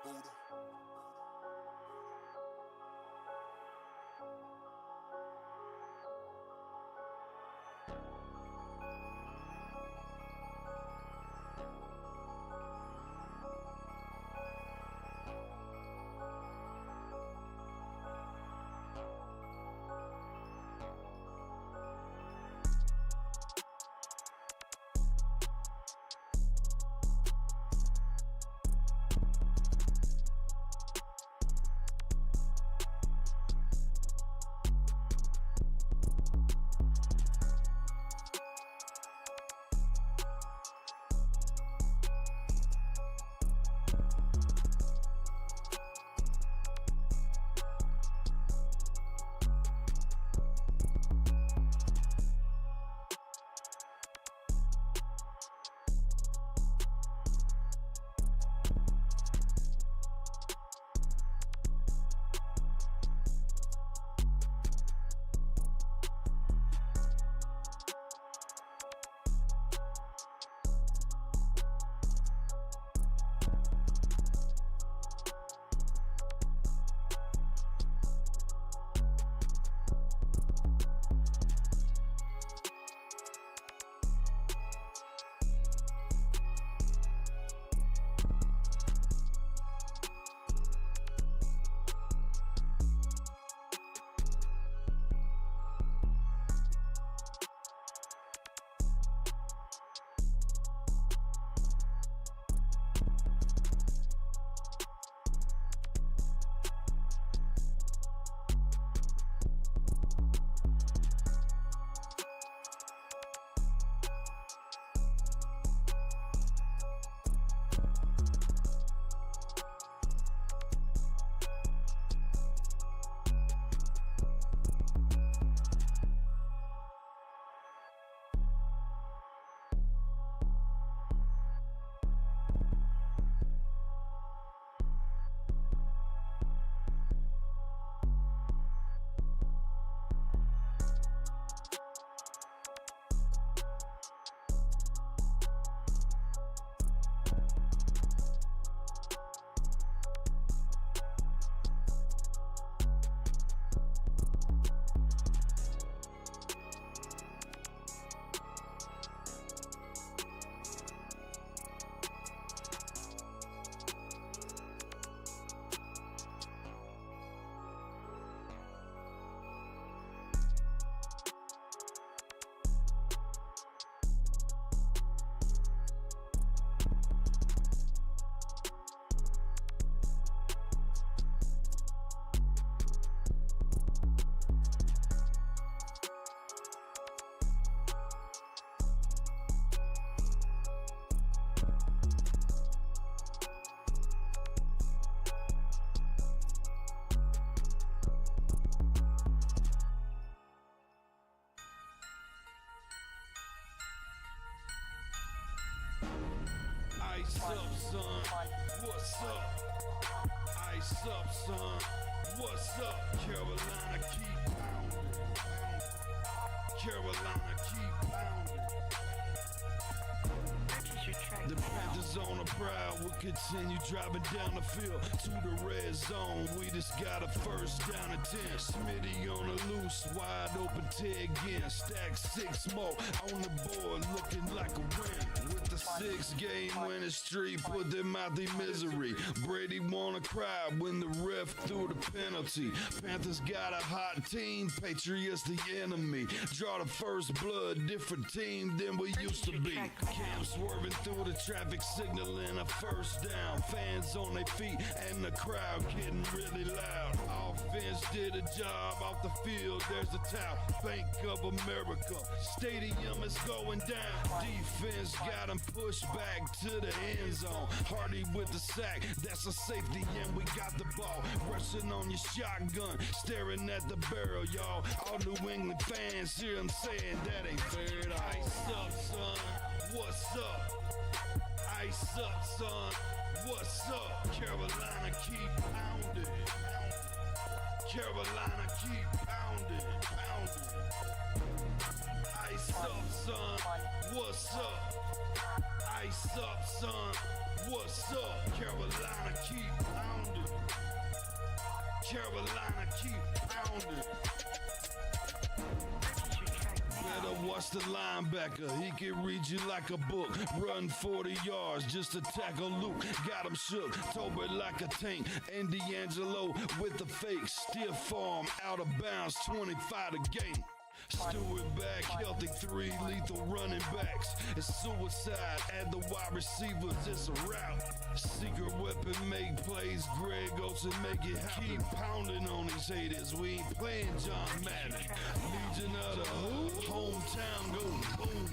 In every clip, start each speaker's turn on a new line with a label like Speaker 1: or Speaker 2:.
Speaker 1: Buddha. Ice up, son. What's up? Ice up, son. What's up? Carolina, keep pounding. Carolina, keep pounding. The Panthers on a prowl, we'll continue driving down the field to the red zone. We just got a first down and 10. Smitty on the loose, wide open Ted again. Stack 6 more on the board, looking like a win. With the 6-game winning streak, put them out their misery. Brady wanna cry when the ref threw the penalty. Panthers got a hot team, Patriots the enemy. Draw the first blood, different team than we used to be. Cam swerving through the traffic, signaling a first down. Fans on their feet and the crowd getting really loud. Offense did a job off the field, there's a towel. Bank of America, stadium is going down. Defense got him pushed back to the end zone. Hardy with the sack, that's a safety and we got the ball. Rushing on your shotgun, staring at the barrel, y'all. All New England fans hear him saying that ain't fair at all. Ice up, son, what's up? Ice up, son, what's up? Carolina, keep pounding. Carolina, keep pounding, pounding. Ice up, son, what's up? Ice up, son. What's up? Carolina keep pounding. Carolina keep pounding. Better watch the linebacker, he can read you like a book. Run 40 yards just to tackle Luke. Got him shook, Tobert like a tank. And D'Angelo with the fake. Stiff arm, out of bounds, 25 to game. Stewart back, healthy 3 lethal running backs. It's suicide, add the wide receivers, it's a rout. Secret weapon, make plays, Greg Olsen make it happen. Keep pounding on these haters, we ain't playing John Madden. Legion of the Hood, hometown go boom.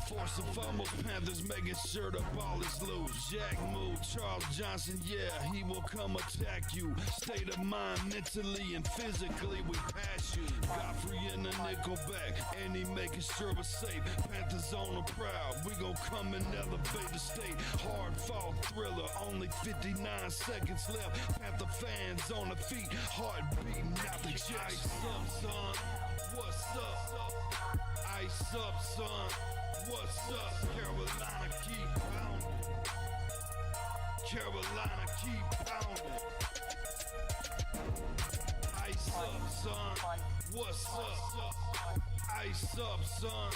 Speaker 1: Force and fumbles, Panthers making sure the ball is loose. Jack move, Charles Johnson, yeah, he will come attack you. State of mind, mentally and physically, we pass you. Godfrey in the nickel back, and he making sure we're safe. Panthers on the proud, we gon' come and elevate the state. Hard fought thriller, only 59 seconds left. Panther fans on the feet, heart beating out the chest. Ice up, son, what's up? Ice up, son, what's up? Carolina keep pounding. Carolina keep pounding. Ice up, son, what's up? Ice up, son,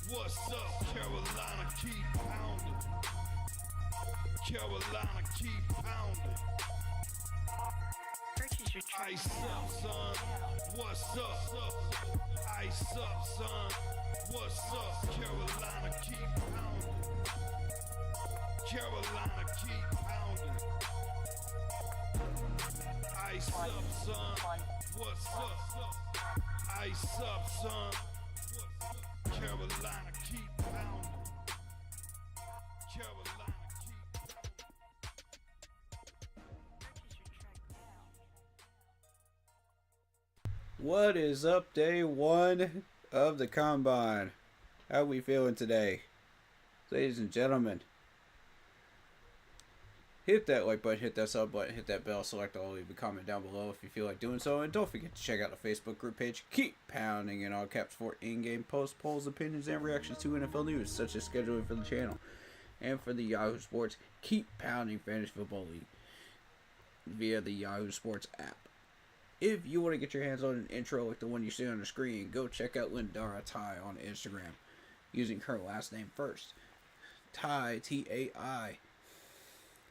Speaker 1: what's up? Carolina keep pounding. Carolina keep pounding. Ice up, son, what's up? Ice up, son, what's up? Carolina keep pounding. Carolina keep pounding. Ice up, son, what's up? Ice up, son, Carolina keep pounding. Carolina keep pounding.
Speaker 2: What is up, day 1 of the Combine? How we feeling today? Ladies and gentlemen, hit that like button, hit that sub button, hit that bell, select all, leave a comment down below if you feel like doing so, and don't forget to check out the Facebook group page. Keep pounding in all caps for in-game posts, polls, opinions, and reactions to NFL news, such as scheduling for the channel. And for the Yahoo Sports, Keep Pounding Fantasy Football League via the Yahoo Sports app. If you want to get your hands on an intro like the one you see on the screen, go check out Lindara Ty on Instagram using her last name first. Ty, T-A-I,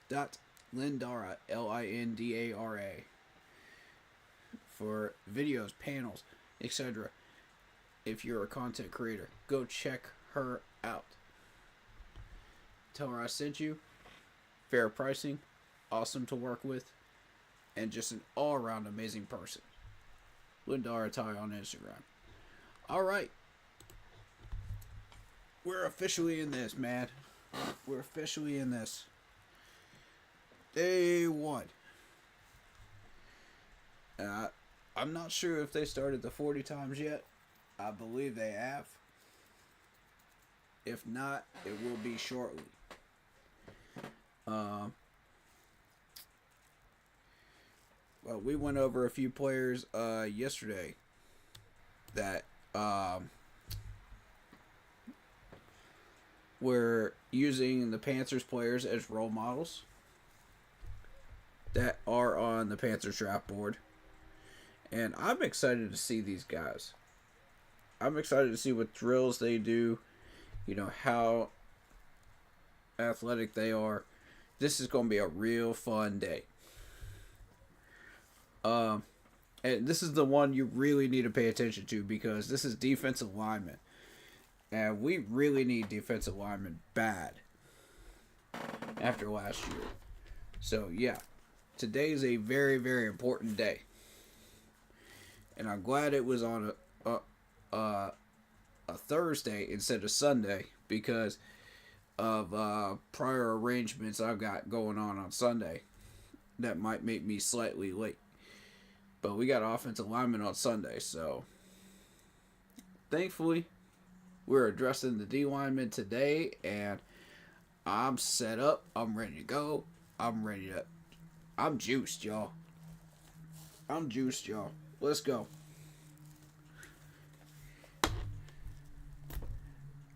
Speaker 2: dot Lindara, L-I-N-D-A-R-A, for videos, panels, etc. If you're a content creator, go check her out. Tell her I sent you. Fair pricing, awesome to work with, and just an all-around amazing person. Lindara Ty on Instagram. Alright. We're officially in this, man. We're officially in this. Day 1. I'm not sure if they started the 40 times yet. I believe they have. If not, it will be shortly. Well, we went over a few players yesterday that were using the Panthers players as role models that are on the Panthers draft board. And I'm excited to see these guys. I'm excited to see what drills they do, you know, how athletic they are. This is going to be a real fun day. And this is the one you really need to pay attention to because this is defensive linemen. And we really need defensive linemen bad after last year. So, yeah. Today is a very, very important day. And I'm glad it was on a Thursday instead of Sunday because of prior arrangements I've got going on Sunday that might make me slightly late. But we got offensive linemen on Sunday, so thankfully we're addressing the D linemen today, and I'm set up. I'm ready to go. I'm juiced, y'all. Let's go.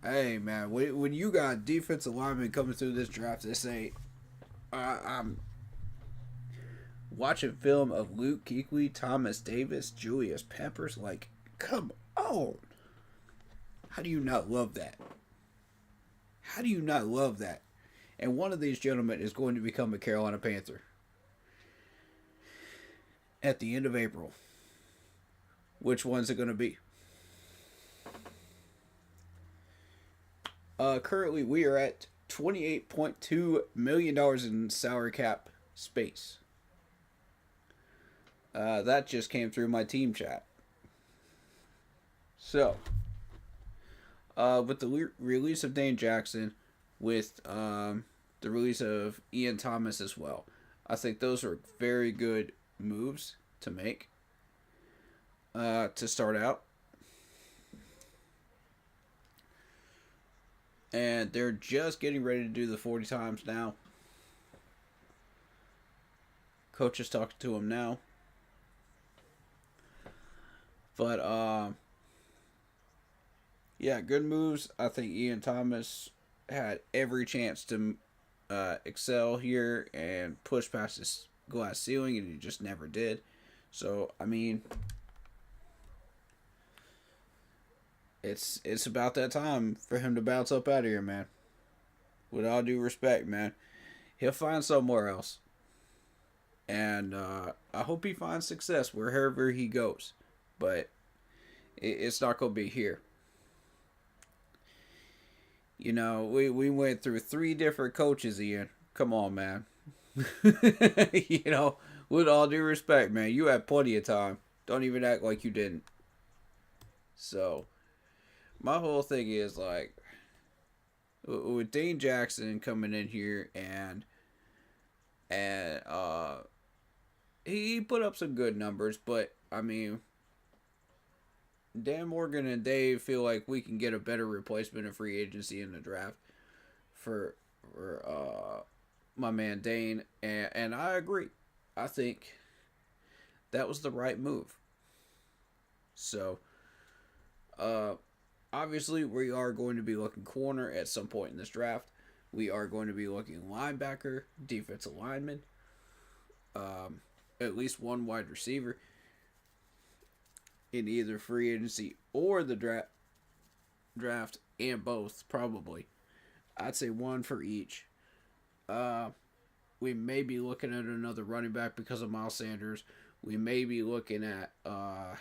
Speaker 2: Hey man, when you got defensive linemen coming through this draft, they say, I'm watching film of Luke Kuechly, Thomas Davis, Julius Peppers. Like, come on. How do you not love that? How do you not love that? And one of these gentlemen is going to become a Carolina Panther at the end of April. Which one's it going to be? Currently, we are at $28.2 million in salary cap space. That just came through my team chat. So, with the release of Dane Jackson, with the release of Ian Thomas as well, I think those are very good moves to make to start out. And they're just getting ready to do the 40 times now. Coach is talking to him now. But, yeah, good moves. I think Ian Thomas had every chance to excel here and push past this glass ceiling, and he just never did. So, I mean, it's about that time for him to bounce up out of here, man. With all due respect, man. He'll find somewhere else. And I hope he finds success wherever he goes. But it's not going to be here. You know, we went through 3 different coaches, Ian. Come on, man. You know, with all due respect, man, you had plenty of time. Don't even act like you didn't. So, my whole thing is, like, with Dane Jackson coming in here and he put up some good numbers, but, I mean, Dan Morgan and Dave feel like we can get a better replacement in free agency in the draft for my man Dane, and I agree. I think that was the right move. So, obviously, we are going to be looking corner at some point in this draft. We are going to be looking linebacker, defensive lineman, at least one wide receiver in either free agency or the draft, and both, probably. I'd say one for each. We may be looking at another running back because of Miles Sanders. We may be looking at a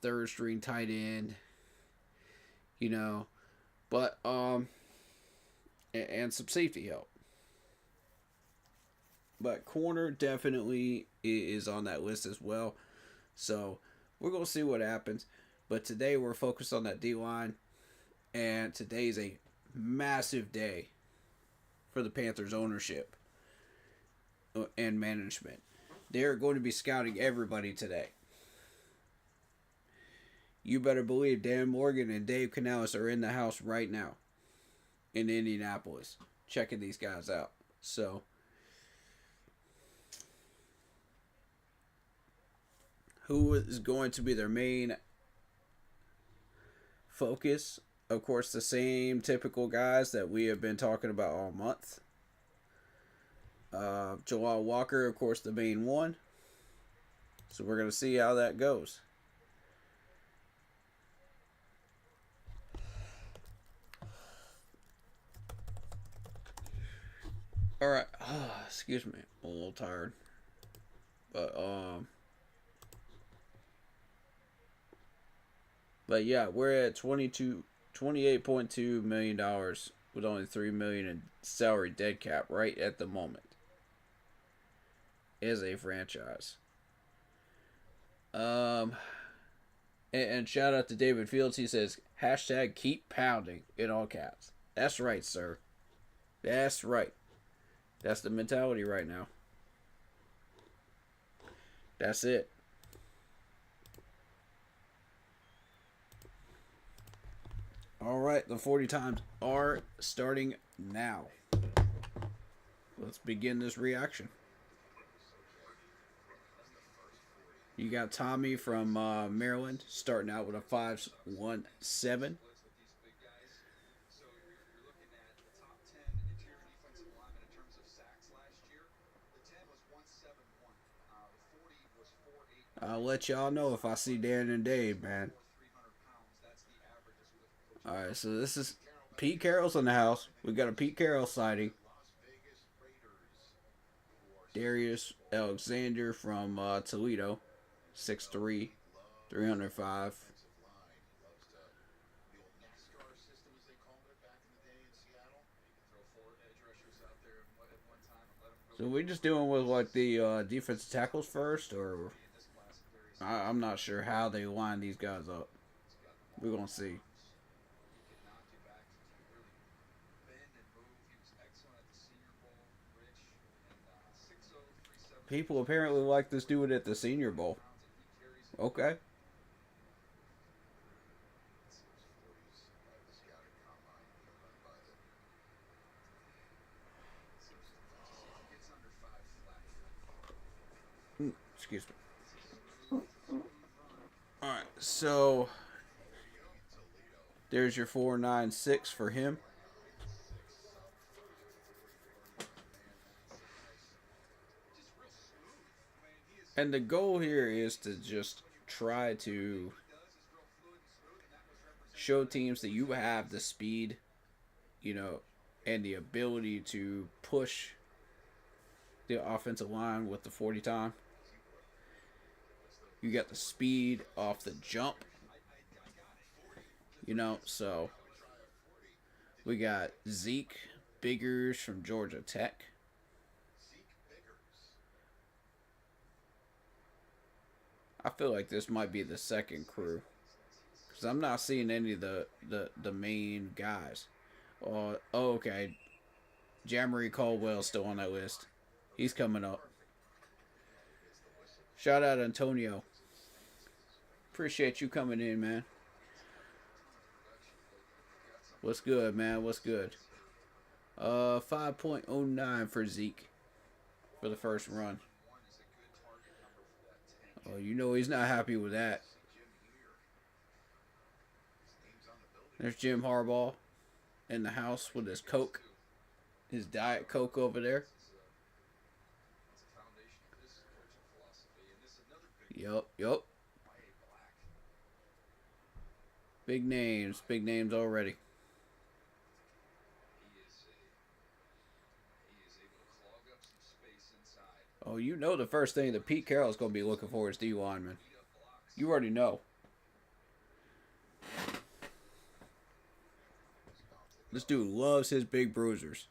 Speaker 2: third string tight end. You know, but and some safety help. But corner definitely is on that list as well. So we're going to see what happens. But today we're focused on that D-line. And today is a massive day for the Panthers ownership and management. They're going to be scouting everybody today. You better believe Dan Morgan and Dave Canales are in the house right now in Indianapolis checking these guys out. So, who is going to be their main focus? Of course, the same typical guys that we have been talking about all month. Jalal Walker, of course, the main one. So we're going to see how that goes. All right. Excuse me. I'm a little tired. But yeah, we're at $28.2 million with only $3 million in salary dead cap right at the moment as a franchise. And shout out to David Fields. He says, hashtag keep pounding in all caps. That's right, sir. That's right. That's the mentality right now. That's it. All right, the 40 times are starting now. Let's begin this reaction. You got Tommy from Maryland starting out with a 5.17. I'll let y'all know if I see Dan and Dave, man. Alright, so this is Pete Carroll's in the house. We got a Pete Carroll sighting. Darius Alexander from Toledo, 6'3", 305. So we just doing with like the defensive tackles first, or I'm not sure how they line these guys up. We're gonna see. People apparently like this dude at the Senior Bowl. Okay. Excuse me. Alright, so there's your 4.96 for him. And the goal here is to just try to show teams that you have the speed, you know, and the ability to push the offensive line with the 40 time. You got the speed off the jump, you know, so we got Zeke Biggers from Georgia Tech. I feel like this might be the second crew, because I'm not seeing any of the main guys. Oh, okay. Jamari Caldwell's still on that list. He's coming up. Shout out Antonio. Appreciate you coming in, man. What's good, man? What's good? 5.09 for Zeke for the first run. Oh, you know he's not happy with that. There's Jim Harbaugh in the house with his Coke. His Diet Coke over there. Yup. Big names already. Oh, you know the first thing that Pete Carroll's going to be looking for is D lineman. You already know. This dude loves his big bruisers.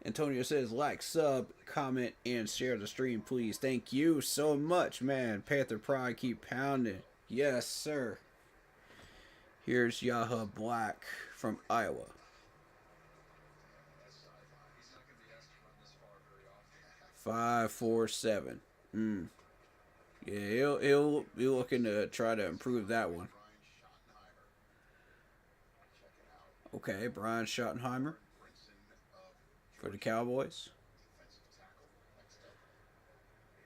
Speaker 2: Antonio says, like, sub, comment, and share the stream, please. Thank you so much, man. Panther Pride, keep pounding. Yes, sir. Here's Yahoo Black from Iowa. Five, 4, 7. Yeah, he'll be looking to try to improve that one. Okay, Brian Schottenheimer for the Cowboys.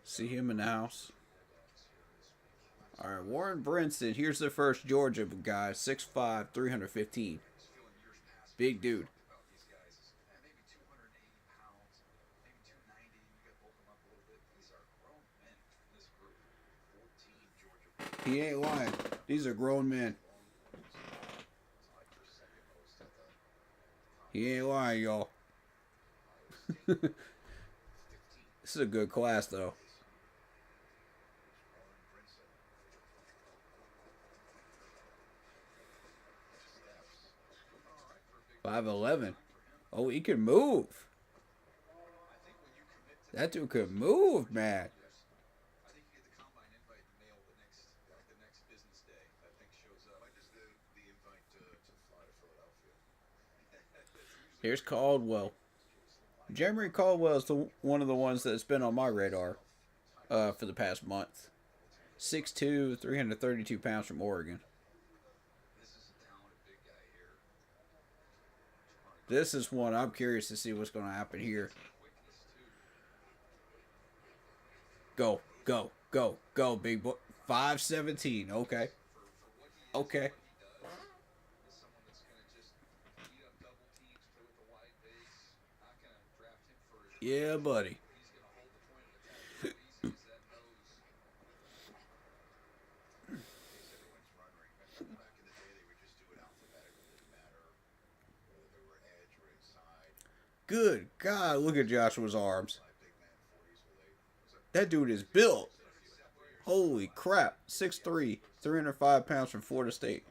Speaker 2: See him in the house. All right, Warren Brinson. Here's the first Georgia guy, 6'5", 315. Big dude. He ain't lying. These are grown men. He ain't lying, y'all. This is a good class, though. $5'11". Oh, he can move. That dude could move, man. Here's Caldwell. Jeremy Caldwell is one of the ones that's been on my radar for the past month. 6'2", 332 pounds from Oregon. This is one I'm curious to see what's going to happen here. Go, big boy. 5'17". Okay. Yeah, buddy. Good God, look at Joshua's arms. That dude is built. Holy crap. 6'3", 305 pounds from Florida State.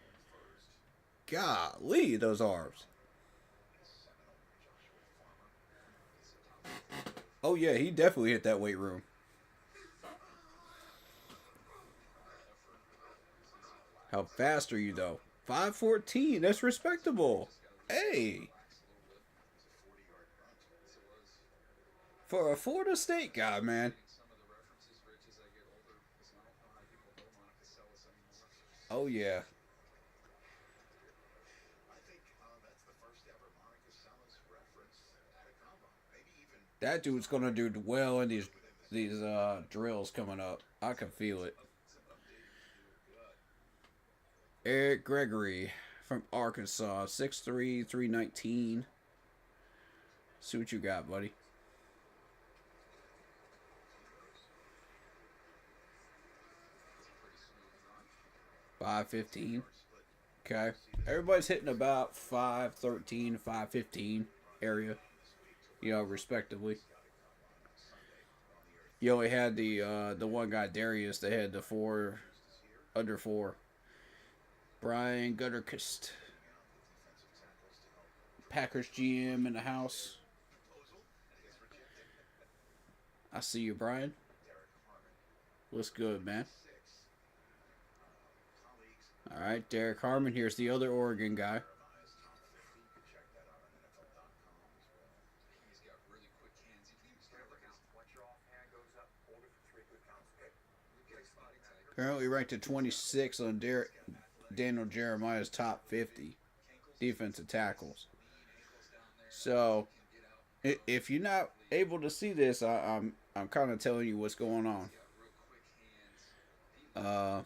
Speaker 2: Golly, those arms. Oh, yeah, he definitely hit that weight room. How fast are you, though? 5'14", that's respectable. Hey. For a Florida State guy, man. Oh, yeah. That dude's gonna do well in these drills coming up. I can feel it. Eric Gregory from Arkansas, 6'3", 319. See what you got, buddy. $5.15. Okay. Everybody's hitting about 5.13, 5.15 area. You know, respectively. You only had the one guy, Darius, that had the under 4. Brian Gutterkist. Packers GM in the house. I see you, Brian. What's good, man? All right, Derek Harmon. Here's the other Oregon guy. Currently ranked at 26 on Daniel Jeremiah's top 50 defensive tackles. So, if you're not able to see this, I'm kind of telling you what's going on.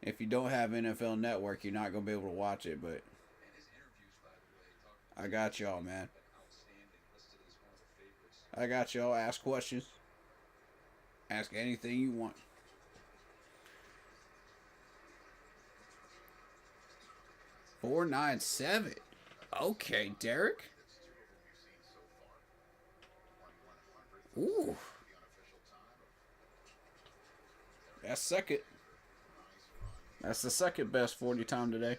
Speaker 2: If you don't have NFL Network, you're not going to be able to watch it, but I got y'all, man. I got y'all. Ask questions. Ask anything you want. $4.97. Okay, Derek. Ooh. That's second. That's the second best 40 time today.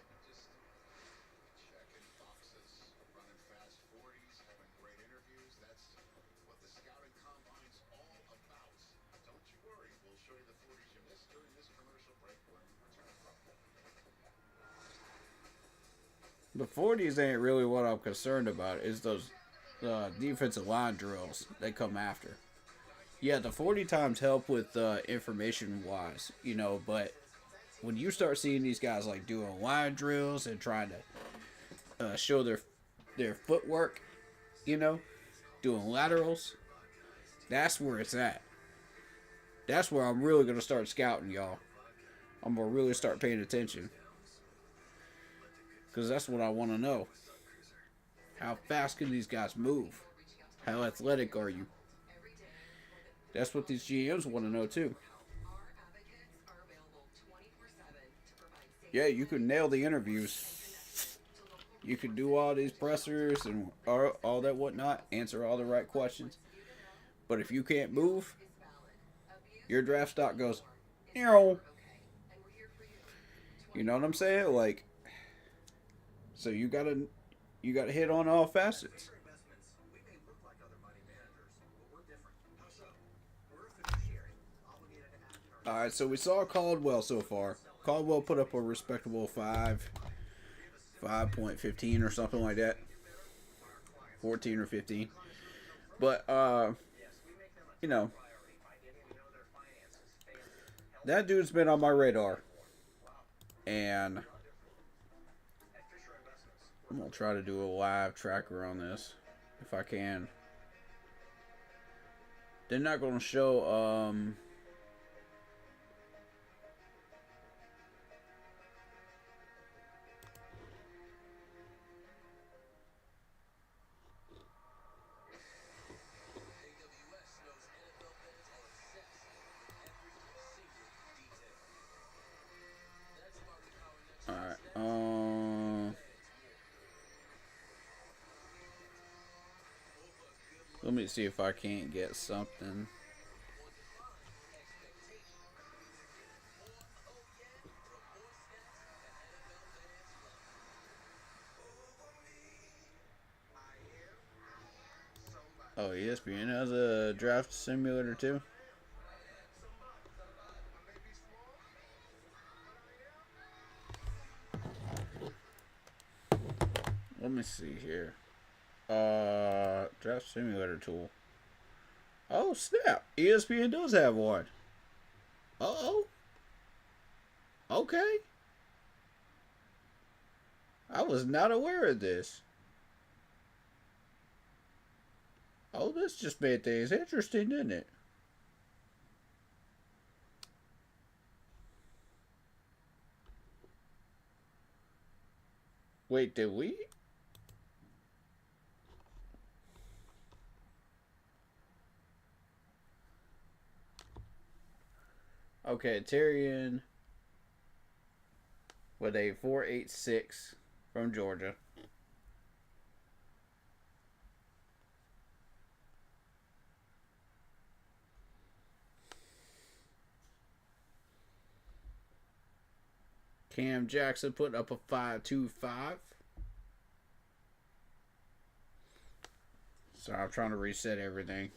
Speaker 2: The 40s ain't really what I'm concerned about. Is those defensive line drills they come after. Yeah, the 40 times help with information wise, you know, but when you start seeing these guys like doing line drills and trying to show their footwork, you know, doing laterals, that's where it's at. That's where I'm really going to start scouting, y'all. I'm going to really start paying attention. Because that's what I want to know. How fast can these guys move? How athletic are you? That's what these GMs want to know too. Yeah, you can nail the interviews. You can do all these pressers and all that whatnot, answer all the right questions. But if you can't move, your draft stock goes, you know what I'm saying? Like, so you gotta hit on all facets. All right, so we saw Caldwell so far. Caldwell put up a respectable 5.15 or something like that. 14 or 15. But you know, that dude's been on my radar. And I'm going to try to do a live tracker on this if I can. They're not going to show Let me see if I can't get something. Oh, ESPN has a draft simulator too? Let me see here. Draft simulator tool. Oh, snap. ESPN does have one. Uh-oh. Okay. I was not aware of this. Oh, this just made things interesting, didn't it? Wait, did we? Okay, Tyrion with a 4.86 from Georgia. Cam Jackson putting up a 5.25. Sorry, I'm trying to reset everything.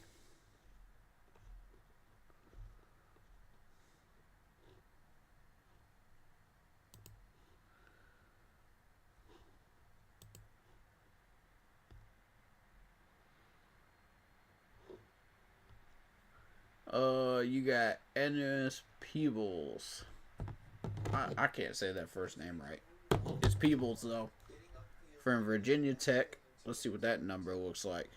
Speaker 2: You got Ennis Peebles. I can't say that first name right. It's Peebles, though. From Virginia Tech. Let's see what that number looks like.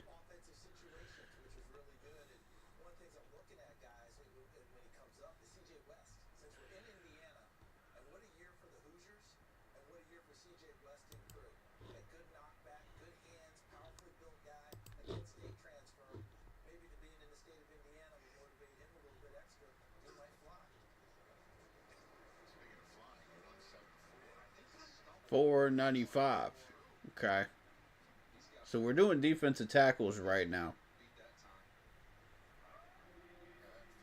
Speaker 2: $4.95. Okay. So we're doing defensive tackles right now.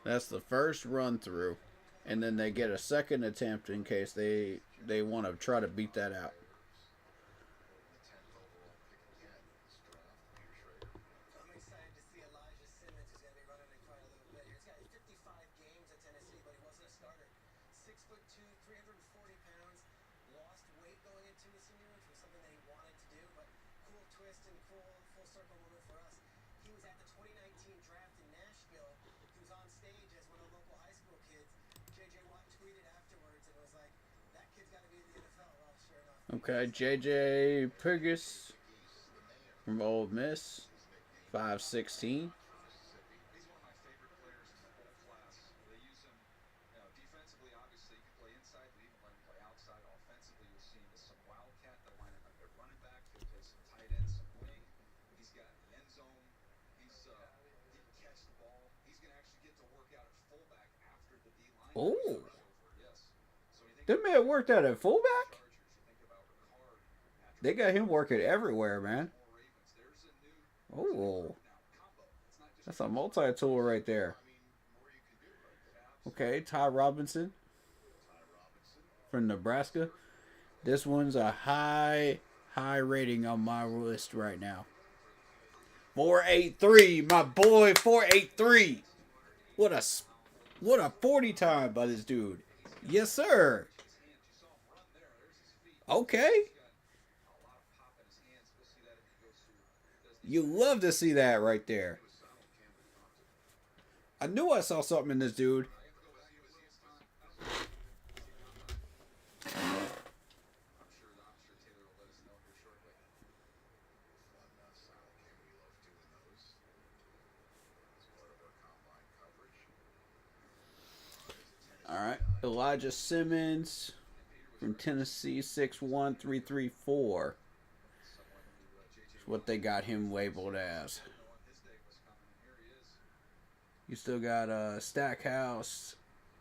Speaker 2: That's the first run through. And then they get a second attempt in case they want to try to beat that out. Okay, J.J. Purgis from Ole Miss, 5.16. Oh, that man worked out at fullback? They got him working everywhere, man. Oh, that's a multi-tool right there. Okay, Ty Robinson from Nebraska. This one's a high rating on my list right now. 4.83, my boy, 4.83. What a 40 time by this dude. Yes, sir. Okay. You love to see that right there. I knew I saw something in this dude. All right. Elijah Simmons from Tennessee, 6'1", 334. What they got him labeled as. You still got Stackhouse,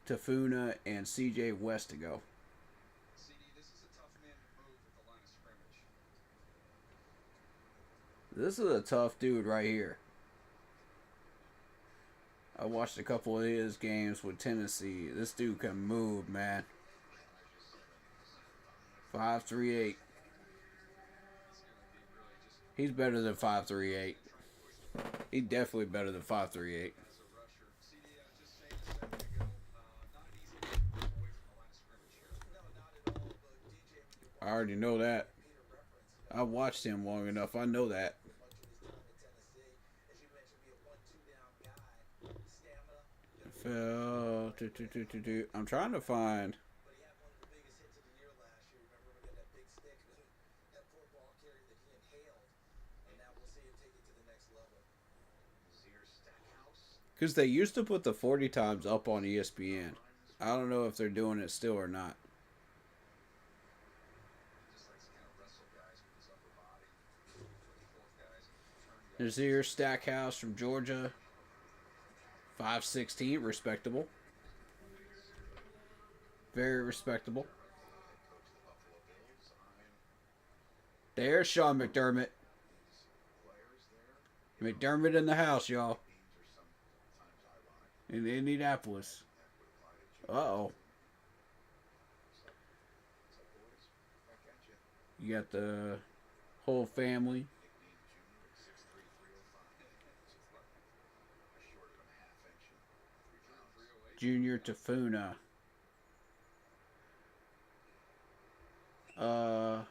Speaker 2: Tafuna, and CJ West to go. This is a tough dude right here. I watched a couple of his games with Tennessee. This dude can move, man. 5'3" He's better than 5'3". He's definitely better than 5'3". I already know that. I watched him long enough. I know that. Fell. I'm trying to find. Because they used to put the 40 times up on ESPN. I don't know if they're doing it still or not. Nazir Stackhouse from Georgia. 5'16", respectable. Very respectable. There's Sean McDermott. McDermott in the house, y'all. In Indianapolis. Uh-oh. You got the whole family. Junior Tafuna. I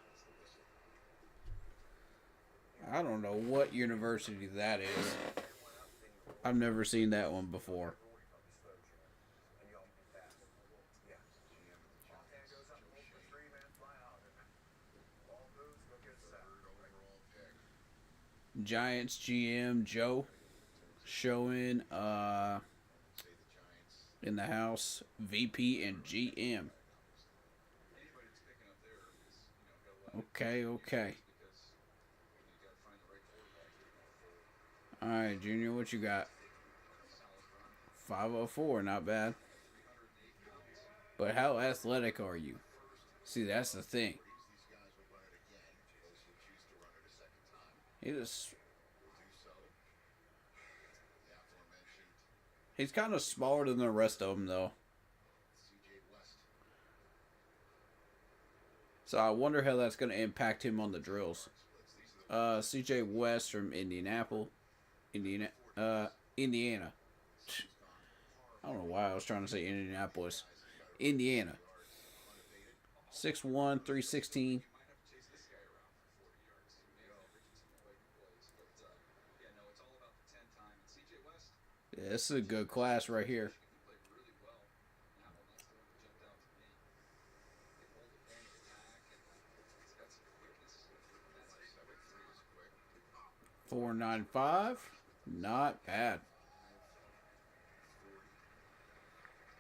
Speaker 2: don't know what university that is. I've never seen that one before. Giants GM Joe showing in the house, VP and GM. Okay. Alright, Junior, what you got? 504, not bad. But how athletic are you? See, that's the thing. He's kind of smaller than the rest of them, though. So I wonder how that's going to impact him on the drills. CJ West from Indianapolis. Indiana. I don't know why I was trying to say Indianapolis. Indiana. 6'1", 316. Yeah, this is a good class right here. .495, not bad.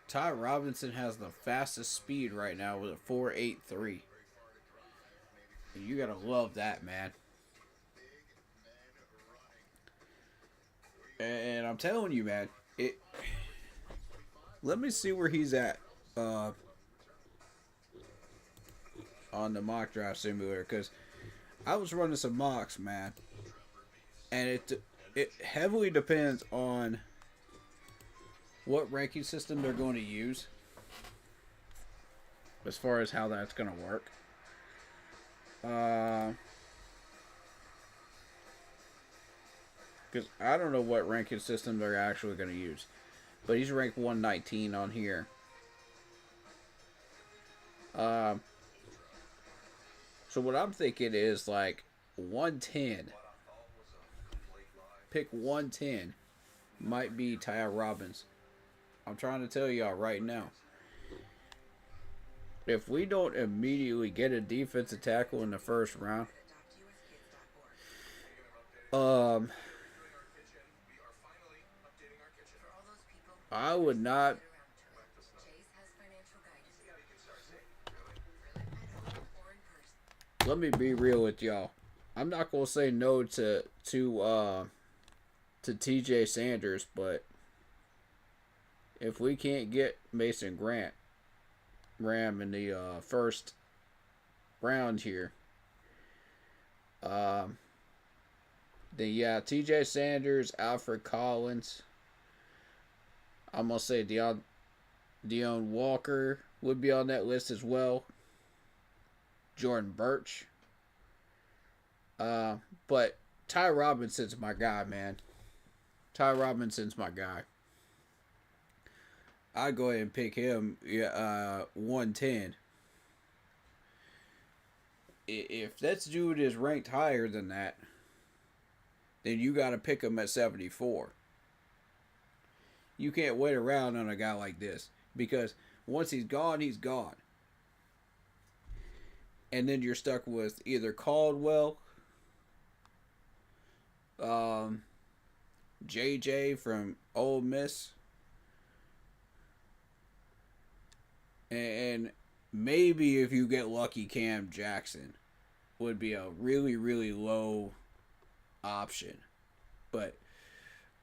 Speaker 2: Ty Robinson has the fastest speed right now with a 4.83. You gotta love that, man. And I'm telling you, man, let me see where he's at on the mock draft simulator, because I was running some mocks, man, and it heavily depends on what ranking system they're going to use as far as how that's going to work. Because I don't know what ranking system they're actually going to use. But he's ranked 119 on here. So what I'm thinking is like 110. Pick 110 might be Ty Robbins. I'm trying to tell y'all right now. If we don't immediately get a defensive tackle in the first round, I would not. Let me be real with y'all. I'm not gonna say no to T.J. Sanders, but if we can't get Mason Graham in the first round here, then yeah, T.J. Sanders, Alfred Collins, I'm gonna say Deone Walker would be on that list as well. Jordan Birch. But Ty Robinson's my guy, man. Ty Robinson's my guy. I'd go ahead and pick him 110. If that dude is ranked higher than that, then you got to pick him at 74. You can't wait around on a guy like this because once he's gone, he's gone. And then you're stuck with either Caldwell, JJ from Ole Miss, and maybe if you get lucky, Cam Jackson would be a really, really low option. But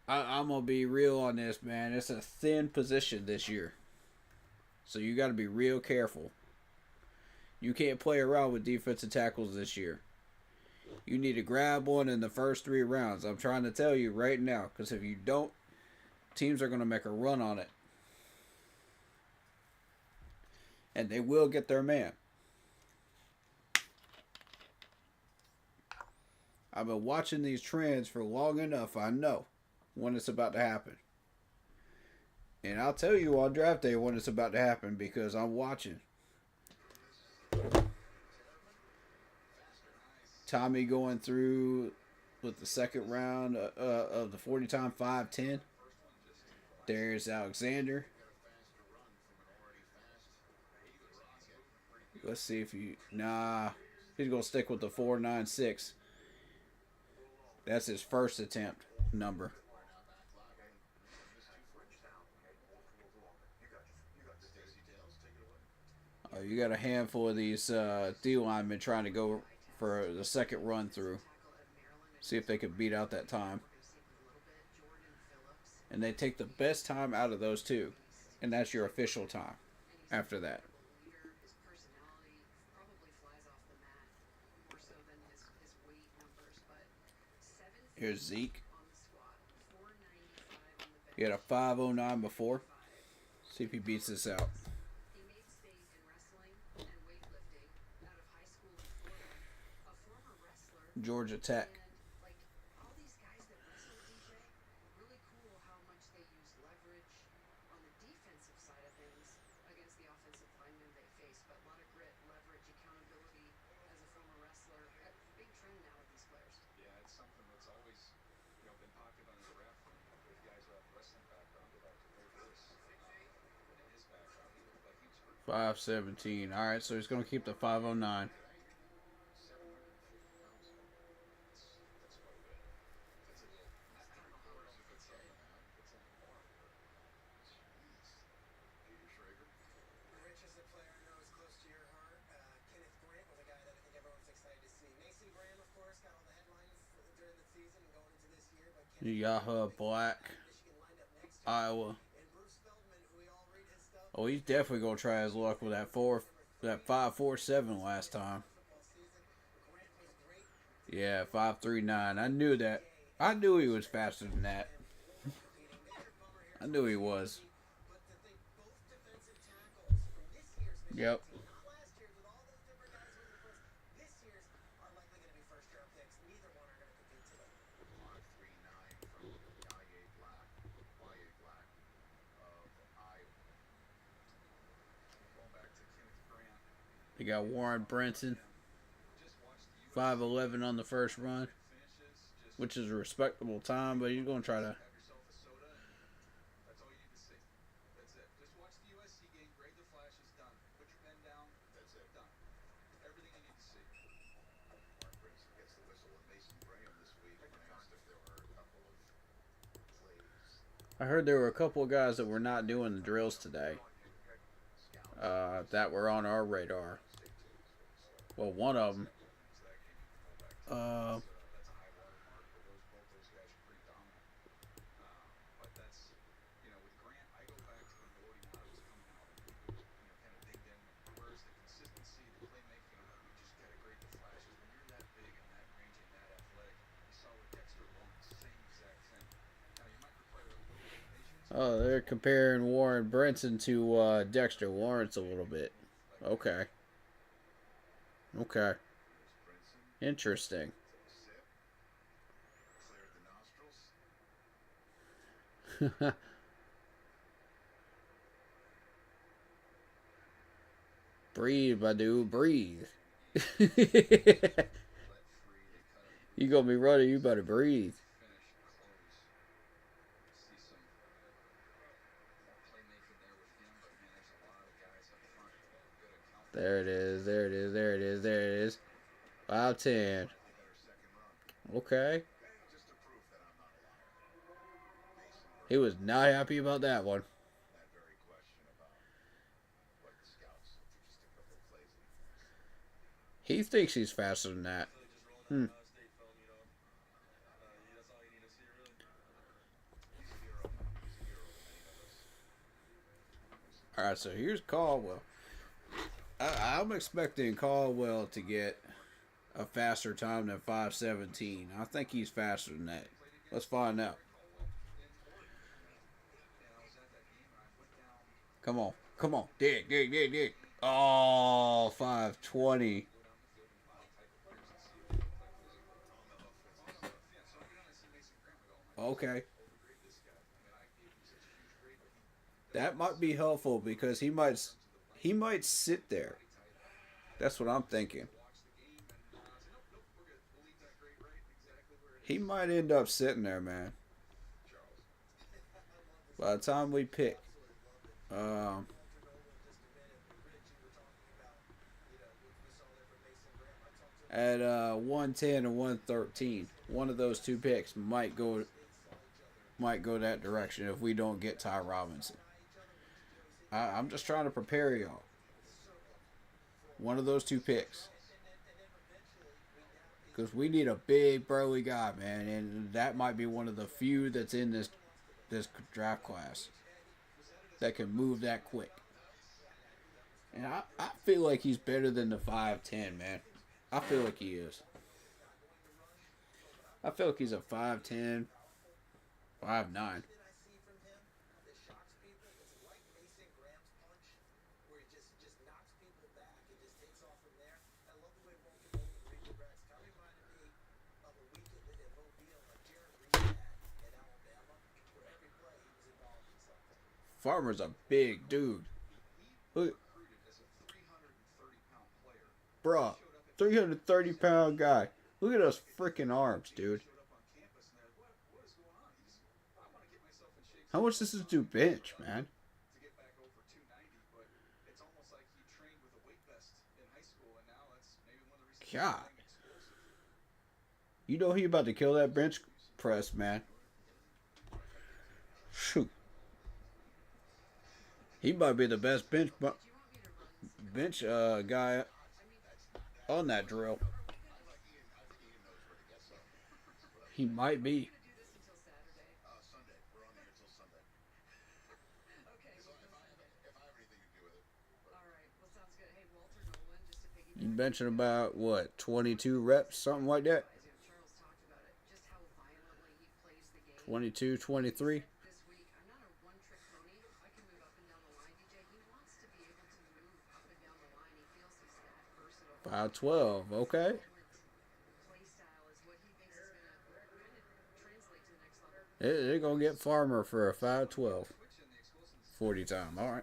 Speaker 2: I'm going to be real on this, man. It's a thin position this year. So you got to be real careful. You can't play around with defensive tackles this year. You need to grab one in the first 3 rounds. I'm trying to tell you right now. Because if you don't, teams are going to make a run on it. And they will get their man. I've been watching these trends for long enough. I know when it's about to happen. And I'll tell you on draft day when it's about to happen because I'm watching. Tommy going through with the second round of the 40 time 5-10. There's Alexander. Let's see if he... Nah. He's going to stick with the 4.96. That's his first attempt number. You got a handful of these D linemen trying to go for the second run through. See if they could beat out that time. And they take the best time out of those two. And that's your official time after that. Here's Zeke. He had a 5.09 before. See if he beats this out. Georgia Tech. .517. All right, so he's going to keep the 5.09. Yahoo Black, Iowa. Oh, he's definitely gonna try his luck with that 5.47 last time. Yeah, 5.39. I knew that. I knew he was faster than that. I knew he was. Yep. You got Warren Brinson, 5.11 on the first run, which is a respectable time, but he's going to try to. I heard there were a couple of guys that were not doing the drills today. That were on our radar. Well, one of them. Oh, they're comparing Warren Brinson to Dexter Lawrence a little bit. Okay. Okay. Interesting. Breathe, my dude. Breathe. You gonna be running, you better breathe. There it is, there it is, there it is, there it is. 5-10. Okay. He was not happy about that one. He thinks he's faster than that. Alright, so here's Caldwell. I'm expecting Caldwell to get a faster time than 5:17. I think he's faster than that. Let's find out. Come on. Come on. Dig. Oh, 5:20. Okay. That might be helpful because he might sit there. That's what I'm thinking. He might end up sitting there, man. By the time we pick, um, at 110 and 113, one of those two picks might go that direction if we don't get Ty Robinson. I'm just trying to prepare y'all. One of those two picks. Because we need a big burly guy, man. And that might be one of the few that's in this draft class that can move that quick. And I feel like he's better than the 5'10", man. I feel like he is. I feel like he's a 5'10", 5'9". Farmer's a big dude. Look, bruh, 330-pound guy. Look at those freaking arms, dude. How much does this do bench, man? God. You know he about to kill that bench press, man. Shoot. He might be the best bench guy on that drill. He might be. You mentioned about, what, 22 reps, something like that? 22, 23? 5'12", okay. They're going to get Farmer for a 5'12". 40 time, all right.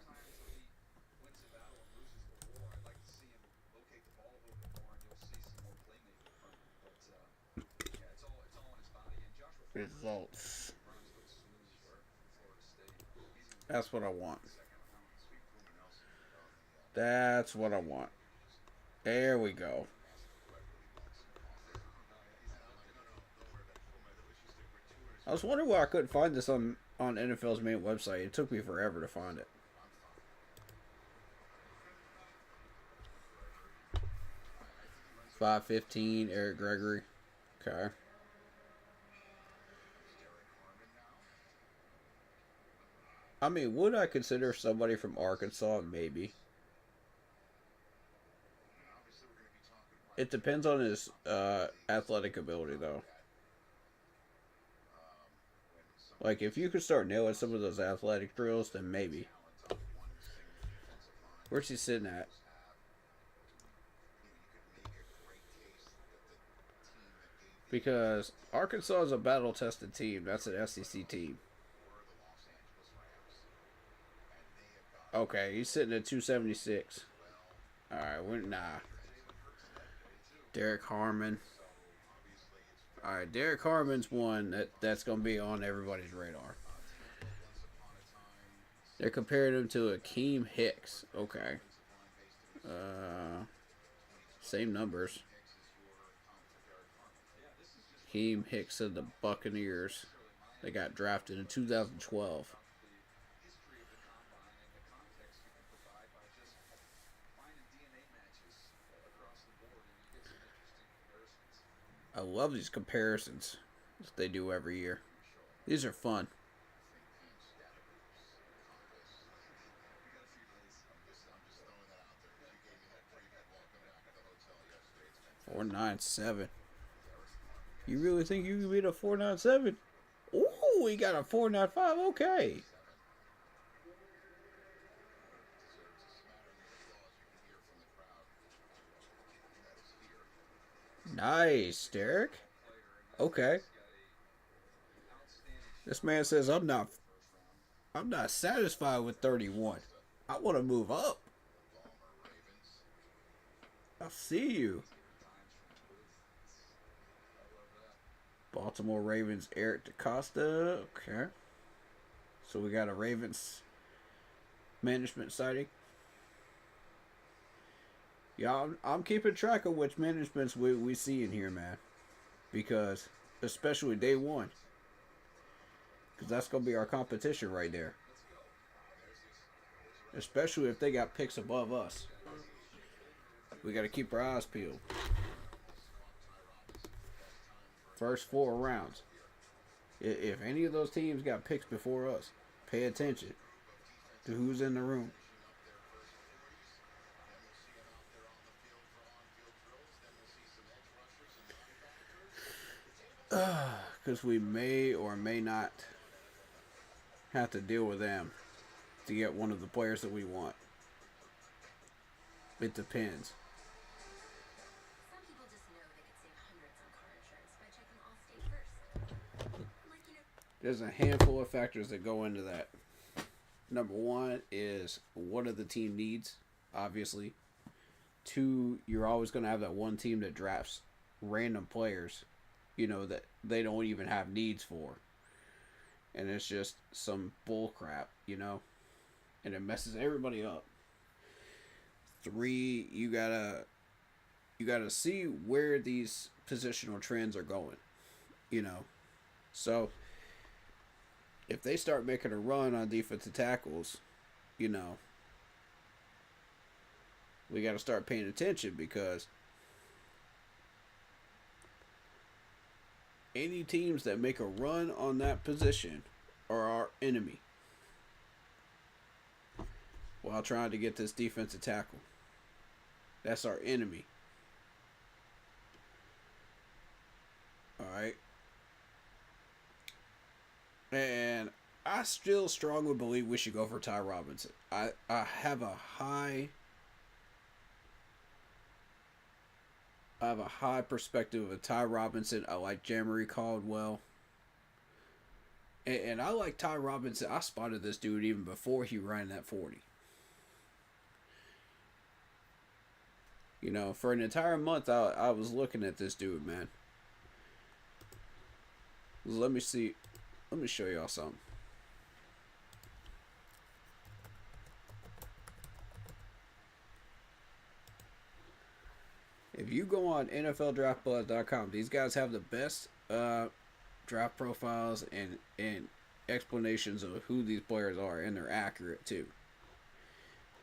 Speaker 2: Results. That's what I want. That's what I want. There we go. I was wondering why I couldn't find this on NFL's main website. It took me forever to find it. .515, Eric Gregory. Okay. I mean, would I consider somebody from Arkansas? Maybe. It depends on his athletic ability, though. Like, if you could start nailing some of those athletic drills, then maybe. Where's he sitting at? Because Arkansas is a battle-tested team. That's an SEC team. Okay, he's sitting at 276. Alright, nah. Derek Harmon. Alright, Derek Harmon's one that's going to be on everybody's radar. They're comparing him to Akeem Hicks. Okay. Same numbers. Akeem Hicks of the Buccaneers. They got drafted in 2012. I love these comparisons that they do every year. These are fun. .497. You really think you can beat a .497? Ooh, we got a .495. Okay. Nice, Derek. Okay. This man says I'm not satisfied with 31. I want to move up. I see you. Baltimore Ravens Eric DeCosta. Okay. So we got a Ravens management sighting. Yeah, I'm keeping track of which managements we see in here, man. Because, especially day one. Because that's going to be our competition right there. Especially if they got picks above us. We got to keep our eyes peeled. First 4 rounds. If any of those teams got picks before us, pay attention to who's in the room. Because we may or may not have to deal with them to get one of the players that we want. It depends.
Speaker 3: Some people just know they could save hundreds on car insurance by checking Allstate first.
Speaker 2: There's a handful of factors that go into that. Number one is what are the team needs, obviously. 2, you're always going to have that one team that drafts random players, that they don't even have needs for. And it's just some bull crap, and it messes everybody up. 3, you gotta see where these positional trends are going, So if they start making a run on defensive tackles, we got to start paying attention, because any teams that make a run on that position are our enemy while trying to get this defensive tackle. That's our enemy. Alright. And I still strongly believe we should go for Ty Robinson. I have a high perspective of Ty Robinson. I like Jamery Caldwell. And I like Ty Robinson. I spotted this dude even before he ran that 40. For an entire month, I was looking at this dude, man. Let me see. Let me show y'all something. If you go on NFLDraftBuzz.com, these guys have the best draft profiles and explanations of who these players are, and they're accurate too.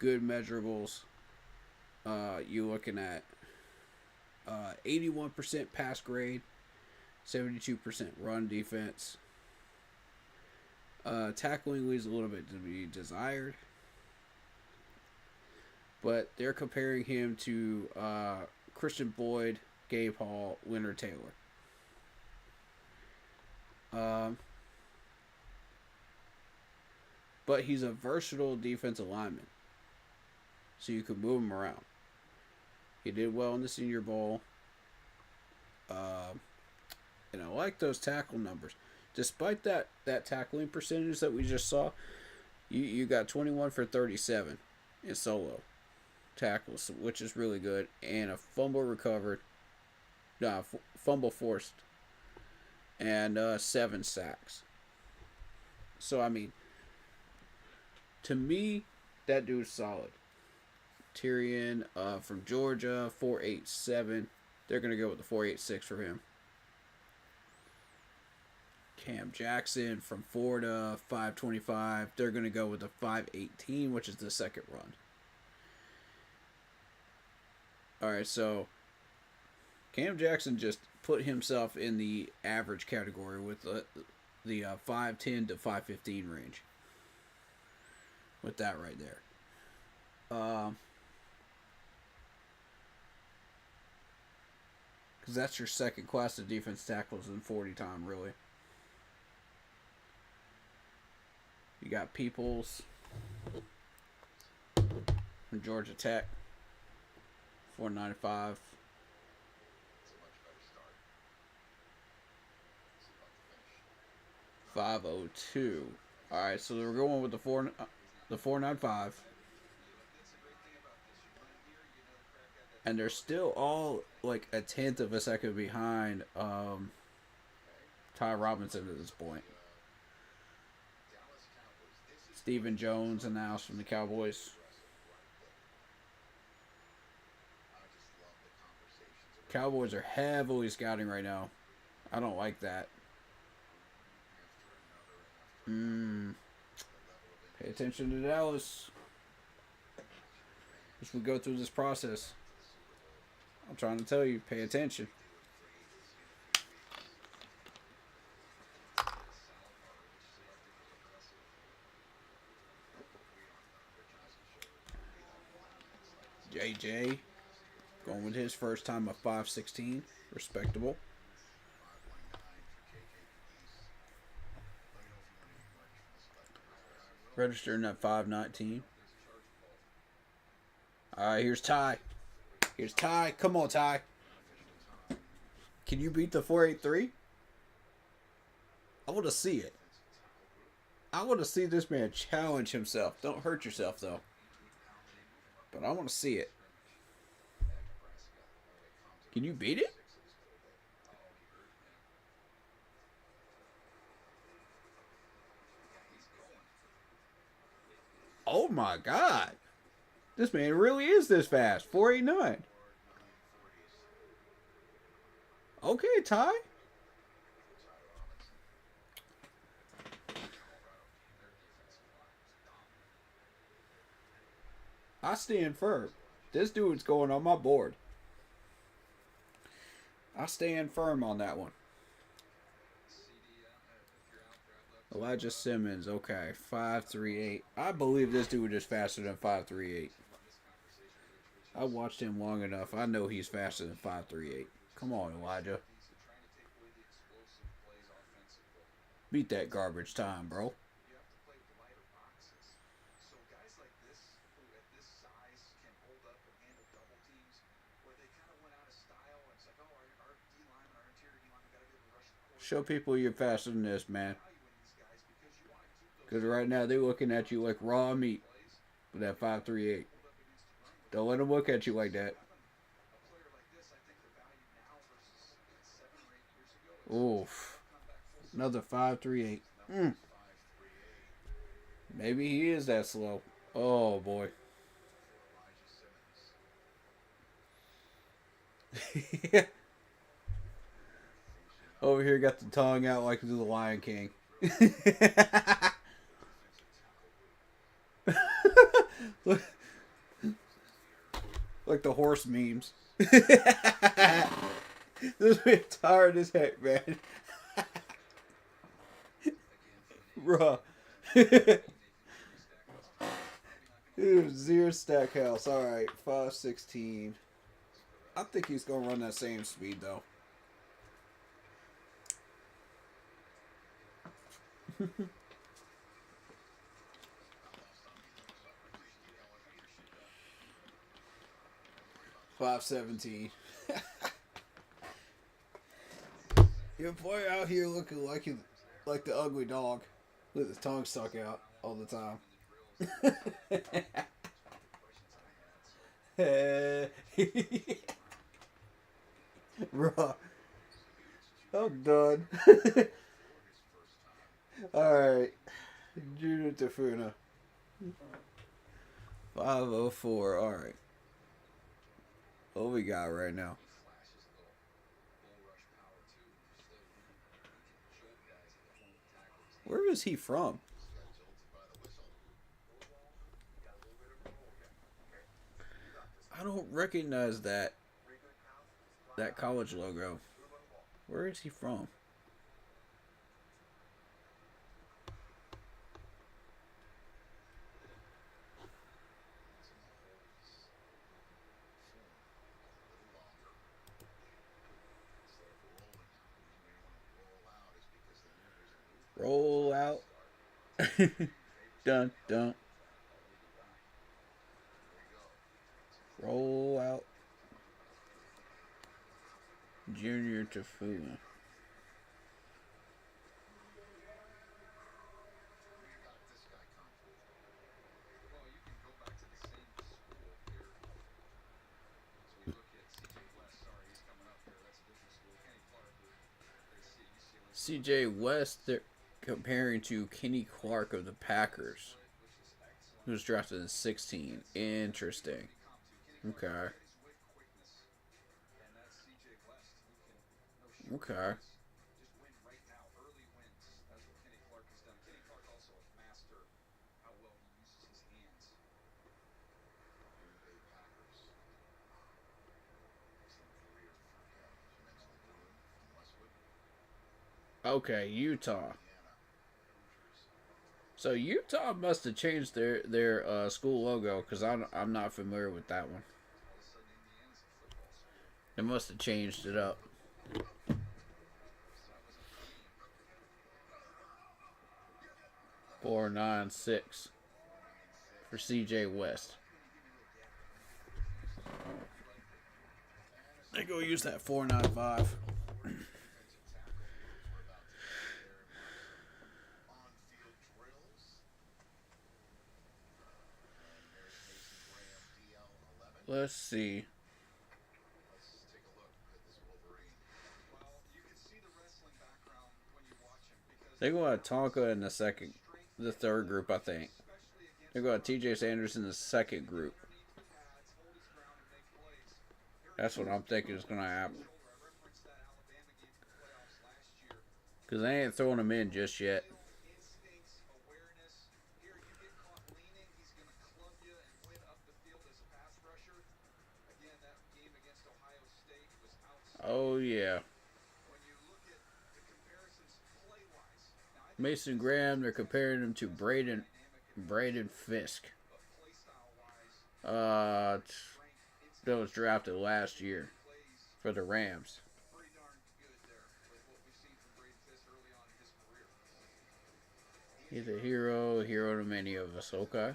Speaker 2: Good measurables. You're looking at 81% pass grade, 72% run defense. Tackling leaves a little bit to be desired, but they're comparing him to Christian Boyd, Gabe Hall, Leonard Taylor. but he's a versatile defensive lineman. So you can move him around. He did well in the Senior Bowl. And I like those tackle numbers. Despite that tackling percentage that we just saw, you got 21 for 37 in solo tackles, which is really good. And a fumble recovered. Fumble forced. And 7 sacks. So, I mean, to me, that dude's solid. Tyrion from Georgia, 4.87. They're going to go with the 4.86 for him. Cam Jackson from Florida, 5.25. They're going to go with the 5.18, which is the second run. All right, so Cam Jackson just put himself in the average category with the 5.10 to 5.15 range. With that right there. Because that's your second class of defense tackles in 40 time, really. You got Peoples from Georgia Tech, 4.95. 5.02. All right, so we're going with the 4.95. And they're still all like a tenth of a second behind Ty Robinson at this point. Stephen Jones announced from the Cowboys. Cowboys are heavily scouting right now. I don't like that. Pay attention to Dallas as we go through this process. I'm trying to tell you, pay attention. JJ going with his first time of 5.16. Respectable. Registering at 5.19. Alright, here's Ty. Here's Ty. Come on, Ty. Can you beat the 4.83? I want to see it. I want to see this man challenge himself. Don't hurt yourself, though. But I want to see it. Can you beat it? Oh my God. This man really is this fast. 4.89. Okay, Ty. I stand firm. This dude's going on my board. I stand firm on that one. Elijah Simmons, okay, 5.38. I believe this dude is faster than 5.38. I watched him long enough. I know he's faster than 5.38. Come on, Elijah. Beat that garbage time, bro. Show people you're faster than this, man. Because right now they're looking at you like raw meat with that 5.38. Don't let them look at you like that. Oof. Another 5.38. Maybe he is that slow. Oh, boy. Over here got the tongue out like the Lion King. Like the horse memes. This man tired as heck, man. Bruh. Dude, 0 Stackhouse. Alright, 5.16. I think he's going to run that same speed, though. 517. Your boy out here looking like the ugly dog with his tongue stuck out all the time. Bruh. I'm done. Alright. Junior Tafuna. 504. Alright. What we got right now? Where is he from? I don't recognize that college logo. Where is he from? Roll out. Dun dun. Roll out. Junior Tafuna. CJ West, they're comparing to Kenny Clark of the Packers, who was drafted in 16. Interesting. Okay. Okay. Okay, Utah. So Utah must have changed their school logo because I'm not familiar with that one. They must have changed it up. $4.96 for CJ West. They go use that $4.95. Let's see. They go at Tonka in the third group, I think. They go at TJ Sanders in the second group. That's what I'm thinking is going to happen. Because they ain't throwing him in just yet. Oh, yeah. Mason Graham, they're comparing him to Braden Fisk. That was drafted last year for the Rams. He's a hero to many of us. Okay.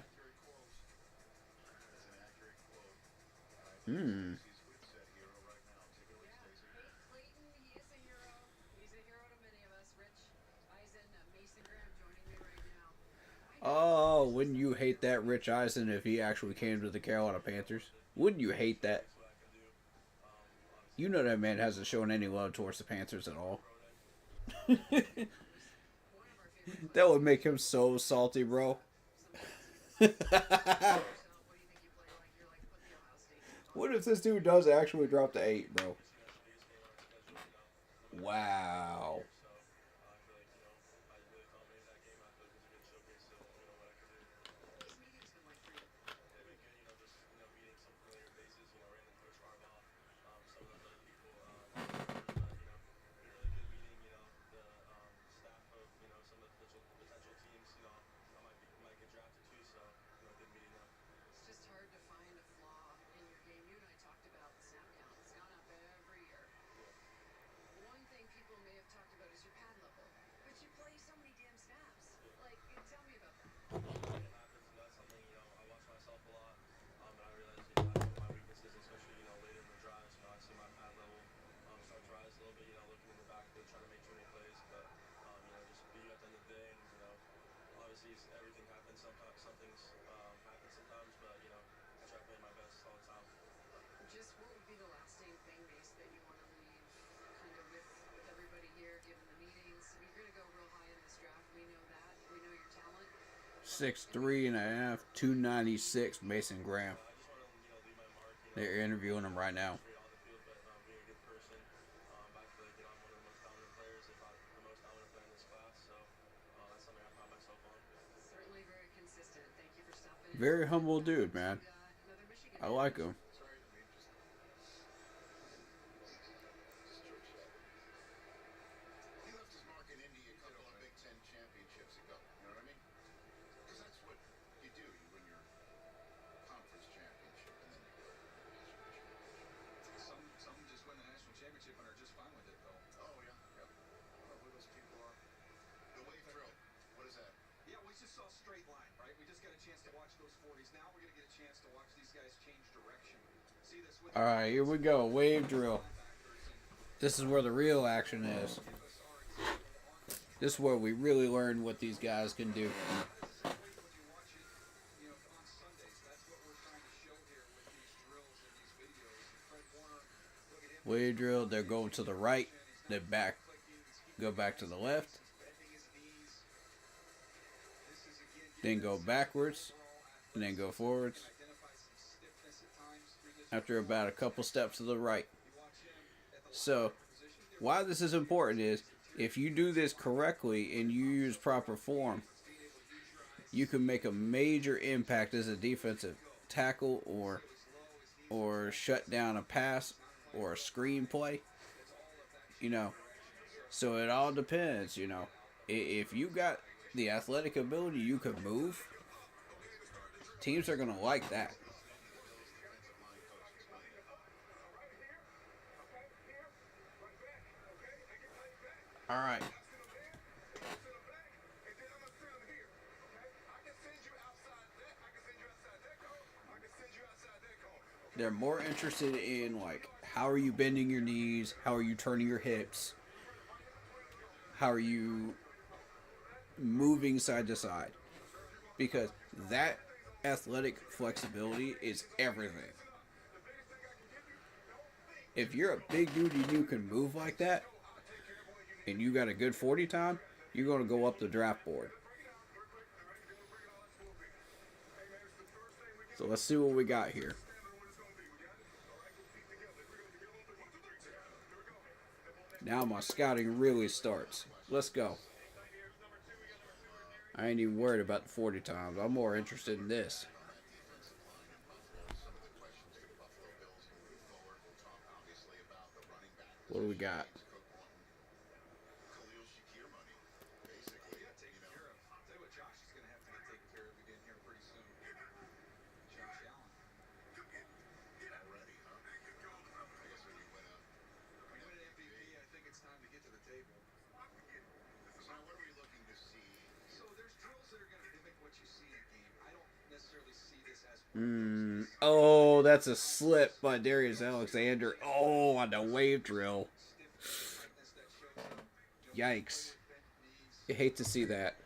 Speaker 2: Oh, wouldn't you hate that Rich Eisen if he actually came to the Carolina Panthers? Wouldn't you hate that? You know that man hasn't shown any love towards the Panthers at all. That would make him so salty, bro. What if this dude does actually drop to 8, bro? Wow.
Speaker 4: obviously everything happens. Sometimes some things happen sometimes, but you know, I try to play my best all the time.
Speaker 5: Just what would be the lasting thing, Mace, that you want to leave kind of with everybody here, given the meetings? I mean, you're going to go real high in this draft. We know that. We know your talent.
Speaker 2: 6'3.5", 296, Mason Graham.
Speaker 4: I just want to leave my mark.
Speaker 2: They're interviewing him right now.
Speaker 4: Straight on the field, but being a good person. I feel like I'm one of the most dominant players, if not the most dominant player in this class. So that's something I pride myself on.
Speaker 5: Certainly very consistent. Thank you for stopping in.
Speaker 2: Very humble dude, man.
Speaker 5: Another Michigan.
Speaker 2: I like him.
Speaker 6: Sorry, I mean, just he left his mark in Indy a couple of Big Ten championships ago. You know what I mean? Because that's what you do. You win your conference championship, and then you go to the national championship.
Speaker 7: Some just win the national championship and are just fine with it, though.
Speaker 6: Oh yeah, yep.
Speaker 7: I don't know who those people are.
Speaker 6: The wave drill. What is that?
Speaker 7: Yeah, we just saw straight line, right? We just got a chance to watch those 40s. Now we're going to get a chance to watch these guys change direction. See this with
Speaker 2: All right, here we go. Wave drill. This is where the real action is. This is where we really learn what these guys can do.
Speaker 7: when you watch it, you know, on Sundays. That's what we're trying to show here with these drills and these videos. Fred Warner, look at him.
Speaker 2: Wave drill. They're going to the right. Then back. Go back to the left.
Speaker 7: Bending his knees. This is again
Speaker 2: Then go backwards. And then go forwards.
Speaker 7: identify some stiffness at times through this.
Speaker 2: After about a couple steps to the right.
Speaker 7: You watch him at the
Speaker 2: So, why this is important is if you do this correctly and you use proper form, you can make a major impact as a defensive tackle or shut down a pass or a screen play. You know, so it all depends. You know, if you got the athletic ability, you can move. Teams are gonna like that. All right. They're more interested in like how are you bending your knees, how are you turning your hips, how are you moving side to side, because that athletic flexibility is everything. If you're a big dude and you can move like that, and you got a good 40 time, you're going to go up the draft board. So let's see what we got here. Now my scouting really starts. Let's go. I ain't even worried about the 40 times. I'm more interested in this. What do we got?
Speaker 6: Khalil Shakir money, basically.
Speaker 7: Yeah, taken care of. I'll tell you what, Josh is going to have to get taken care of again here pretty soon. Josh Allen.
Speaker 6: Already, huh? I guess when you win
Speaker 7: When you win an MVP, I think it's time to get to the table.
Speaker 6: so now what are we looking to see?
Speaker 7: So there's drills that are going to mimic what you see in a game. I don't necessarily see this as
Speaker 2: Oh, that's a slip by Darius Alexander. Oh, on the wave drill. Yikes. You hate to see that.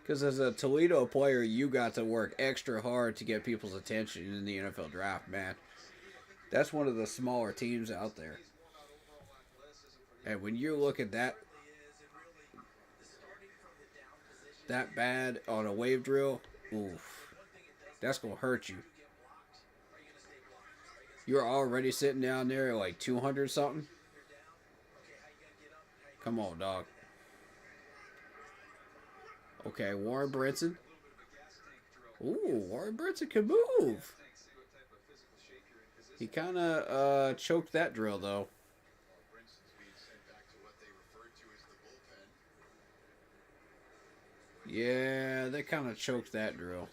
Speaker 2: Because as a Toledo player, you got to work extra hard to get people's attention in the NFL draft, man. That's one of the smaller teams out there. And when you look at that bad on a wave drill, oof, that's going to hurt you. You're already sitting down there at like 200 something. Come on, dog. Okay, Warren Brinson. Ooh, Warren Brinson can move. He kind of choked that drill, though.
Speaker 6: Brinson's being sent back to what they referred to as the bullpen.
Speaker 2: Yeah, they kind of choked that drill.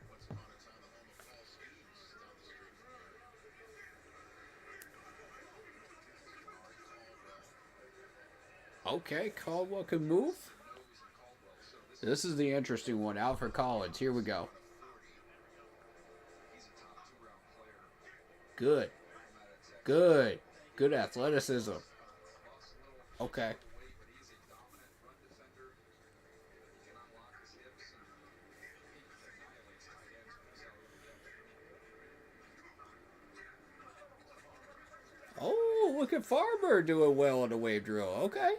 Speaker 6: Once upon a time, the home of Paul Skeens down the street from here.
Speaker 2: Okay, Caldwell can move. This is the interesting one. Alfred Collins. Here we go. Good. Good. Good athleticism. Okay.
Speaker 7: weight, but he's a dominant run defender. He can unlock his hips and he annihilates tight ends when he's out on the bench.
Speaker 2: Oh, look at Farber doing well on the wave drill. Okay.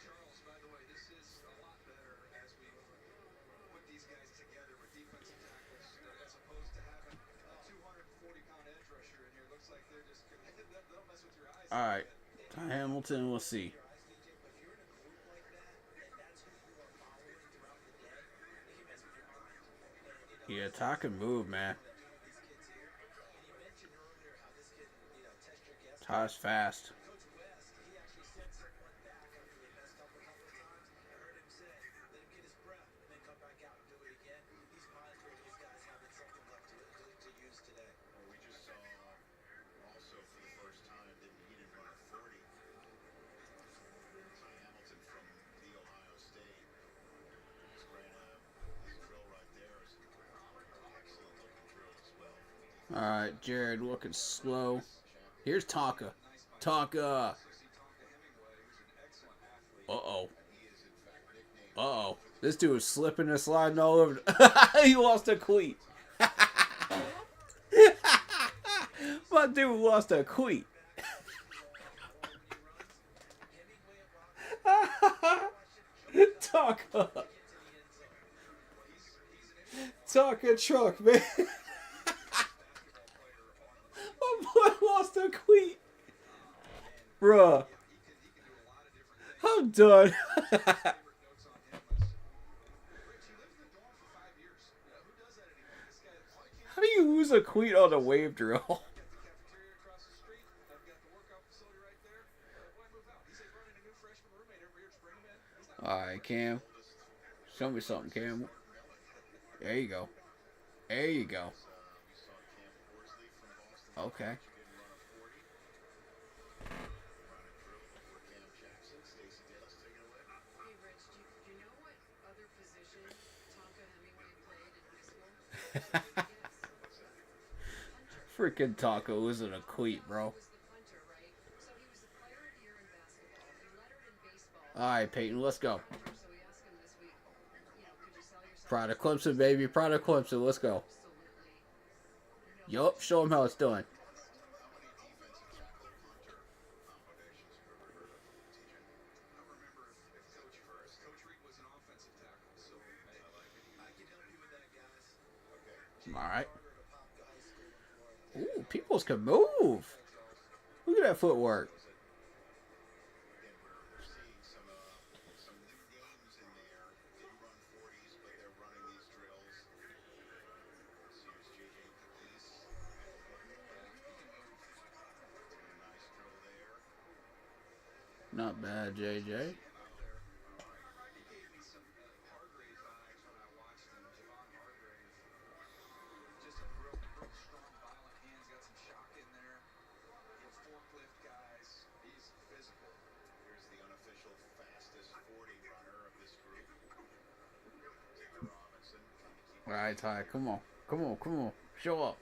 Speaker 7: Charles, by the way, this is a lot better as we put these guys together with defensive tackles as opposed to having a 240-pound edge rusher in here. Looks like they're just they'll mess with your eyes.
Speaker 2: All right. Ty Hamilton, we'll see. Yeah, talk and move, man. Ty's fast.
Speaker 6: Well, we just saw also for the first time that he didn't run a 40. Ty Hamilton from the Ohio State. Just ran this drill right there. Is an excellent looking drill as well.
Speaker 2: All right, Jared looking slow. Here's Tonka. Tonka. Uh-oh. Uh-oh. This dude is slipping and sliding all over. He lost a cleat. My dude lost a cleat. Tonka. Tonka truck, man. My boy lost a cleat. Bruh. I'm done. How do you lose a cleat on a wave drill? Alright, Cam. Show me something, Cam. There you go. There you go. Okay.
Speaker 5: Hey, Rich, do you know what other position Tonka Hemingway played in high school?
Speaker 2: Freaking Taco isn't a cleat, bro.
Speaker 5: He was the punter, right? So he was the player of the year in basketball. He lettered in baseball.
Speaker 2: Alright, Peyton, let's go.
Speaker 5: So we asked him this week, could you sell yourself?
Speaker 2: Pride of Clemson, baby. Pride of Clemson. Let's go.
Speaker 5: Absolutely.
Speaker 2: Yup, show him how it's done. Alright. Ooh, peoples can move. Look at that footwork.
Speaker 6: Some new names in there. Didn't run 40s, but they're running these drills. Here's JJ Peace. Nice drill there.
Speaker 2: Not bad, JJ.
Speaker 6: Here's the unofficial fastest 40 runner of this group. Taylor Robinson trying to keep
Speaker 2: Alright, Ty, come on. Come on, come on. Show up.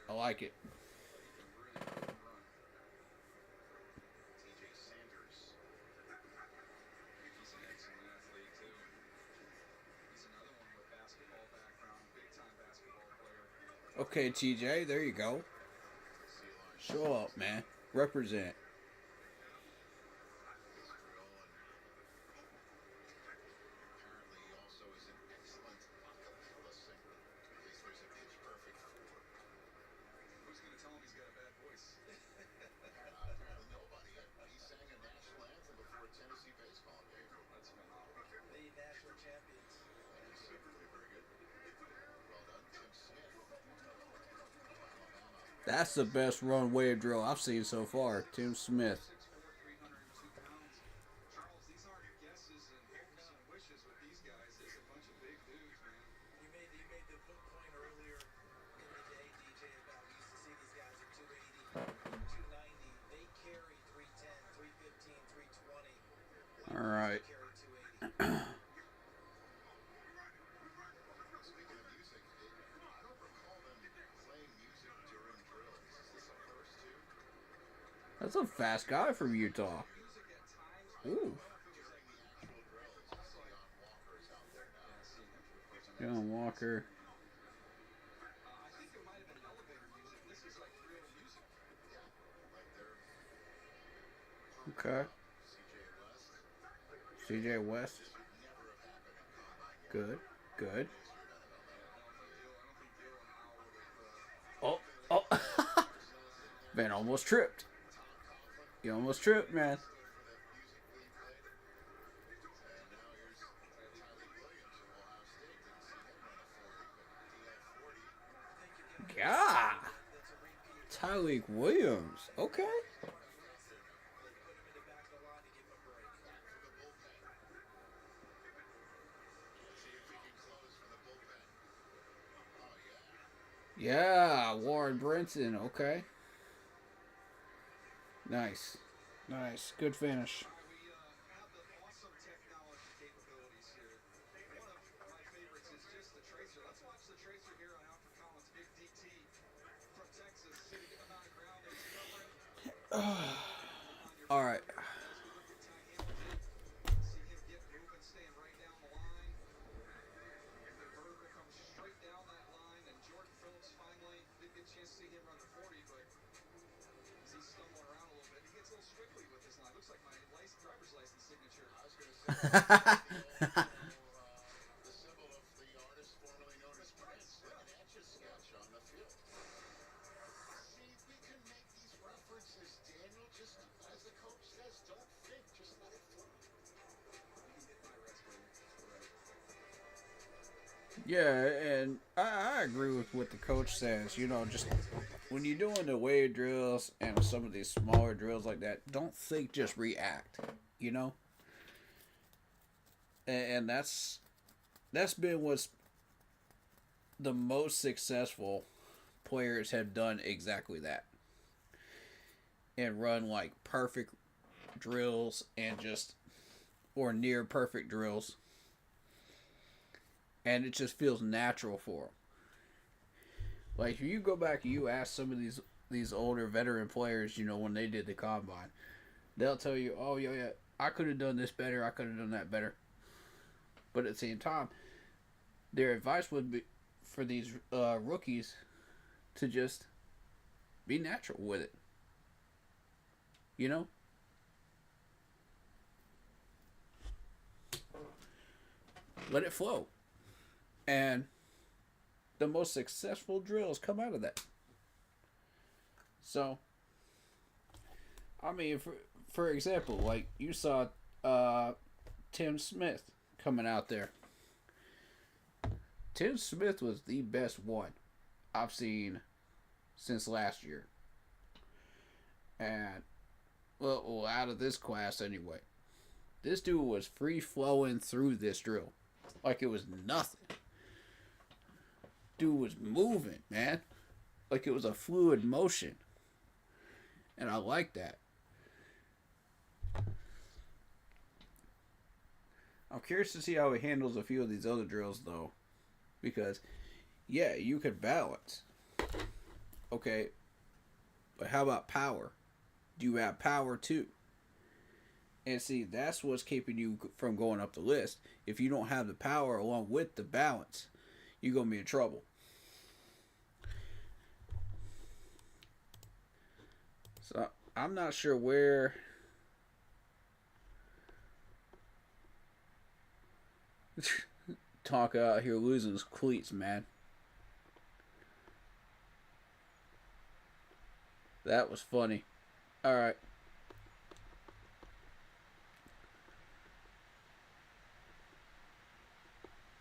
Speaker 2: I like it.
Speaker 6: TJ Sanders.
Speaker 7: He's an excellent athlete, too. He's another one with basketball background, big-time basketball player.
Speaker 2: Okay, TJ, there you go. Show up, man. Represent.
Speaker 6: Apparently he also is an excellent acapella singer. At least there's a pitch perfect for.
Speaker 7: Who's going to tell him he's got a bad voice?
Speaker 6: Apparently nobody. He sang a national anthem before a Tennessee baseball game.
Speaker 7: That's phenomenal.
Speaker 6: The national champions. That is really very good. Well done, Tim Smith. Alabama.
Speaker 2: That's the best run wave drill I've seen so far. Tim Smith.
Speaker 7: 6'4", 302 pounds. Charles, these aren't guesses and hopes and wishes with these guys. It's a bunch of big dudes, man.
Speaker 8: You made the good point earlier in the day, DJ, about we used to see these guys at 280, 290. They carry 310, 315, 320.
Speaker 2: All right.
Speaker 8: Carry 280.
Speaker 2: That's a fast guy from Utah. Ooh. John Walker.
Speaker 7: I think it might have been elevator music. This is like real music.
Speaker 2: Okay. CJ West. Good. Good. Oh. Oh. Man almost tripped. You almost tripped, man. Yeah. Tyreek Williams. Okay. Yeah, Warren Brinson. Okay. Nice. Nice. Good finish.
Speaker 7: We have the awesome technology capabilities here. One of my favorites is just the tracer. Let's watch the tracer here on Alfred Collins, big DT from Texas. See the amount of ground that he's covering.
Speaker 2: All right.
Speaker 7: As we look at Ty Hamilton, see him get moving, staying right down the line. The vertical comes straight down that line, and Jordan Phillips finally didn't get a chance to see him run the 40, but as he's stumbling around a little bit, he gets a little squiggly with his line. Looks like my driver's license signature.
Speaker 6: I was going to say, the symbol of the artist formerly known as Prince, like an etch-a-sketch on the field. See, we can make these references, Daniel, just as the coach says, don't think, just let it flow.
Speaker 7: You hit my respirator.
Speaker 2: Yeah, and I agree with what the coach says. You know, just when you're doing the wave drills and some of these smaller drills like that, don't think, just react. You know, and that's been what's the most successful players have done exactly that, and run like perfect drills and just or near perfect drills. And it just feels natural for them. Like, if you go back and you ask some of these older veteran players, you know, when they did the combine, they'll tell you, oh, yeah, I could have done this better, I could have done that better. But at the same time, their advice would be for these rookies to just be natural with it. You know? Let it flow. And the most successful drills come out of that. So, I mean, for example, like you saw Tim Smith coming out there. Tim Smith was the best one I've seen since last year. And, well, out of this class anyway. This dude was free-flowing through this drill like it was nothing. Dude was moving, man. Like it was a fluid motion. And I like that. I'm curious to see how he handles a few of these other drills, though. Because, yeah, you could balance. Okay. But how about power? Do you have power, too? And see, that's what's keeping you from going up the list. If you don't have the power along with the balance, you're going to be in trouble. So, I'm not sure where... Talk out here losing his cleats, man. That was funny. Alright.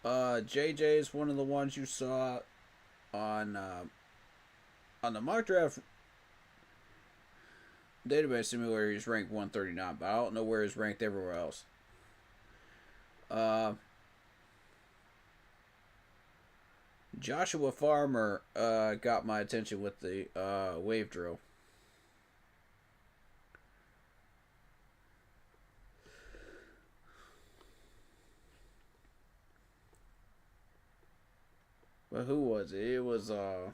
Speaker 2: JJ is one of the ones you saw on the mock draft database simulator. He's ranked 139, but I don't know where he's ranked everywhere else. Joshua Farmer got my attention with the wave drill. But who was it? It was an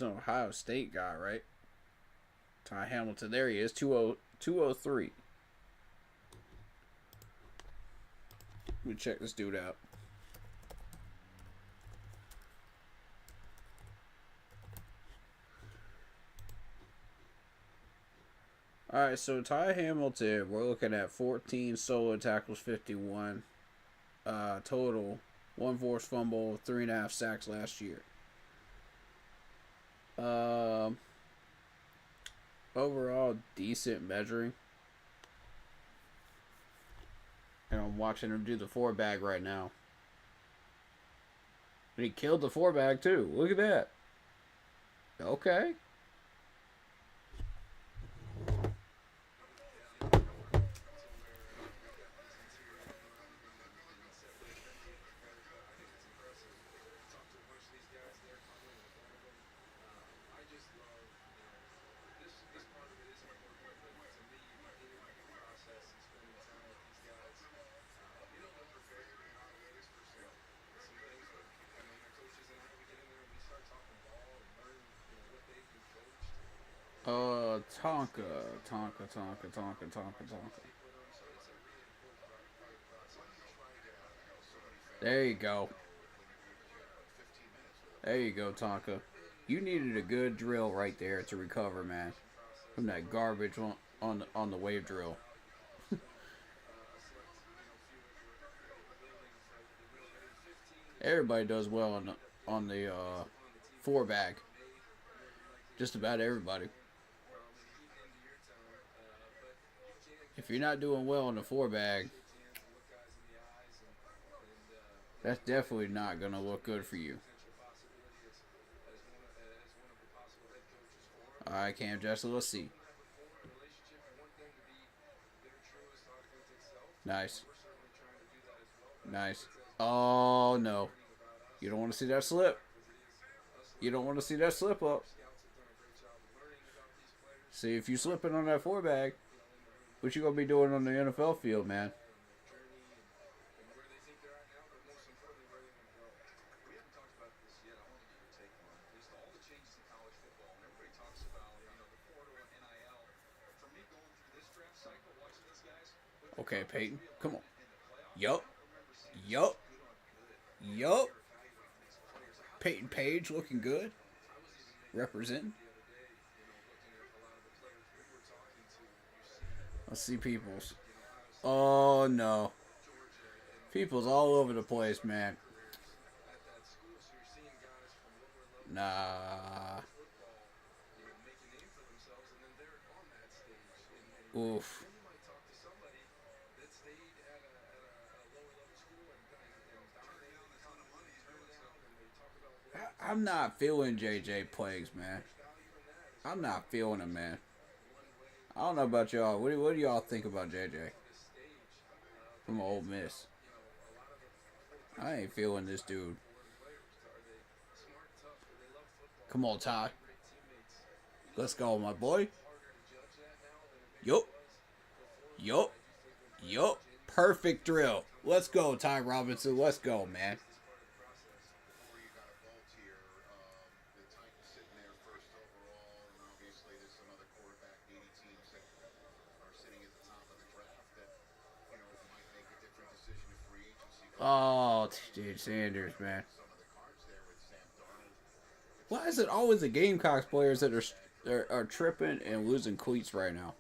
Speaker 2: Ohio State guy, right? Ty Hamilton. There he is. 203. Let me check this dude out. Alright, so Ty Hamilton, we're looking at 14 solo tackles, 51 total, 1 forced fumble, 3.5 sacks last year. Overall, decent measuring. And I'm watching him do the 4-bag right now. And he killed the 4-bag too. Look at that. Okay. Tonka. There you go. There you go, Tonka. You needed a good drill right there to recover, man, from that garbage on the wave drill. Everybody does well on the 4-bag. Just about everybody. If you're not doing well on the 4-bag, that's definitely not going to look good for you. Alright, Cam Jester, let's see. Nice. Nice. Oh, no. You don't want to see that slip. You don't want to see that slip up. See, if you slipping on that 4-bag, what you going to be doing on the NFL field, man? Okay, Peyton, come on. Yup. Peyton Page looking good. Representing. Let's see Peoples. Oh, no. Peoples all over the place, man. Nah. Oof. I'm not feeling JJ Plagues, man. I'm not feeling him, man. I don't know about y'all. What do y'all think about JJ from Ole Miss? I ain't feeling this dude. Come on, Ty. Let's go, my boy. Yup. Perfect drill. Let's go, Ty Robinson. Let's go, man. Oh, TJ Sanders, man. Why is it always the Gamecocks players that are tripping and losing cleats right now?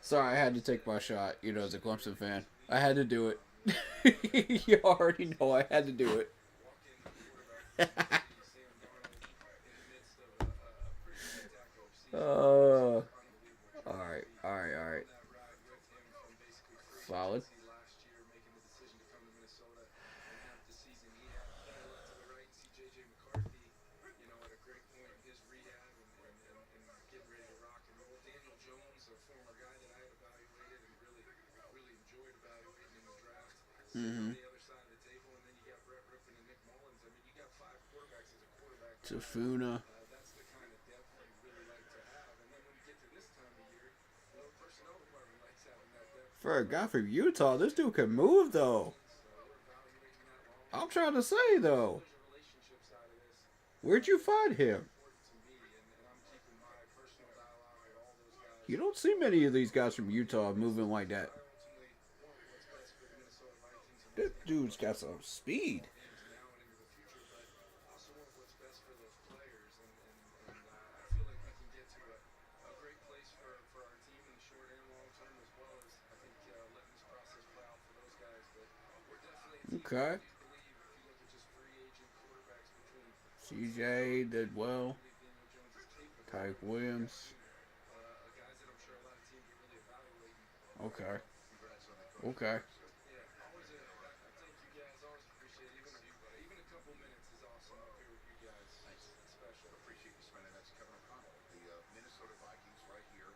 Speaker 2: Sorry, I had to take my shot, as a Clemson fan. I had to do it. You already know I had to do it. Alright. Solid. Tafuna. For a guy from Utah, this dude can move, though. I'm trying to say, though. Where'd you find him?
Speaker 7: important to me, and I'm keeping my personal dialogue with all those guys.
Speaker 2: You don't see many of these guys from Utah moving like that.
Speaker 7: Ultimately, want what's best for the Minnesota Vikings and
Speaker 2: That dude's got some speed.
Speaker 7: now and into the future, but also want what's best for those players. And I feel like we can get to a great place for our team in the short and long term, as well as I think letting this process play out for those guys. But we're definitely a team
Speaker 2: Okay.
Speaker 7: that we believe, if you look at just free agent quarterbacks between
Speaker 2: CJ did well.
Speaker 7: Daniel Jones is capable.
Speaker 2: Tyke Williams.
Speaker 7: Guys that I'm sure a lot of teams are really evaluating.
Speaker 2: Okay. Okay.
Speaker 7: Yeah, always I thank you guys. Always appreciate it. Even a couple minutes is awesome up here with you guys. It's special.
Speaker 6: Appreciate you spending. That's Kevin O'Connell, the Minnesota Vikings, right here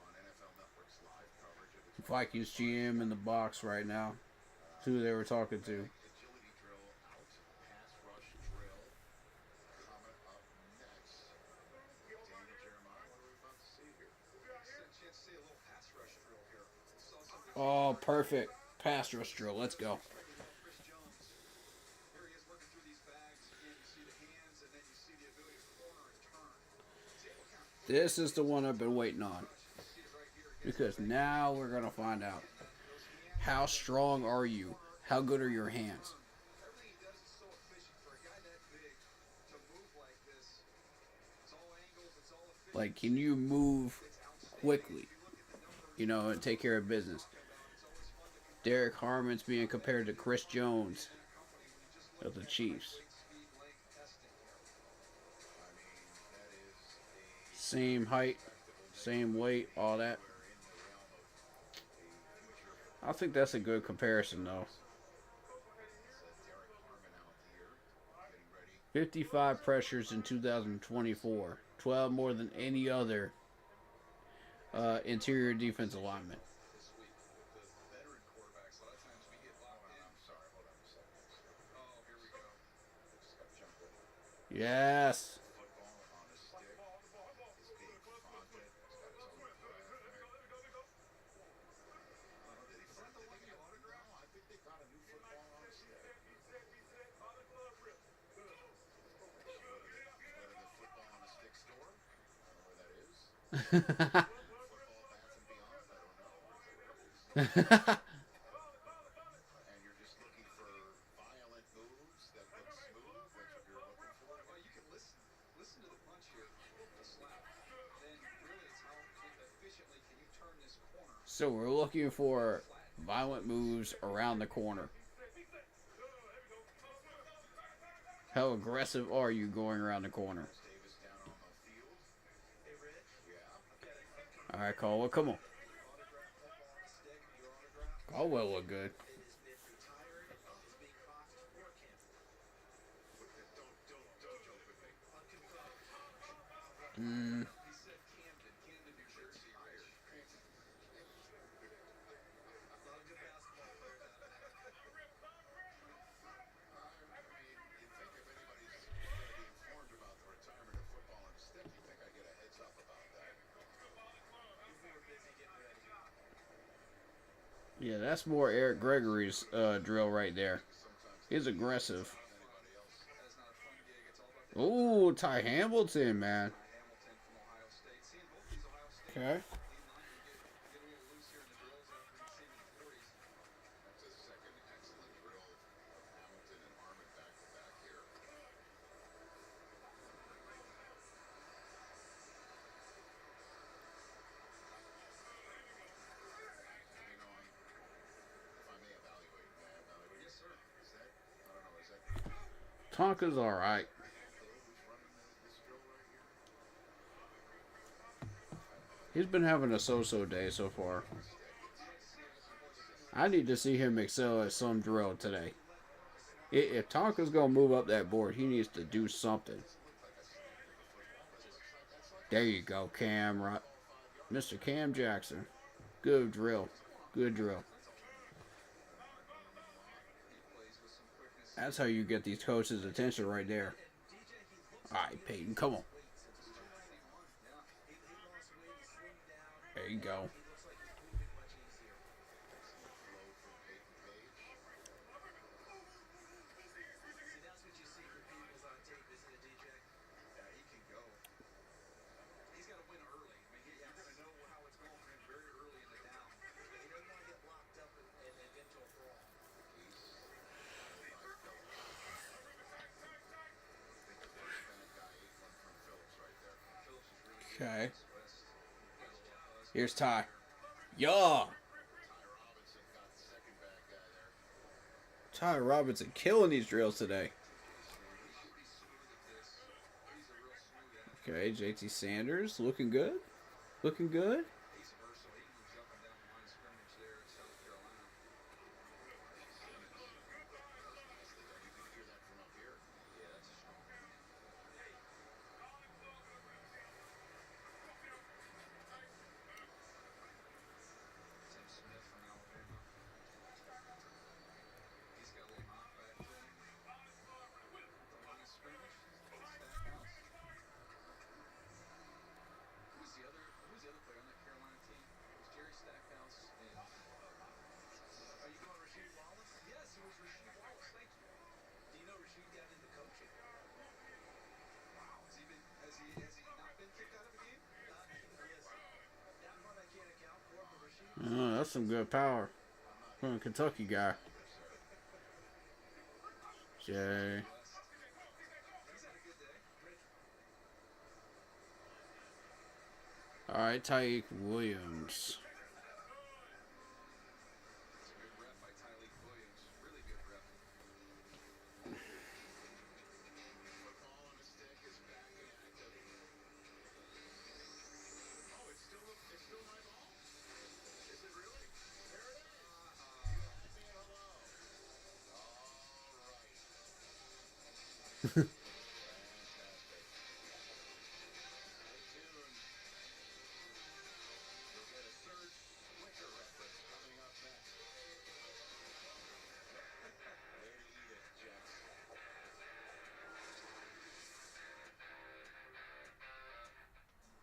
Speaker 6: on NFL Network's live coverage of the
Speaker 2: Vikings GM in the box right now. That's who they were talking to.
Speaker 6: agility drill out, pass rush drill. Coming up next, Danny Jeremiah. What are we about to see here?
Speaker 7: Chance to see a little pass rush drill here. Saw something
Speaker 2: Oh, perfect. Pass rush drill. Let's go.
Speaker 7: Chris Jones. Here he is working through these bags. Again, you see the hands, and then you see the ability to corner and turn. See what kind of
Speaker 2: This is the one I've been waiting on. Because now we're going to find out. How strong are you? How good are your hands?
Speaker 7: everything he does is so efficient for a guy that big to move like this. It's all angles. It's all efficient.
Speaker 2: Like, can you move quickly? You know, and take care of business. Derek Harmon's being compared to Chris Jones of the Chiefs. Same height, same weight, all that. I think that's a good comparison, though. 55 pressures in 2024. 12 more than any other interior defensive lineman.
Speaker 7: Veteran quarterbacks, a lot of times we get locked in.
Speaker 6: I'm sorry, hold on a second.
Speaker 7: Oh, here we go.
Speaker 6: Just got jumped in.
Speaker 2: Yes.
Speaker 6: Football on a stick is being fondled. He's got his own flag. Did he find the one you autographed? No, I think they got a new football on a stick. Go to the football on a stick store. I don't know where that is. Football Bath and Beyond. I don't know. And you're just looking for violent moves that look smooth. That's what you're looking for.
Speaker 7: Well, you can listen to the punch here, the slap. Then really it's how efficiently can you turn this corner.
Speaker 2: So we're looking for violent moves around the corner. How aggressive are you going around the corner?
Speaker 6: Davis down on the field.
Speaker 8: Hey, Rich.
Speaker 6: Yeah.
Speaker 2: All right, Caldwell, come on.
Speaker 8: Autograph football on a stick. Your autograph.
Speaker 2: Caldwell look good.
Speaker 8: It has been retired. It's being boxed for camping.
Speaker 6: Don't joke with me.
Speaker 8: Unconfirmed.
Speaker 7: He said Camden, New Jersey.
Speaker 8: A lot of good basketball players out of that.
Speaker 6: I mean, you think if anybody's going to be informed about the retirement of football on a stick, you think I get a heads up about that.
Speaker 8: We were busy getting ready.
Speaker 2: Yeah, that's more Eric Gregory's drill right there. He's aggressive.
Speaker 7: That's not a fun gig. It's all about the
Speaker 2: Ooh, Ty Hamilton, man.
Speaker 7: Hamilton from Ohio State. Seeing both these Ohio State
Speaker 2: Okay.
Speaker 7: lead linemen get a little loose here in the drills after we've seen in the 40s.
Speaker 6: That's a second excellent drill of Hamilton and Harmon back to back here. Hang on. If I may evaluate,
Speaker 7: Yes, sir.
Speaker 6: is that, I don't know, is that
Speaker 2: Tonka's all right.
Speaker 6: who's running this drill right here?
Speaker 2: He's been having a so-so day so far. I need to see him excel at some drill today. If Tonka's going to move up that board, he needs to do something. There you go, Cam. Mr. Cam Jackson. Good drill. Good drill. That's how you get these coaches' attention right there. All right, Peyton, come on. There you go.
Speaker 8: He looks like he's moving much easier.
Speaker 6: Flow from Peyton Page.
Speaker 8: See, that's what you see from people's on tape, isn't it, DJ?
Speaker 2: Okay. Here's Ty. Yeah. Ty Robinson killing these drills today. Okay, JT Sanders looking good. Looking good. Oh, that's some good power from a Kentucky guy. Jay. All right, Tyreek Williams.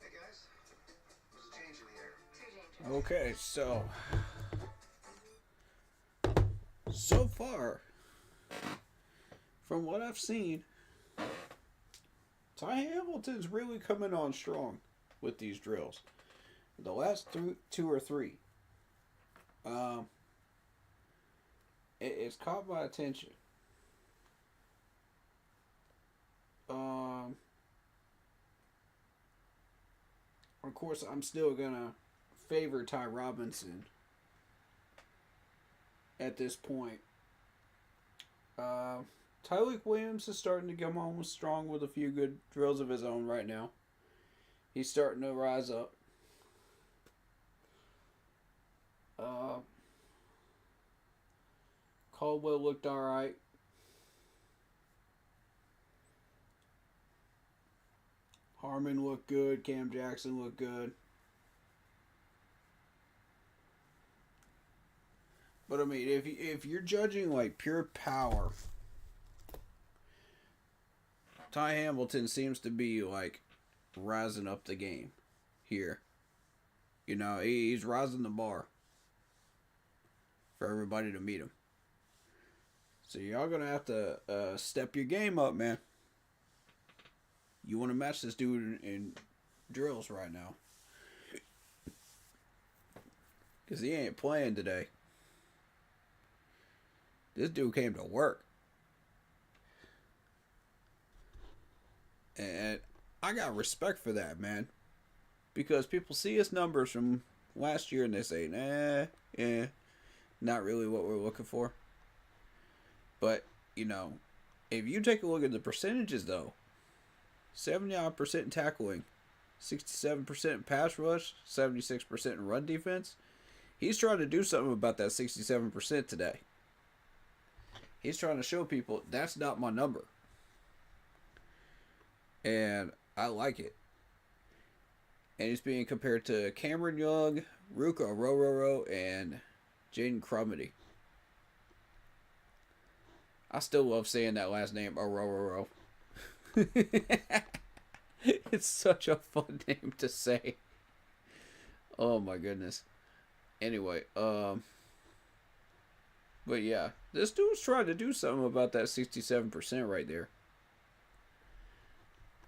Speaker 7: Hey guys, there's a change in the air.
Speaker 2: Okay, so far, from what I've seen, Ty Hamilton's really coming on strong with these drills. The last two or three, it's caught my attention. Of course, I'm still gonna favor Ty Robinson at this point. Tyreek Williams is starting to come on strong with a few good drills of his own right now. He's starting to rise up. Caldwell looked alright. Harmon looked good. Cam Jackson looked good. But I mean, if you're judging like pure power, Ty Hamilton seems to be like rising up the game here. You know, he's rising the bar for everybody to meet him. So y'all gonna have to step your game up, man. You want to match this dude in drills right now. Because he ain't playing today. This dude came to work. And I got respect for that, man. Because people see his numbers from last year and they say, not really what we're looking for. But, you know, if you take a look at the percentages, though, 70% in tackling, 67% in pass rush, 76% in run defense. He's trying to do something about that 67% today. He's trying to show people that's not my number. And I like it. And he's being compared to Cameron Young, Ruka Orororo, and Jaden Crumity. I still love saying that last name, Orororo. It's such a fun name to say. Oh my goodness. Anyway, but yeah, this dude's trying to do something about that 67% right there.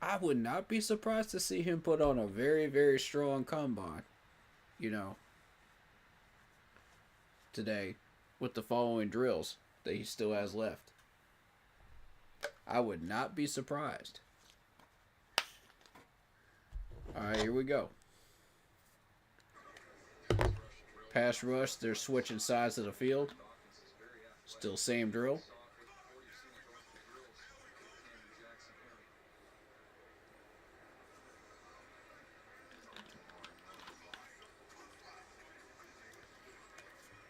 Speaker 2: I would not be surprised to see him put on a very, very strong combine, you know, today with the following drills that he still has left. I would not be surprised. Alright, here we go. Pass rush, they're switching sides of the field. Still same drill.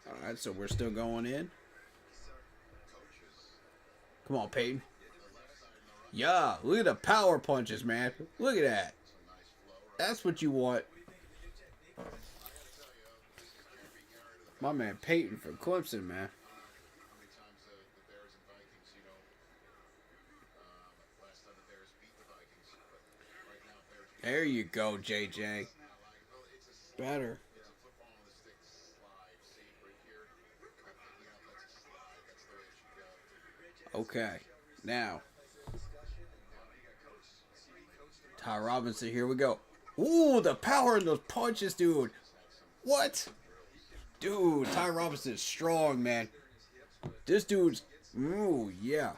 Speaker 2: Alright, so we're still going in. Come on, Peyton. Yeah, look at the power punches, man. Look at that. That's what you want. My man Peyton from Clemson, man. There you go, JJ. Better. Okay, now Ty Robinson, here we go. Ooh, the power in those punches, dude. What? Dude, Ty Robinson is strong, man. This dude's... Ooh, yeah.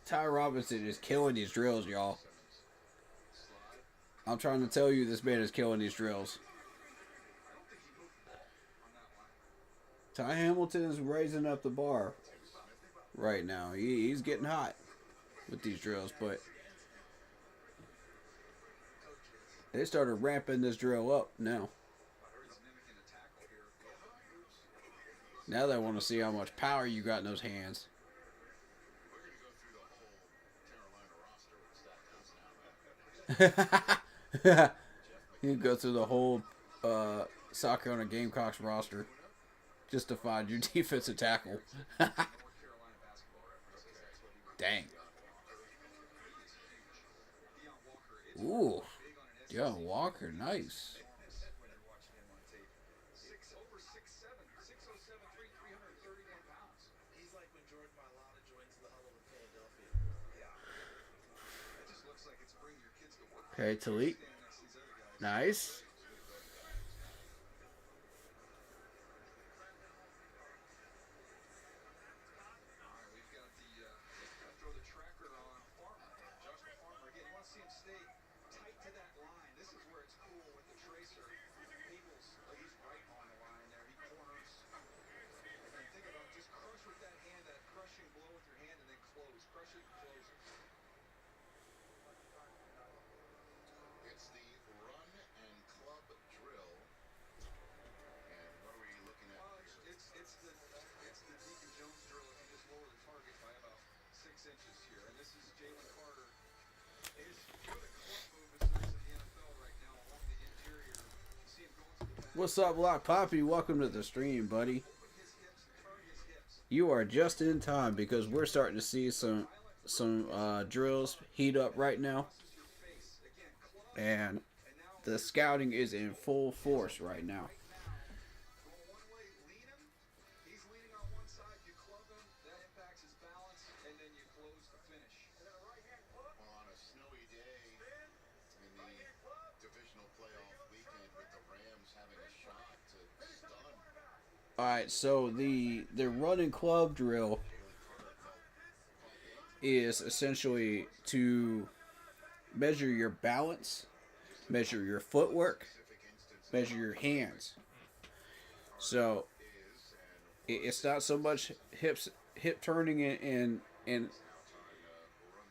Speaker 2: Ty Robinson is killing these drills, y'all. I'm trying to tell you, this man is killing these drills. Ty Hamilton is raising up the bar right now. He's getting hot with these drills, but they started ramping this drill up now. Now they want to see how much power you got in those hands. You go through the whole South Carolina Gamecocks roster just to find your defensive tackle. Dang. Ooh. Deion Walker, nice.
Speaker 8: He's like when George Mailata joins the huddle in Philadelphia.
Speaker 2: Okay, Talik. Nice.
Speaker 6: It's the run and club drill. And what are we looking at here?
Speaker 7: It's the Deacon Jones drill if you just lower the target by about 6 inches here. And this is Jalen Carter. His good club move is in the NFL right now along the interior. You see him going to the back.
Speaker 2: What's up, Lock Poppy? Welcome to the stream, buddy.
Speaker 7: Open his hips and turn his hips.
Speaker 2: You are just in time because we're starting to see some drills heat up right now, and the scouting is in full force right now.
Speaker 7: Going one way, lean him. He's leaning on one side. You club him. That impacts his balance, and then you close the finish.
Speaker 6: Well, on a snowy day in the divisional playoff weekend with the Rams having a shot to stun.
Speaker 2: All right, so the running club drill is essentially to measure your balance, measure your footwork, measure your hands. So it's not so much hip turning and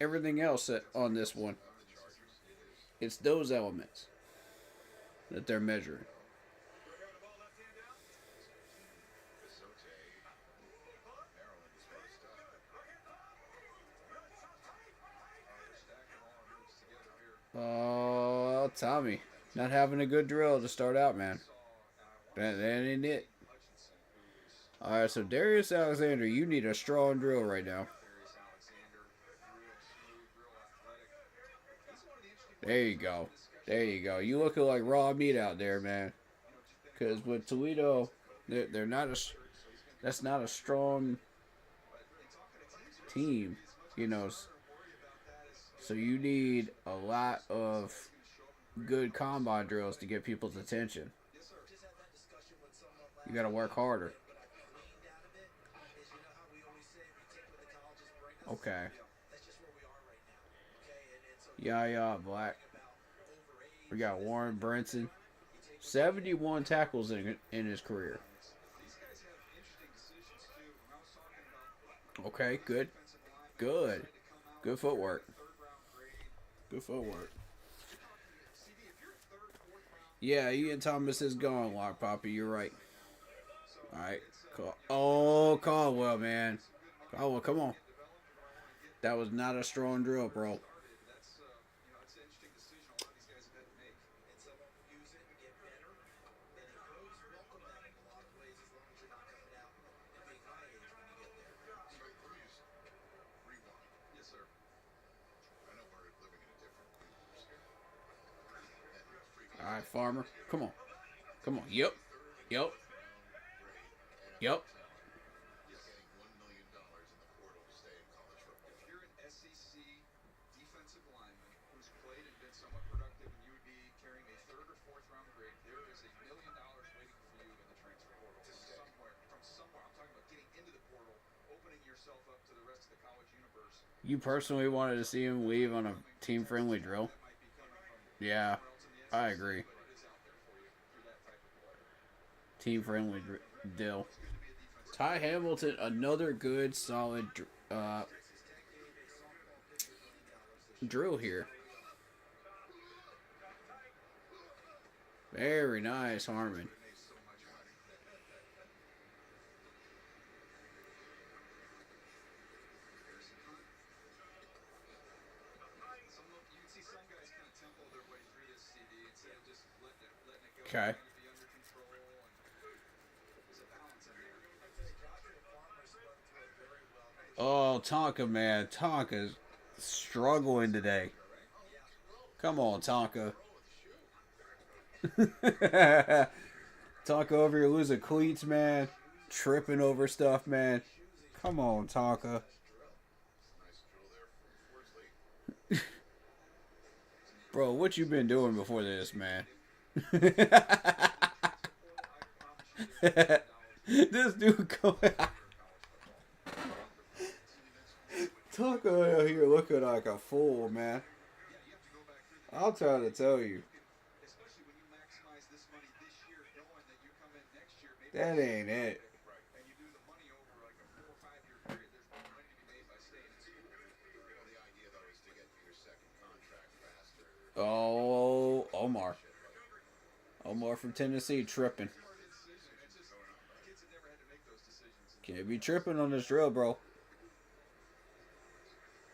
Speaker 2: everything else on this one. It's those elements that they're measuring. Oh, Tommy, not having a good drill to start out, man. That ain't it. All right, so Darius Alexander, you need a strong drill right now. There you go. There you go. You looking like raw meat out there, man. Because with Toledo, they're not a. That's not a strong team, you know. So you need a lot of good combine drills to get people's attention. You got to work harder. Okay. Yaya Black. We got Warren Brinson. 71 tackles in his career. Okay, good. Good. Good footwork. Good footwork. Yeah, Ian Thomas is gone, Lock Poppy. You're right. Alright. Oh, Caldwell, man. Caldwell, come on. That was not a strong drill, bro. All right, Farmer. Come on. Come on. Yep. Yep. Yep.
Speaker 7: If you're an SEC defensive lineman who's played and been somewhat productive and you would be carrying a third or fourth round grade, there is $1 million waiting for you in the transfer portal. From somewhere. I'm talking about getting into the portal, opening yourself up to the rest of the college universe.
Speaker 2: You personally wanted to see him leave on a team-friendly drill? Yeah, I agree. Team-friendly deal. Ty Hamilton, another good, solid drill here. Very nice, Harmon. Okay. Oh, Tonka, man. Tonka's struggling today. Come on, Tonka. Tonka over here losing cleats, man. Tripping over stuff, man. Come on, Tonka. Bro, what you been doing before this, man? This dude going Tonka out here looking like a fool, man. I'm trying to tell you. That ain't it. Oh, Omar. Omar from Tennessee tripping. Can't be tripping on this drill, bro.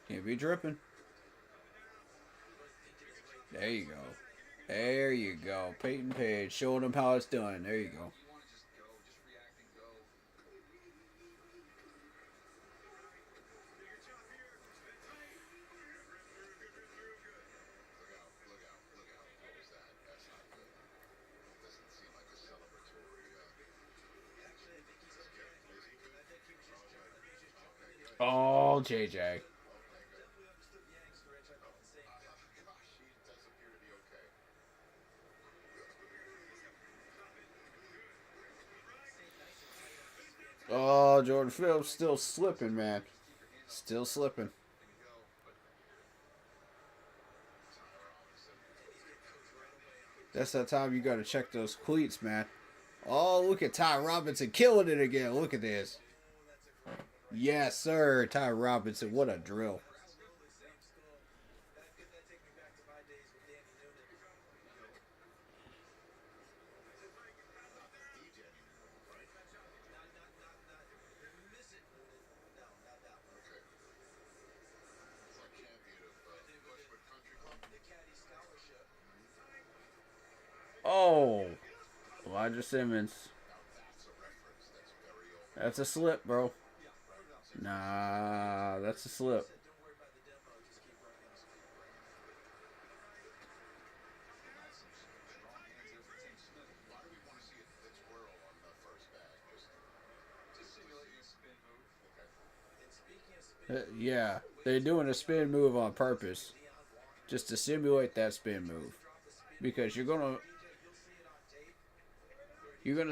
Speaker 2: Can't be tripping. There you go. There you go. Peyton Page showing them how it's done. There you go. Oh, JJ. Oh, Jordan Phillips still slipping, man. Still slipping. That's that time you got to check those cleats, man. Oh, look at Ty Robinson killing it again. Look at this. Yes, sir. Ty Robinson. What a drill. Oh, Elijah Simmons. That's a slip, bro. Nah, that's a slip. Yeah, they're doing a spin move on purpose, just to simulate that spin move, because you're gonna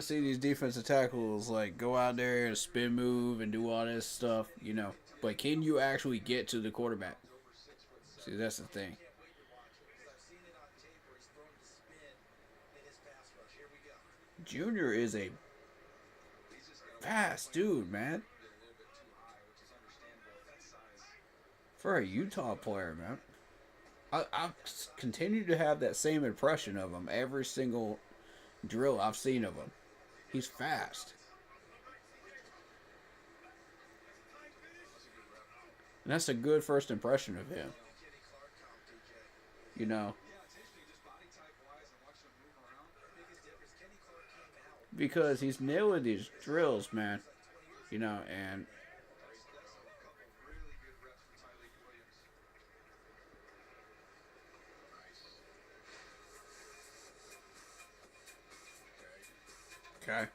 Speaker 2: see these defensive tackles like go out there and spin move and do all this stuff, you know. But can you actually get to the quarterback? See, that's the thing. Junior is a fast dude, man. For a Utah player, man. I continue to have that same impression of him every single drill I've seen of him. He's fast. And that's a good first impression of him. You know. Because he's nailing these drills, man. You know, and okay.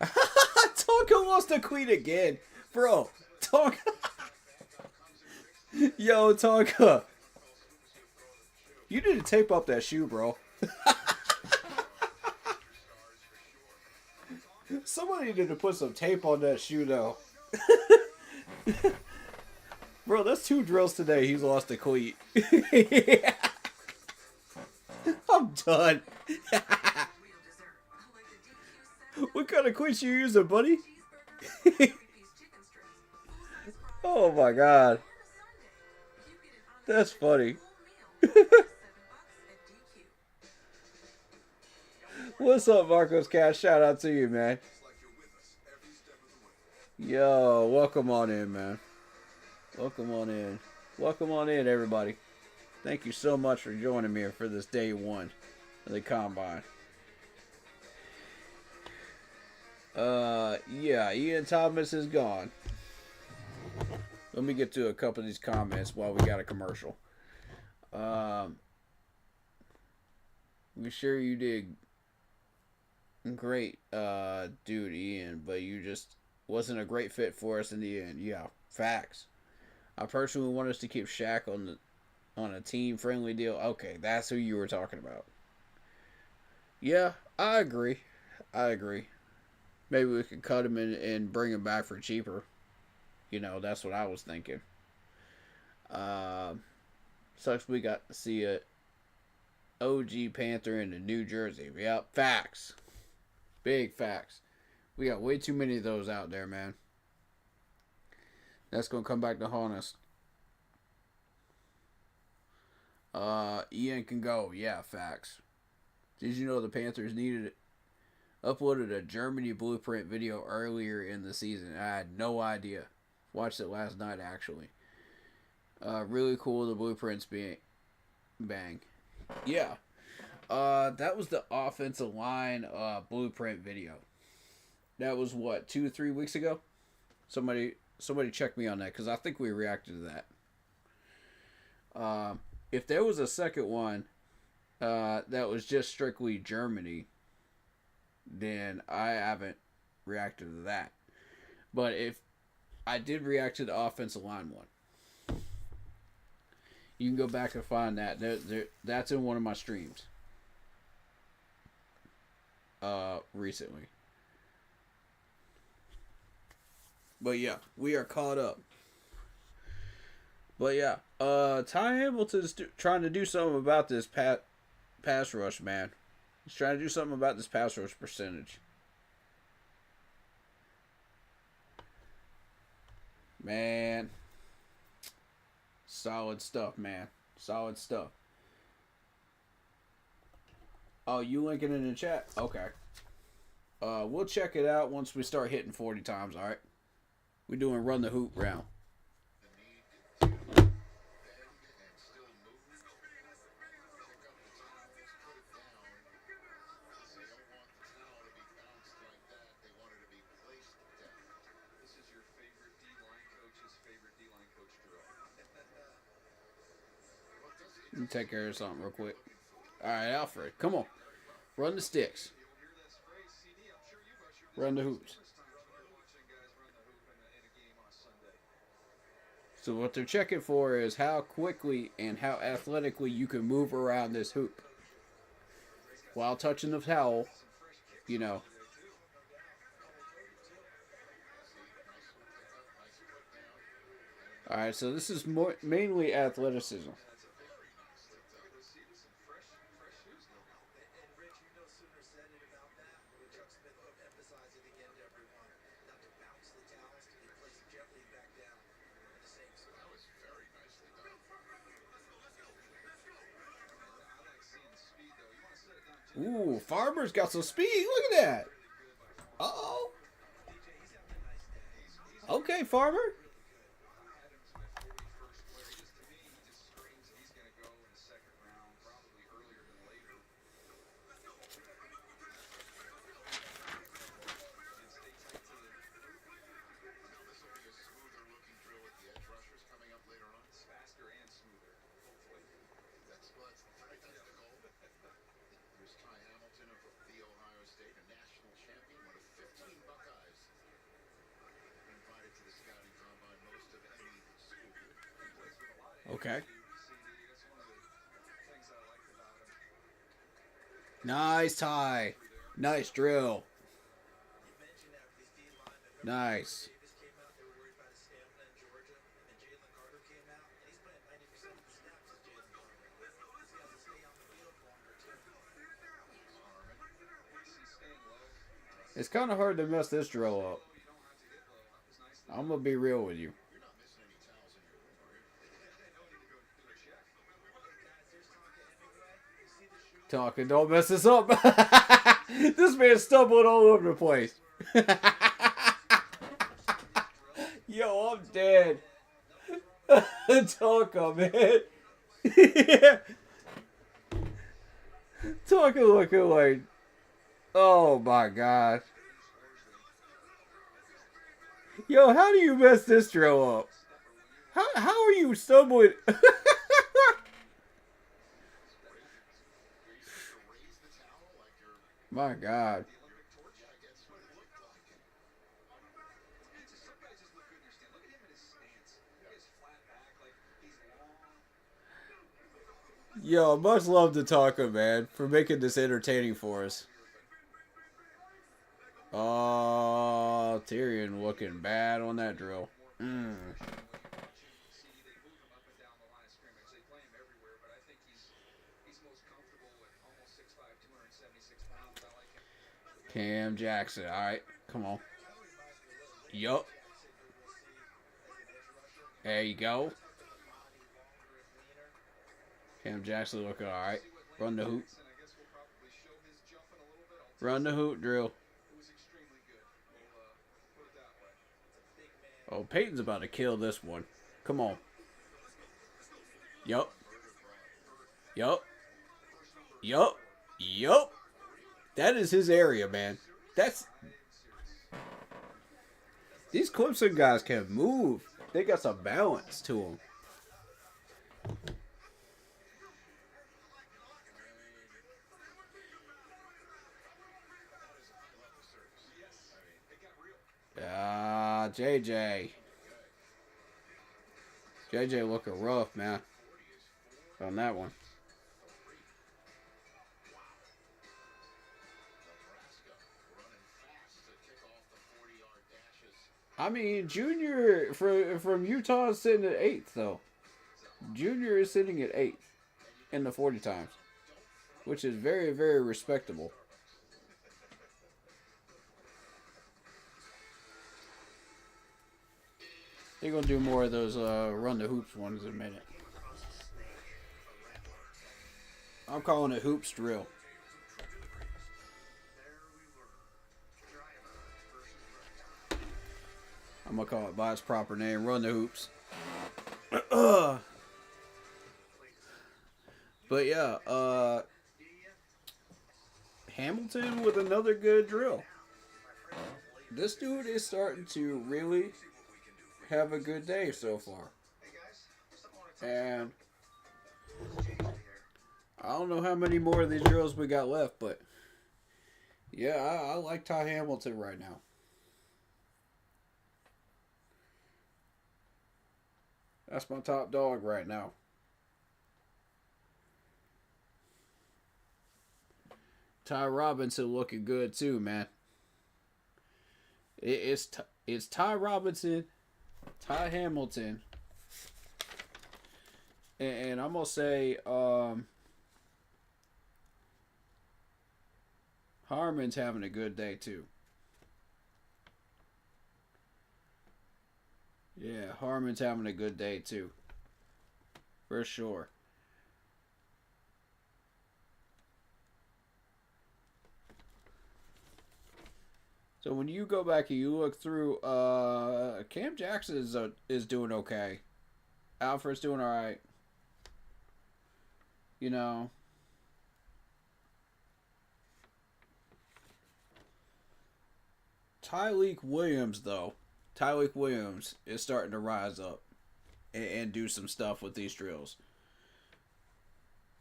Speaker 2: Tonka lost the queen again. Bro, Tonka. Yo, Tonka. You need to tape up that shoe, bro. Somebody needed to put some tape on that shoe, though. Bro, that's 2 drills today. He's lost a cleat. I'm done. What kind of cleats you using, buddy? Oh my god. That's funny. What's up, Marcos Cash? Shout out to you, man. Yo, welcome on in, man. Welcome on in. Welcome on in, everybody. Thank you so much for joining me for this day 1 of the Combine. Yeah, Ian Thomas is gone. Let me get to a couple of these comments while we got a commercial. We sure you did great, dude, Ian, but you just wasn't a great fit for us in the end. Yeah, facts. I personally want us to keep Shaq on a team-friendly deal. Okay, that's who you were talking about. Yeah, I agree. Maybe we could cut him and bring him back for cheaper. You know, that's what I was thinking. Sucks we got to see a OG Panther in the New Jersey. Yep, facts. Big facts. We got way too many of those out there, man. That's going to come back to haunt us. Ian can go. Yeah, facts. Did you know the Panthers uploaded a Germany blueprint video earlier in the season? I had no idea. Watched it last night, actually. Really cool, the blueprints being bang. Yeah. That was the offensive line blueprint video. That was what, 2 or 3 weeks ago? Somebody check me on that, because I think we reacted to that. If there was a second one that was just strictly Germany, then I haven't reacted to that. But if I did react to the offensive line one, you can go back and find that. That's in one of my streams recently. But yeah, we are caught up. But yeah, Ty Hamilton's trying to do something about this pass rush, man. He's trying to do something about this pass rush percentage. Man. Solid stuff, man. Solid stuff. Oh, you linking it in the chat? Okay. We'll check it out once we start hitting 40 times, alright? We're doing Run the Hoop round. Let me take care of something real quick. Alright, Alfred, come on. Run the sticks. Run the hoops. So what they're checking for is how quickly and how athletically you can move around this hoop while touching the towel, you know. Alright, so this is mainly athleticism. Ooh, Farmer's got some speed. Look at that. Uh-oh. Okay, Farmer. Okay. Nice tie. Nice drill. Nice. It's kind of hard to mess this drill up. I'm going to be real with you. Talking, don't mess this up. This man's stumbling all over the place. Yo, I'm dead. Tonka, man. Yeah. Tonka looking like, oh my god. Yo, how do you mess this drill up? How are you stumbling? My god. Yo, much love to Tonka, man, for making this entertaining for us. Oh, Tyrion looking bad on that drill. Cam Jackson. Alright, come on. Yup. There you go. Cam Jackson looking alright. Run the hoop. Run the hoop drill. Oh, Peyton's about to kill this one. Come on. Yup. Yup. Yup. Yup. That is his area, man. That's... These Clemson guys can move. They got some balance to them. JJ. JJ looking rough, man. On that one. I mean, Junior from Utah is sitting at 8th, though. Junior is sitting at 8th in the 40 times, which is very, very respectable. They're going to do more of those run the hoops ones in a minute. I'm calling it hoops drill. I'm going to call it by its proper name, run the hoops. But yeah, Hamilton with another good drill. This dude is starting to really have a good day so far. And I don't know how many more of these drills we got left, but yeah, I like Ty Hamilton right now. That's my top dog right now. Ty Robinson looking good too, man. It's Ty Robinson, Ty Hamilton, and I'm gonna say Harmon's having a good day too. Yeah, Harmon's having a good day too. For sure. So when you go back and you look through, Cam Jackson is doing okay. Alfred's doing all right. You know. Tyleek Williams, though. Tyleek Williams is starting to rise up and do some stuff with these drills.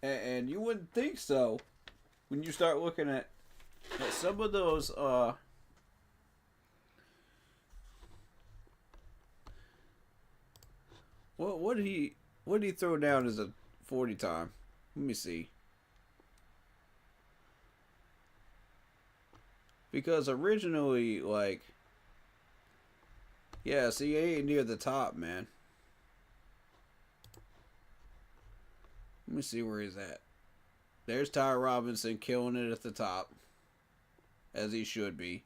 Speaker 2: And you wouldn't think so when you start looking at some of those, what did he throw down as a 40 time? Let me see. Because originally, like, yeah, see, he ain't near the top, man. Let me see where he's at. There's Ty Robinson killing it at the top, as he should be.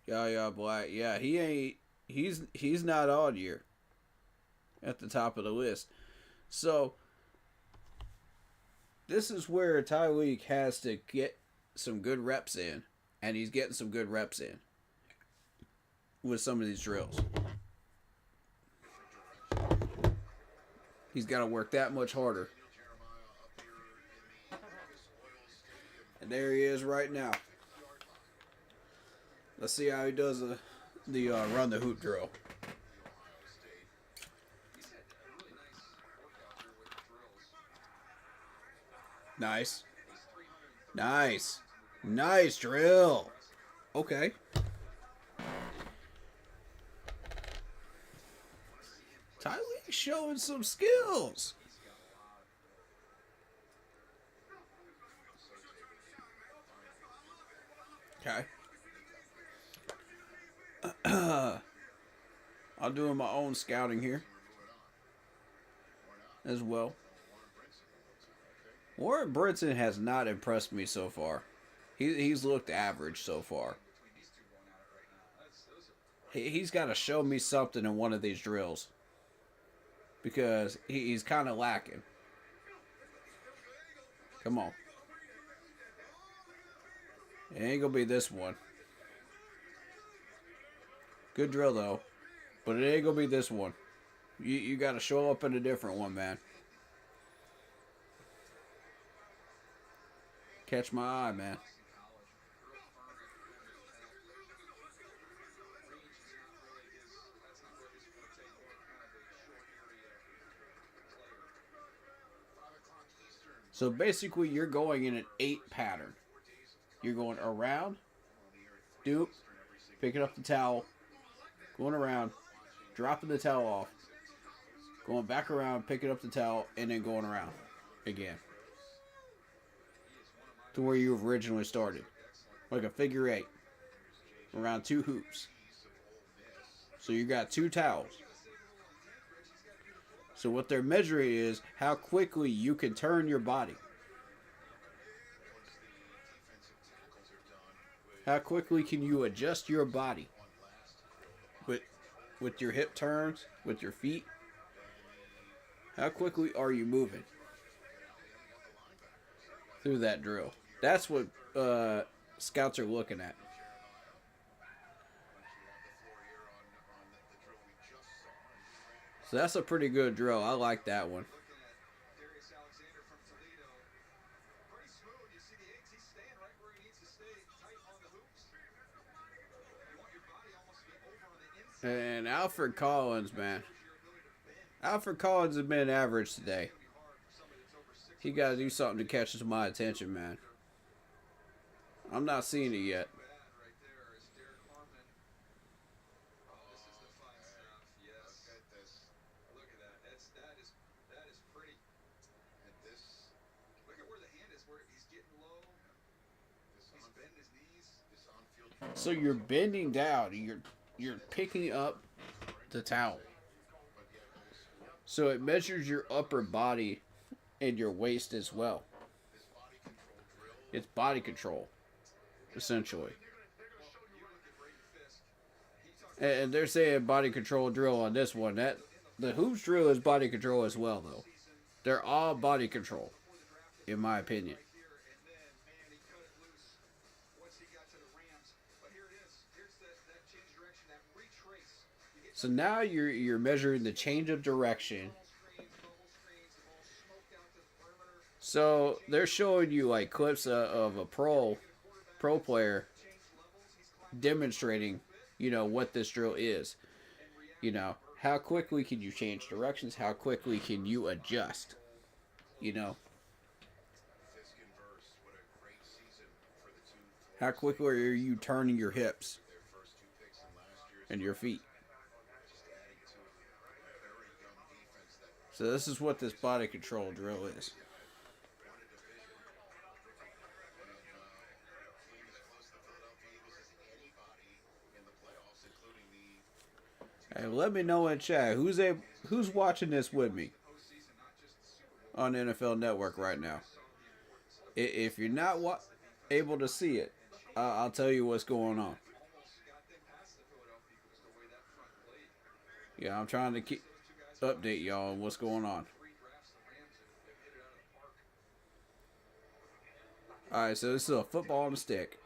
Speaker 2: Yaya Black, yeah, he's not on here at the top of the list. So this is where Tyleek has to get some good reps in, and he's getting some good reps in with some of these drills. He's got to work that much harder. And there he is right now. Let's see how he does the run the hoop drill. Nice. Nice. Nice drill. Okay. Tyleek showing some skills. Okay. I'm doing my own scouting here as well. Warren Brinson has not impressed me so far. He's looked average so far. He's got to show me something in one of these drills, because he's kind of lacking. Come on. It ain't going to be this one. Good drill, though. But it ain't going to be this one. You got to show up in a different one, man. Catch my eye, man. So basically, you're going in an 8 pattern. You're going around, dupe, picking up the towel, going around, dropping the towel off, going back around, picking up the towel, and then going around again. To where you originally started. Like a figure 8. Around 2 hoops. So you got 2 towels. So what they're measuring is how quickly you can turn your body. How quickly can you adjust your body? With your hip turns, with your feet. How quickly are you moving through that drill? That's what scouts are looking at. So that's a pretty good drill. I like that one.
Speaker 7: Darius Alexander from Toledo. Pretty smooth. You see the eggs, he's staying right where he needs to stay, tight on the hoops. You want your body almost to be over on the inside.
Speaker 2: And Alfred Collins, man. Alfred Collins has been average today. He got to do something to catch my attention, man. I'm not seeing it yet.
Speaker 7: Right there is Derek Harmon. Oh, this is the fun stuff. Yes. Look at that. That is pretty.
Speaker 6: And this,
Speaker 7: Look at where the hand is, where he's getting low. He's bending his knees.
Speaker 6: this on-field.
Speaker 2: So you're bending down. You're picking up the towel. So it measures your upper body and your waist as well. It's body control, essentially. And they're saying body control drill on this one. That the hoops drill is body control as well, though. They're all body control, in my opinion.
Speaker 7: Right here, and then, man, he cut it loose once he got to the Rams. But here it is. Here's that change direction, that retrace. You get
Speaker 2: So now you're measuring the change of direction.
Speaker 7: bubble screens, the ball smoked out to the perimeter.
Speaker 2: So they're showing you like clips of a pro player demonstrating, what this drill is. How quickly can you change directions? How quickly can you adjust? How quickly are you turning your hips and your feet? So this is what this body control drill is. Hey, let me know in chat who's watching this with me on NFL Network right now. If you're not able to see it, I'll tell you what's going on. Yeah, I'm trying to update y'all on what's going on. Alright, so this is a football on a stick.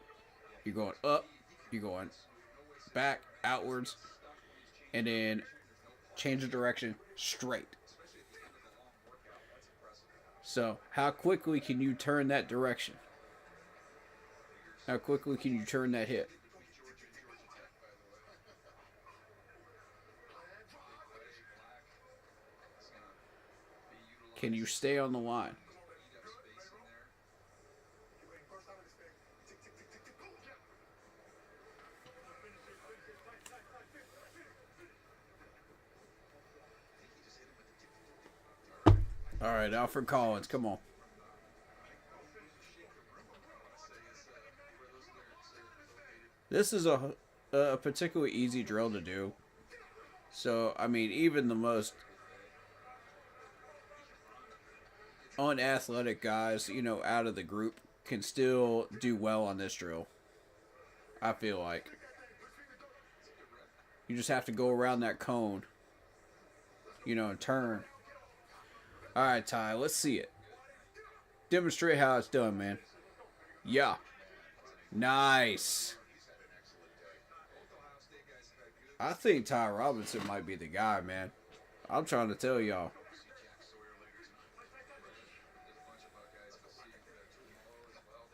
Speaker 2: You're going up, you're going back, outwards, and then change of direction straight. So, how quickly can you turn that direction? How quickly can you turn that hip? Can you stay on the line? All right, Alfred Collins, come on. This is a particularly easy drill to do. So, I mean, even the most unathletic guys, out of the group can still do well on this drill. I feel like. You just have to go around that cone, and turn. All right, Ty, let's see it. Demonstrate how it's done, man. Yeah. Nice. I think Ty Robinson might be the guy, man. I'm trying to tell y'all.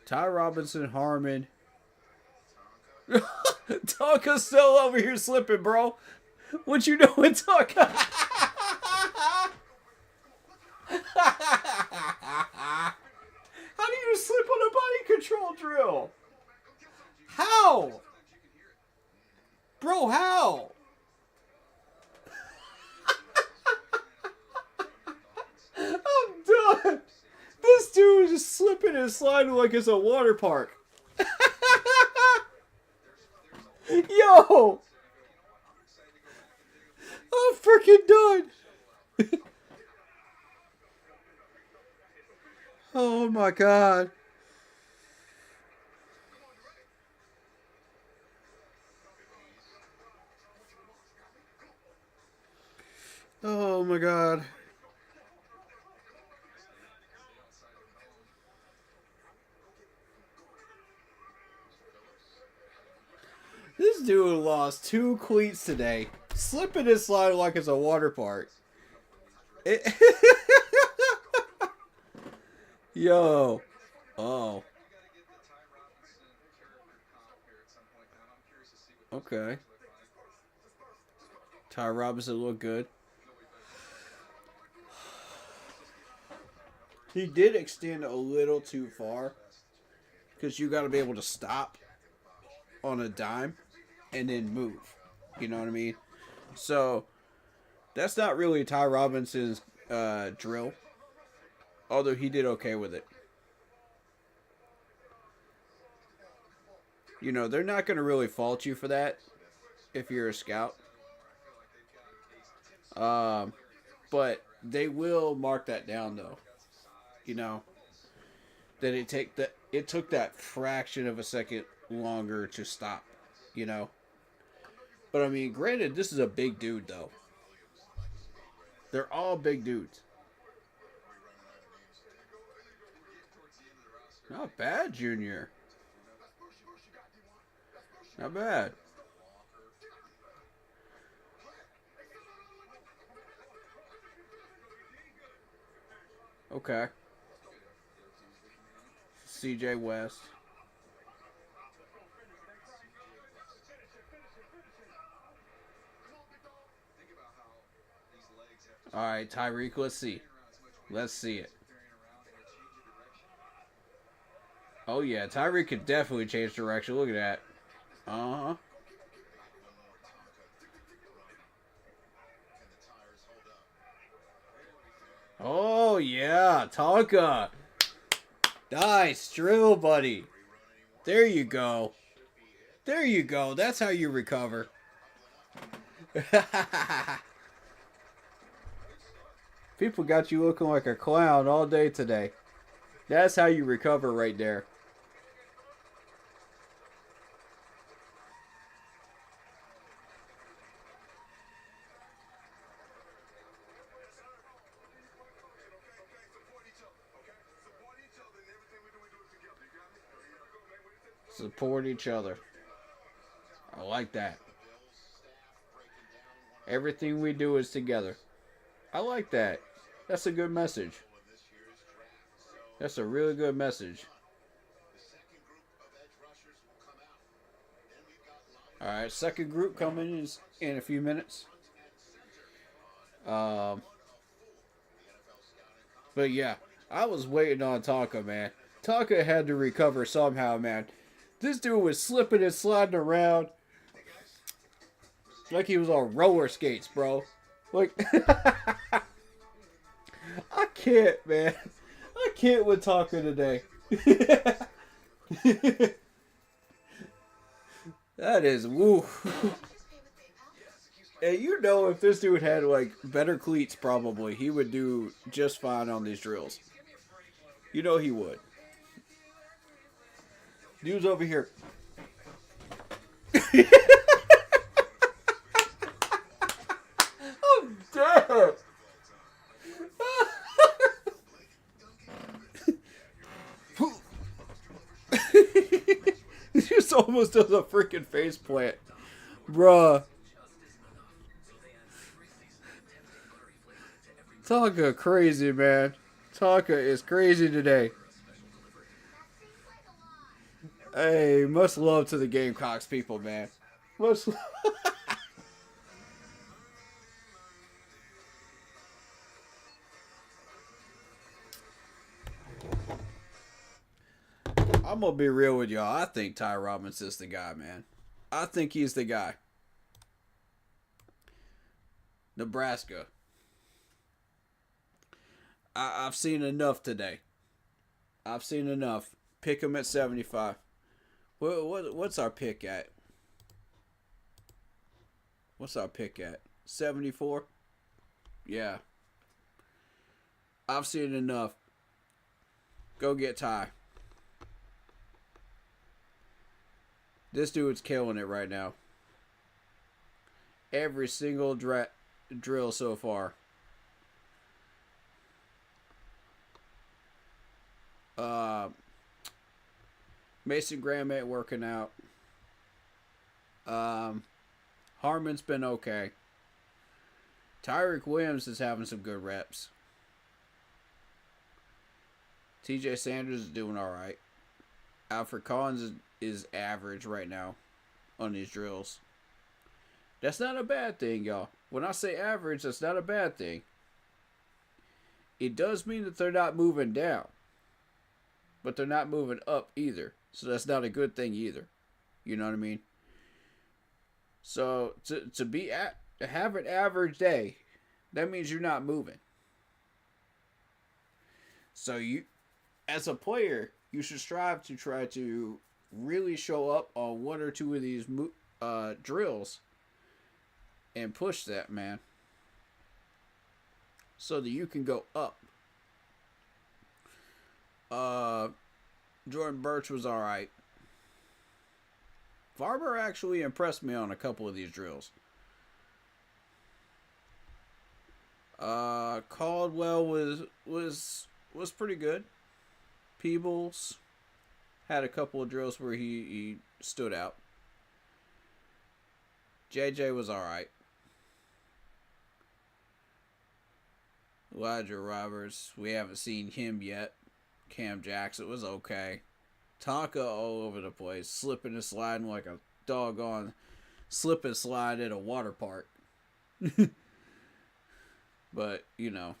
Speaker 2: Ty Robinson, Harmon. Tonka's still over here slipping, bro. What you doing, Tonka? How do you slip on a body control drill? How? Bro, how? I'm done. This dude is just slipping and sliding like it's a water park. Yo! I'm freaking done. Oh my god. Oh my god. This dude lost 2 cleats today. Slipping and sliding like it's a water park. Yo. Oh. Okay. Ty Robinson looked good. He did extend a little too far. Because you got to be able to stop on a dime and then move. You know what I mean? So, that's not really Ty Robinson's drill. Although he did okay with it. They're not going to really fault you for that if you're a scout. But they will mark that down, though. That it took that fraction of a second longer to stop. But I mean, granted, this is a big dude, though. They're all big dudes. Not bad, Junior. Not bad. Okay. CJ West. All right, Tyreek, let's see. Let's see it. Oh, yeah, Tyreek could definitely change direction. Look at that. Uh-huh. Oh, yeah, Tonka. Nice drill, buddy. There you go. There you go. That's how you recover. People got you looking like a clown all day today. That's how you recover right there. Support each other. I like that. Everything we do is together. I like that. That's a good message. That's a really good message. Alright, second group coming in a few minutes. But yeah, I was waiting on Tonka, man. Tonka had to recover somehow, man. This dude was slipping and sliding around like he was on roller skates, bro. Like, I can't, man. I can't with Tonka today. That is, woo. And you know, if this dude had, like, better cleats, probably, he would do just fine on these drills. You know he would. Dude's over here. I'm dead. He just almost does a freaking face plant. Bruh. Tonka crazy, man. Tonka is crazy today. Hey, much love to the Gamecocks people, man. Much love. I'm gonna be real with y'all. I think Ty Robinson's the guy, man. I think he's the guy. Nebraska. I've seen enough today. I've seen enough. Pick him at 75. What's our pick at? What's our pick at? 74? Yeah. I've seen enough. Go get Ty. This dude's killing it right now. Every single drill so far. Mason Graham ain't working out. Harmon's been okay. Tyreek Williams is having some good reps. TJ Sanders is doing alright. Alfred Collins is average right now on these drills. That's not a bad thing, y'all. When I say average, that's not a bad thing. It does mean that they're not moving down. But they're not moving up either. So that's not a good thing either. You know what I mean? So to have an average day, that means you're not moving. So you, as a player, you should strive to try to really show up on one or two of these drills and push that, man, so that you can go up. Jordan Burch was alright. Farber actually impressed me on a couple of these drills. Caldwell was pretty good. Peebles, had a couple of drills where he stood out. JJ was alright. Elijah Roberts, we haven't seen him yet. Cam Jackson was okay. Tonka all over the place, slipping and sliding like a doggone slip and slide at a water park. But, you know,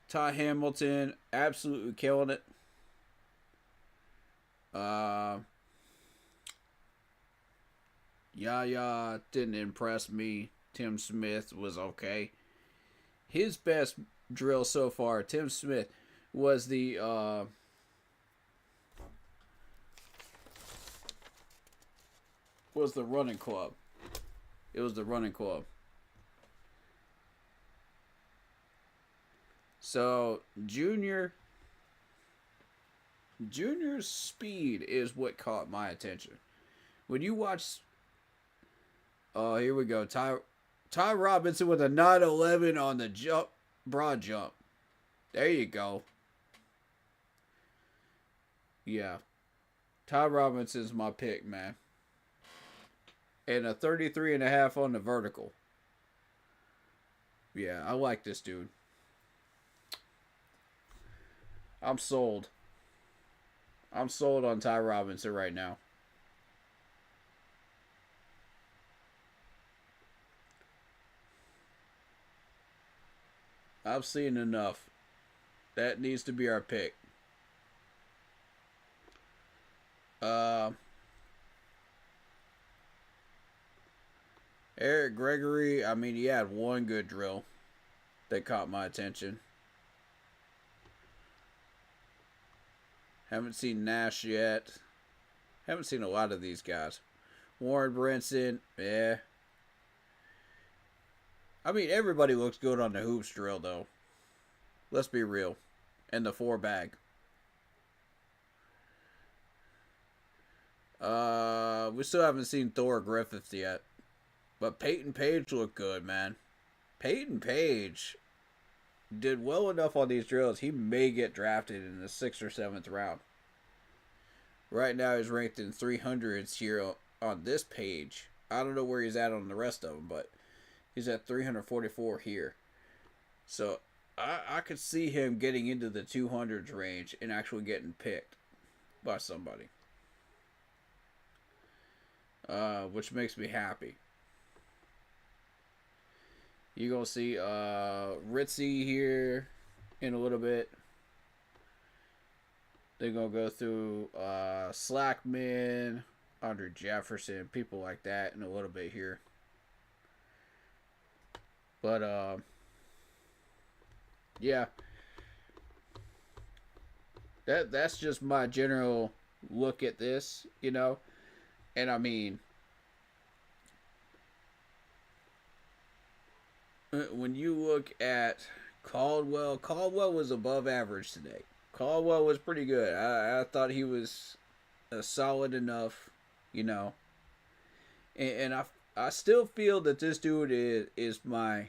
Speaker 2: Ty Hamilton, absolutely killing it. Yaya didn't impress me. Tim Smith was okay. His best drill so far, Tim Smith, was the running club. It was the running club. So Junior's speed is what caught my attention. When you watch, oh, here we go, Ty Robinson with a 911 on the jump, broad jump. There you go. Yeah, Ty Robinson's my pick, man. And a 33.5 on the vertical. Yeah, I like this dude. I'm sold. I'm sold on Ty Robinson right now. I've seen enough. That needs to be our pick. Eric Gregory, I mean, he had one good drill that caught my attention. Haven't seen Nash yet. Haven't seen a lot of these guys. Warren Brinson, yeah. I mean, everybody looks good on the hoops drill, though. Let's be real. And the 4-bag. We still haven't seen Thor Griffiths yet. But Peyton Page looked good, man. Peyton Page did well enough on these drills. He may get drafted in the 6th or 7th round. Right now, he's ranked in 300s here on this page. I don't know where he's at on the rest of them, but he's at 344 here. So, I could see him getting into the 200s range and actually getting picked by somebody. Which makes me happy. You're going to see Ritzy here in a little bit. They're going to go through Slackman, Andre Jefferson, people like that in a little bit here. But, yeah. That's just my general look at this, you know. And I mean, when you look at Caldwell was above average today. Caldwell was pretty good. I thought he was solid enough, you know. And I still feel that this dude is my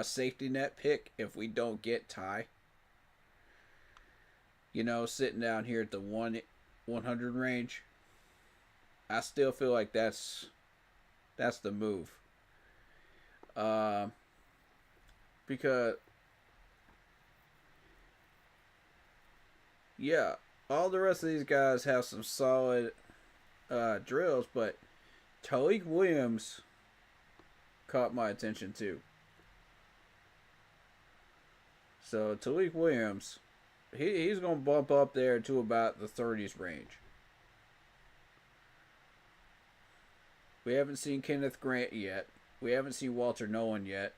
Speaker 2: safety net pick if we don't get Ty. You know, sitting down here at the 100 range. I still feel like that's the move. Because, yeah, all the rest of these guys have some solid drills, but Talik Williams caught my attention too. So Talik Williams, he's going to bump up there to about the 30s range. We haven't seen Kenneth Grant yet. We haven't seen Walter Nolan yet.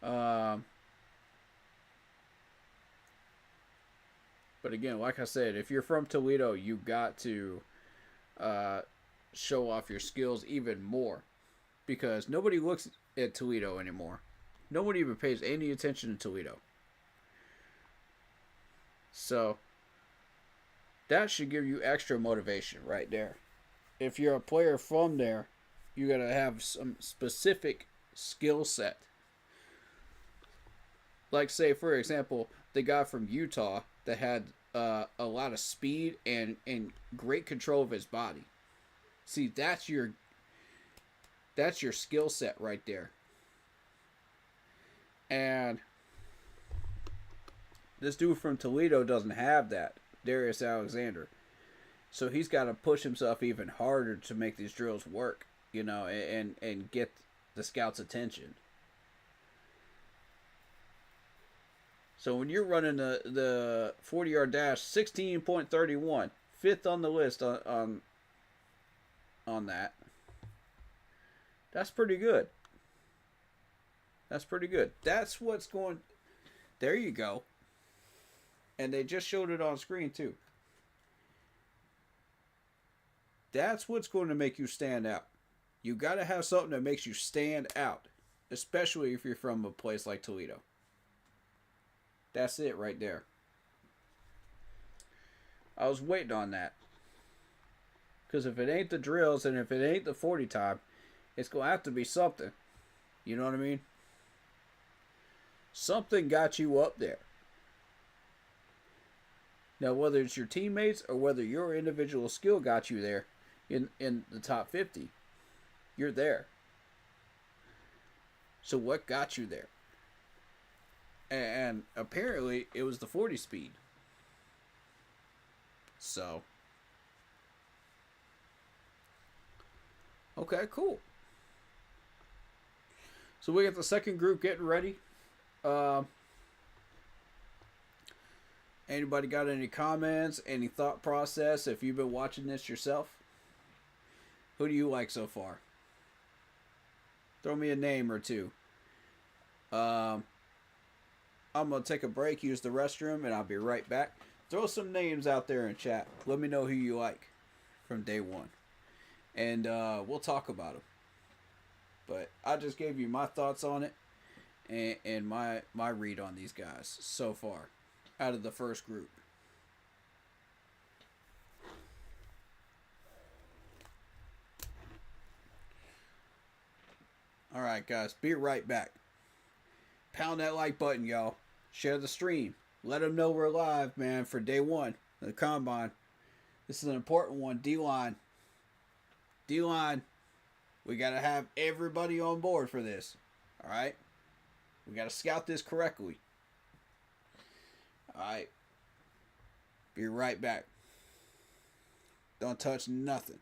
Speaker 2: But again, like I said, if you're from Toledo, you got to show off your skills even more. Because nobody looks at Toledo anymore. Nobody even pays any attention to Toledo. So, that should give you extra motivation right there. If you're a player from there, you got to have some specific skill set. Like, say, for example, the guy from Utah that had a lot of speed and great control of his body. See, that's your skill set right there. And this dude from Toledo doesn't have that, Darius Alexander. So he's got to push himself even harder to make these drills work, you know, and get the scouts' attention. So when you're running the 40-yard dash, 16.31, fifth on the list on that, that's pretty good. That's pretty good. That's what's going. There you go. And they just showed it on screen too. That's what's going to make you stand out. You got to have something that makes you stand out, especially if you're from a place like Toledo. That's it right there. I was waiting on that. Because if it ain't the drills and if it ain't the 40 time, it's going to have to be something. You know what I mean? Something got you up there. Now, whether it's your teammates or whether your individual skill got you there in the top 50, you're there. So what got you there? And apparently it was the 40 speed. So. Okay, cool. So we got the second group getting ready. Anybody got any comments, any thought process if you've been watching this yourself? Who do you like so far? Throw me a name or two. I'm going to take a break, use the restroom, and I'll be right back. Throw some names out there in chat. Let me know who you like from day one. And we'll talk about them. But I just gave you my thoughts on it and my read on these guys so far out of the first group. All right, guys. Be right back. Pound that like button, y'all. Share the stream. Let them know we're live, man, for day one of the Combine. This is an important one. D-line. D-line. We got to have everybody on board for this. All right? We got to scout this correctly. All right? Be right back. Don't touch nothing.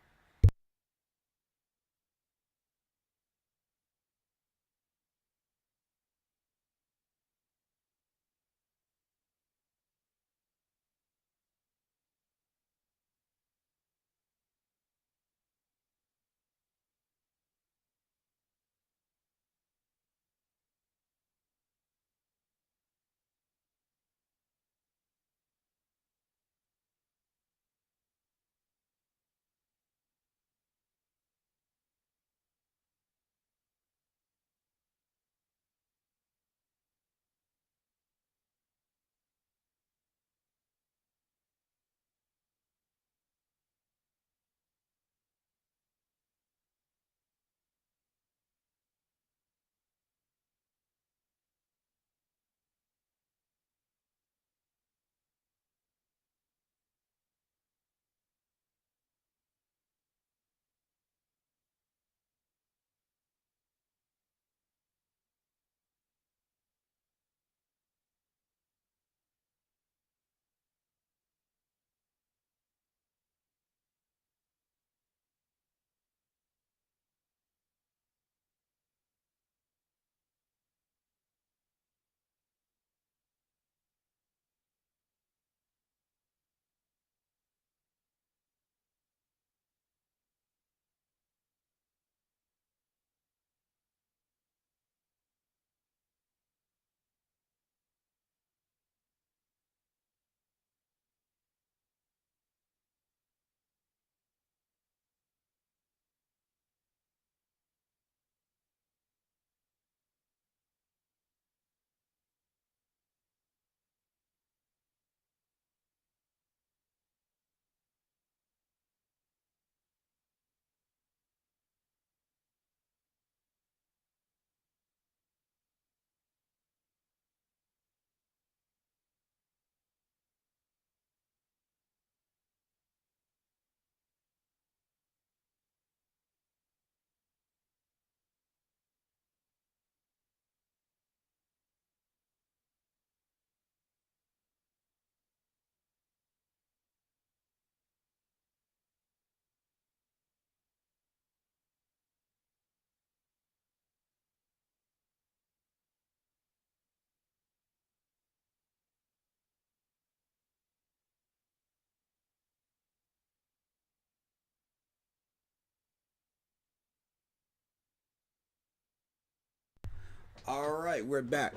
Speaker 2: All right, we're back.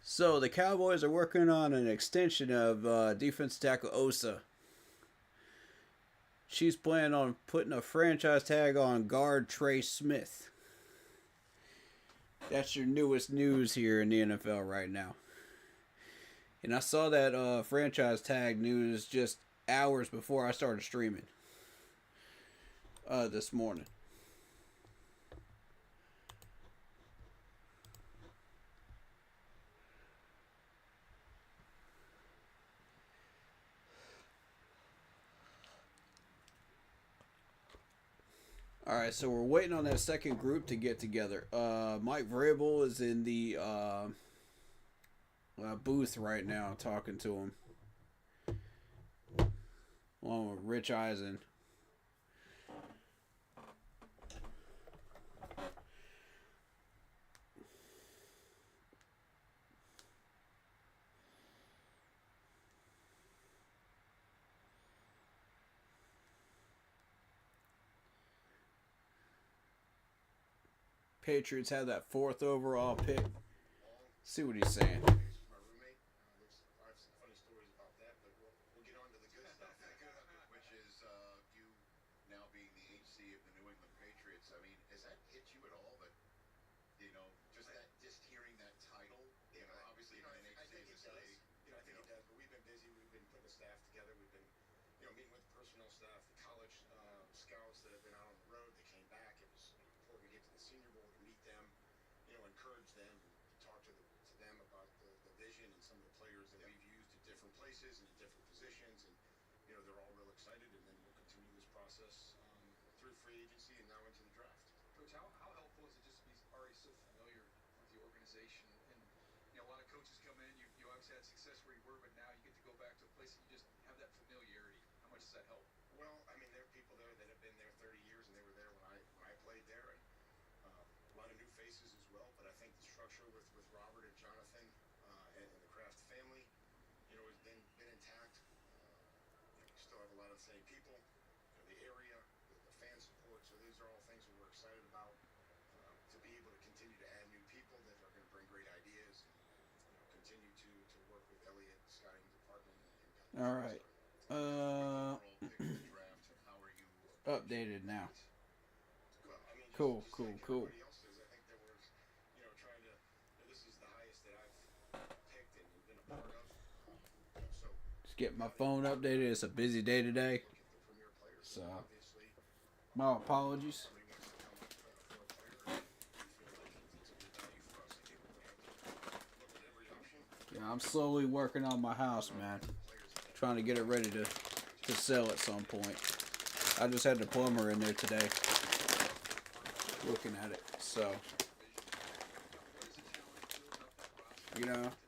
Speaker 2: So the Cowboys are working on an extension of defense tackle Osa. She's planning on putting a franchise tag on guard Trey Smith. That's your newest news here in the NFL right now. And I saw that franchise tag news just hours before I started streaming this morning. All right, so we're waiting on that second group to get together. Mike Vrabel is in the booth right now talking to him, along with Rich Eisen. Patriots have that 4th overall pick. See what he's saying.
Speaker 6: My roommate, I have some funny stories about that, but we'll get on to the good stuff, which is you now being the HC of the New England Patriots. I mean, has that hit you at all? That just hearing that title, obviously an HC is a
Speaker 8: I think it does. But we've been busy. We've been putting the staff together. We've been, meeting with the personnel staff, the college scouts that have been out on the road. They came back. It was important to get to the Senior Bowl to meet them, encourage them, to talk to them about the vision and some of the players that we've used at different places and at different positions, and they're all real excited. And then we'll continue this process through free agency and now into the draft.
Speaker 7: Coach, how helpful is it just to be already so familiar with the organization? And a lot of coaches come in, you obviously had success where you were, but now you get to go back to a place that you just have that familiarity. How much does that help?
Speaker 8: Well, I mean, there are people there that have been there 30 years, and they were there when I played there, and a lot of new faces as well. But I think the structure with Robert and Jonathan and the Kraft family, has been intact. We still have a lot of the same people, the area, the fan support. So these are all things that we're excited about, to be able to continue to add new people that are going to bring great ideas, and continue to work with Elliot, scouting department.
Speaker 2: All right. Updated now. Cool. Just get my phone updated. It's a busy day today, so my apologies. Yeah, I'm slowly working on my house, man. Trying to get it ready to sell at some point. I just had the plumber in there today looking at it. So,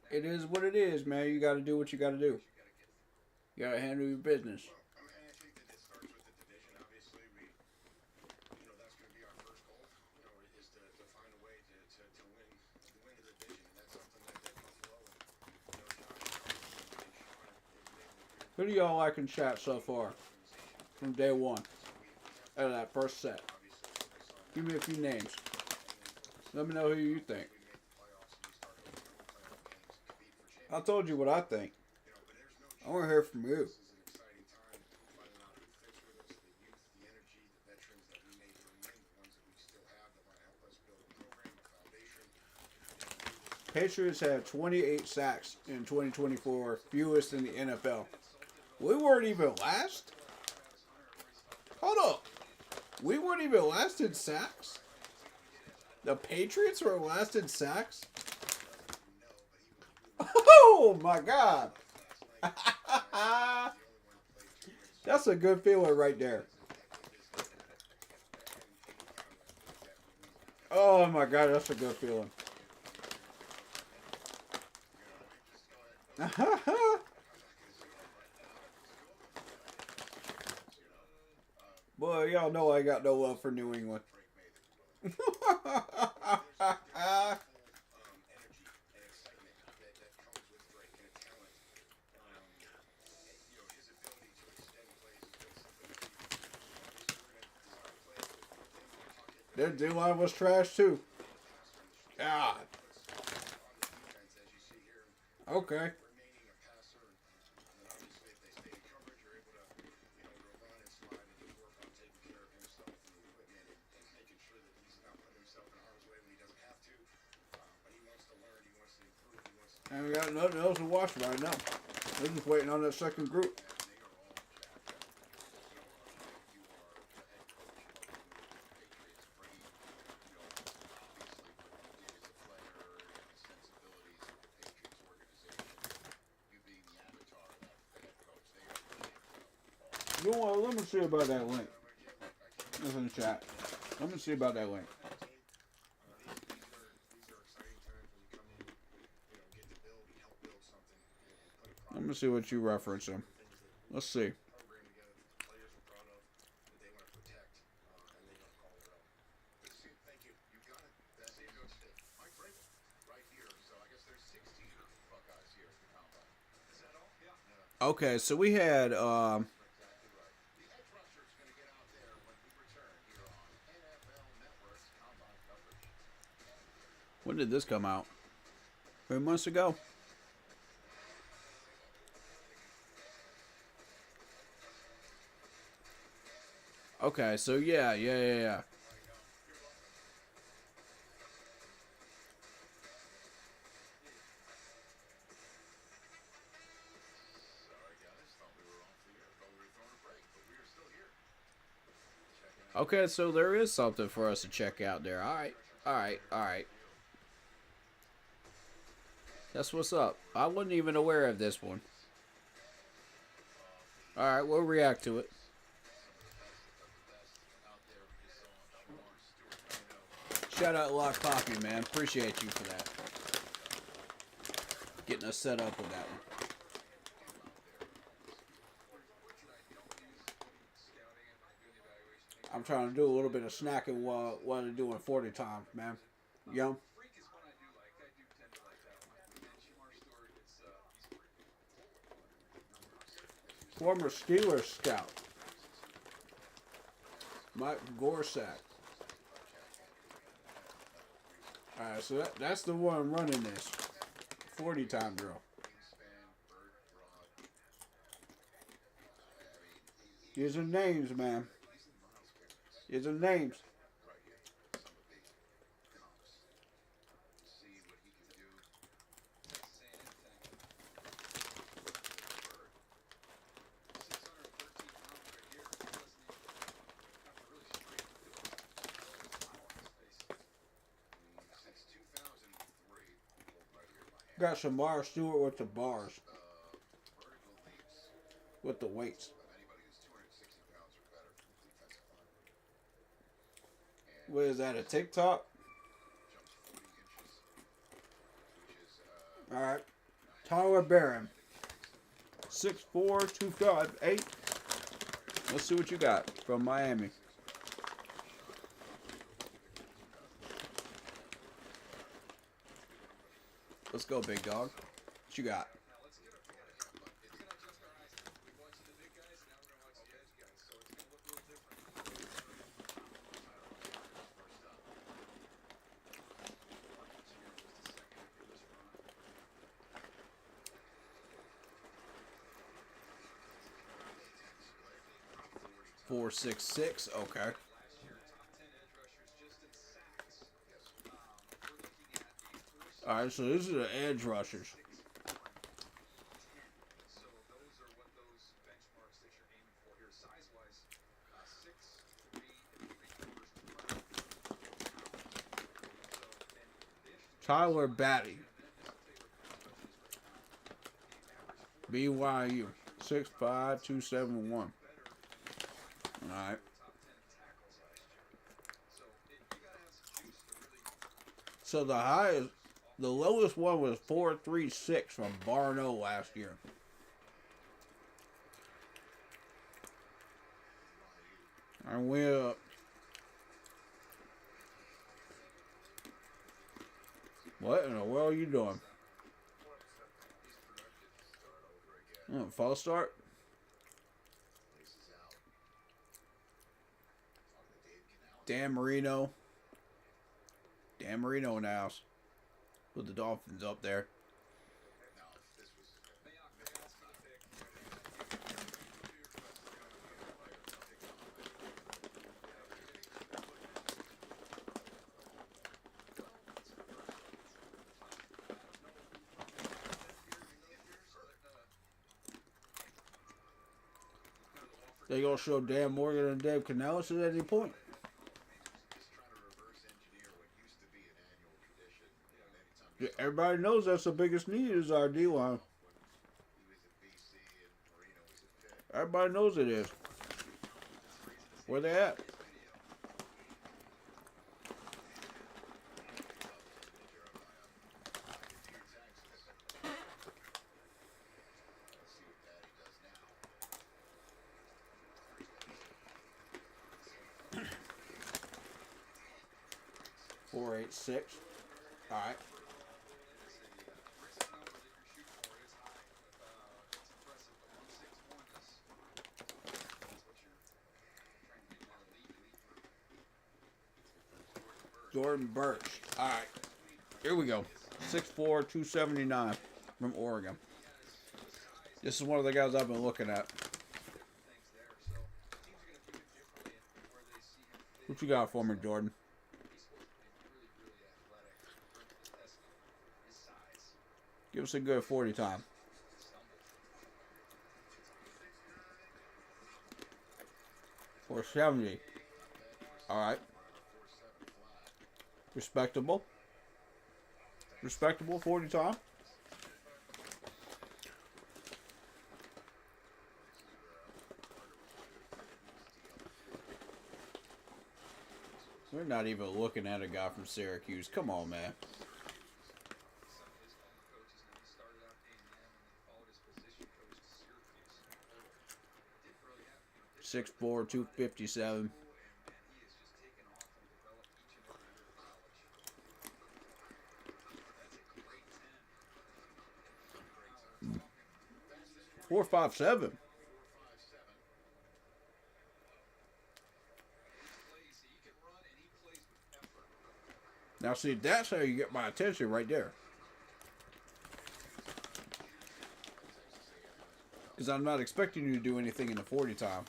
Speaker 2: it is what it is, man. You got to do what you got to do. You got to handle your business.
Speaker 8: I think that it starts with the division. Obviously, that's going to be our first goal. Is to find a way to win the division, and that's something that Buffalo and Josh.
Speaker 2: Who do y'all like in chat so far? From day one. Out of that first set. Give me a few names. Let me know who you think. I told you what I think. I want to hear from you. Patriots had 28 sacks in 2024, fewest in the NFL. We weren't even last? Hold up. We weren't even last in sacks? The Patriots were last in sacks? Oh my God. That's a good feeling right there. Oh my God, that's a good feeling. Boy, y'all know I got no love for New England. Their D-line was trash too. God. Okay.
Speaker 8: remaining a passer, and then obviously if they stay in coverage, you're able to, to run and slide and just work on taking care of himself and the equipment and making sure that he's not putting himself in harm's way when he doesn't have to. But he wants to learn, he wants to improve, he wants to.
Speaker 2: And we got nothing else to watch right now. We're just waiting on that second group.
Speaker 8: And they are all jacked up. You are the head coach of the Patriots, bringing, obviously what you did as a player and the sensibilities of the Patriots organization. You being the avatar of that head coach, they are jacked up.
Speaker 2: You want? Let me see about that link. That's in the chat. Let me see about that link.
Speaker 8: These are exciting times when you come in, get to build and help build something and put a
Speaker 2: Let me see what you referencing. Let's see.
Speaker 8: program together that the players are proud of, that they want to protect, and they don't call their own. Thank you. You got it. That's it. Mike Vrabel, right here. So I guess there's 16 Buckeyes here at the combine. Is that all? Yeah.
Speaker 2: Okay, so we had
Speaker 8: Exactly right. The edge rusher is going to get out there when we return here on NFL Network's combine coverage.
Speaker 2: when did this come out? 3 months ago. Okay, so yeah.
Speaker 8: Sorry, guys. Thought we were off the air. Thought we were throwing a break, but we are still here. Checking out.
Speaker 2: Okay, so there is something for us to check out there. Alright. That's what's up. I wasn't even aware of this one. Alright, we'll react to it. Shout out Lock Poppy, man. Appreciate you for that. Getting us set up with that one. I'm trying to do a little bit of snacking while they're doing 40 time, man. Yum.
Speaker 7: Freak is one I do like. I do tend to like that one. And Shamar Stewart, he's
Speaker 2: Former Steelers scout. Mike Gorsak. Alright, so that's the one running this. 40 time drill. Here's the names, man. Here's the names. Got Shamar Stewart with the bars. With the weights. What is that, a TikTok? Alright. Tyler Barron. 6'4", 258. Let's see what you got from Miami. Let's go, big dog. What you got? Four, 6, 6. Okay. All right, so this is the edge rushers.
Speaker 7: So those are what those benchmarks that you're aiming for here. Size-wise, 6'3" and 3/4
Speaker 2: Tyler Batty. BYU. 6'5", 271. All right. So the highest, the lowest one was 4.36 from Barno last year. And we're what in the world are you doing? False start? Dan Marino. Dan Marino in the house. With the Dolphins up there. They gonna show Dan Morgan and Dave Canales at any point.
Speaker 6: Just trying to reverse engineer what used to be an annual tradition. You know, anytime
Speaker 2: Yeah, everybody knows that's the biggest need is our D line.
Speaker 6: he was at BC and Marino was at Pitt.
Speaker 2: Everybody knows it is. Where they at?
Speaker 6: Let's see what Daddy does now.
Speaker 2: 486. All right. Jordan Birch. All right. Here we go. 6'4", 279 from Oregon. This is one of the guys I've been looking at. What you got for me, Jordan? Give us a good 40 time. Or 70. All right. Respectable. Respectable 40 time. We're not even looking at a guy from Syracuse. Come on, man. 6'4", 257. Four, 5'7". Now, see, that's how you get my attention right there. Because I'm not expecting you to do anything in the 40 time.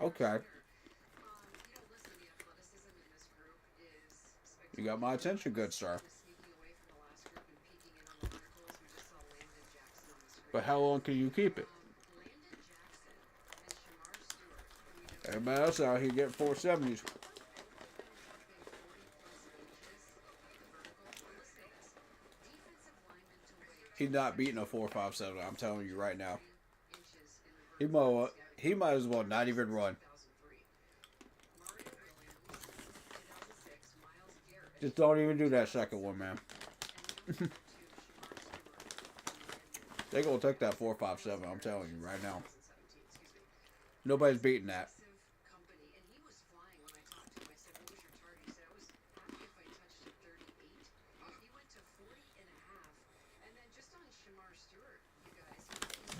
Speaker 2: Okay. You got my attention, good sir. But how long can you keep it? Everybody else out here getting 470s. He's not beating a 4.57. I'm telling you right now. He might as well not even run. Just don't even do that second one, man. They gonna take that 4.57. I'm telling you right now. Nobody's beating that.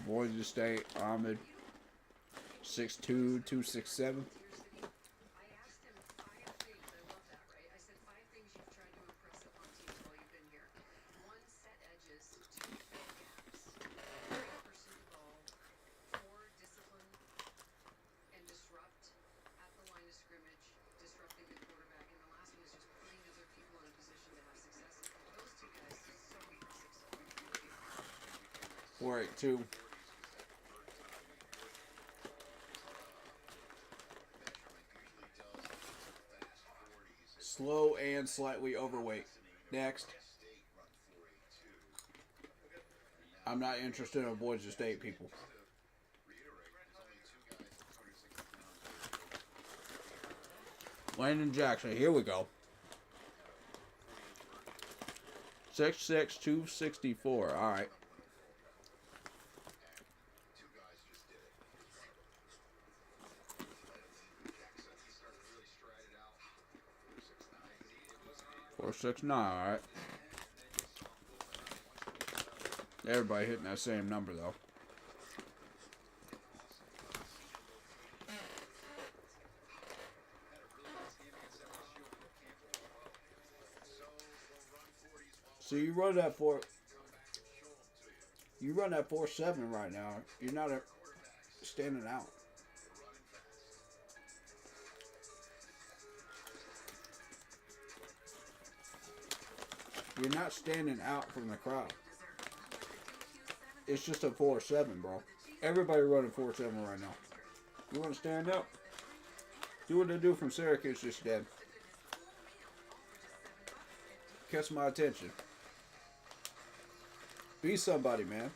Speaker 2: Boise State, Ahmed, 6'2", 267. Four, 8'2". Slow and slightly overweight. Next. I'm not interested in Boise State people. Landon Jackson. Here we go. 6'6", 264. All right. Or 6'9", all right. Everybody hitting that same number though. So you run that 4.7 right now. You're not standing out. You're not standing out from the crowd. it's just a 4-7, bro. Everybody running 4-7 right now. You want to stand up? Do what they do from Syracuse just did. Catch my attention. Be somebody, man.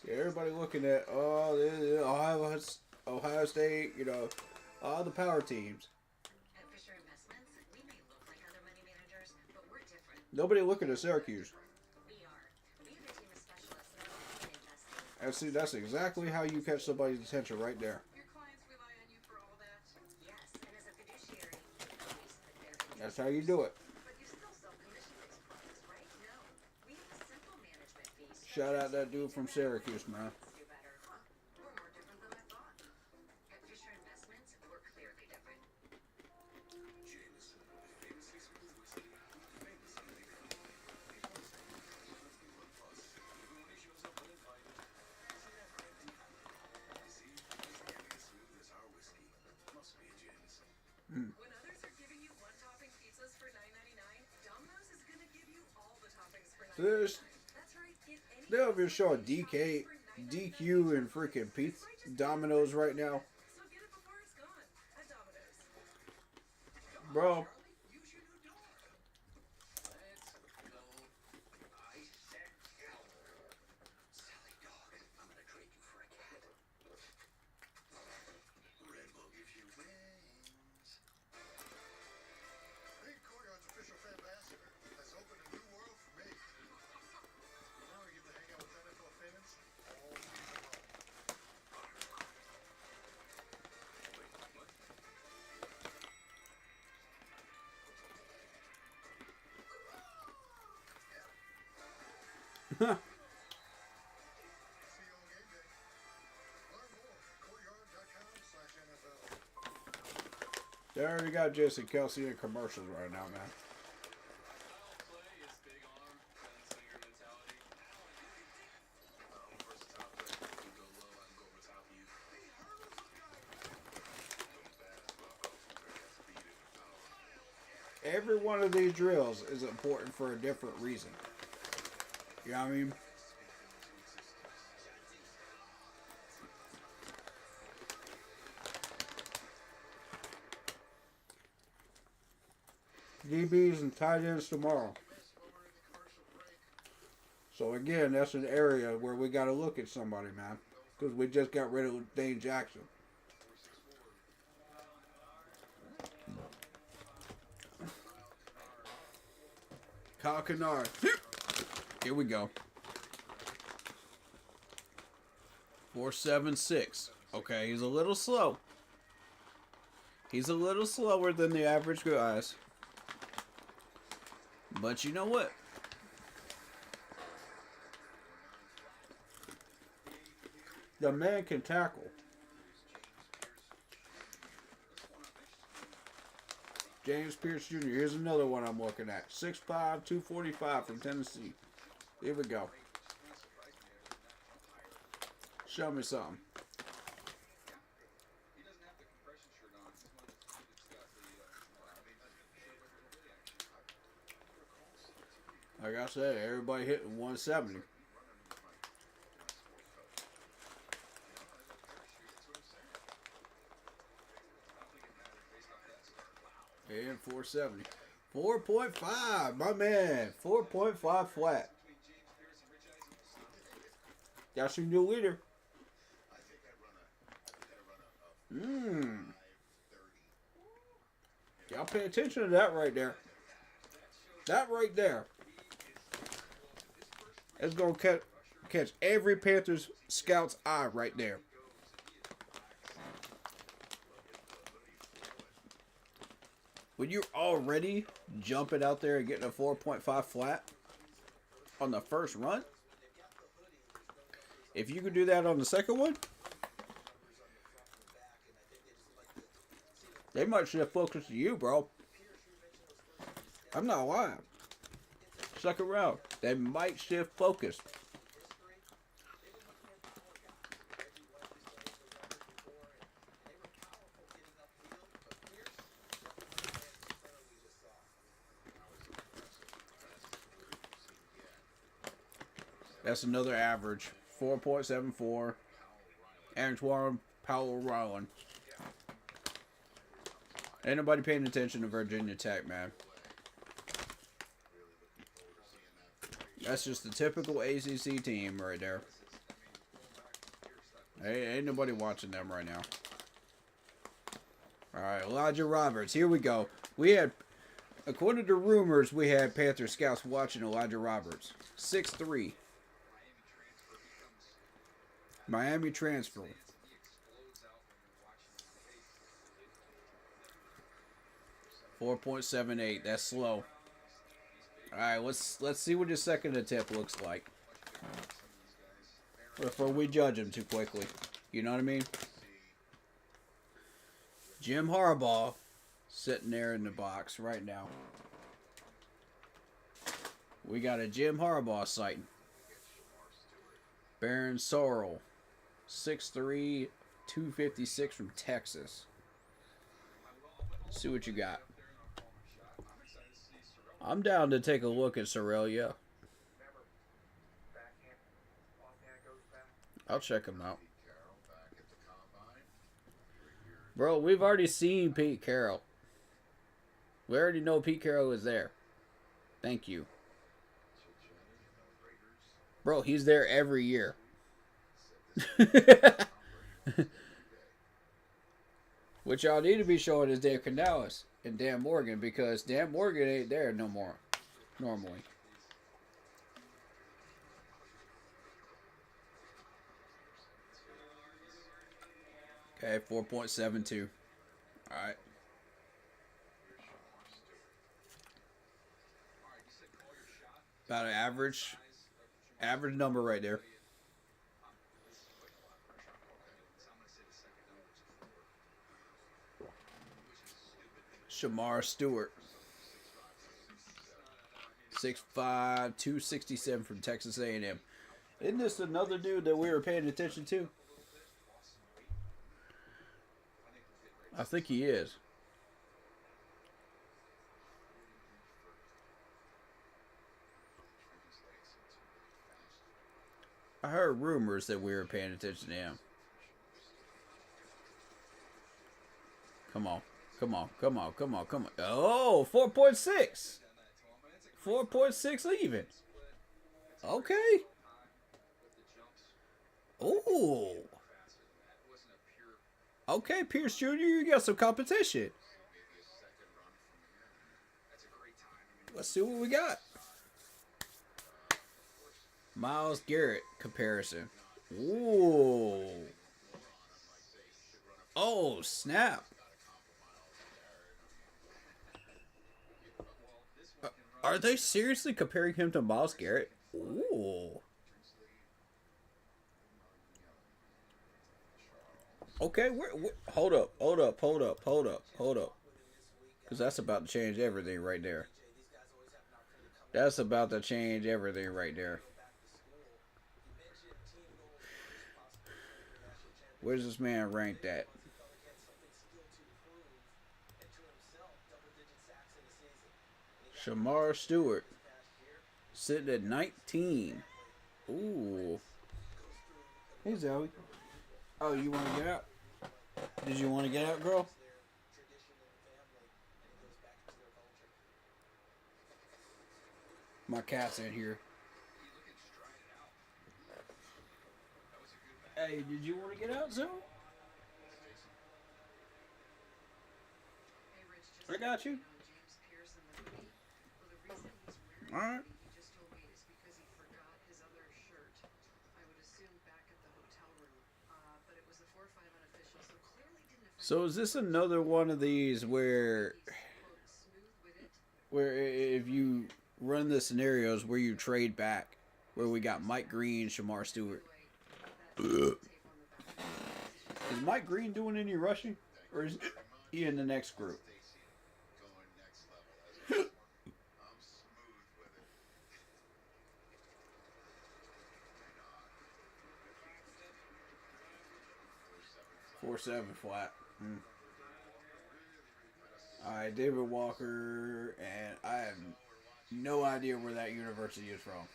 Speaker 2: Yeah, everybody looking at Ohio State, you know, all the power teams.
Speaker 3: At Fisher Investments, we may look like other money managers, but we're different.
Speaker 2: Nobody looking at Syracuse.
Speaker 3: We are. We have a team of specialists in investing.
Speaker 2: And see, that's exactly how you catch somebody's attention right there.
Speaker 5: Your clients rely on you for all that.
Speaker 3: Yes, and as a fiduciary, we always put their interests.
Speaker 2: That's how you do it.
Speaker 3: But you still sell commission-based products, right? No. We have simple management fees.
Speaker 2: Shout out that dude from Syracuse, man.
Speaker 3: Do better. Huh. We're more different than I thought. At Fisher Investments, we're clearly different.
Speaker 8: Jameson, famously smooth whiskey, famously big honey. People say let's be one plus, even when he shows up uninvited. It's never empty honey. You see, he's nearly as smooth as our whiskey. Must be a Jameson.
Speaker 5: When others are giving you one-topping pizzas for $9.99, Domino's is gonna give you all the toppings for
Speaker 2: There's,
Speaker 5: $9.99. That's right. Get any
Speaker 2: they'll be showing
Speaker 5: toppings
Speaker 2: DK,
Speaker 5: for $9.99.
Speaker 2: DQ, and freaking pizza, Domino's right now.
Speaker 5: So get it before it's gone at Domino's.
Speaker 2: Bro,
Speaker 8: Use your new door. Let's go. I said go. Sally dog, I'm gonna trade you for a cat. Red Bull gives you wings.
Speaker 6: Being Courtyard's official fan ambassador has opened a new world for me. Now I get to hang out with NFL fans all season long. See you on game day. Learn more at courtyard.com/NFL.
Speaker 2: they already got Jason Kelsey in commercials right now, man.
Speaker 4: Play is big arm, gunslinger mentality.
Speaker 8: I'm a versatile player. You go low, I can go over top of you.
Speaker 2: Every one of these drills is important for a different reason. You know what I mean? DBs and tight ends tomorrow. So again, that's an area where we got to look at somebody, man, because we just got rid of Dane Jackson. Kyle Kennard. Here we go. 4.76. Okay, he's a little slow. He's a little slower than the average guys. But you know what? The man can tackle. James Pierce Jr. Here's another one I'm looking at. 6'5", 245 from Tennessee. Here we go. Show me something.
Speaker 7: He doesn't have the compression shirt on. This one, it's got the
Speaker 2: Like I said, everybody hitting 170. And 470. 4.5, my man. 4.5 flat. Got your new leader.
Speaker 6: I think I'd run a 5:30.
Speaker 2: Y'all pay attention to that right there. That right there is going to catch every Panthers scout's eye right there. When you're already jumping out there and getting a 4.5 flat on the first run, if you could do that on the second one, they might shift focus to you, bro. I'm not lying. Second round, they might shift focus. That's another average. 4.74. Antoine Powell Rowan. Ain't nobody paying attention to Virginia Tech, man. That's just the typical ACC team right there. Ain't nobody watching them right now. Alright, Elijah Roberts. Here we go. We had, according to rumors, we had Panther scouts watching Elijah Roberts. 6'3". Miami transfer. 4.78. That's slow. Alright, let's see what his second attempt looks like. Before we judge him too quickly. You know what I mean? Jim Harbaugh sitting there in the box right now. We got a Jim Harbaugh sighting. Baron Sorrell. 6'3", 256 from Texas. See what you got. I'm down to take a look at Sorrell, yeah. I'll check him out. Bro, we've already seen Pete Carroll. We already know Pete Carroll is there. Thank you. Bro, he's there every year. What y'all need to be showing is Dave Canales and Dan Morgan, because Dan Morgan ain't there no more normally. Okay, 4.72. Alright. About an average number right there. Shamar Stewart. 6'5", 267 from Texas A&M. Isn't this another dude that we were paying attention to? I think he is. I heard rumors that we were paying attention to him. Come on. Come on. Come on. Come on. Come on. Oh, 4.6. 4.6 even. Okay. Ooh. Okay, Pierce Jr., you got some competition. Let's see what we got. Myles Garrett comparison. Ooh. Oh, snap. Are they seriously comparing him to Myles Garrett? Ooh. Okay, hold up. Because that's about to change everything right there. That's about to change everything right there. Where's this man ranked at? Shamar Stewart. Sitting at 19. Ooh. Hey, Zoe. Oh, you want to get out? Did you want to get out, girl? My cat's in here. Hey, did you want to get out, Zoe? I got you. All right. So is this another one of these where if you run the scenarios where you trade back, where we got Mike Green, Shamar Stewart? Is Mike Green doing any rushing, or is he in the next group? 4.7 flat. Alright, David Walker, and I have no idea where that university is from.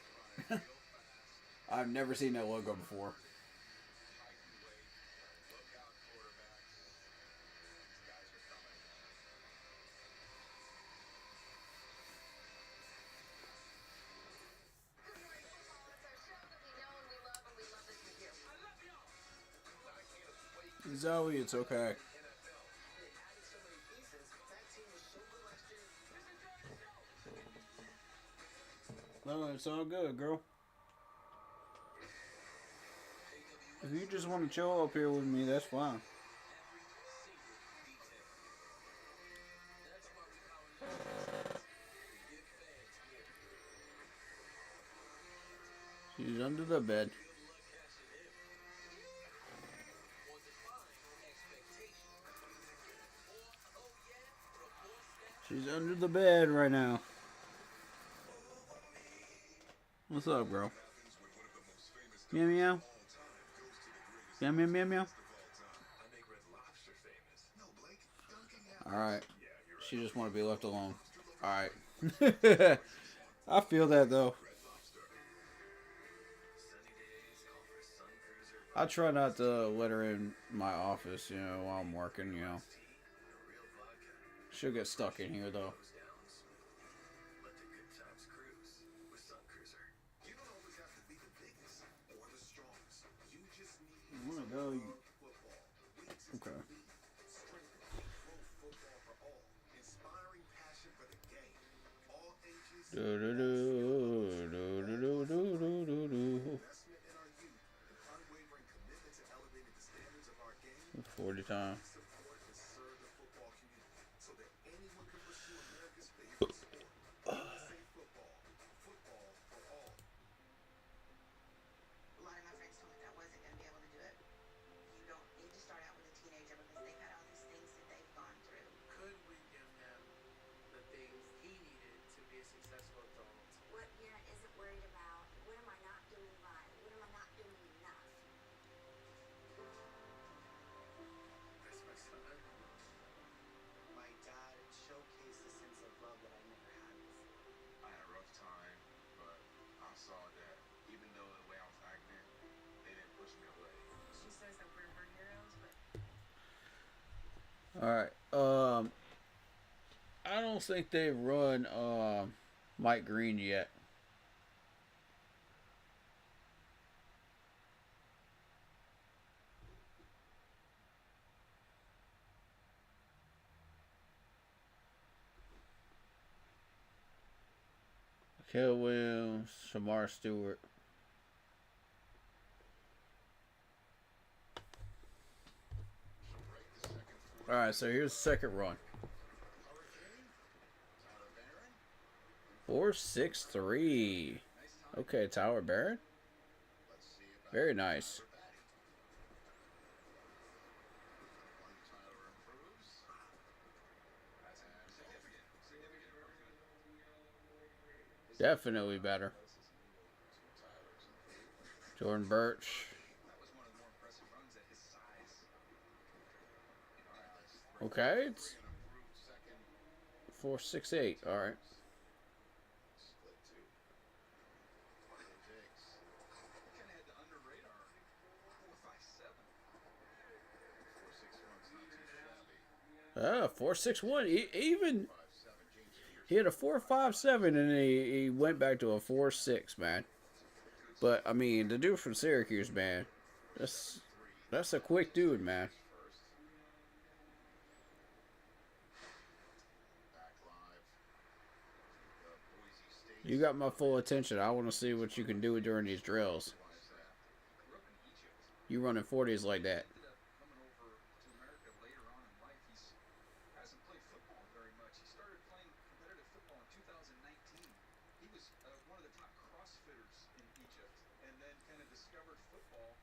Speaker 2: I've never seen that logo before.
Speaker 8: Heightened weight. Look out, quarterbacks. These guys are coming.
Speaker 3: Good morning, football. It's our show that we know and we love this with you.
Speaker 7: I love y'all.
Speaker 8: I can't wait.
Speaker 2: Zoe, it's okay.
Speaker 8: NFL. They added so many pieces. That team was so good last year.
Speaker 7: Just enjoy the show.
Speaker 2: No, it's all good, girl. If you just want to chill up here with me, that's fine. She's under the bed. She's under the bed right now. What's up, bro? Meow meow. Meow meow meow meow. Alright. She just want to be left alone. Alright. I feel that though. I try not to let her in my office, you know, while I'm working, you know. She'll get stuck in here though. I'm gonna go. Okay. Do do do do do do do do do. 40 times.
Speaker 3: A lot of my friends told me that I wasn't going to be able to do it. You don't need to start out with a teenager because they've had all these things that they've gone through.
Speaker 9: Could we give him the things he needed to be a successful adult?
Speaker 3: What parent isn't worried about what am I not doing right? What am I not doing enough?
Speaker 9: That's my son.
Speaker 10: My dad showcased a sense of love that I never had before.
Speaker 8: I had a rough time, but I saw that even though the way I was acting, they didn't push me away.
Speaker 5: She says that we're her heroes, but
Speaker 2: Alright. I don't think they've run Mike Green yet. Kel Williams, Shamar Stewart. Alright, so here's the second run. 4.63. Okay, Tyler Barron. Very nice. Definitely better. Jordan Birch. Okay, it's 4.68. All right. Ah, 4.61. Even he had a 4.57 and he went back to a 4.6, man. But I mean, the dude from Syracuse, man, that's a quick dude, man. You got my full attention. I want to see what you can do during these drills. You running 40s like that.
Speaker 7: Coming over to America later on in life, he hasn't played football very much. He started playing competitive football in 2019. He was one of the top CrossFitters in Egypt, and then kind of discovered football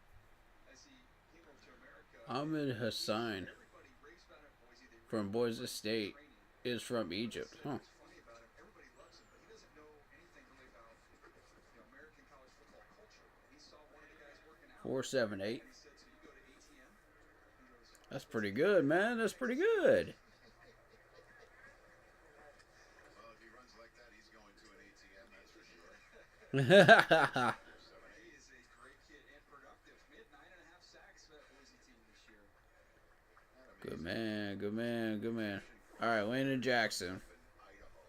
Speaker 7: as he came over to America.
Speaker 2: Ahmed Hassan
Speaker 7: Everybody raves about him, Boise. They
Speaker 2: from Boise State is from Egypt, huh?
Speaker 7: funny about him. Everybody loves him, but he doesn't know anything really about American college football culture. He saw one of the guys working out.
Speaker 2: 4.78.
Speaker 7: And he said, "So you go to ATM?" He goes,
Speaker 2: That's pretty good, man. That's pretty good.
Speaker 6: Well, if he runs like that, he's going to an ATM, that's for sure.
Speaker 7: He is a
Speaker 2: Good man, good man, good man. All right, Landon Jackson.
Speaker 6: Idaho,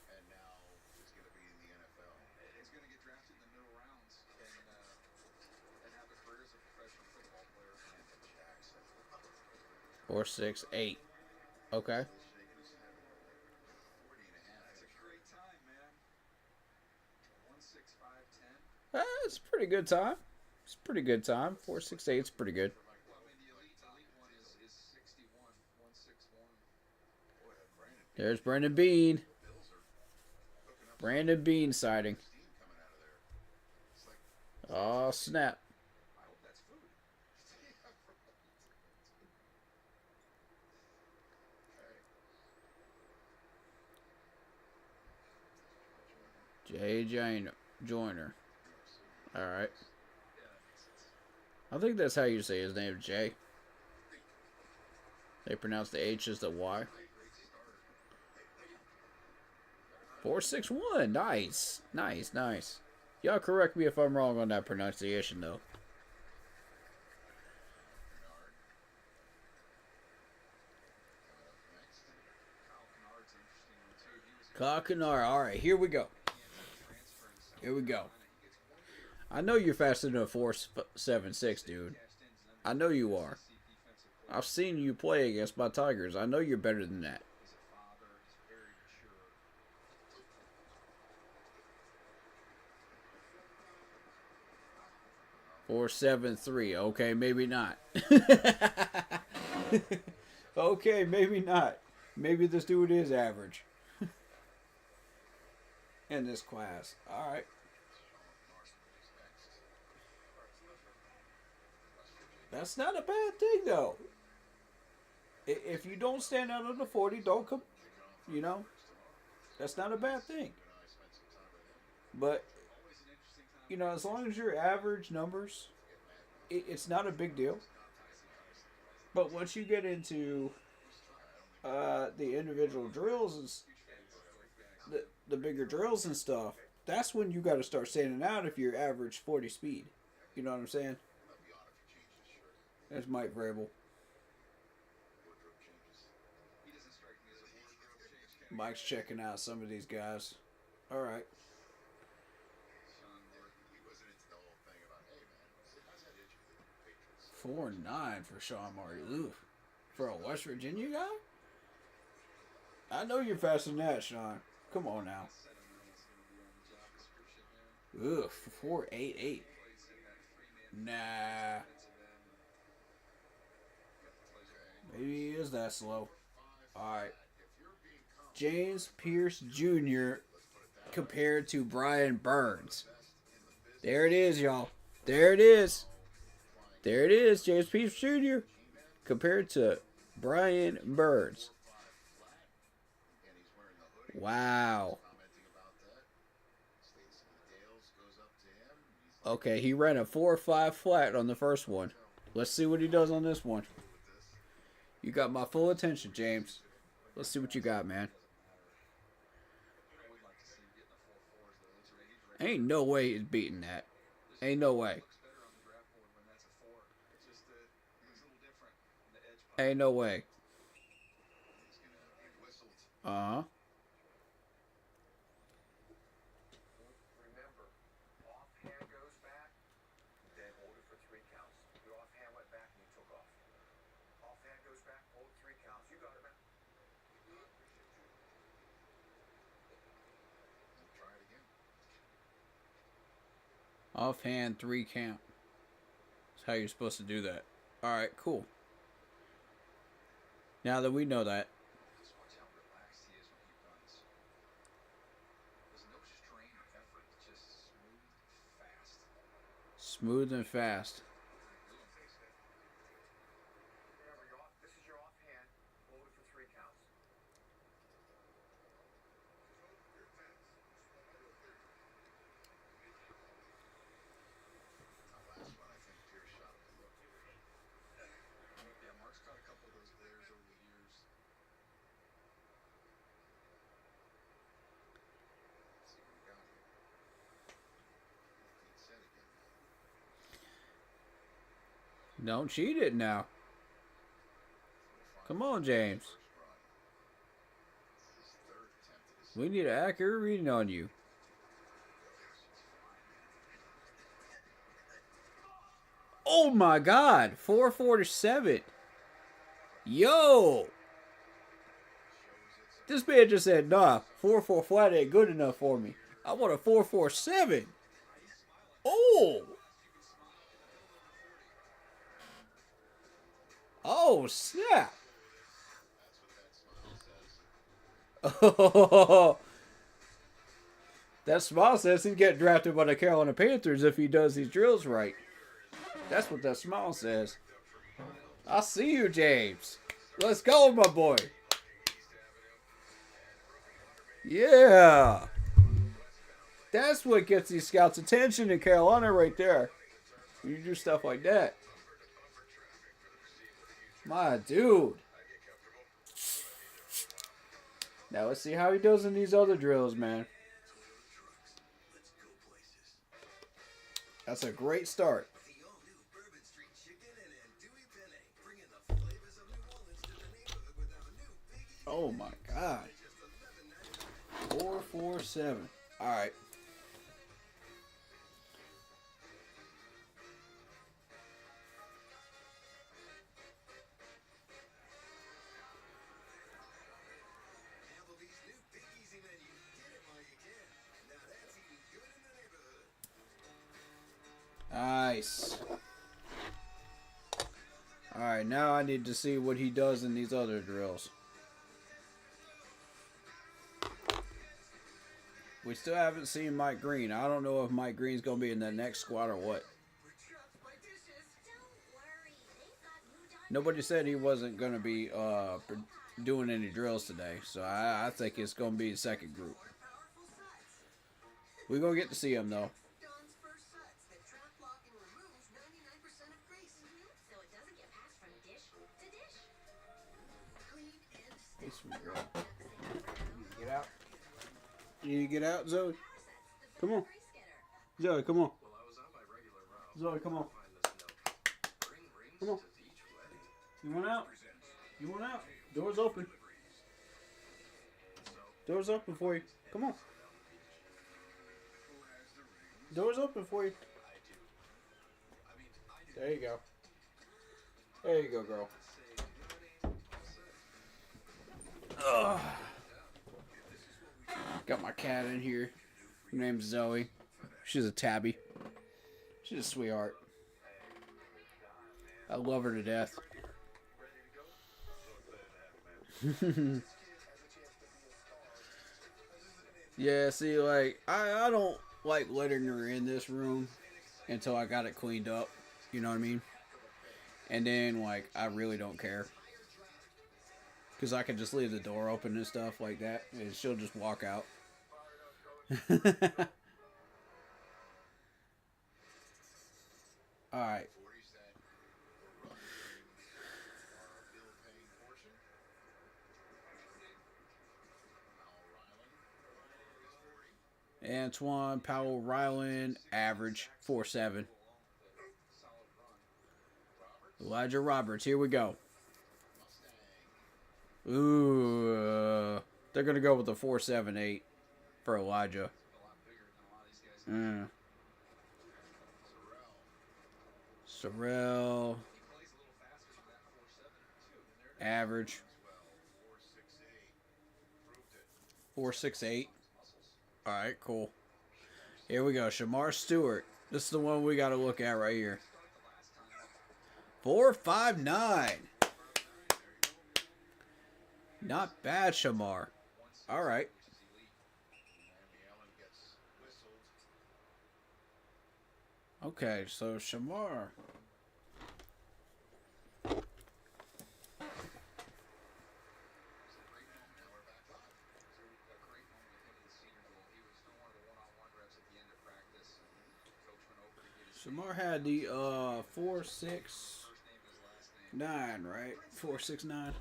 Speaker 6: and now is going to be in the NFL.
Speaker 7: He's going to get drafted in the middle rounds and have a career as a professional football player.
Speaker 6: Landon Jackson.
Speaker 2: 4'6", 8". Okay.
Speaker 6: Shaking his head. 40 and a half.
Speaker 7: That's a great time, man. 16510.
Speaker 2: It's a pretty good time. It's a pretty good time. 4'6", 8" is pretty good.
Speaker 7: Well, I mean, the elite one is 61, 161.
Speaker 6: Boy, that Brandon
Speaker 2: There's Brandon Bean.
Speaker 6: Bills are hooking up
Speaker 2: Brandon Bean sighting.
Speaker 6: steam coming out of there. It's like,
Speaker 2: Oh, snap.
Speaker 7: I hope that's food.
Speaker 2: Joyner. Alright. I think that's how you say his name, Jay. They pronounce the H as the Y. 461. Nice. Nice, nice. Y'all correct me if I'm wrong on that pronunciation, though. Kyle Kennard. Alright, here we go. Here we go. I know you're faster than a 4.76, dude. I know you are. I've seen you play against my Tigers. I know you're better than that. 4.73. Okay, maybe not. Okay, maybe not. Maybe this dude is average. In this class. Alright. That's not a bad thing, though. If you don't stand out on the 40, don't come. You know, that's not a bad thing. But, you know, as long as you're average numbers, it's not a big deal. But once you get into the individual drills and the bigger drills and stuff, that's when you got to start standing out if you're average 40 speed. You know what I'm saying? There's Mike Vrabel. Mike's checking out some of these guys. All right. 4.9 for Sean Marty. Ooh. For a West Virginia guy? I know you're faster than that, Sean. Come on now. Ugh, 4.88. Nah. Maybe he is that slow. Alright. James Pierce Jr. compared to Brian Burns. There it is, y'all. There it is. There it is, James Pierce Jr. compared to Brian Burns. Wow. Okay, he ran a 4.5 flat on the first one. Let's see what he does on this one. You got my full attention, James. Let's see what you got, man. Ain't no way he's beating that. Ain't no way. Ain't no way. Uh-huh.
Speaker 11: Remember, offhand goes back, then hold it for 3 counts. Your offhand went back and you took off. Offhand goes back, hold 3 counts. You got it, man.
Speaker 6: Try it again.
Speaker 2: Offhand 3 count. That's how you're supposed to do that. Alright, cool. Now that we know that.
Speaker 7: Just watch how relaxed he is when he runs. There's no strain or effort. Just smooth, fast.
Speaker 2: Smooth and fast.
Speaker 11: Remember, this is your offhand. Hold it for 3 counts.
Speaker 6: Last one, I think Pierce shot him.
Speaker 7: Yeah, Mark's got a couple of those glares over the years.
Speaker 6: Let's see what we got here. 15 cent again.
Speaker 2: Don't cheat it now. Come on, James. We need an accurate reading on you. Oh my God, 447. Yo! This man just said, nah, 4-4 flat ain't good enough for me. I want a 4-4-7. Oh! Oh, snap. Oh, that smile says he'd get drafted by the Carolina Panthers if he does these drills right. That's what that smile says. I see you, James. Let's go, my boy. Yeah. That's what gets these scouts' attention in Carolina right there. You do stuff like that. My dude. Now let's see how he does in these other drills, man. That's a great start. Oh my God. 4-4-7. All right. Nice. Alright, now I need to see what he does in these other drills. We still haven't seen Mike Green. I don't know if Mike Green's going to be in the next squad or what. Nobody said he wasn't going to be doing any drills today. So I think it's going to be the second group. We're going to get to see him, though. Get out. You need to get out, Zoe? Come on. Zoe, come on. Zoe, come on. Come on. You want out? You want out? Door's open. Door's open for you. Come on. Door's open for you. There you go. There you go, girl. Ugh. Got my cat in here. Her name's Zoe. She's a tabby. She's a sweetheart. I love her to death. Yeah, see, like, I don't like letting her in this room until I got it cleaned up. You know what I mean? And then, like, I really don't care. Because I can just leave the door open and stuff like that. And she'll just walk out. Alright. Antoine Powell Ryland, average 4.7. Elijah Roberts, here we go. Ooh, they're gonna go with the 4.78 for Elijah. Sorrell, average 4.68. All right, cool. Here we go, Shamar Stewart. This is the one we got to look at right here. 4.59. Not bad, Shamar. All right. Okay, so Shamar. Shamar had the 4.69, right? 4.69.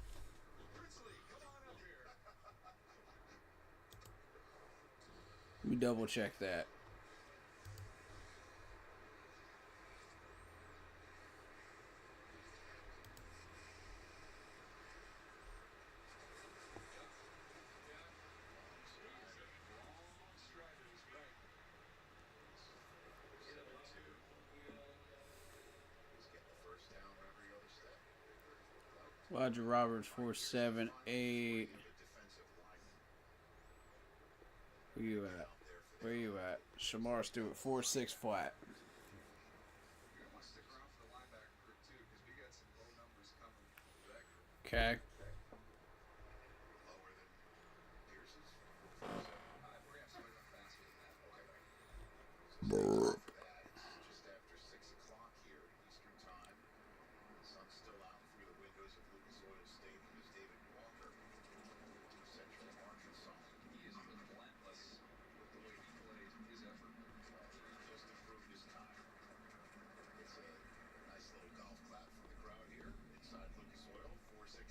Speaker 2: Let me double check that. Elijah Roberts 4'7", 8". Where you at? Where you at? Shamar Stewart 4'6" flat. Okay. Burp.
Speaker 6: Just after 6 o'clock here Eastern time. The sun's still out through the windows of Lucas Oil Stadium as David Walker, Central Arkansas.
Speaker 7: He has been relentless with the way he plays, his effort.
Speaker 6: Just improved his time. It's a nice little golf clap from the crowd here inside Lucas Oil, 469.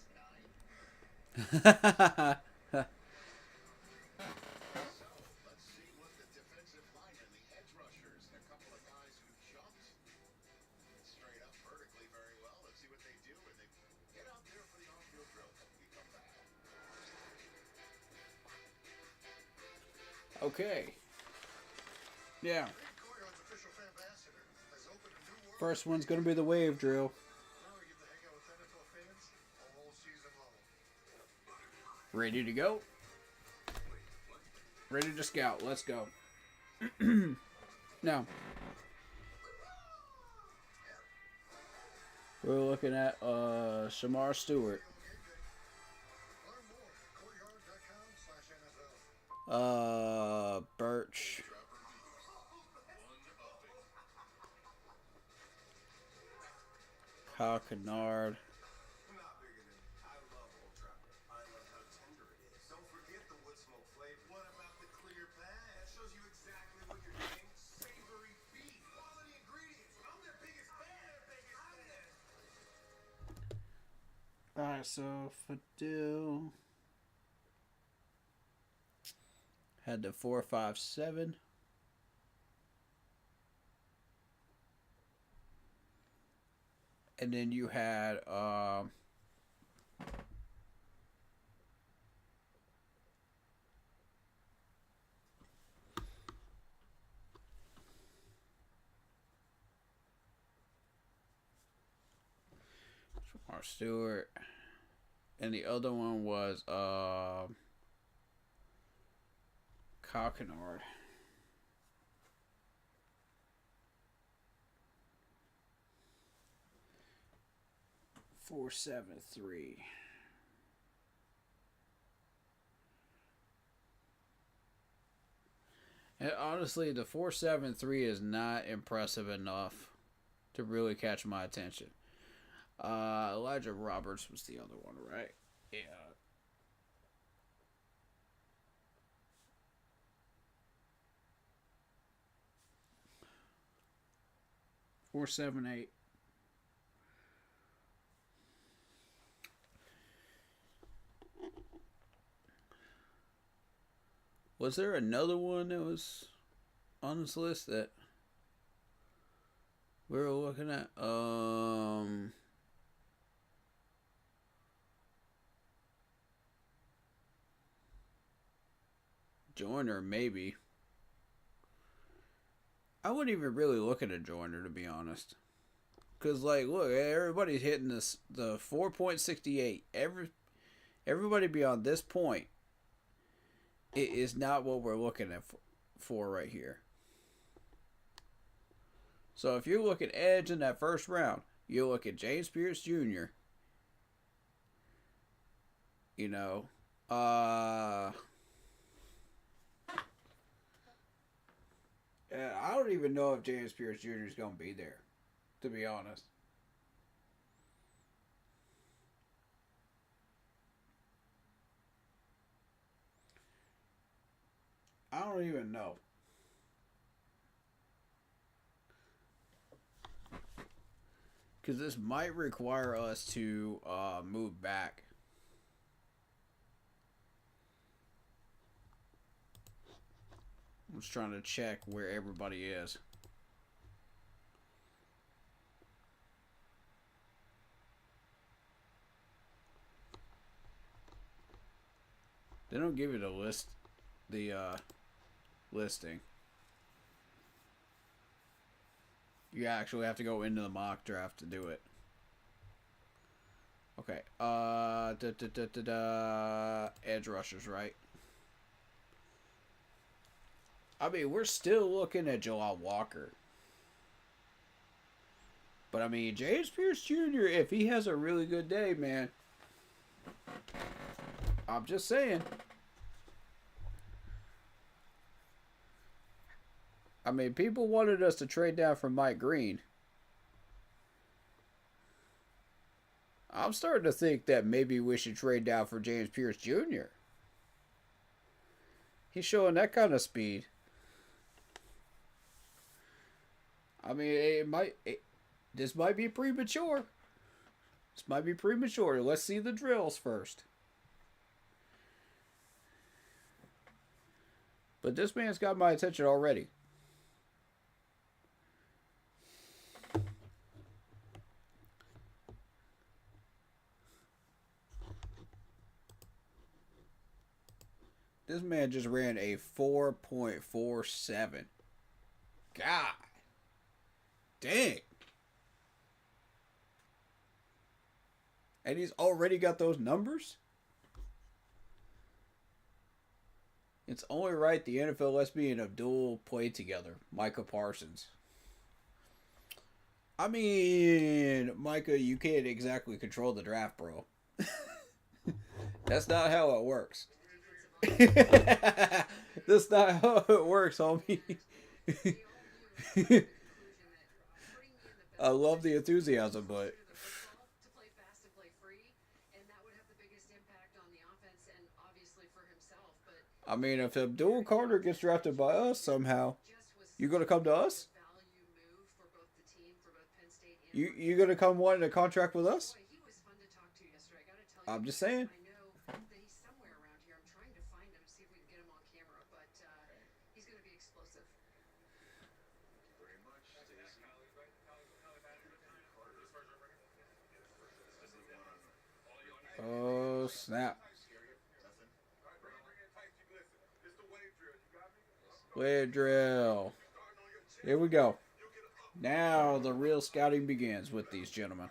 Speaker 6: So let's see what the defensive linemen, the edge rushers, and a couple of guys who jumped straight up vertically very well. Let's see what they do when they get out there for the on-field drill when we come back.
Speaker 2: Okay. Yeah.
Speaker 6: Coryon's official ambassador has opened a new world.
Speaker 2: First one's gonna be the wave drill.
Speaker 6: Now we get to hang out with NFL fans all season long.
Speaker 2: Ready to go? Ready to scout. Let's go. Now, we're looking at Shamar Stewart.
Speaker 6: Learn more at coryard.com/NFL.
Speaker 2: Birch. Kyle Kennard.
Speaker 8: I'm not bigger than I love Old Trapper. I love how tender it is. Don't forget the wood smoke flavor. What about the clear path? That shows you exactly what you're getting. Savory beef. Quality ingredients. I'm their biggest fan.
Speaker 2: Alright, so Fadil had the 4.57. And then you had Shamar Stewart. And the other one was Kyle Kennard. .473. And honestly, the 4.73 is not impressive enough to really catch my attention. Elijah Roberts was the other one, right? Yeah. .478. Was there another one that was on this list that we were looking at? Joyner, maybe. I wouldn't even really look at a Joyner, to be honest. Because, like, look, everybody's hitting this the 4.68. Everybody beyond this point, it is not what we're looking at for right here. So if you're looking edge in that first round, you look at James Pierce Jr. You know, I don't even know if James Pierce Jr. is going to be there, to be honest. I don't even know. Because this might require us to move back. I'm just trying to check where everybody is. They don't give you the list, listing. You actually have to go into the mock draft to do it. Okay. Edge rushers, right? I mean, we're still looking at Jalal Walker. But I mean, James Pierce Jr., if he has a really good day, man. I'm just saying. I mean, people wanted us to trade down from Mike Green. I'm starting to think that maybe we should trade down for James Pierce Jr. He's showing that kind of speed. I mean, this might be premature. This might be premature. Let's see the drills first. But this man's got my attention already. This man just ran a 4.47. God. Dang. And he's already got those numbers? It's only right the NFL lets me and Abdul play together. Micah Parsons. I mean, Micah, you can't exactly control the draft, bro. That's not how it works. That's not how it works, homie. I love the enthusiasm, but
Speaker 5: to play fast and play free, and that would have the biggest impact on the offense and obviously for himself. But
Speaker 2: I mean, if Abdul Carter gets drafted by us somehow, you gonna come to us?
Speaker 5: value move for both the team, for both Penn State and
Speaker 2: You gonna come wanting a contract with us?
Speaker 5: boy, he was fun to talk to yesterday. I gotta tell you,
Speaker 2: I'm just saying.
Speaker 5: I know that he's somewhere around here. I'm trying to find him, see if we can get him on camera, but he's gonna be explosive.
Speaker 8: Very much, Stacey.
Speaker 2: Oh snap! Wave drill. Here we go. Now the real scouting begins with these gentlemen.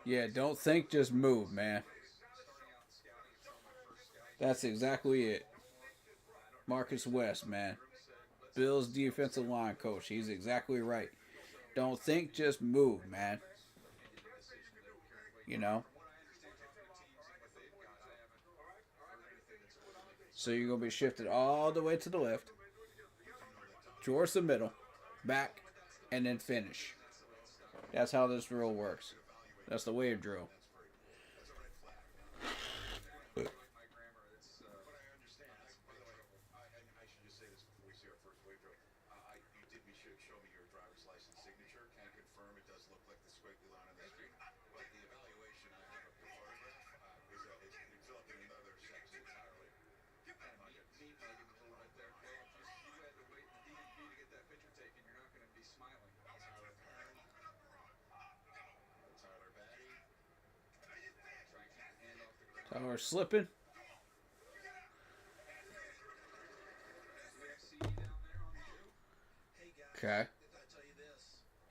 Speaker 2: Yeah, don't think, just move, man. That's exactly it. Marcus West, man. Bills defensive line coach. He's exactly right. Don't think, just move, man. You know? So you're going to be shifted all the way to the left, towards the middle, back, and then finish. That's how this drill works. That's the wave drill.
Speaker 6: Show me your driver's license signature. Can confirm it does look like the squiggly line on the screen. But the evaluation I have of your photograph is it's developed in another section entirely.
Speaker 7: Get that knee bugging a little bit there, Phil. You had to wait in the DMV to get that picture taken. You're not going to be smiling.
Speaker 6: Tyler Perrin. Tyler Batty.
Speaker 7: Try and keep your hand off the ground.
Speaker 2: Tyler slipping. Okay.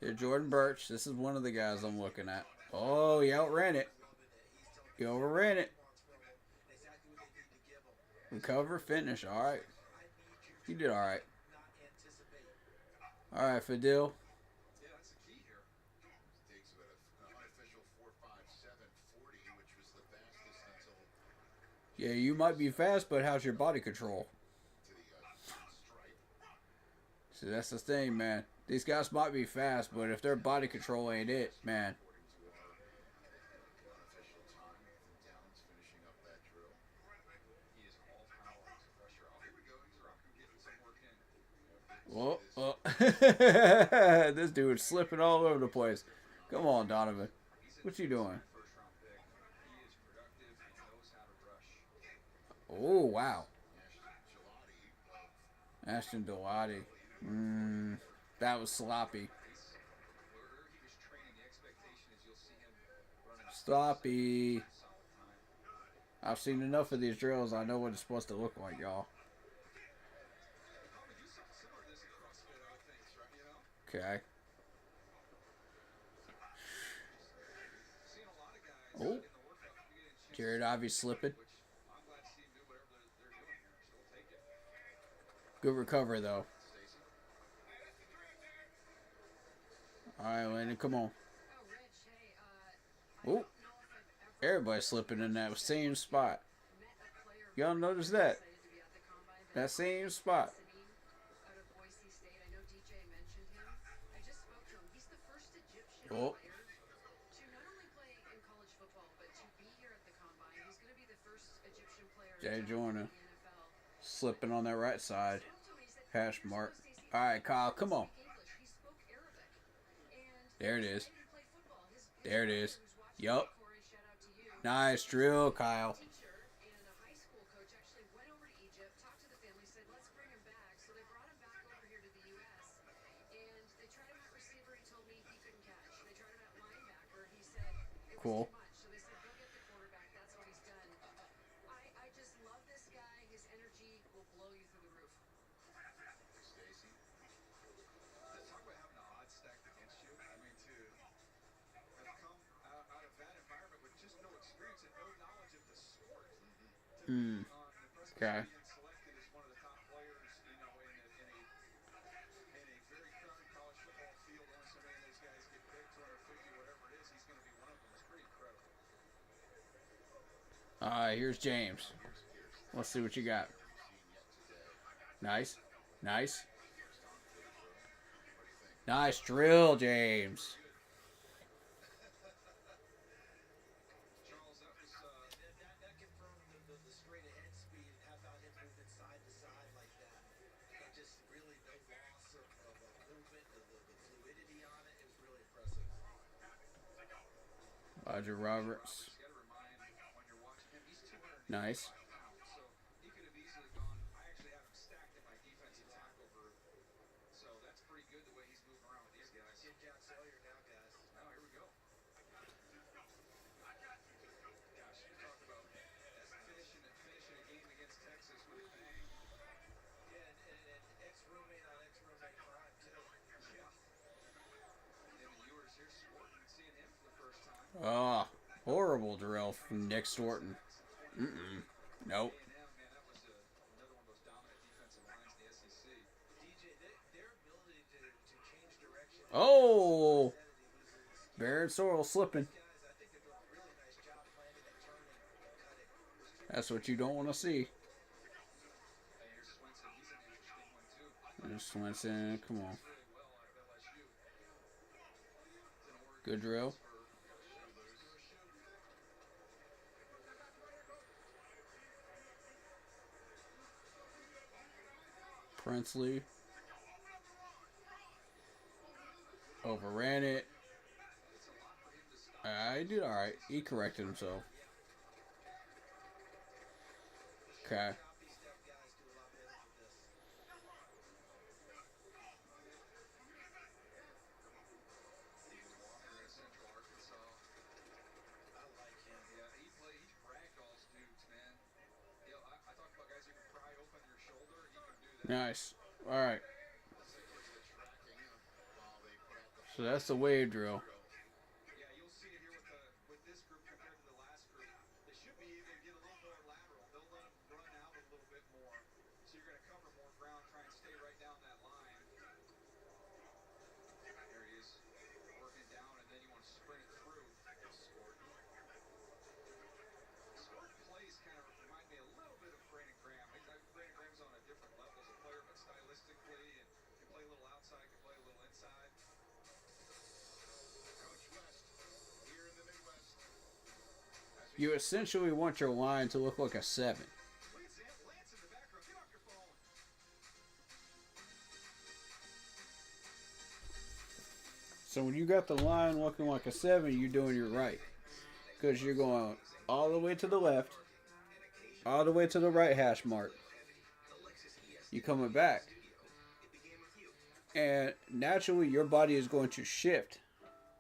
Speaker 2: Here, Jordan Birch. This is one of the guys I'm looking at. Oh, he outran it. He overran it. Recover, finish. All right. He did all right. All right, Fadil.
Speaker 7: Yeah, that's the key here.
Speaker 6: Takes about an unofficial 4.57.40, which was the fastest until
Speaker 2: Yeah, you might be fast, but how's your body control?
Speaker 6: to the stripe.
Speaker 2: See, that's the thing, man. These guys might be fast, but if their body control ain't it, man.
Speaker 6: Unofficial time. Nathan Downs finishing up that drill.
Speaker 7: He is all power under pressure. Oh, here we go. He's rocking, getting some work in.
Speaker 2: Whoa, this dude's slipping all over the place. Come on, Donovan. What you doing?
Speaker 7: First round pick. He is productive and knows how to rush.
Speaker 2: Oh, wow. Ashton Delati. That was sloppy.
Speaker 7: He was trained
Speaker 2: Sloppy. I've seen enough of these drills. I know what it's supposed to look like, y'all. Okay. Oh. Jared Ivey slipping. Good recovery, though. Alright, Landon, come on. Oh. Everybody's slipping in that same spot. Y'all notice that? That same spot. Oh. Jay Joyner slipping on that right side. Hash mark. Alright, Kyle, come on. There it is. There it is. Yup. Nice drill, Kyle. Cool. Okay. Alright, here's James. Let's see what you got. Nice. Nice. Nice drill, James. Roger Roberts. Nice. Oh, horrible drill from Nick Storton. Nope. Oh! Baron Sorrell slipping. That's what you don't want to see. There's Swenson, come on. Good drill. Princely. Overran it. He did alright. He corrected himself. Okay. Nice. Alright. So that's the wave drill. You essentially want your line to look like a 7. So when you got the line looking like a 7, you're doing it right. Because you're going all the way to the left, all the way to the right hash mark. You're coming back. And naturally your body is going to shift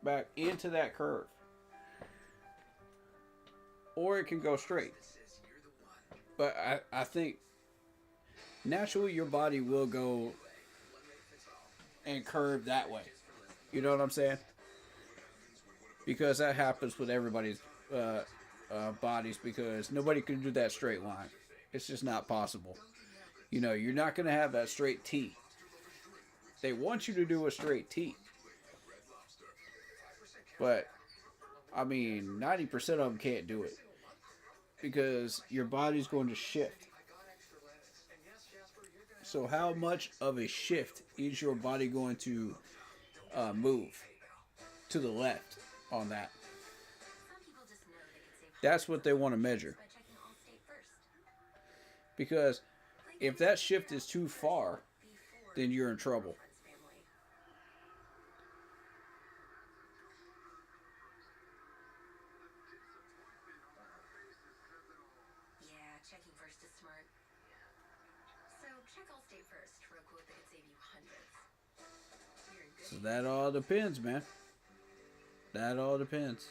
Speaker 2: back into that curve. or it can go straight. But I think naturally your body will go and curve that way. You know what I'm saying? Because that happens with everybody's bodies, because nobody can do that straight line. It's just not possible. You know, you're not going to have that straight T. They want you to do a straight T. But, I mean, 90% of them can't do it. Because your body's going to shift. So how much of a shift is your body going to move to the left on that? That's what they want to measure. Because if that shift is too far, then you're in trouble.
Speaker 3: Yeah, checking first is smart. So check Allstate first for a quote that could save you hundreds. You're in good
Speaker 2: So that all depends, man. That all depends.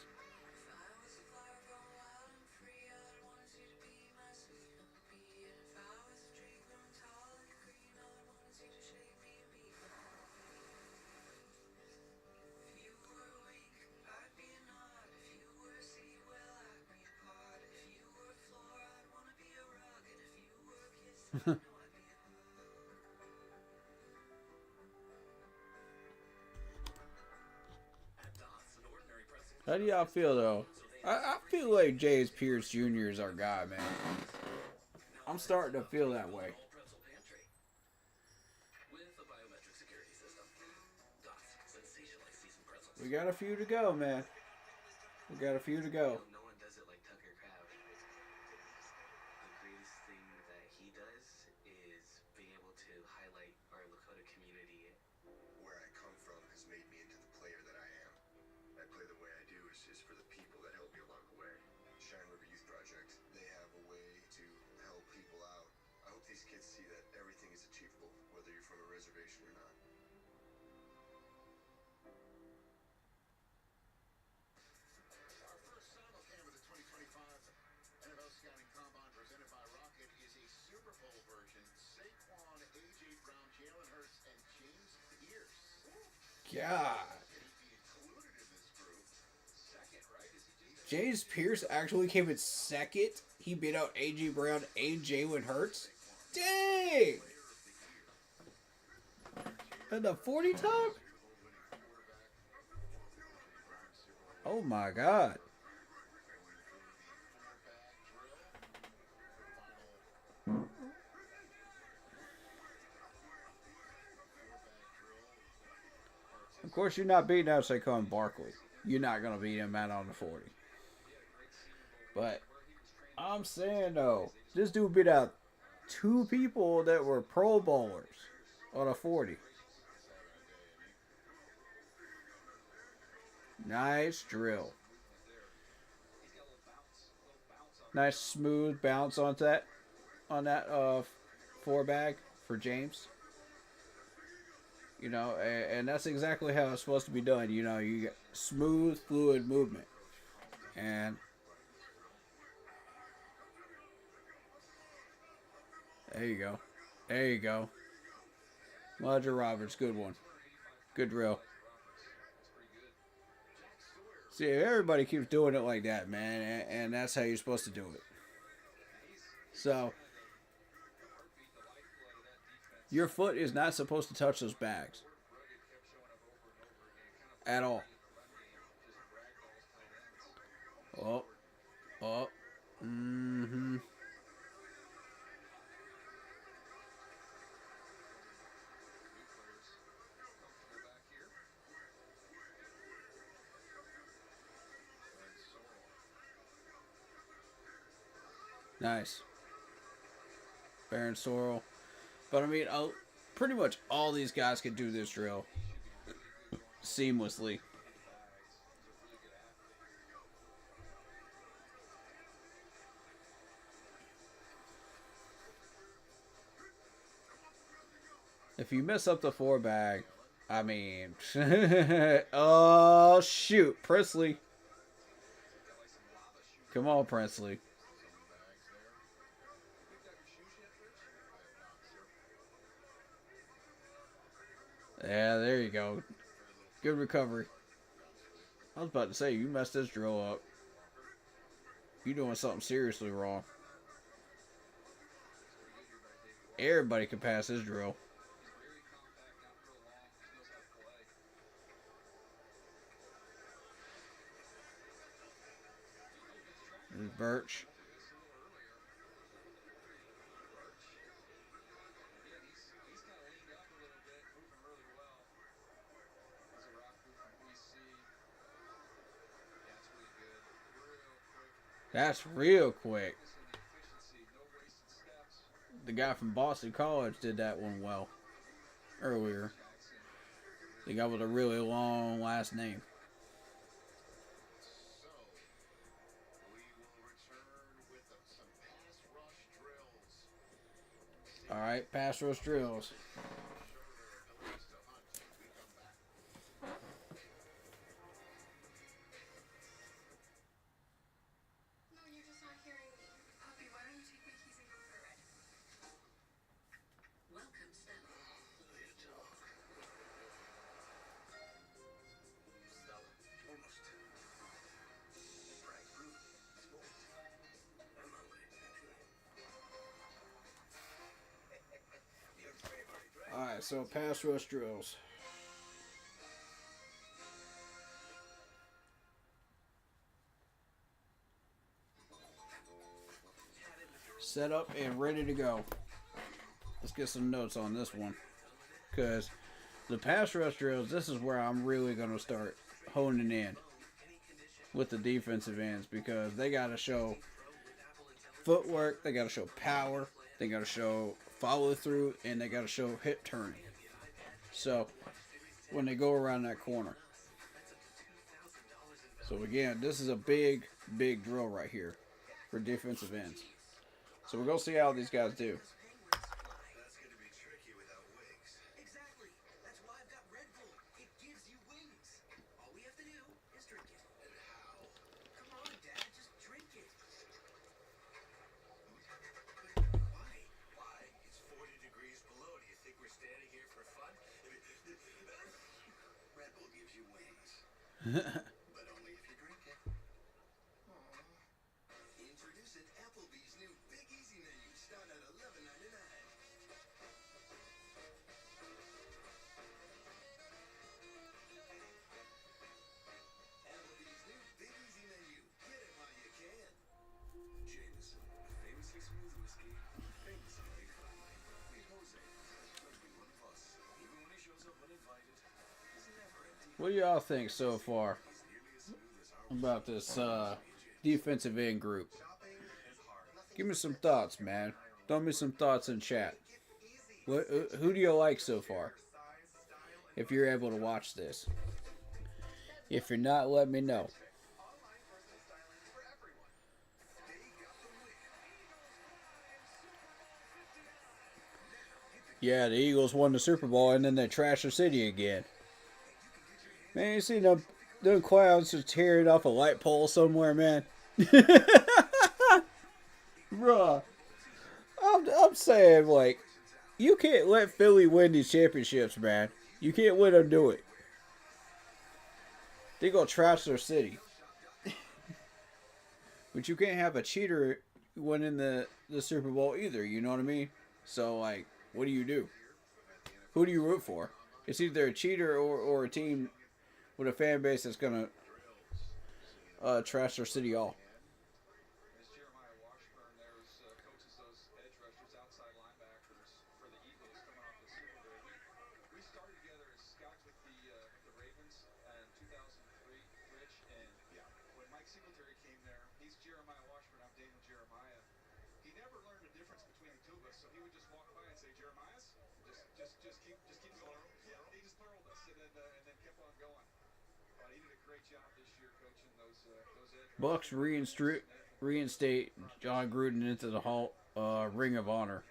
Speaker 2: How do y'all feel, though? I feel like James Pierce Jr. is our guy, man. I'm starting to feel that way. We got a few to go, man. We got a few to go.
Speaker 12: No one does it like Tucker Craft. The greatest thing that he does is being able to highlight our Lakota community.
Speaker 8: Where I come from has made me into the player that I am. I play the way I do is for the people that help me along the way. Cheyenne River Youth Project, they have a way to help people out. I hope these kids see that everything is achievable, whether you're from a reservation or not.
Speaker 6: Our first simulcam of the 2025 NFL Scouting Combine presented by Rocket is a Super Bowl version. Saquon, A.J. Brown, Jalen Hurts, and James Pierce.
Speaker 2: God.
Speaker 6: Could he be included in this group? Second, right? Is he
Speaker 2: James Pierce actually came in second. He beat out A.J. Brown and Jalen Hurts. Dang! At the 40 time? Oh my God. Of course, you're not beating out Saquon Barkley. You're not going to beat him out on the 40. But I'm saying, though, this dude beat out two people that were Pro Bowlers on a 40. Nice drill. Nice smooth bounce on that four bag for James. You know, and that's exactly how it's supposed to be done. You know, you get smooth, fluid movement. And there you go. There you go. Roger Roberts, good one. Good drill. See, everybody keeps doing it like that, man, and that's how you're supposed to do it. So, your foot is not supposed to touch those bags. At all. Oh. Oh. Mm-hmm. Nice. Baron Sorrell. But I mean, pretty much all these guys can do this drill seamlessly. If you mess up the four bag, I mean, oh shoot, Presley. Come on, Princely. Yeah, there you go. Good recovery. I was about to say, you messed this drill up. You doing something seriously wrong. Everybody can pass this drill. There's Birch. That's real quick. The guy from Boston College did that one well earlier. The guy with a really long last name. Alright, pass rush drills.
Speaker 3: No, you're just not hearing me. Puppy, why don't you take my keys and go for a ride? Welcome, Stella.
Speaker 11: Stella, almost. Bright, blue, sports. I'm on with it, actually. Your favorite, right?
Speaker 2: Alright, so pass rush drills. Set up and ready to go. Let's get some notes on this one. Because the pass rush drills, this is where I'm really going to start honing in with the defensive ends. Because they got to show footwork, they got to show power, they got to show follow through, and they got to show hip turning. So, when they go around that corner. So again, this is a big, big drill right here for defensive ends. So we're going to see how these guys do.
Speaker 11: That's gonna be tricky without wings. Exactly. That's why I've got Red Bull. It gives you wings. All we have to do is drink it. And how? Come on, Dad, just drink it. Why? Why? It's 40 degrees below. Do you think we're standing here for fun? Red Bull gives you wings. But only if you drink it. Introducing Applebee's new Big Easy menu. Start at $11.99. Applebee's new Big Easy menu. Get it while you can. Jameson, famously smooth whiskey, famously big family. Meet Jose, must be one of us. Even when he shows up uninvited, he's never empty.
Speaker 2: What do y'all think so far about this defensive end group? Give me some thoughts, man. Throw me some thoughts in chat. Who do you like so far? If you're able to watch this. If you're not, let me know. Yeah, the Eagles won the Super Bowl and then they trashed the city again. Man, you see them clowns just tearing off a light pole somewhere, man? Bruh. I'm saying, like, you can't let Philly win these championships, man. You can't let them do it. They gonna trash their city. But you can't have a cheater winning the Super Bowl either, you know what I mean? So, like, what do? Who do you root for? It's either a cheater or a team with a fan base that's gonna trash their city off.
Speaker 7: As Jeremiah Washburn there coaches those edge rushers, outside linebackers for the Eagles coming off the Super Bowl. We started together as scouts with the Ravens in 2003, Rich, and when Mike Singletary came there, he's Jeremiah Washburn, I'm Daniel Jeremiah. He never learned the difference between the two of us, so he would just walk by and say, Jeremiah's? Just keep going. Yeah, he just pluraled us and then kept on going. He did a great job this year coaching those edge
Speaker 2: Bucks reinstate John Gruden into the Ring of Honor.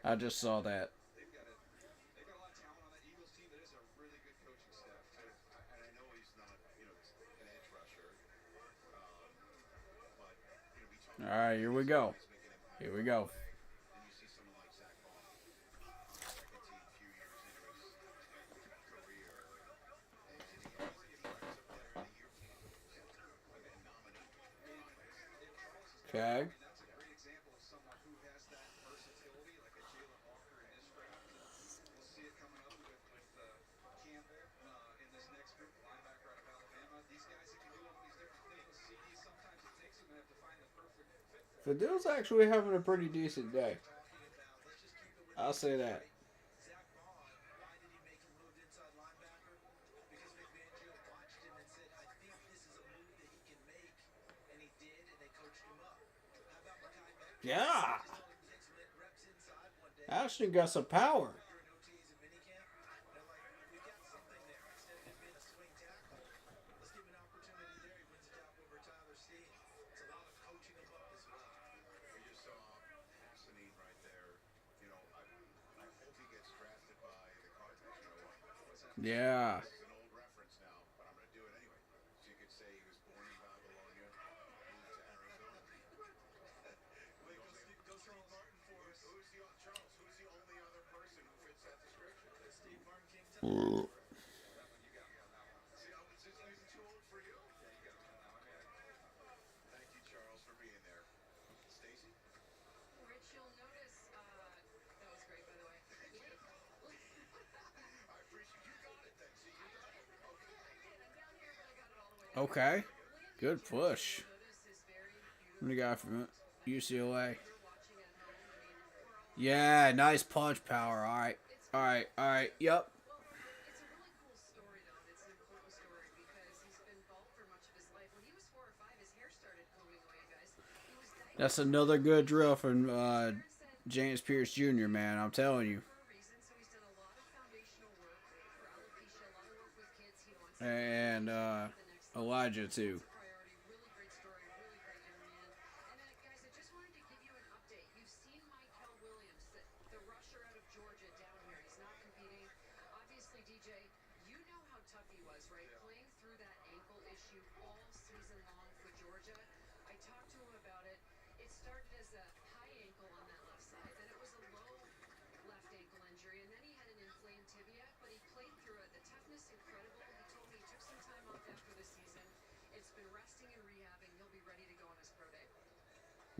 Speaker 2: I just saw that.
Speaker 7: They've got a lot of talent on that Eagles team. That is a really good coaching staff too.
Speaker 6: And I know he's not, an edge rusher.
Speaker 2: All right, here we go. Here we go.
Speaker 6: Then you see someone like Zach Bond, second team, few years into his career, and he has the defensive player of the year nominee.
Speaker 2: Okay.
Speaker 7: That's a great example of someone who has that versatility, like a Jalen Walker in this draft. We'll see it coming up with Campbell in this next group, linebacker out of Alabama. These guys that can do all these different things. CD, sometimes it takes them to have to find the perfect fit for
Speaker 2: Fidil's actually having a pretty decent day. I'll say that.
Speaker 10: Zach Bond, why did he make a move to inside linebacker? Because McVangio watched him and said, I think this is a move that he can make. And he did, and they coached him up. How about Mekhi Becton?
Speaker 2: Yeah.
Speaker 10: Just only 6 reps inside one day.
Speaker 2: Ashton got some power.
Speaker 10: During OTAs and minicamp, they're like, we got something there. Instead of him being a swing tackle, let's give him an opportunity there. He wins a job over Tyler Steen. It's a lot of coaching him up as well.
Speaker 6: We just saw Hassanine right there. You know, I hope he gets drafted by the Cardinals. You know what?
Speaker 2: Yeah.
Speaker 6: This is an old reference now, but I'm going to do it anyway. So you could say he was born in Babylonia, moved to Arizona. Wait, go Steve Martin for us. Charles, who's the only other person who fits that description?
Speaker 10: Steve Martin came to
Speaker 6: See, I was just too old for you. Thank you, Charles, for being there. Stacy?
Speaker 5: Rich, you'll notice, that was great, by the way.
Speaker 6: I appreciate you got it then. See, you got it. Okay.
Speaker 5: I'm down here, but I got it all the way.
Speaker 2: Okay. Good push.
Speaker 5: Notice is very
Speaker 2: What do you got from UCLA?
Speaker 5: watching at home. I mean, we're all
Speaker 2: Yeah, nice punch power. All right. All right. All right. Yep.
Speaker 5: Well, it's a really cool story, though, and it's an important story because he's been bald for much of his life. When he was 4 or 5, his hair started combing away, guys. He was diagnosed
Speaker 2: That's another good drill from James Pierce Jr., man. I'm telling you.
Speaker 5: for a reason, so he's done a lot of foundational work for alopecia, a lot of work with kids. He wants to
Speaker 2: And
Speaker 5: the next level.
Speaker 2: Elijah, too.
Speaker 5: Priority, really great story, really great young man. And guys, I just wanted to give you an update. You've seen Michael Williams, the rusher out of Georgia, down here. He's not competing. Obviously, DJ, you know how tough he was, right? Playing through that ankle issue all season long for Georgia. I talked to him about it. It started as a high ankle on that left side, then it was a low left ankle injury, and then he had an inflamed tibia, but he played through it. The toughness incredible. He told me he took some time off after the season. It's been resting and rehabbing. He'll be ready to go on his pro day.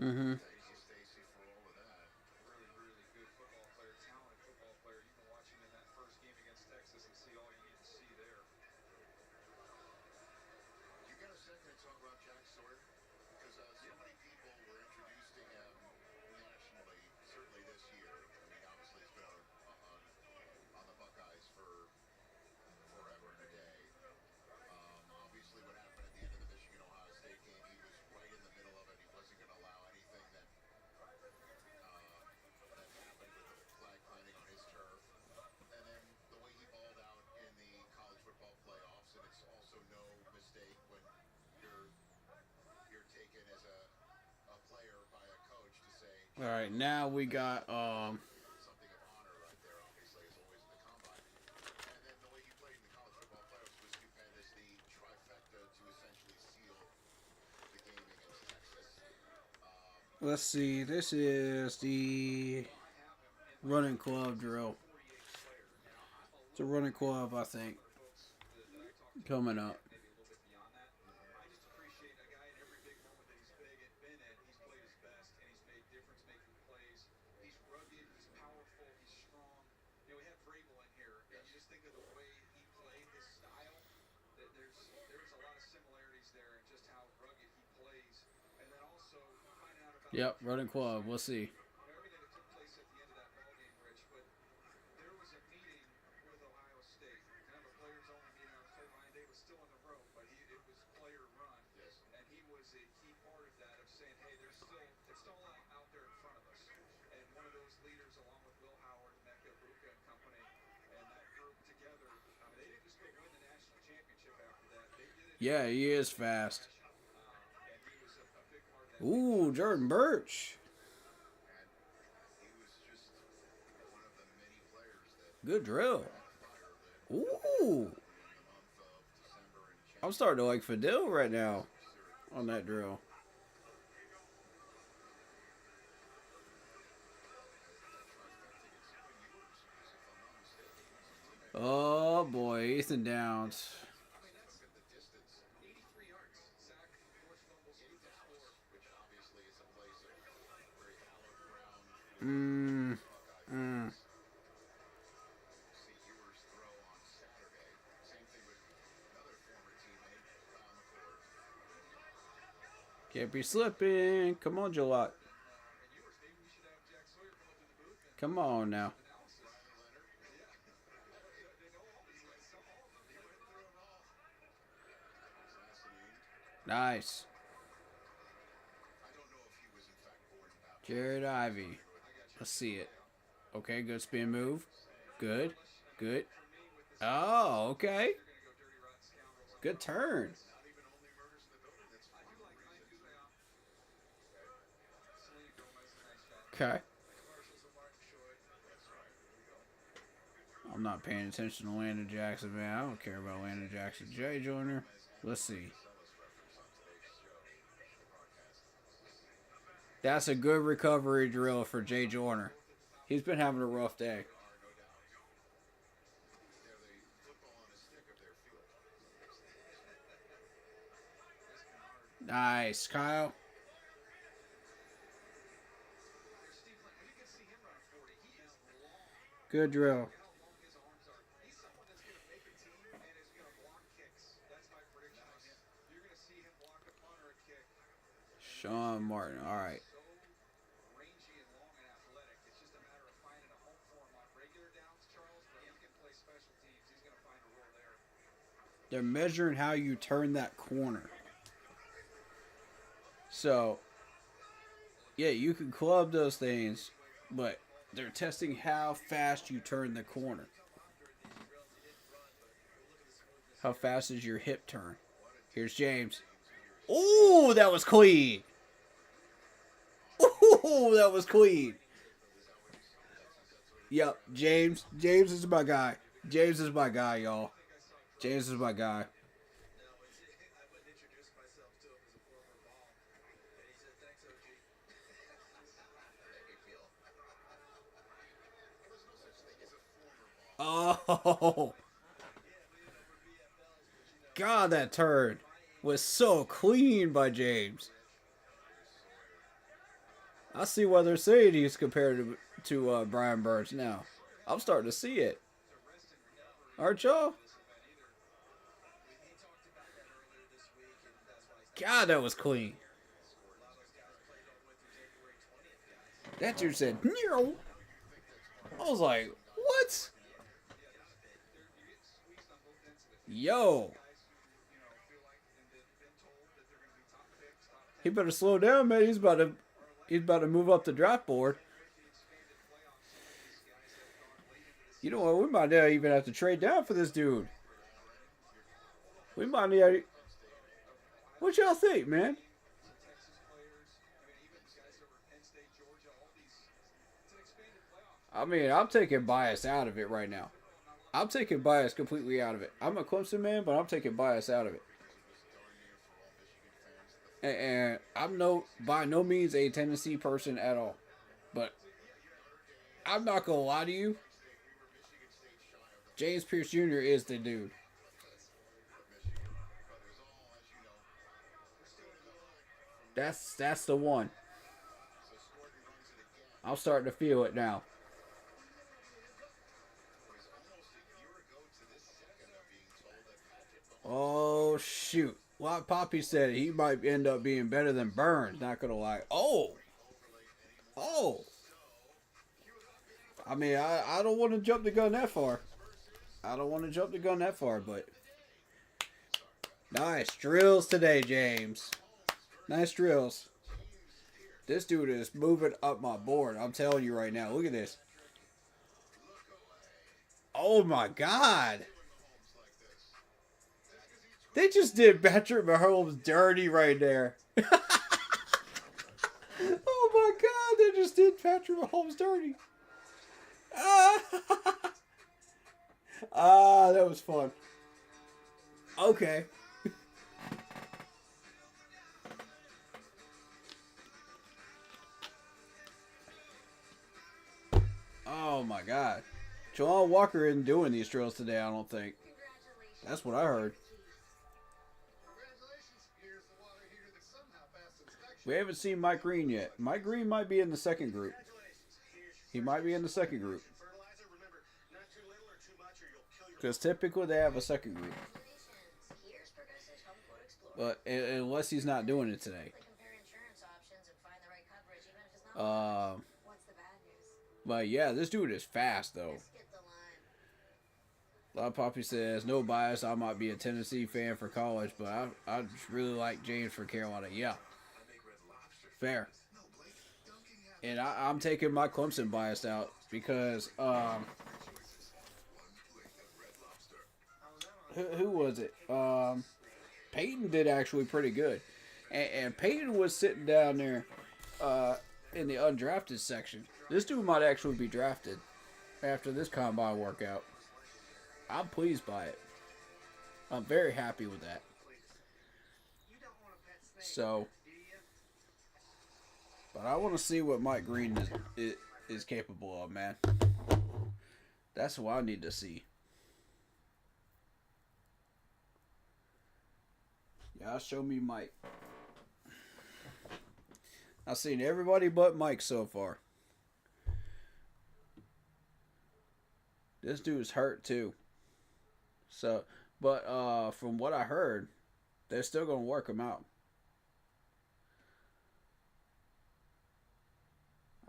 Speaker 2: Mm-hmm.
Speaker 6: Thank you, Stacy, for all of that.
Speaker 7: really, really good football player, talented football player. You can watch him in that first game against Texas and see all you need to see there.
Speaker 6: You got a second to talk about Jack Sawyer? Because so many people were introducing him nationally, certainly this year. I mean, obviously he's been on the Buckeyes for forever and a day. Obviously what happened at the end of the Michigan-Ohio State game, he was right in the middle of it. He wasn't going to allow anything that happened with the flag planting on his turf. And then the way he balled out in the college football playoffs, and it's also no mistake when you're taken as a player by a coach to say
Speaker 2: All right. Now we got
Speaker 6: something of honor right there, obviously, as always in the combine. And then the way he played in the college football playoffs was stupendous. The trifecta to essentially seal the game against Texas.
Speaker 2: Let's see. This is the running club drill. It's a running club, I think, coming up.
Speaker 7: Maybe a little bit beyond that. I just appreciate a guy in every big moment that he's been in. He's played his best and he's made difference-making plays. He's rugged, he's powerful, he's strong. You know, we had Vrabel in here, and you just think of the way he played, his style. That there's a lot of similarities there in just how rugged he plays, and then also finding out about
Speaker 2: Yep, running club. We'll see.
Speaker 7: everything that took place at the end of that ball game, Rich. But there was a meeting with Ohio State, kind of a players-only meeting. I was told Ryan Day was still in the room, but it was player-run, and he was a key part of that, of saying, hey, it's still out there in front of us. And one of those leaders, along with Will Howard, Mecca, Buka, and company, and that group together, they didn't just go win the national championship after that. They did it.
Speaker 2: Yeah, he is fast.
Speaker 7: And he was a big part of that.
Speaker 2: Ooh, Jordan Birch.
Speaker 6: He was just one of the many players that
Speaker 2: Good drill.
Speaker 6: fire lit
Speaker 2: Ooh.
Speaker 6: in the month of December and
Speaker 2: I'm starting to like Fidel right now on that drill. Oh boy, Ethan Downs. Can't be slipping. Come on, Jalot. Come on now. Nice. Jared Ivey. Let's see it. Okay, good spin move. Good. Good. Oh, okay. Good turn. Okay. I'm not paying attention to Landon Jackson, man. I don't care about Landon Jackson. Jay Joyner. Let's see. That's a good recovery drill for Jay Joyner. He's been having a rough day. Nice, Kyle. Good drill. Sean Martin. All right. They're measuring how you turn that corner. So, yeah, you can club those things, but they're testing how fast you turn the corner. How fast is your hip turn? Here's James. Oh, that was clean. Oh, that was clean. Yep, James. James is my guy. James is my guy, y'all. James is my guy. Oh. God, that turn was so clean by James. I see why they're saying he's compared to Brian Burns now. I'm starting to see it. Aren't y'all? God, that was clean. That dude said, no. I was like, what? Yo. He better slow down, man. He's about to move up the draft board. You know what? We might not even have to trade down for this dude. We might need. What y'all think, man? I mean, I'm taking bias out of it right now. I'm taking bias completely out of it. I'm a Clemson man, but I'm taking bias out of it. And I'm by no means a Tennessee person at all. But I'm not going to lie to you. James Pierce Jr. is the dude. That's the one. I'm starting to feel it now. Oh, shoot. Well, Poppy said he might end up being better than Burns. Not going to lie. Oh. I mean, I don't want to jump the gun that far. But nice drills today, James. Nice drills. This dude is moving up my board. I'm telling you right now. Look at this. Oh, my God. They just did Patrick Mahomes dirty right there. Oh, my God. They just did Patrick Mahomes dirty. That was fun. Okay. Oh my God. Jawan Walker isn't doing these drills today, I don't think. That's what I heard. We haven't seen Mike Green yet. Mike Green might be in the second group. He might be in the second group. Because typically they have a second group. But unless he's not doing it today. But yeah, this dude is fast though. A lot of Poppy says, no bias, I might be a Tennessee fan for college, but I just really like James for Carolina. Yeah. Fair. And I'm taking my Clemson bias out because who was it? Peyton did actually pretty good. And Peyton was sitting down there in the undrafted section. This dude might actually be drafted after this combine workout. I'm pleased by it. I'm very happy with that. So, but I want to see what Mike Green is capable of, man. That's what I need to see. Y'all show me Mike. I've seen everybody but Mike so far. This dude's hurt too. So, but from what I heard, they're still gonna work him out.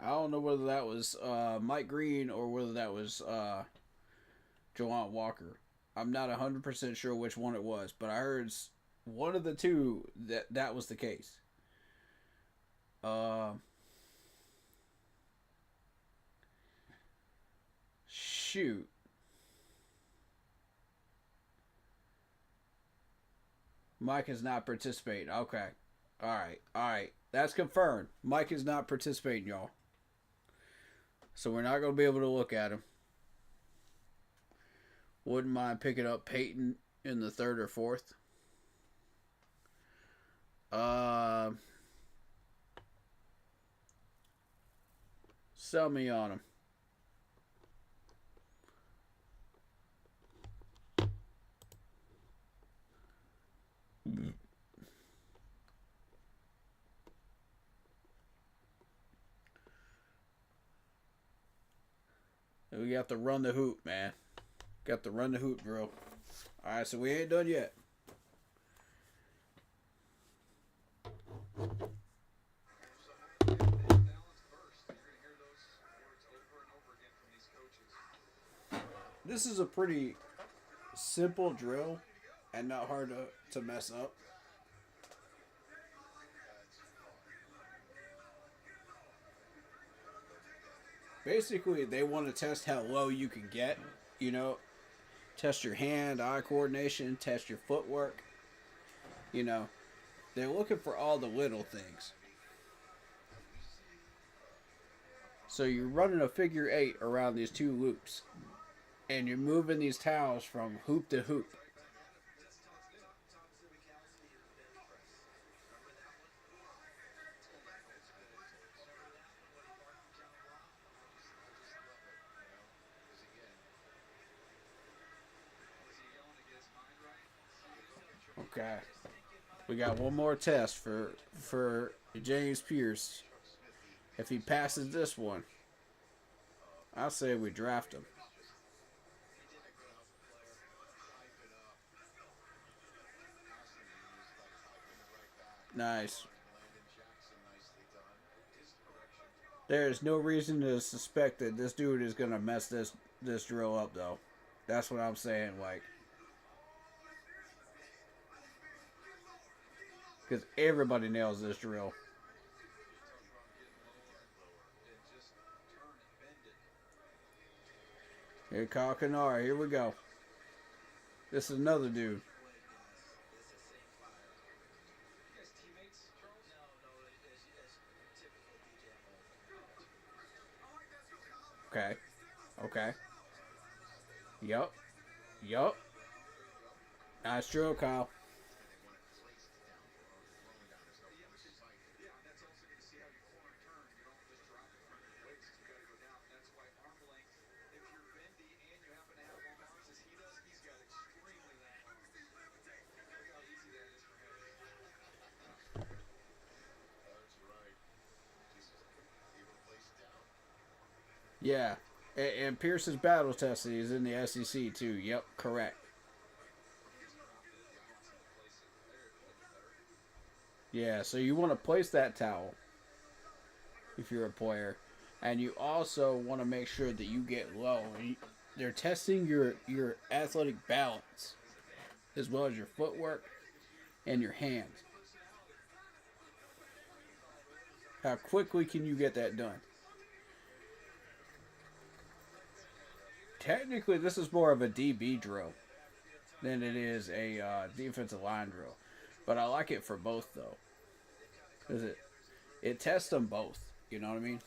Speaker 2: I don't know whether that was Mike Green or whether that was Jawan Walker. I'm not 100% sure which one it was, but I heard one of the two that was the case. Shoot. Mike is not participating. Okay. Alright. That's confirmed. Mike is not participating, y'all. So we're not going to be able to look at him. Wouldn't mind picking up Peyton in the third or fourth. Sell me on him. We got to run the hoop, man. Got to run the hoop drill. Alright, so we ain't done yet. This is a pretty simple drill and not hard to mess up. Basically, they want to test how low you can get, you know. Test your hand-eye coordination, test your footwork. You know, they're looking for all the little things. So you're running a figure 8 around these two loops. And you're moving these towels from hoop to hoop. Okay. We got one more test for James Pierce. If he passes this one, I'll say we draft him. Nice. There's no reason to suspect that this dude is gonna mess this drill up, though. That's what I'm saying, like. Because everybody nails this drill. Here, Kyle Kennard. Here we go. This is another dude. Okay. Okay. Yup. Nice drill, Kyle. Yeah. And Pierce's battle testing is in the SEC too. Yep, correct. Yeah, so you want to place that towel if you're a player. And you also want to make sure that you get low. They're testing your athletic balance as well as your footwork and your hands. How quickly can you get that done? Technically, this is more of a DB drill than it is a defensive line drill. But I like it for both, though. Because it tests them both. You know what I mean?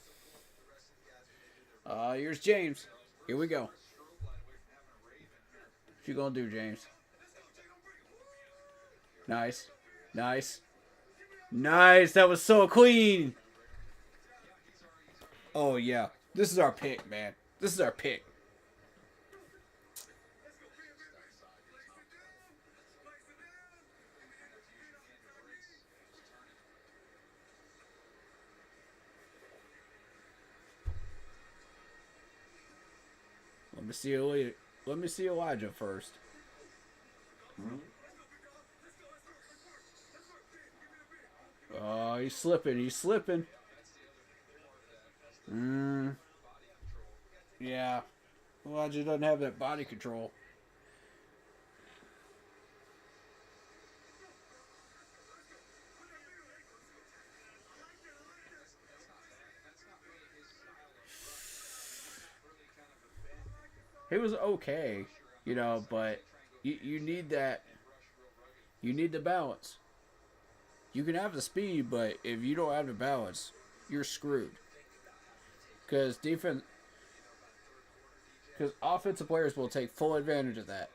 Speaker 2: Here's James. Here we go. What you gonna do, James? Nice. Nice. Nice. That was so clean. Oh, yeah. This is our pick, man. This is our pick. Let me see Elijah first. Oh, he's slipping. He's slipping. Yeah. Elijah doesn't have that body control. It was okay, you know, but you need that. You need the balance. You can have the speed, but if you don't have the balance, you're screwed. Because offensive players will take full advantage of that.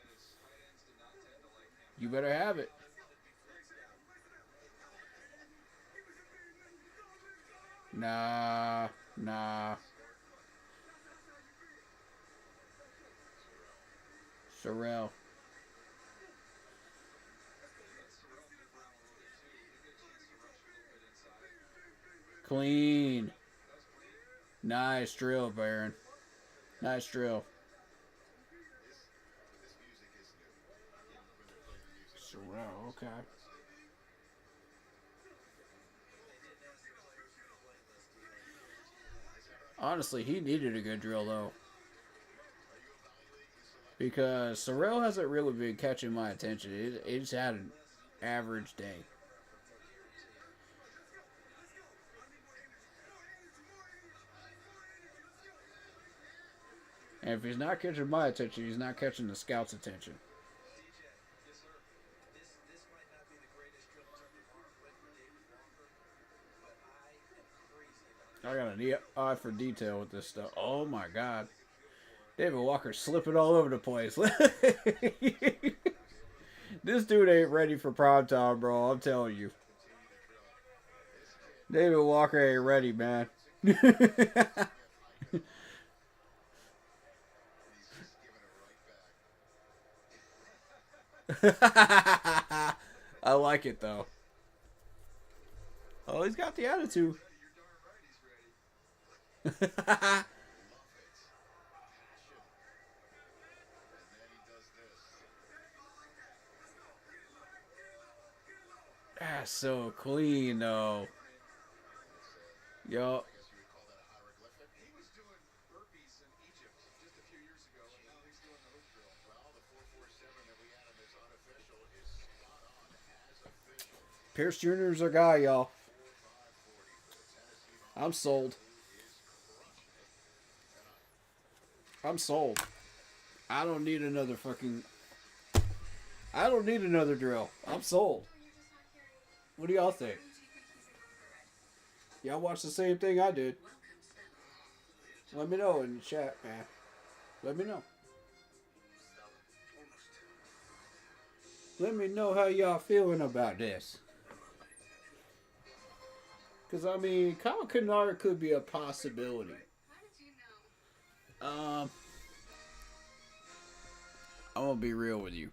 Speaker 2: You better have it. Nah. Sorrell. Clean. Nice drill, Baron. Nice drill. Sorrell, okay. Honestly, he needed a good drill, though. Because Sorrell hasn't really been catching my attention. He's had an average day. And if he's not catching my attention, he's not catching the scout's attention. I got an eye for detail with this stuff. Oh my God. David Walker slipping all over the place. This dude ain't ready for prime time, bro. I'm telling you. David Walker ain't ready, man. I like it, though. Oh, he's got the attitude. That's so clean, though. Yo.
Speaker 7: He was doing burpees in Egypt just a few years ago, and now he's doing the hoop drill.
Speaker 6: Well, the 447 that we had him as unofficial is spot on as official.
Speaker 2: Pierce Jr. is our guy, y'all. I'm sold. I'm sold. I don't need another drill. I'm sold. What do y'all think? Y'all watch the same thing I did. Let me know in the chat, man. Let me know. Let me know how y'all feeling about this. Because, I mean, Kyle Kennard could be a possibility. I'm going to be real with you.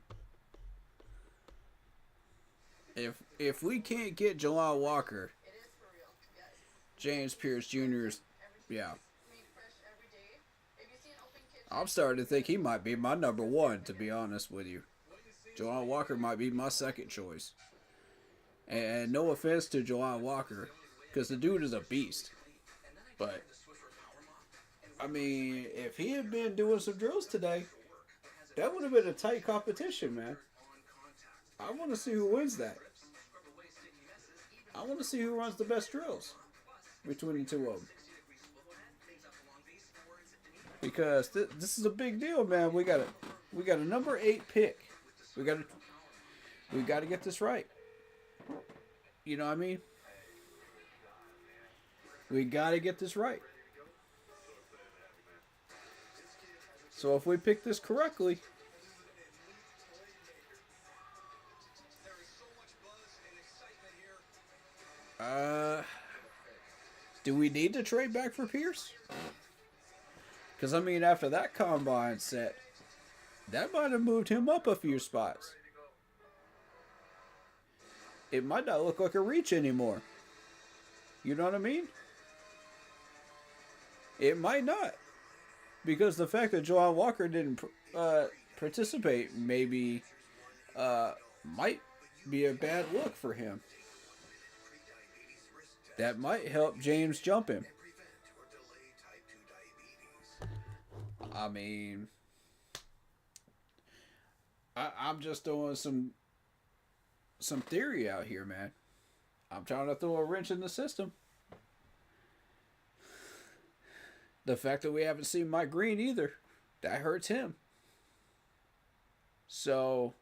Speaker 2: If we can't get Jalal Walker, James Pierce Jr. is, yeah. I'm starting to think he might be my number one, to be honest with you. Juwan Walker might be my second choice. And no offense to Juwan Walker, because the dude is a beast. But, I mean, if he had been doing some drills today, that would have been a tight competition, man. I want to see who wins that. I want to see who runs the best drills between the two of them. Because this is a big deal, man. We got a number 8 pick. We got to get this right. You know what I mean? We got to get this right. So if we pick this correctly, do we need to trade back for Pierce? Because, I mean, after that combine set, that might have moved him up a few spots. It might not look like a reach anymore. You know what I mean? It might not. Because the fact that Juwan Walker didn't participate maybe might be a bad look for him. That might help James jump him. I mean, I'm just throwing some theory out here, man. I'm trying to throw a wrench in the system. The fact that we haven't seen Mike Green either, that hurts him. So,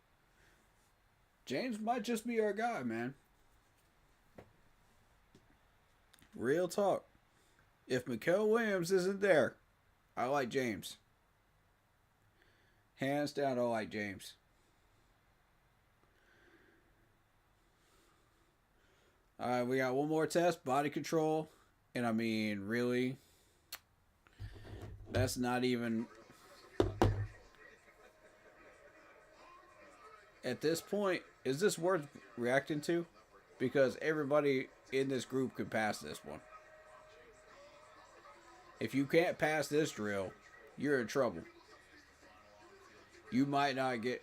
Speaker 2: James might just be our guy, man. Real talk. If Mikael Williams isn't there, I like James. Hands down, I like James. Alright, we got one more test. Body control. And I mean, really? That's not even... At this point, is this worth reacting to? Because everybody in this group can pass this one. If you can't pass this drill, you're in trouble. You might not get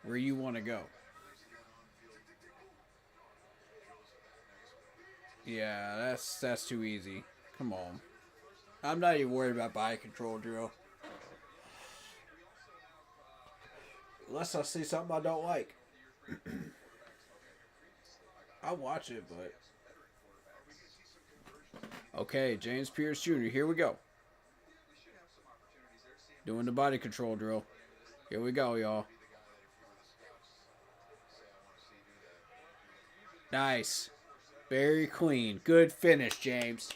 Speaker 2: where you want to go. Yeah, that's too easy. Come on. I'm not even worried about body control drill. Unless I see something I don't like. I'll watch it, but... Okay, James Pierce Jr., here we go. Doing the body control drill. Here we go, y'all. Nice. Very clean. Good finish, James.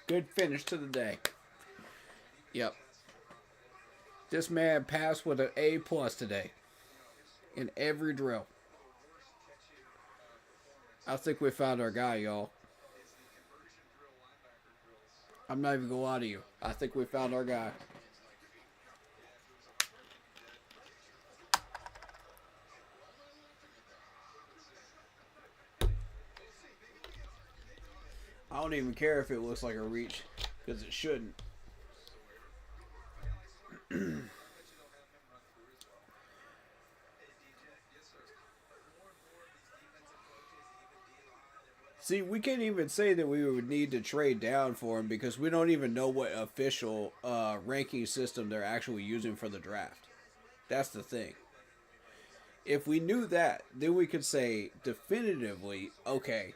Speaker 2: Good finish to the day. Yep. This man passed with an A+ today. In every drill. I think we found our guy, y'all. I'm not even gonna lie to you. I think we found our guy. I don't even care if it looks like a reach, because it shouldn't. See, we can't even say that we would need to trade down for him because we don't even know what official ranking system they're actually using for the draft. That's the thing. If we knew that, then we could say definitively, okay,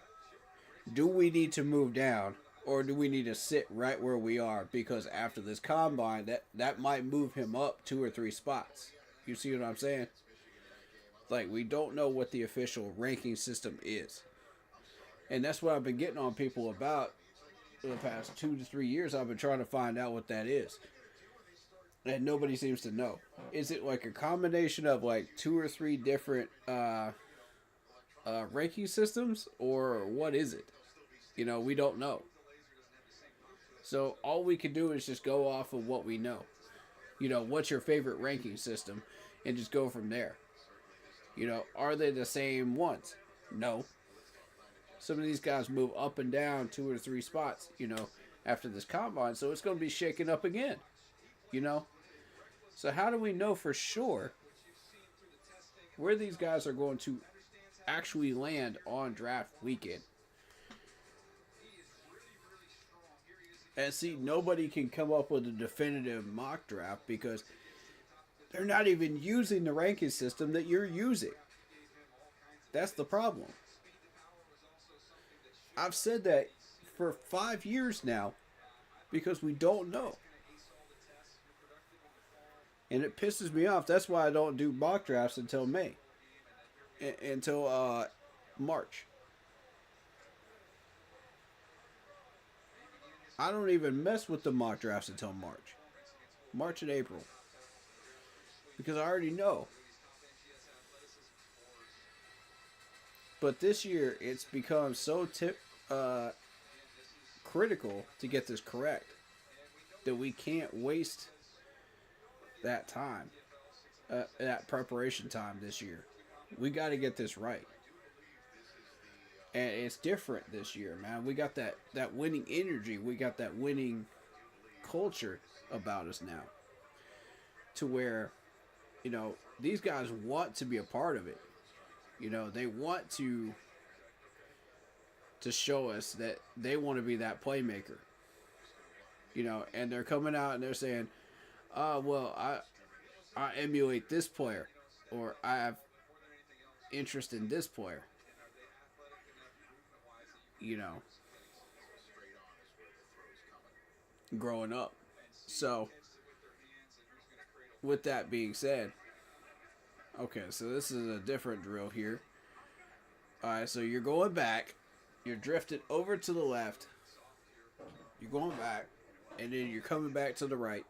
Speaker 2: do we need to move down or do we need to sit right where we are? Because after this combine, that might move him up 2 or 3 spots. You see what I'm saying? Like, we don't know what the official ranking system is. And that's what I've been getting on people about for the past 2 to 3 years. I've been trying to find out what that is. And nobody seems to know. Is it like a combination of like 2 or 3 different ranking systems? Or what is it? You know, we don't know. So all we can do is just go off of what we know. You know, what's your favorite ranking system? And just go from there. You know, are they the same ones? No. Some of these guys move up and down 2 or 3 spots, you know. after this combine, so it's going to be shaken up again. You know? So how do we know for sure where these guys are going to actually land on draft weekend? And see, nobody can come up with a definitive mock draft because they're not even using the ranking system that you're using. That's the problem. I've said that for 5 years now because we don't know. And it pisses me off. That's why I don't do mock drafts until May. Until March. I don't even mess with the mock drafts until March. March and April. Because I already know. But this year, it's become so critical to get this correct that we can't waste that time, that preparation time this year. We got to get this right. And it's different this year, man. We got that winning energy. We got that winning culture about us now. To where, you know, these guys want to be a part of it. You know, they want to show us that they want to be that playmaker. You know, and they're coming out and they're saying, well, I emulate this player. Or I have interest in this player. You know, growing up. So, with that being said, okay, so this is a different drill here. Alright, so you're going back, you're drifted over to the left, you're going back, and then you're coming back to the right,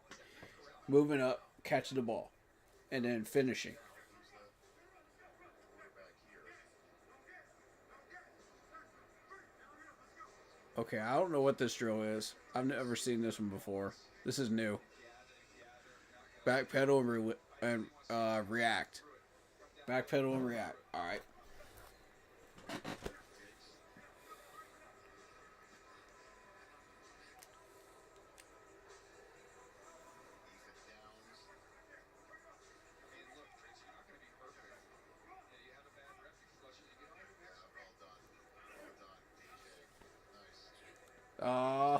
Speaker 2: moving up, catching the ball, and then finishing. Okay, I don't know what this drill is. I've never seen this one before. This is new. Backpedal and react. Backpedal and react. Alright.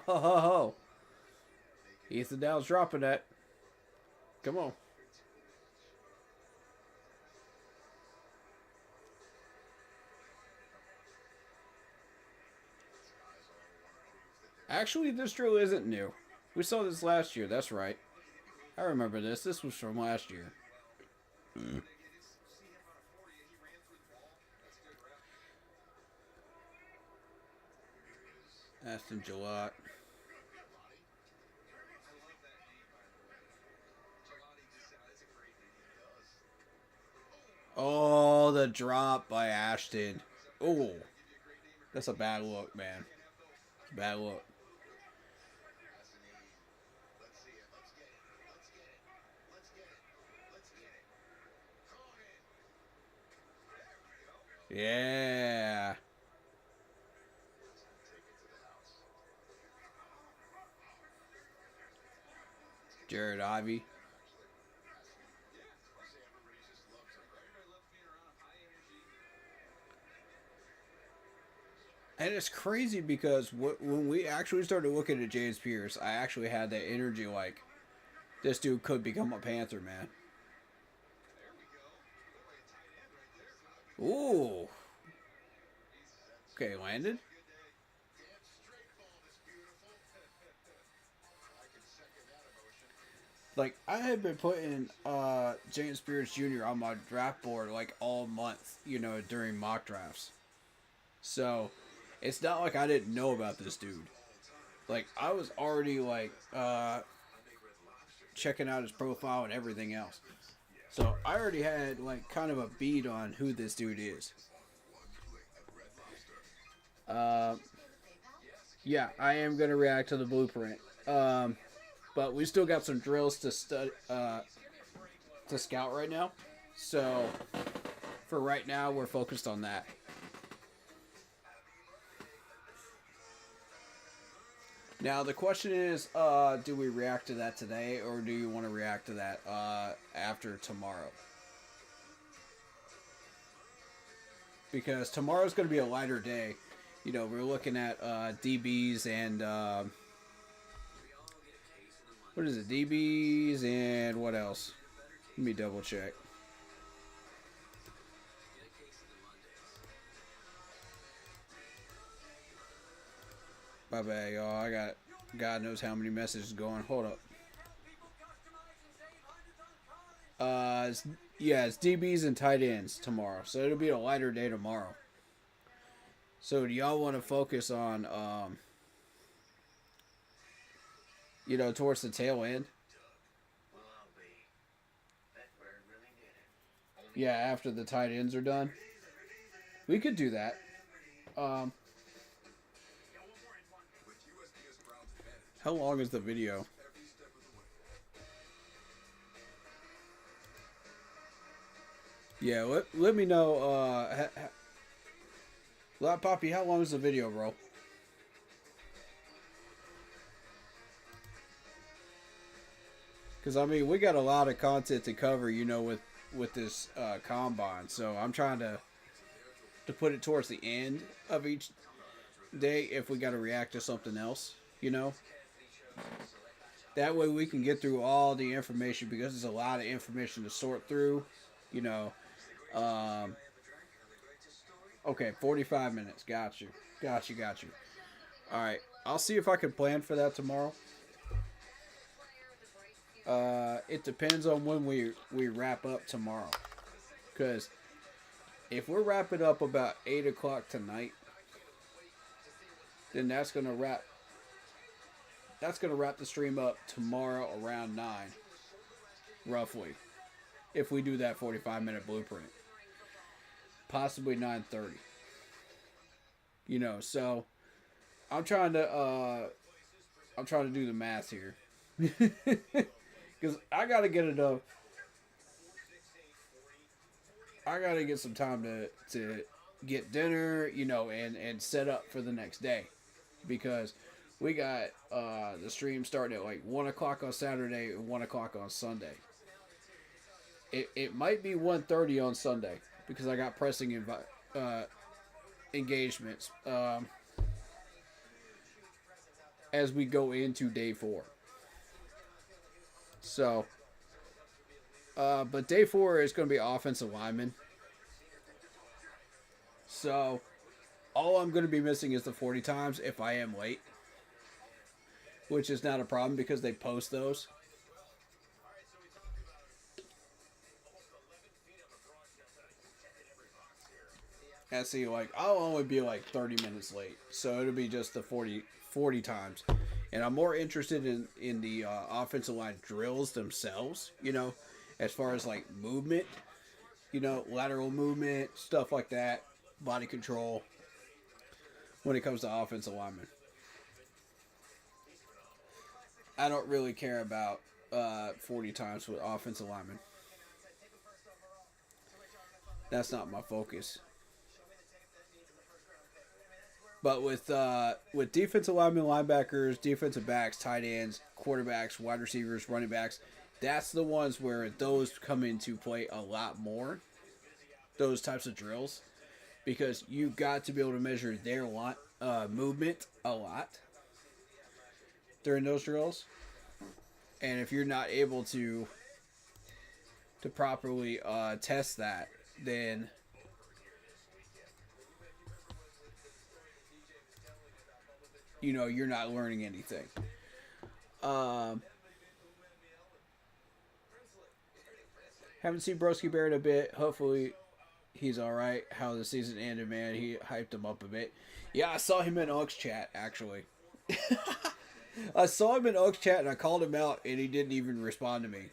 Speaker 2: Oh, Ethan Downs dropping that. Come on. Actually, this drill isn't new. We saw this last year. That's right. I remember this. This was from last year. Aston Gillot. Oh, the drop by Ashton. Oh, that's a bad look, man. Bad look. Yeah. Jared Ivey. And it's crazy because when we actually started looking at James Pierce, I actually had that energy like, this dude could become a Panther, man. Ooh. Okay, landed. Like, I had been putting James Pierce Jr. on my draft board like all month, you know, during mock drafts. So, it's not like I didn't know about this dude. Like, I was already like checking out his profile and everything else. So, I already had like kind of a beat on who this dude is. Yeah, I am going to react to the blueprint. But we still got some drills to scout right now. So, for right now, we're focused on that. Now the question is, do we react to that today, or do you want to react to that after tomorrow? Because tomorrow's going to be a lighter day. You know, we're looking at DBs and what is it? DBs and what else? Let me double check. My bad, y'all. I got God knows how many messages going. Hold up. It's DBs and tight ends tomorrow. So it'll be a lighter day tomorrow. So do y'all want to focus on, towards the tail end? Yeah, after the tight ends are done. We could do that. How long is the video? Yeah, let me know. Poppy, how long is the video, bro? Because, I mean, we got a lot of content to cover, with this combine. So I'm trying to put it towards the end of each day if we got to react to something else, That way we can get through all the information, because there's a lot of information to sort through, Okay, 45 minutes. Got you. All right. I'll see if I can plan for that tomorrow. It depends on when we wrap up tomorrow. Because if we're wrapping up about 8 o'clock tonight, then that's going to wrap the stream up tomorrow around 9, roughly. If we do that 45-minute blueprint. Possibly 9:30. So I'm trying to do the math here. Because I gotta get enough. I gotta get some time to get dinner, and set up for the next day. Because we got the stream starting at like 1 o'clock on Saturday and 1 o'clock on Sunday. It might be 1:30 on Sunday, because I got pressing engagements as we go into day 4. So, but day 4 is going to be offensive lineman. So, all I'm going to be missing is the 40 times if I am late, which is not a problem because they post those. And see, I'll only be 30 minutes late. So it'll be just the 40 times. And I'm more interested in the offensive line drills themselves, as far as movement, lateral movement, stuff like that, body control, when it comes to offensive linemen. I don't really care about 40 times with offensive linemen. That's not my focus. But with defensive linemen, linebackers, defensive backs, tight ends, quarterbacks, wide receivers, running backs, that's the ones where those come into play a lot more. Those types of drills. Because you got to be able to measure their movement a lot during those drills. And if you're not able to properly test that, then you're not learning anything. Haven't seen Broski Bear in a bit. Hopefully he's alright. How the season ended, man. He hyped him up a bit. Yeah, I saw him in Oaks chat, actually. I saw him in Oaks chat and I called him out and he didn't even respond to me.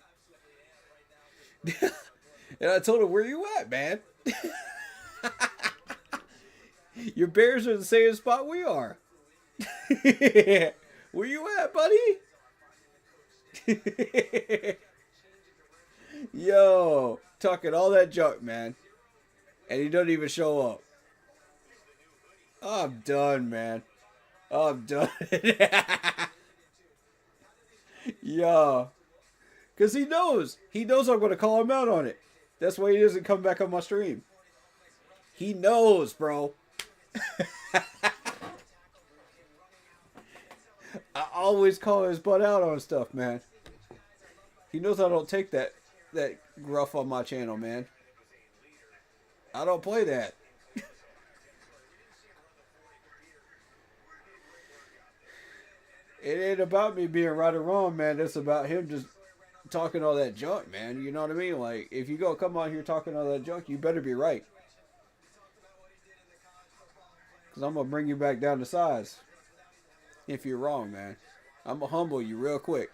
Speaker 2: And I told him, where you at, man? Your Bears are in the same spot we are. Where you at, buddy? Yo, talking all that junk, man. And he doesn't even show up. I'm done, man. I'm done. Yeah. Because he knows. He knows I'm going to call him out on it. That's why he doesn't come back on my stream. He knows, bro. I always call his butt out on stuff, man. He knows I don't take that gruff on my channel, man. I don't play that. It ain't about me being right or wrong, man. It's about him just talking all that junk, man. You know what I mean? Like, if you go come on here talking all that junk, you better be right. Because I'm going to bring you back down to size. If you're wrong, man. I'm going to humble you real quick.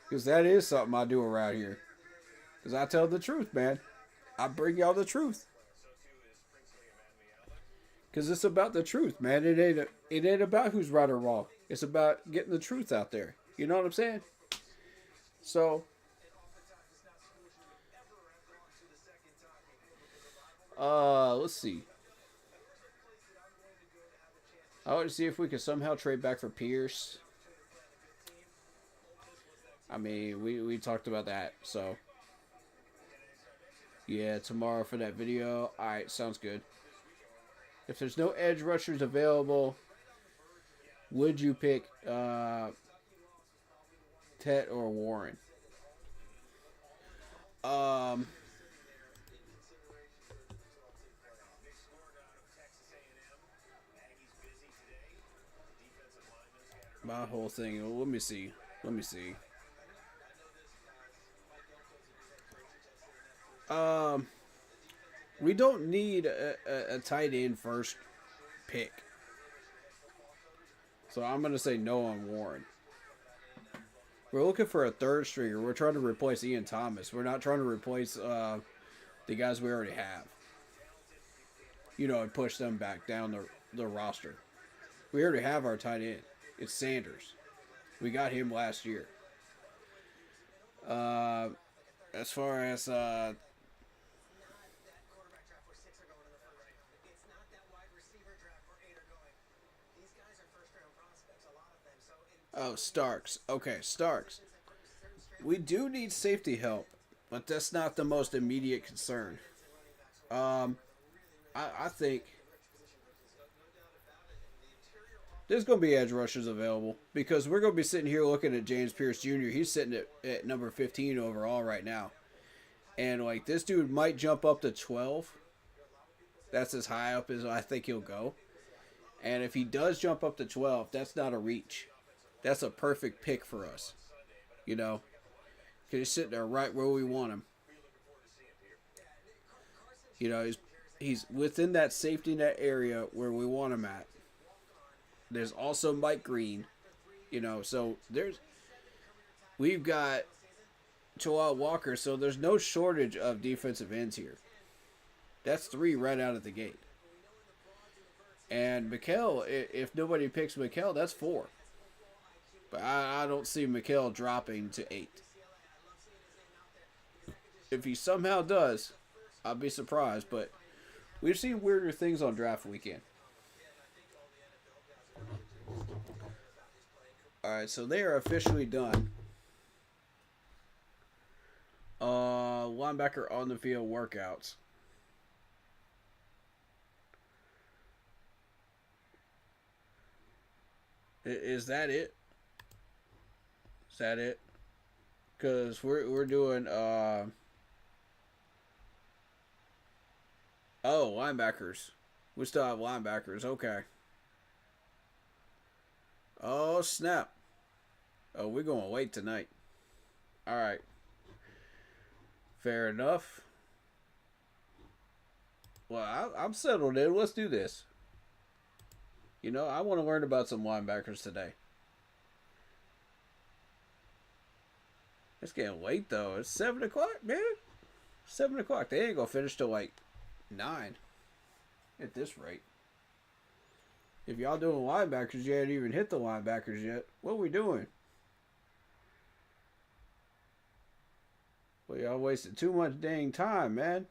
Speaker 2: Because that is something I do around here. Because I tell the truth, man. I bring y'all the truth. Because it's about the truth, man. It ain't about who's right or wrong. It's about getting the truth out there. You know what I'm saying? So, let's see. I want to see if we can somehow trade back for Pierce. I mean, we talked about that, so. Yeah, tomorrow for that video. Alright, sounds good. If there's no edge rushers available, would you pick Tet or Warren? My whole thing, let me see. We don't need a tight end first pick. So I'm going to say no on Warren. We're looking for a third stringer. We're trying to replace Ian Thomas. We're not trying to replace the guys we already have. You know, and push them back down the roster. We already have our tight end. It's Sanders. We got him last year. As far as Starks. Okay, Starks. We do need safety help, but that's not the most immediate concern. I think there's going to be edge rushers available because we're going to be sitting here looking at James Pierce Jr. He's sitting at number 15 overall right now. And, like, this dude might jump up to 12. That's as high up as I think he'll go. And if he does jump up to 12, that's not a reach. That's a perfect pick for us. You know? Because he's sitting there right where we want him. You know, he's within that safety net area where we want him at. There's also Mike Green. You know, so we've got Joel Walker, so there's no shortage of defensive ends here. That's 3 right out of the gate. And Mikel, if nobody picks Mikel, that's 4. But I don't see Mikel dropping to 8. If he somehow does, I'll be surprised. But we've seen weirder things on draft weekend. Alright, so they are officially done. Linebacker on the field workouts. Is that it? Is that it? Because we're doing linebackers. We still have linebackers. Okay. Oh, snap. Oh, we're going late tonight. All right. Fair enough. Well, I'm settled in. Let's do this. You know, I want to learn about some linebackers today. It's getting late, though. It's 7 o'clock, man. 7 o'clock. They ain't going to finish till, like, 9. At this rate. If y'all doing linebackers, you ain't even hit the linebackers yet. What are we doing? Well, y'all wasted too much dang time, man.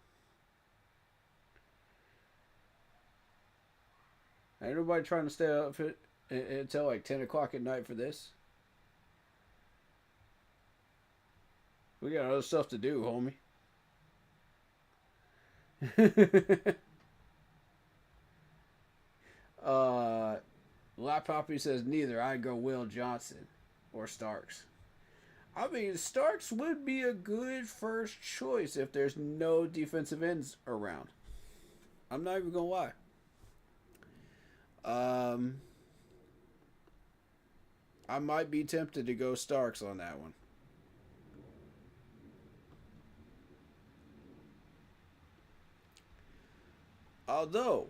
Speaker 2: Ain't nobody trying to stay up until like 10 o'clock at night for this. We got other stuff to do, homie. Lap Poppy says neither. I'd go Will Johnson or Starks. I mean, Starks would be a good first choice if there's no defensive ends around. I'm not even gonna lie. I might be tempted to go Starks on that one. Although,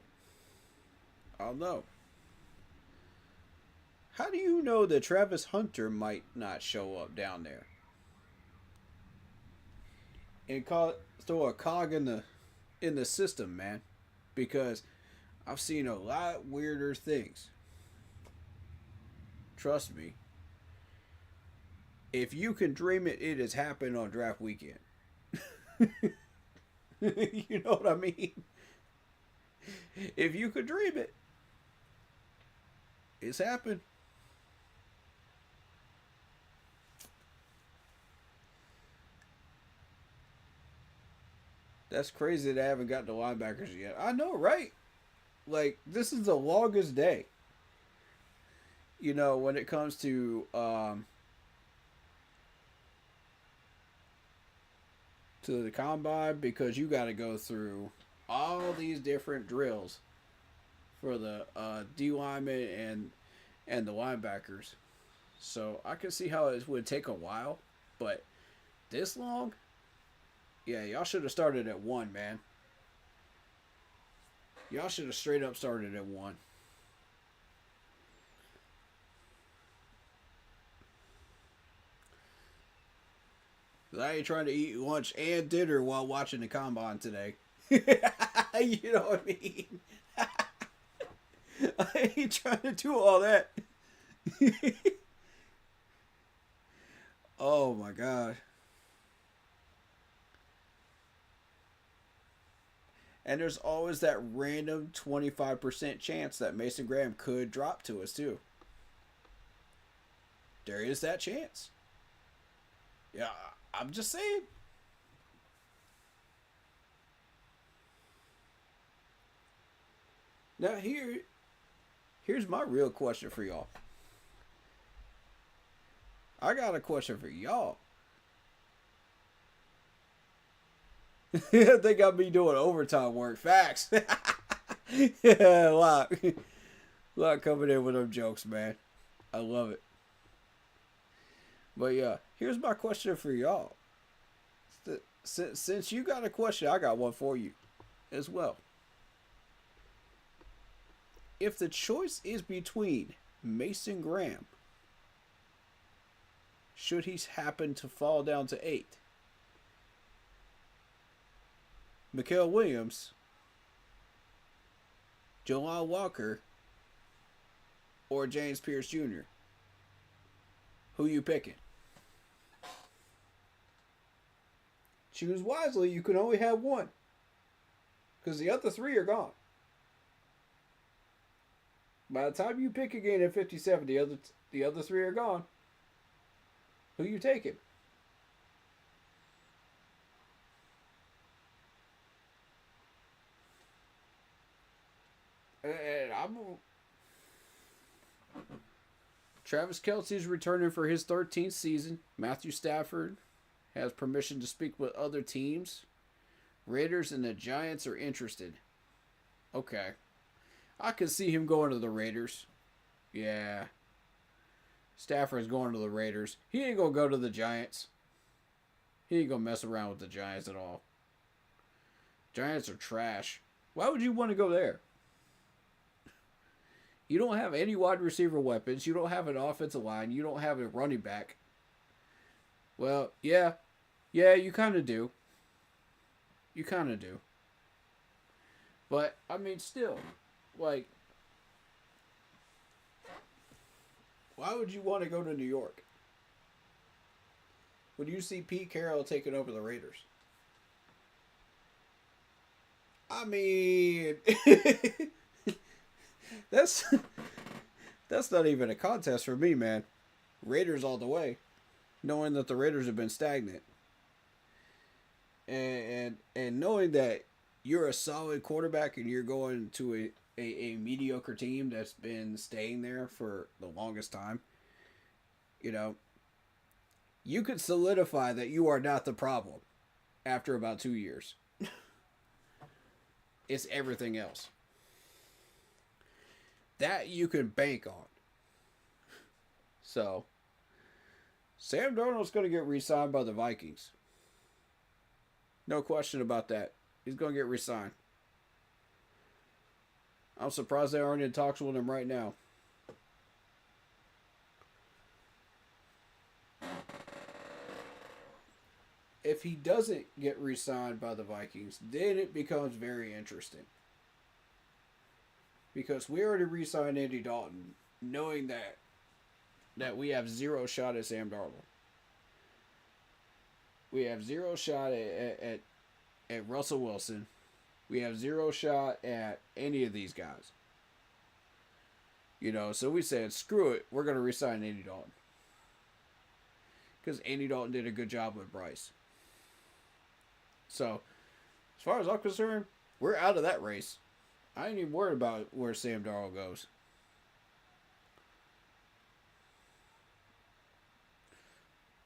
Speaker 2: how do you know that Travis Hunter might not show up down there? And throw a cog in the system, man, because I've seen a lot weirder things. Trust me. If you can dream it, it has happened on draft weekend. You know what I mean? If you could dream it, it's happened. That's crazy that I haven't gotten to linebackers yet. I know, right? Like, this is the longest day. You know, when it comes to the combine, because you got to go through all these different drills for the D linemen and the linebackers. So I can see how it would take a while, but this long, yeah, y'all should have started at 1, man. Y'all should have straight up started at 1. I ain't trying to eat lunch and dinner while watching the combine today. You know what I mean? I ain't trying to do all that. Oh my God. And there's always that random 25% chance that Mason Graham could drop to us too. There is that chance. Yeah, I'm just saying. Now here's my real question for y'all. I got a question for y'all. They got me doing overtime work. Facts. Yeah, a lot coming in with them jokes, man. I love it. But yeah, here's my question for y'all. Since you got a question, I got one for you as well. If the choice is between Mason Graham, should he happen to fall down to 8, Mikael Williams, Jalal Walker, or James Pierce Jr., who you picking? Choose wisely. You can only have one, because the other 3 are gone. By the time you pick again at 57, the other 3 are gone. Who you taking? And Travis Kelce's returning for his 13th season. Matthew Stafford has permission to speak with other teams. Raiders and the Giants are interested. Okay. I could see him going to the Raiders. Yeah. Stafford's going to the Raiders. He ain't going to go to the Giants. He ain't going to mess around with the Giants at all. Giants are trash. Why would you want to go there? You don't have any wide receiver weapons. You don't have an offensive line. You don't have a running back. Well, yeah. Yeah, you kind of do. You kind of do. But, I mean, still, like, why would you want to go to New York? When you see Pete Carroll taking over the Raiders? I mean, That's that's not even a contest for me, man. Raiders all the way, knowing that the Raiders have been stagnant, and knowing that you're a solid quarterback and you're going to a mediocre team that's been staying there for the longest time. You know, you could solidify that you are not the problem after about 2 years. It's everything else that you can bank on. So, Sam Darnold's going to get re-signed by the Vikings. No question about that. He's going to get re-signed. I'm surprised they aren't in talks with him right now. If he doesn't get re-signed by the Vikings, then it becomes very interesting. Because we already re-signed Andy Dalton, knowing that we have zero shot at Sam Darnold. We have zero shot at Russell Wilson. We have zero shot at any of these guys. You know, so we said, screw it, we're going to re-sign Andy Dalton. Because Andy Dalton did a good job with Bryce. So, as far as I'm concerned, we're out of that race. I ain't even worried about where Sam Darnold goes.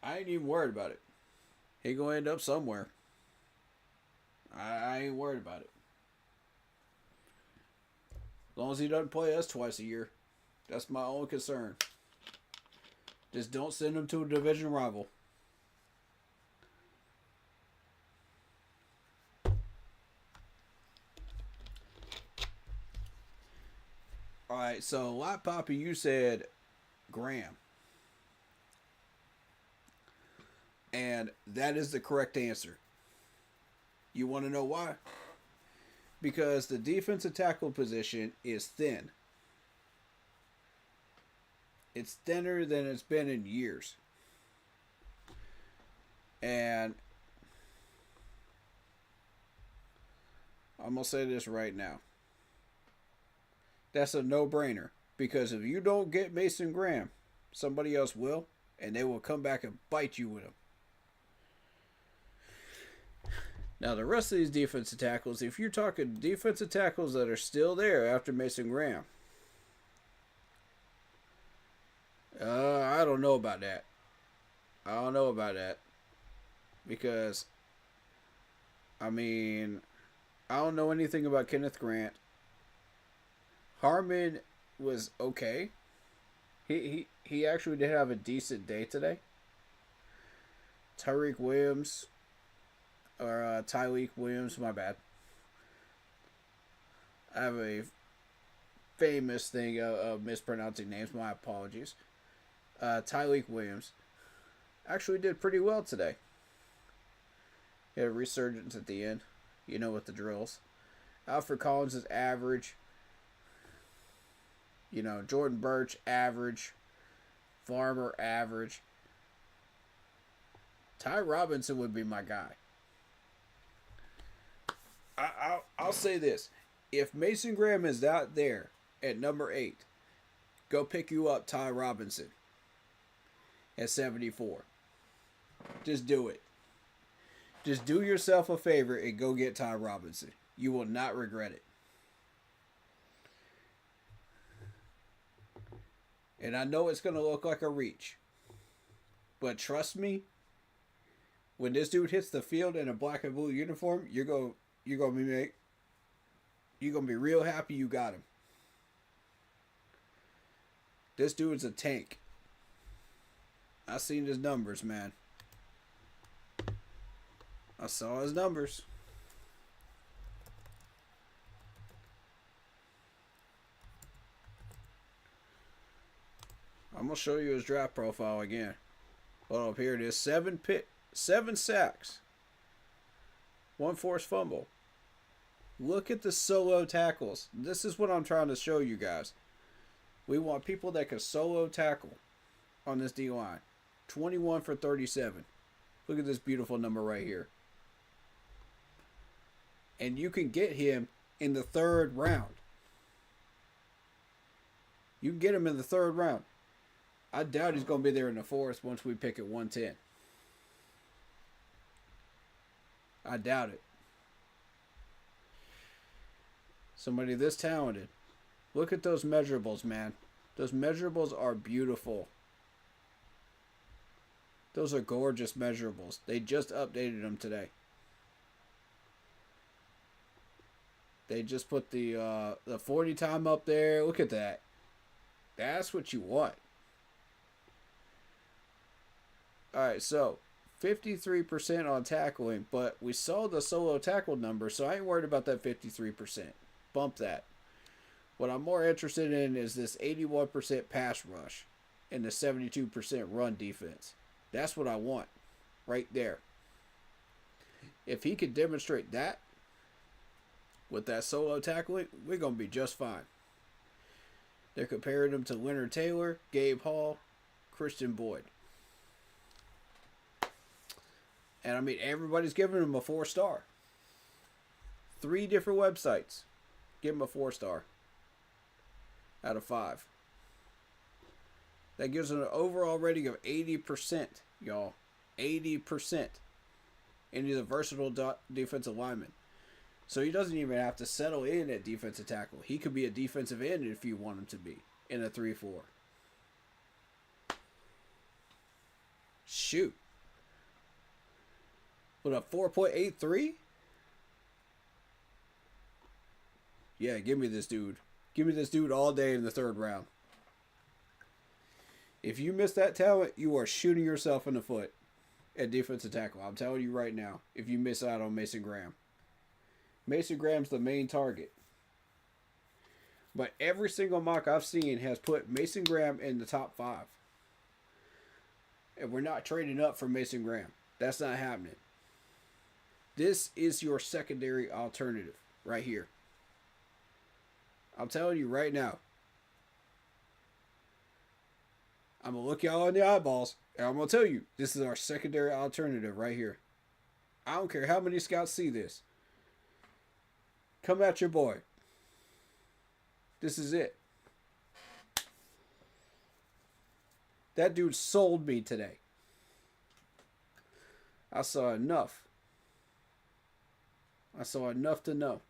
Speaker 2: I ain't even worried about it. He gonna end up somewhere. I ain't worried about it. As long as he doesn't play us twice a year. That's my only concern. Just don't send him to a division rival. Alright, so Lot Poppy, you said Graham. And that is the correct answer. You want to know why? Because the defensive tackle position is thin. It's thinner than it's been in years. And I'm going to say this right now. That's a no-brainer. Because if you don't get Mason Graham, somebody else will. And they will come back and bite you with him. Now, the rest of these defensive tackles, if you're talking defensive tackles that are still there after Mason Graham, I don't know about that. I don't know about that. Because, I mean, I don't know anything about Kenneth Grant. Harmon was okay. He actually did have a decent day today. Tyreek Williams, or Tyleek Williams, my bad. I have a famous thing of mispronouncing names. My apologies. Tyleek Williams actually did pretty well today. He had a resurgence at the end. You know what the drills. Alfred Collins is average. You know, Jordan Birch, average. Farmer, average. Ty Robinson would be my guy. I'll say this. If Mason Graham is out there at number 8, go pick you up Ty Robinson at 74. Just do it. Just do yourself a favor and go get Ty Robinson. You will not regret it. And I know it's going to look like a reach. But trust me, when this dude hits the field in a black and blue uniform, you're going to be real happy you got him. This dude's a tank. I seen his numbers, man. I saw his numbers. I'm going to show you his draft profile again. Hold up, here it is. 7 sacks. 1 forced fumble. Look at the solo tackles. This is what I'm trying to show you guys. We want people that can solo tackle on this D-line. 21 for 37. Look at this beautiful number right here. And you can get him in the 3rd round. You can get him in the 3rd round. I doubt he's going to be there in the 4th once we pick at 110. I doubt it. Somebody this talented. Look at those measurables, man. Those measurables are beautiful. Those are gorgeous measurables. They just updated them today. They just put the 40 time up there. Look at that. That's what you want. Alright, so 53% on tackling, but we saw the solo tackle number, so I ain't worried about that 53%. Bump that. What I'm more interested in is this 81% pass rush and the 72% run defense. That's what I want right there. If he could demonstrate that with that solo tackling, we're going to be just fine. They're comparing him to Leonard Taylor, Gabe Hall, Christian Boyd. And I mean, everybody's giving him a 4-star. 3 different websites give him a 4-star out of 5. That gives him an overall rating of 80%, y'all. 80%. And he's a versatile defensive lineman. So he doesn't even have to settle in at defensive tackle. He could be a defensive end if you want him to be in a 3-4. Shoot. With a 4.83? Yeah, give me this dude. Give me this dude all day in the 3rd round. If you miss that talent, you are shooting yourself in the foot at defensive tackle. I'm telling you right now, if you miss out on Mason Graham. Mason Graham's the main target. But every single mock I've seen has put Mason Graham in the top 5. And we're not trading up for Mason Graham. That's not happening. This is your secondary alternative right here. I'm telling you right now. I'm going to look y'all in the eyeballs, and I'm going to tell you, this is our secondary alternative right here. I don't care how many scouts see this. Come at your boy. This is it. That dude sold me today. I saw enough. I saw enough to know.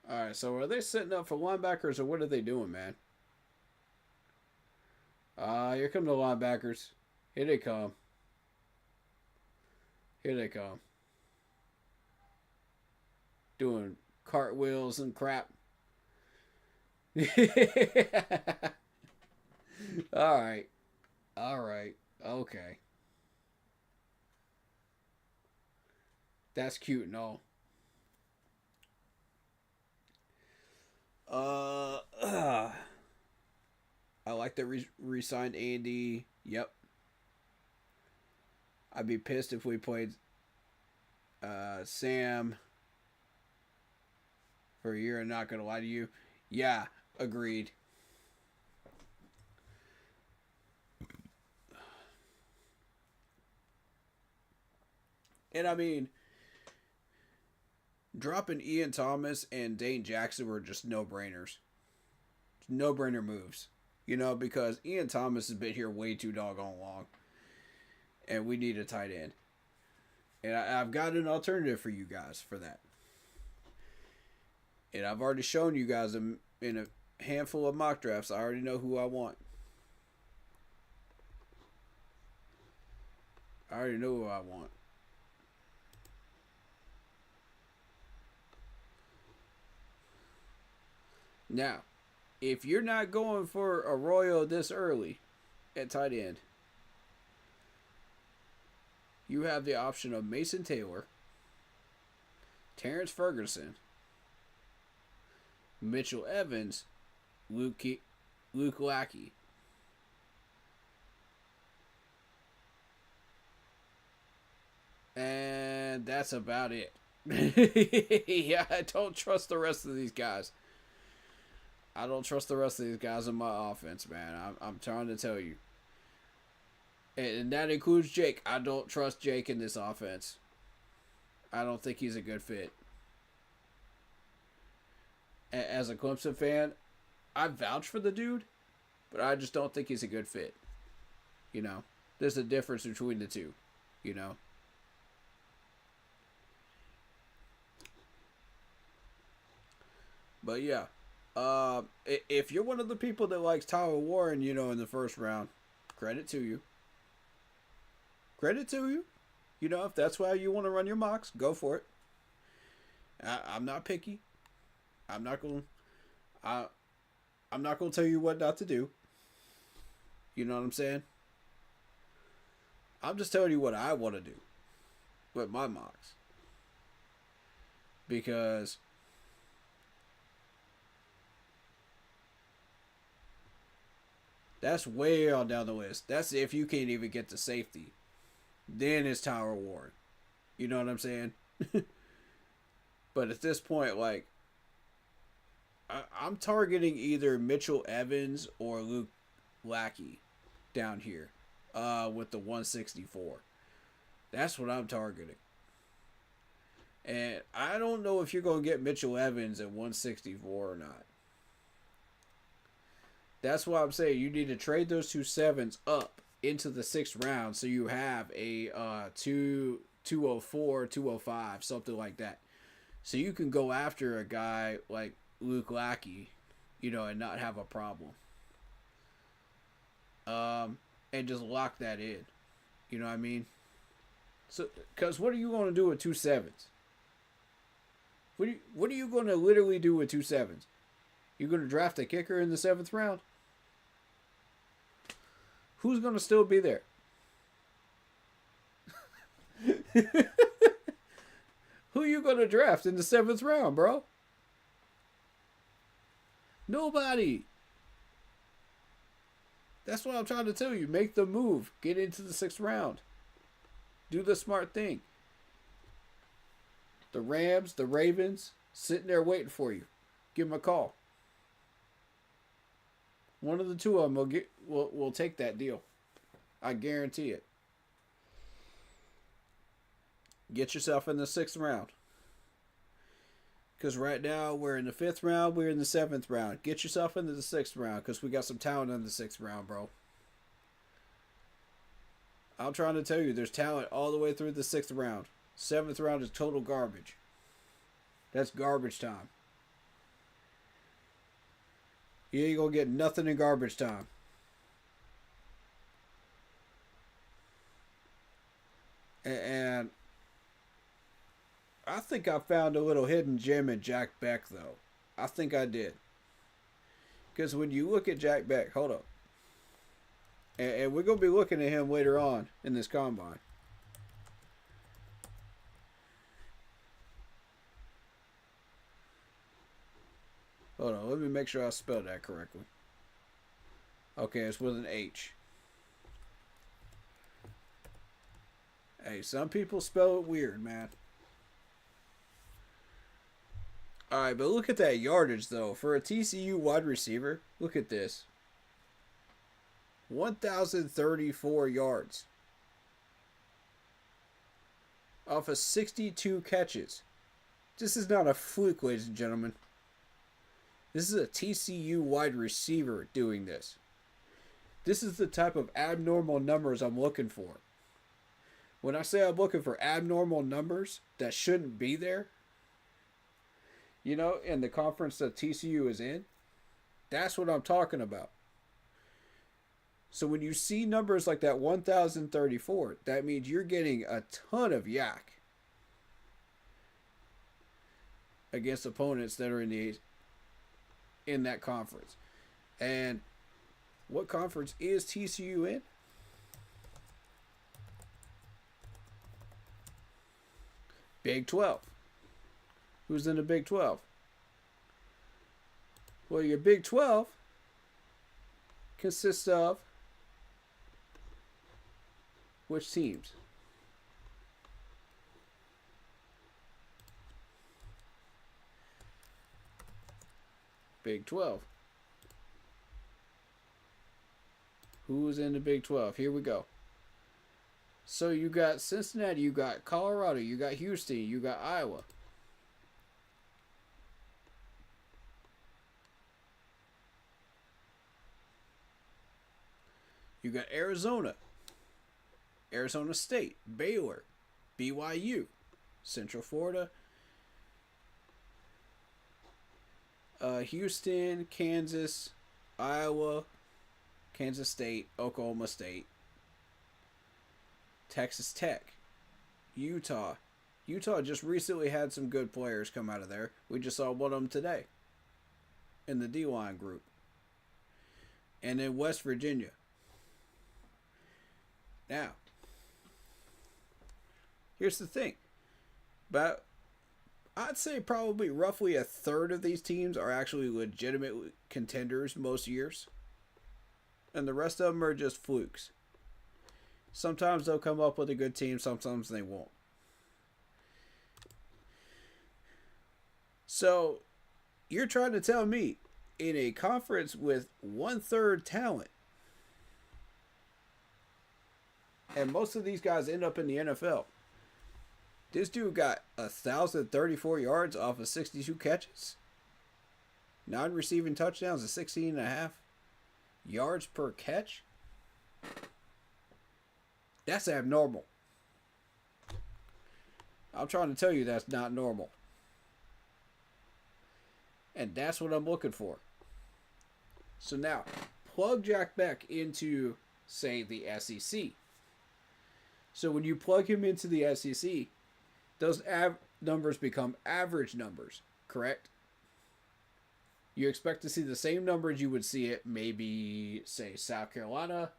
Speaker 2: Alright, so are they setting up for linebackers or what are they doing, man? Here come the linebackers. Here they come. Here they come. Doing cartwheels and crap. Alright. Alright. Okay. That's cute and all. I like that re-signed Andy. Yep. I'd be pissed if we played Sam for a year. I'm not gonna lie to you. Yeah, agreed. And I mean, dropping Ian Thomas and Dane Jackson were just no-brainers. No-brainer moves. You know, because Ian Thomas has been here way too doggone long. And we need a tight end. And I've got an alternative for you guys for that. And I've already shown you guys in a handful of mock drafts. I already know who I want. I already know who I want. Now, if you're not going for Arroyo this early at tight end, you have the option of Mason Taylor, Terrence Ferguson, Mitchell Evans, Luke Lackey. And that's about it. Yeah, I don't trust the rest of these guys. I don't trust the rest of these guys in my offense, man. I'm trying to tell you. And that includes Jake. I don't trust Jake in this offense. I don't think he's a good fit. As a Clemson fan, I vouch for the dude, but I just don't think he's a good fit. You know, there's a difference between the two, you know. But yeah, if you're one of the people that likes Tyler Warren, you know, in the first round, credit to you. Credit to you. You know, if that's why you want to run your mocks, go for it. I'm not picky. I'm not gonna tell you what not to do. You know what I'm saying? I'm just telling you what I want to do with my mocks. Because that's way on down the list. That's if you can't even get to safety. Then it's Tyler Warren. You know what I'm saying? But at this point, like, I'm targeting either Mitchell Evans or Luke Lackey down here with the 164. That's what I'm targeting. And I don't know if you're going to get Mitchell Evans at 164 or not. That's why I'm saying you need to trade those 2 sevens up into the 6th round so you have a 204, 205, something like that. So you can go after a guy like Luke Lackey, you know, and not have a problem. And just lock that in. You know what I mean? So, because what are you going to do with 2 sevens? What are you going to literally do with 2 sevens? You're going to draft a kicker in the 7th round? Who's going to still be there? Who you going to draft in the 7th round, bro? Nobody. That's what I'm trying to tell you. Make the move. Get into the 6th round. Do the smart thing. The Rams, the Ravens, sitting there waiting for you. Give them a call. One of the two of them will take that deal. I guarantee it. Get yourself in the 6th round. Because right now we're in the 5th round, we're in the 7th round. Get yourself into the 6th round because we got some talent in the 6th round, bro. I'm trying to tell you, there's talent all the way through the 6th round. 7th round is total garbage. That's garbage time. You ain't gonna get nothing in garbage time. And I think I found a little hidden gem in Jack Beck, though. I think I did. Because when you look at Jack Beck, hold up. And we're going to be looking at him later on in this combine. Hold on, let me make sure I spelled that correctly. Okay, it's with an H. Hey, some people spell it weird, man. Alright, but look at that yardage, though. For a TCU wide receiver, look at this. 1,034 yards. Off of 62 catches. This is not a fluke, ladies and gentlemen. This is a TCU wide receiver doing this. This is the type of abnormal numbers I'm looking for. When I say I'm looking for abnormal numbers that shouldn't be there, you know, in the conference that TCU is in, that's what I'm talking about. So when you see numbers like that 1,034, that means you're getting a ton of yak against opponents that are in that conference. And what conference is TCU in? Big 12. Who's in the Big 12? Well, your Big 12 consists of which teams? Big 12. Who's in the Big 12? Here we go. So you got Cincinnati, you got Colorado, you got Houston, you got Iowa. You got Arizona, Arizona State, Baylor, BYU, Central Florida, Houston, Kansas, Iowa, Kansas State, Oklahoma State, Texas Tech, Utah. Utah just recently had some good players come out of there. We just saw one of them today in the D-line group. And then West Virginia. Now, here's the thing. But I'd say probably roughly a third of these teams are actually legitimate contenders most years. And the rest of them are just flukes. Sometimes they'll come up with a good team, sometimes they won't. So, you're trying to tell me, in a conference with 1/3 talent, and most of these guys end up in the NFL, this dude got 1,034 yards off of 62 catches, 9 receiving touchdowns, and 16.5 yards per catch? That's abnormal. I'm trying to tell you that's not normal. And that's what I'm looking for. So now, plug Jack Beck into, say, the SEC. So when you plug him into the SEC, those numbers become average numbers, correct? You expect to see the same numbers you would see at maybe, say, South Carolina,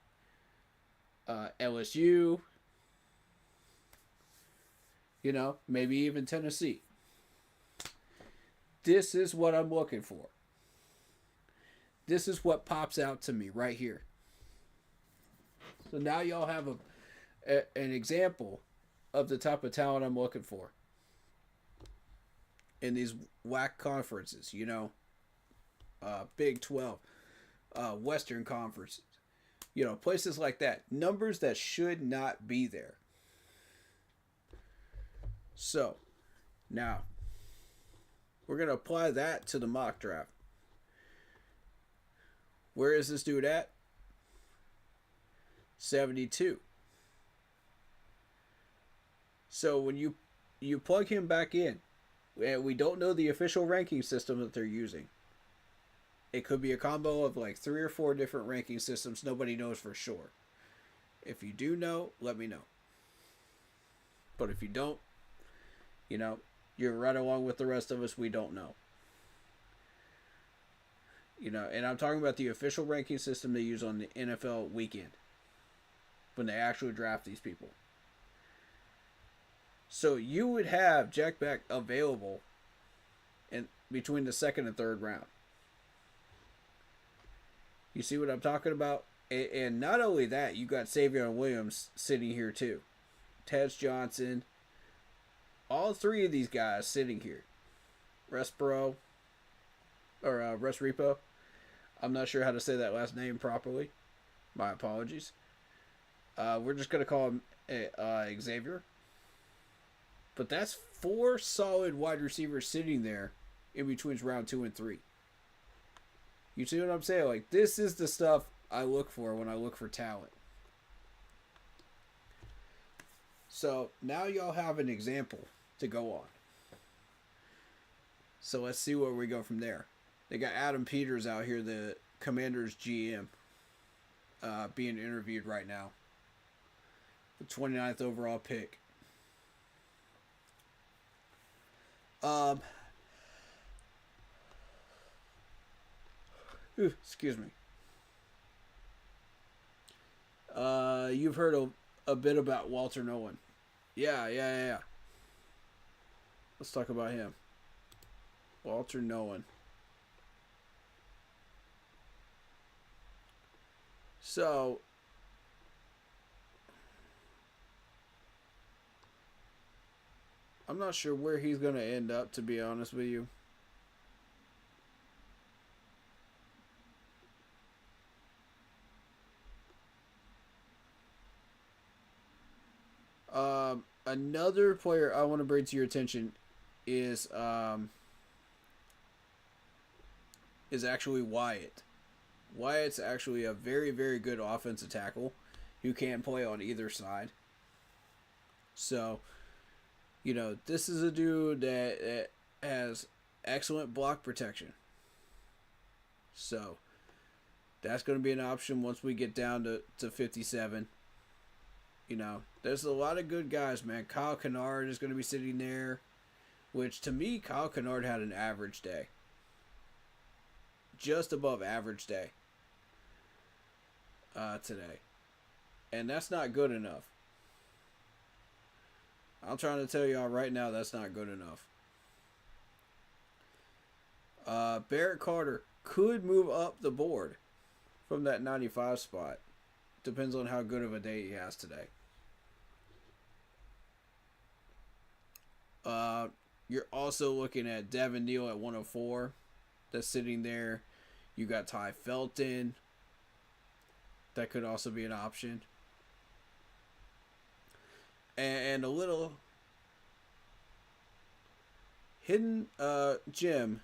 Speaker 2: LSU, maybe even Tennessee. This is what I'm looking for. This is what pops out to me right here. So now y'all have an example of the type of talent I'm looking for in these WAC conferences, Big 12, Western conferences, places like that. Numbers that should not be there. So, now, we're going to apply that to the mock draft. Where is this dude at? 72. So when you plug him back in, and we don't know the official ranking system that they're using. It could be a combo of like 3 or 4 different ranking systems. Nobody knows for sure. If you do know, let me know. But if you don't, you're right along with the rest of us. We don't know. And I'm talking about the official ranking system they use on the NFL weekend when they actually draft these people. So you would have Jack Beck available in between the second and third round. You see what I'm talking about? And not only that, you got Savion Williams sitting here too. Tez Johnson. All 3 of these guys sitting here. Resrepo. I'm not sure how to say that last name properly. My apologies. We're just going to call him Xavier. But that's 4 solid wide receivers sitting there in between round 2 and 3. You see what I'm saying? Like, this is the stuff I look for when I look for talent. So, now y'all have an example to go on. So, let's see where we go from there. They got Adam Peters out here, the Commanders GM, being interviewed right now. The 29th overall pick. Excuse me. You've heard a bit about Walter Nolan. Yeah. Let's talk about him. Walter Nolan. So, I'm not sure where he's going to end up, to be honest with you. another player I want to bring to your attention is actually Wyatt. Wyatt's actually a very, very good offensive tackle who can play on either side. So, you know, this is a dude that has excellent block protection. So, that's going to be an option once we get down to 57. You know, there's a lot of good guys, man. Kyle Kennard is going to be sitting there, which to me, Kyle Kennard had an average day. Just above average day today. And that's not good enough. I'm trying to tell y'all right now that's not good enough. Barrett Carter could move up the board from that 95 spot. Depends on how good of a day he has today. You're also looking at Devin Neal at 104. That's sitting there. You got Ty Felton. That could also be an option. And a little hidden gem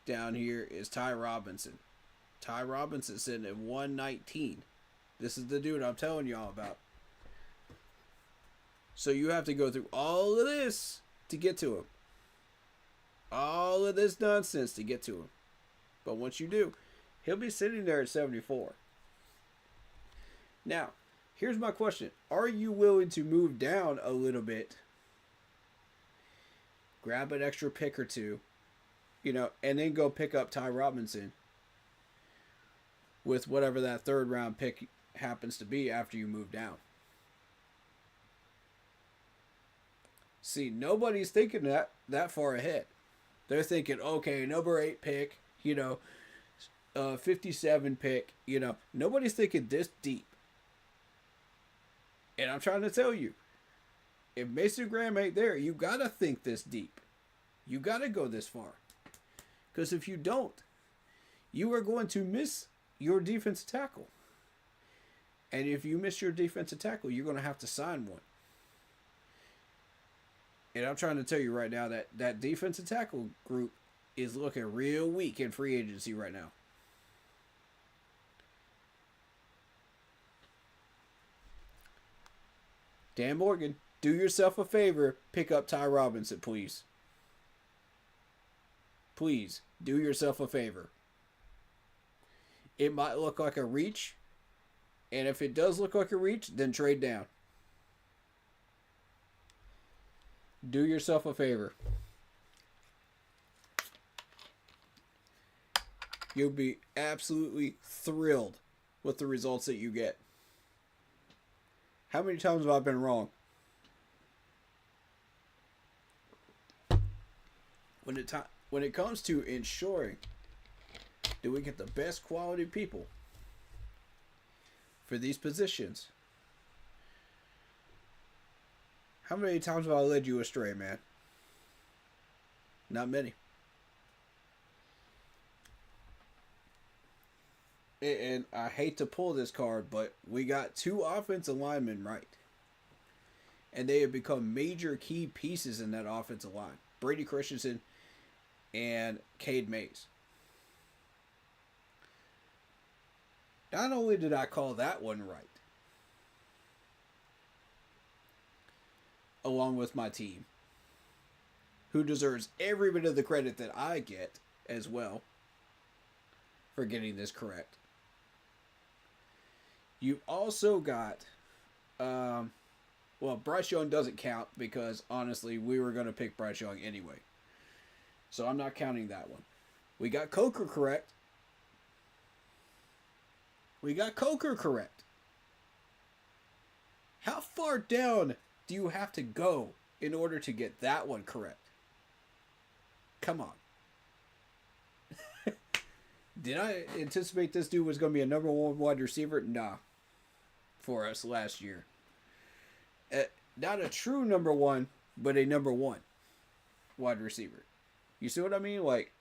Speaker 2: down here is Ty Robinson. Ty Robinson sitting at 119. This is the dude I'm telling y'all about. So you have to go through all of this to get to him. All of this nonsense to get to him. But once you do, he'll be sitting there at 74. Now, here's my question. Are you willing to move down a little bit, grab an extra pick or two, you know, and then go pick up Ty Robinson with whatever that third round pick happens to be after you move down? See, nobody's thinking that far ahead. They're thinking, okay, number 8 pick, you know, 57 pick, you know. Nobody's thinking this deep. And I'm trying to tell you, if Mason Graham ain't there, you got to think this deep. You got to go this far. Because if you don't, you are going to miss your defensive tackle. And if you miss your defensive tackle, you're going to have to sign one. And I'm trying to tell you right now that defensive tackle group is looking real weak in free agency right now. Dan Morgan, do yourself a favor, pick up Ty Robinson, please. Please, do yourself a favor. It might look like a reach, and if it does look like a reach, then trade down. Do yourself a favor. You'll be absolutely thrilled with the results that you get. How many times have I been wrong? When it comes to ensuring that we get the best quality people for these positions, how many times have I led you astray, man? Not many. And I hate to pull this card, but we got 2 offensive linemen right. And they have become major key pieces in that offensive line. Brady Christensen and Cade Mays. Not only did I call that one right, along with my team, who deserves every bit of the credit that I get as well for getting this correct. You've also got, Bryce Young doesn't count because, honestly, we were going to pick Bryce Young anyway. So I'm not counting that one. We got Coker correct. How far down do you have to go in order to get that one correct? Come on. Did I anticipate this dude was going to be a number 1 wide receiver? Nah. For us last year. Not a true number 1, but a number 1 wide receiver. You see what I mean? Like,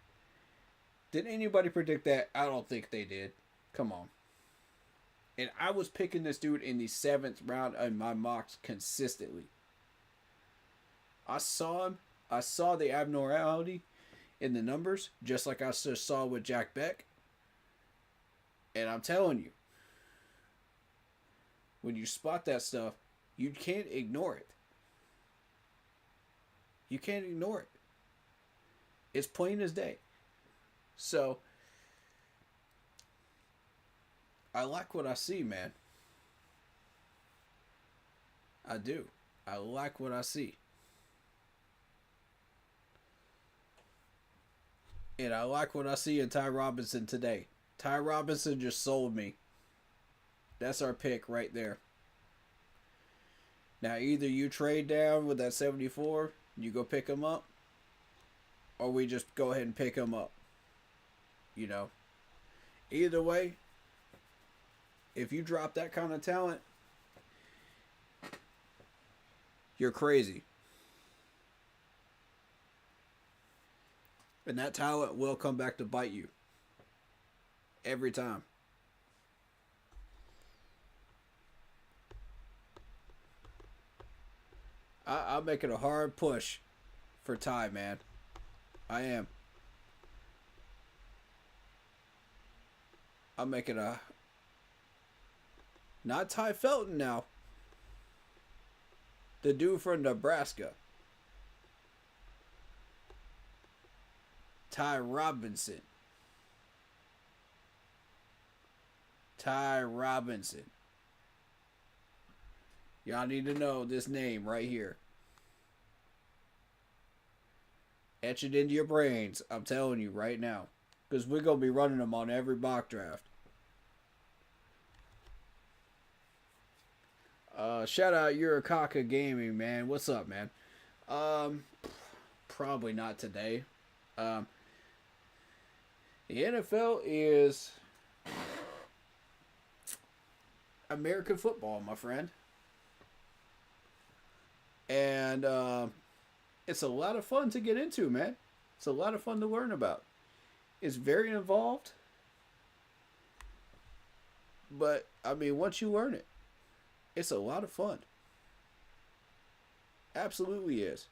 Speaker 2: did anybody predict that? I don't think they did. Come on. And I was picking this dude in the 7th round in my mocks consistently. I saw him. I saw the abnormality in the numbers, just like I just saw with Jack Beck. And I'm telling you, when you spot that stuff, you can't ignore it. You can't ignore it. It's plain as day. So, I like what I see, man. I do. I like what I see. And I like what I see in Ty Robinson today. Ty Robinson just sold me. That's our pick right there. Now, either you trade down with that 74, you go pick him up, or we just go ahead and pick him up. You know, either way, if you drop that kind of talent, you're crazy. And that talent will come back to bite you. Every time. I'm making a hard push for Ty, man. I am. I'm making a... Not Ty Felton now. The dude from Nebraska. Ty Robinson. Ty Robinson. Y'all need to know this name right here. Etch it into your brains. I'm telling you right now. Because we're going to be running them on every mock draft. Shout out Yurakaka Gaming, man. What's up, man? Probably not today. The NFL is American football, my friend. And it's a lot of fun to get into, man. It's a lot of fun to learn about. It's very involved. But, I mean, once you learn it, it's a lot of fun. Absolutely is.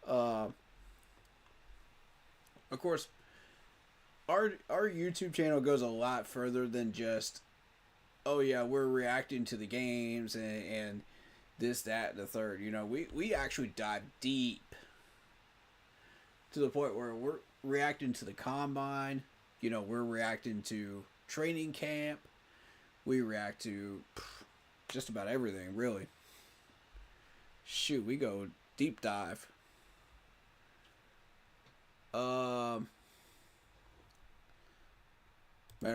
Speaker 2: Of course, our YouTube channel goes a lot further than just, oh yeah, we're reacting to the games and this, that, and the third. You know, we actually dive deep to the point where we're reacting to the combine. You know, we're reacting to training camp. We react to just about everything, really. Shoot, we go deep dive. Matter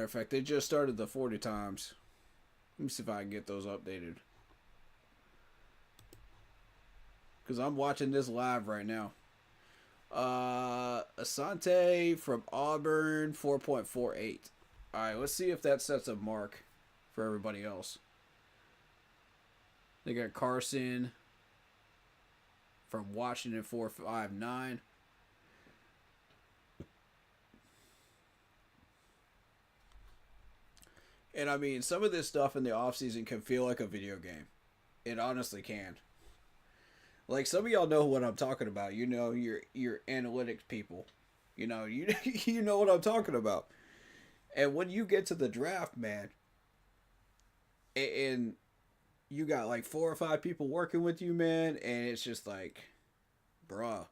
Speaker 2: of fact, they just started the 40 times. Let me see if I can get those updated. Because I'm watching this live right now. Asante from Auburn, 4.48. Alright, let's see if that sets a mark for everybody else. They got Carson from Washington, 4.59. And I mean, some of this stuff in the offseason can feel like a video game. It honestly can. Like, some of y'all know what I'm talking about. You know, your analytics people. You know, you know what I'm talking about. And when you get to the draft, man, and you got like 4 or 5 people working with you, man, and it's just like, bruh,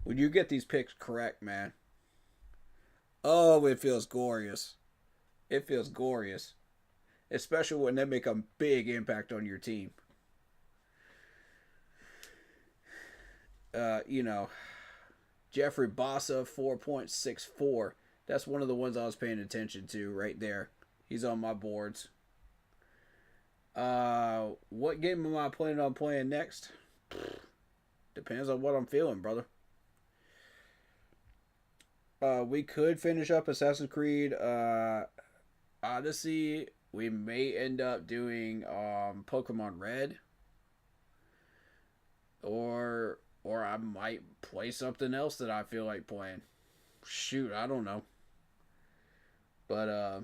Speaker 2: when you get these picks correct, man, oh, it feels glorious. It feels glorious. Especially when they make a big impact on your team. You know, Jeffrey Bossa, 4.64. That's one of the ones I was paying attention to right there. He's on my boards. What game am I planning on playing next? Depends on what I'm feeling, brother. We could finish up Assassin's Creed Odyssey. We may end up doing Pokemon Red. Or I might play something else that I feel like playing. Shoot, I don't know. But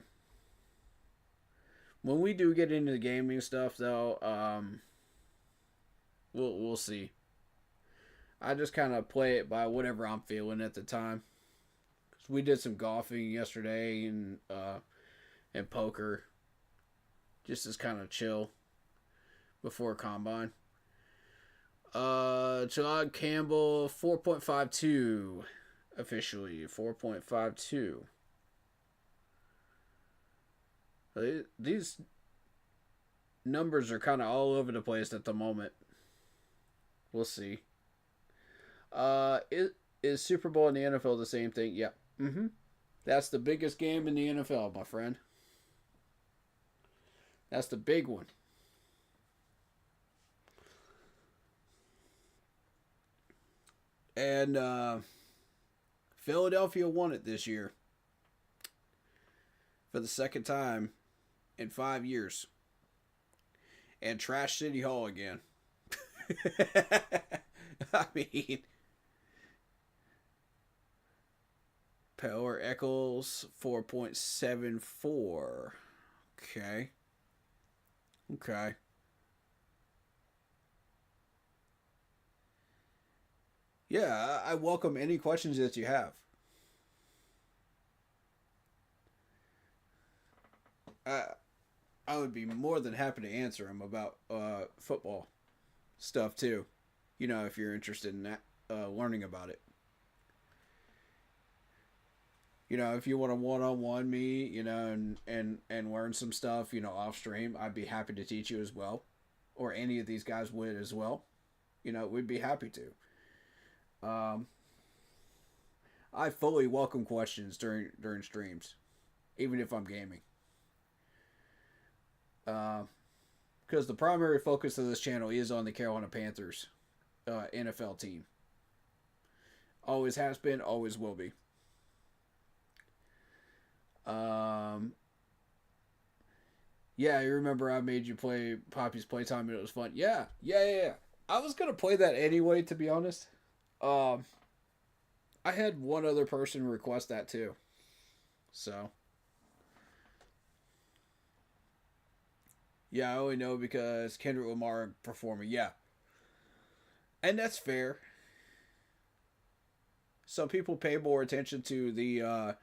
Speaker 2: when we do get into the gaming stuff, though, we'll see. I just kind of play it by whatever I'm feeling at the time. 'Cause we did some golfing yesterday and poker, just as kind of chill before combine. Jalad Campbell 4.52 officially 4.52. These numbers are kind of all over the place at the moment. We'll see. Is Super Bowl in the NFL the same thing? Yep. Mm-hmm. That's the biggest game in the NFL, my friend. That's the big one. And Philadelphia won it this year. For the second time in 5 years. And trash City Hall again. I mean, Power Eccles 4.74. Okay. Yeah, I welcome any questions that you have. I would be more than happy to answer them about football stuff too. You know, if you're interested in that, learning about it. You know, if you want to one-on-one me, you know, and learn some stuff, you know, off stream, I'd be happy to teach you as well. Or any of these guys would as well. You know, we'd be happy to. I fully welcome questions during streams, even if I'm gaming. Because the primary focus of this channel is on the Carolina Panthers NFL team. Always has been, always will be. Yeah, I remember I made you play Poppy's Playtime and it was fun. Yeah. I was gonna play that anyway, to be honest. I had one other person request that too. So. Yeah, I only know because Kendrick Lamar performing. Yeah. And that's fair. Some people pay more attention to the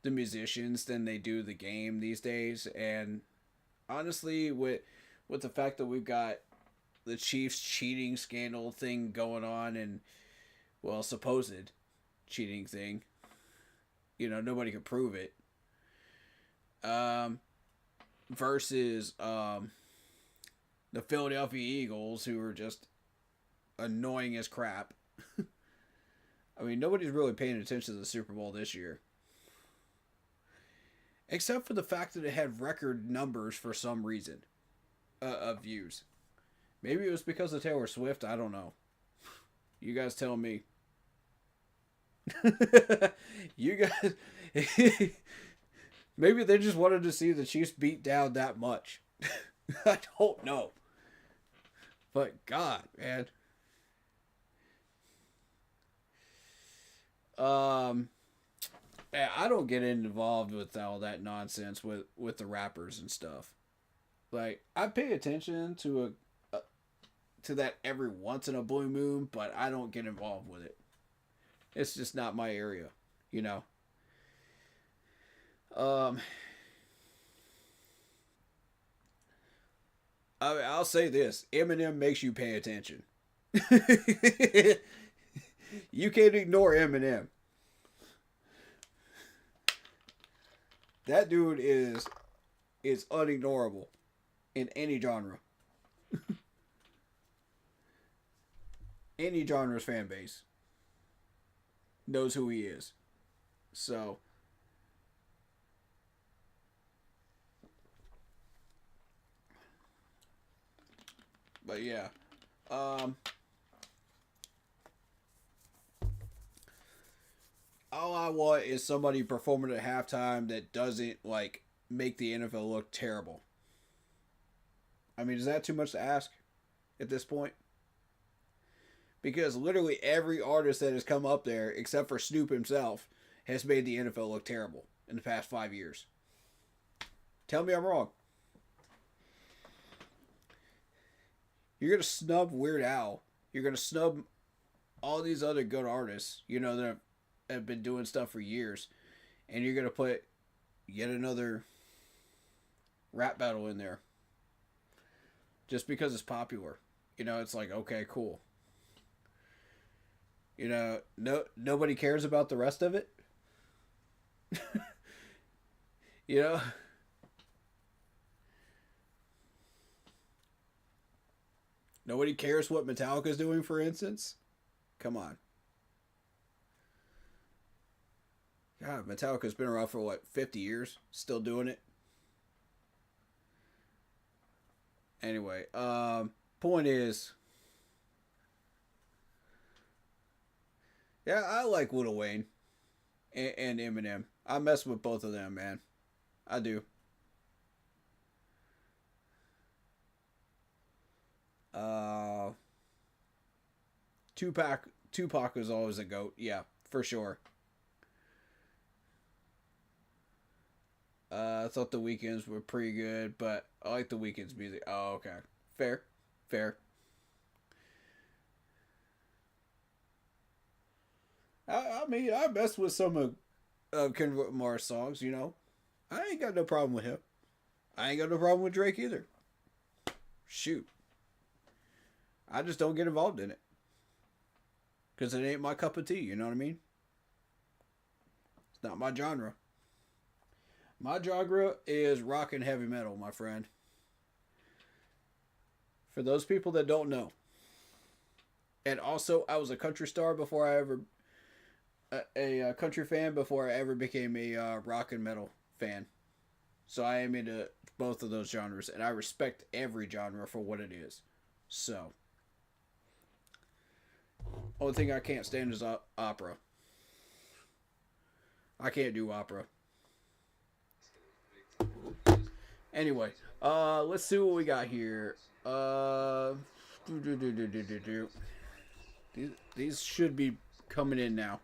Speaker 2: musicians than they do the game these days. And honestly, with the fact that we've got the Chiefs cheating scandal thing going on and, well, supposed cheating thing. You know, nobody can prove it. Versus the Philadelphia Eagles, who are just annoying as crap. I mean, nobody's really paying attention to the Super Bowl this year. Except for the fact that it had record numbers for some reason of views. Maybe it was because of Taylor Swift, I don't know. You guys tell me. You guys... Maybe they just wanted to see the Chiefs beat down that much. I don't know. But God, man. I don't get involved with all that nonsense with the rappers and stuff. Like, I pay attention to that every once in a blue moon, but I don't get involved with it. It's just not my area, you know. I'll say this. Eminem makes you pay attention. You can't ignore Eminem. That dude is unignorable in any genre. Any genre's fan base knows who he is. So... But yeah, all I want is somebody performing at halftime that doesn't, like, make the NFL look terrible. I mean, is that too much to ask at this point? Because literally every artist that has come up there, except for Snoop himself, has made the NFL look terrible in the past 5 years. Tell me I'm wrong. You're going to snub Weird Al. You're going to snub all these other good artists, you know, that have been doing stuff for years, and you're gonna put yet another rap battle in there just because it's popular. You know, it's like, okay, cool. You know, nobody cares about the rest of it. You know? Nobody cares what Metallica's doing, for instance. Come on. God, Metallica's been around for what, 50 years? Still doing it? Anyway, point is, yeah, I like Lil Wayne and Eminem. I mess with both of them, man. I do. Tupac was always a GOAT. Yeah, for sure. I thought the Weeknd's were pretty good, but I like the Weeknd's music. Oh, okay. Fair. I mean, I mess with some of Kendrick Lamar's songs, you know. I ain't got no problem with him. I ain't got no problem with Drake either. Shoot. I just don't get involved in it. Because it ain't my cup of tea, you know what I mean? It's not my genre. My genre is rock and heavy metal, my friend. For those people that don't know. And also, I was a country star before I ever... A country fan before I ever became a rock and metal fan. So I am into both of those genres. And I respect every genre for what it is. So... Only thing I can't stand is opera. I can't do opera. Anyway, let's see what we got here. These should be coming in now.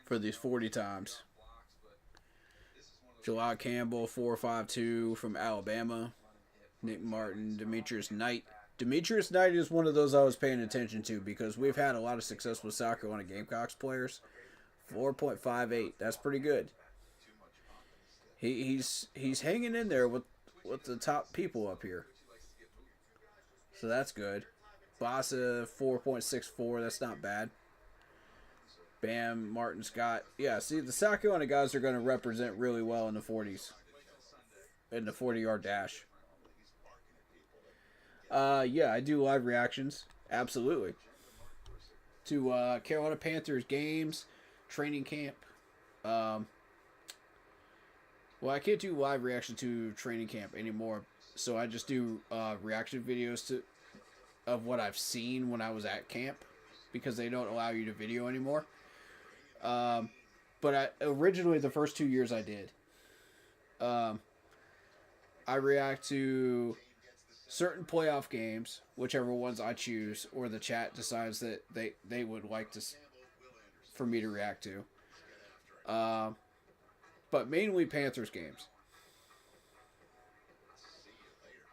Speaker 2: For these 40 times. July Campbell, 452 from Alabama. Nick Martin, Demetrius Knight. Demetrius Knight is one of those I was paying attention to because we've had a lot of success with South Carolina Gamecocks players. 4.58. That's pretty good. He's hanging in there with the top people up here. So that's good. Bassa 4.64. That's not bad. Bam, Martin Scott. Yeah, see, the South Carolina guys are going to represent really well in the 40s. In the 40-yard dash. Yeah, I do live reactions. Absolutely. To Carolina Panthers games, training camp. Well, I can't do live reaction to training camp anymore, so I just do reaction videos of what I've seen when I was at camp, because they don't allow you to video anymore. But originally, the first 2 years I did. I react to certain playoff games, whichever ones I choose, or the chat decides that they would like for me to react to. But mainly Panthers games.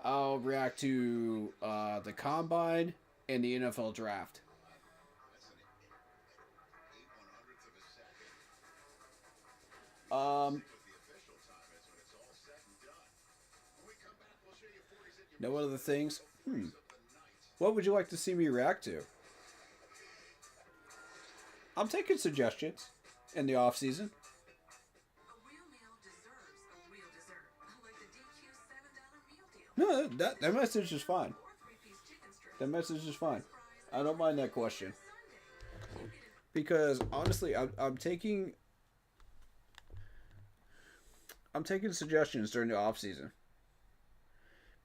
Speaker 2: I'll react to the Combine and the NFL Draft. No other things? What would you like to see me react to? I'm taking suggestions in the off season. No, that message is fine. That message is fine. I don't mind that question. Because honestly, I'm taking suggestions during the off season.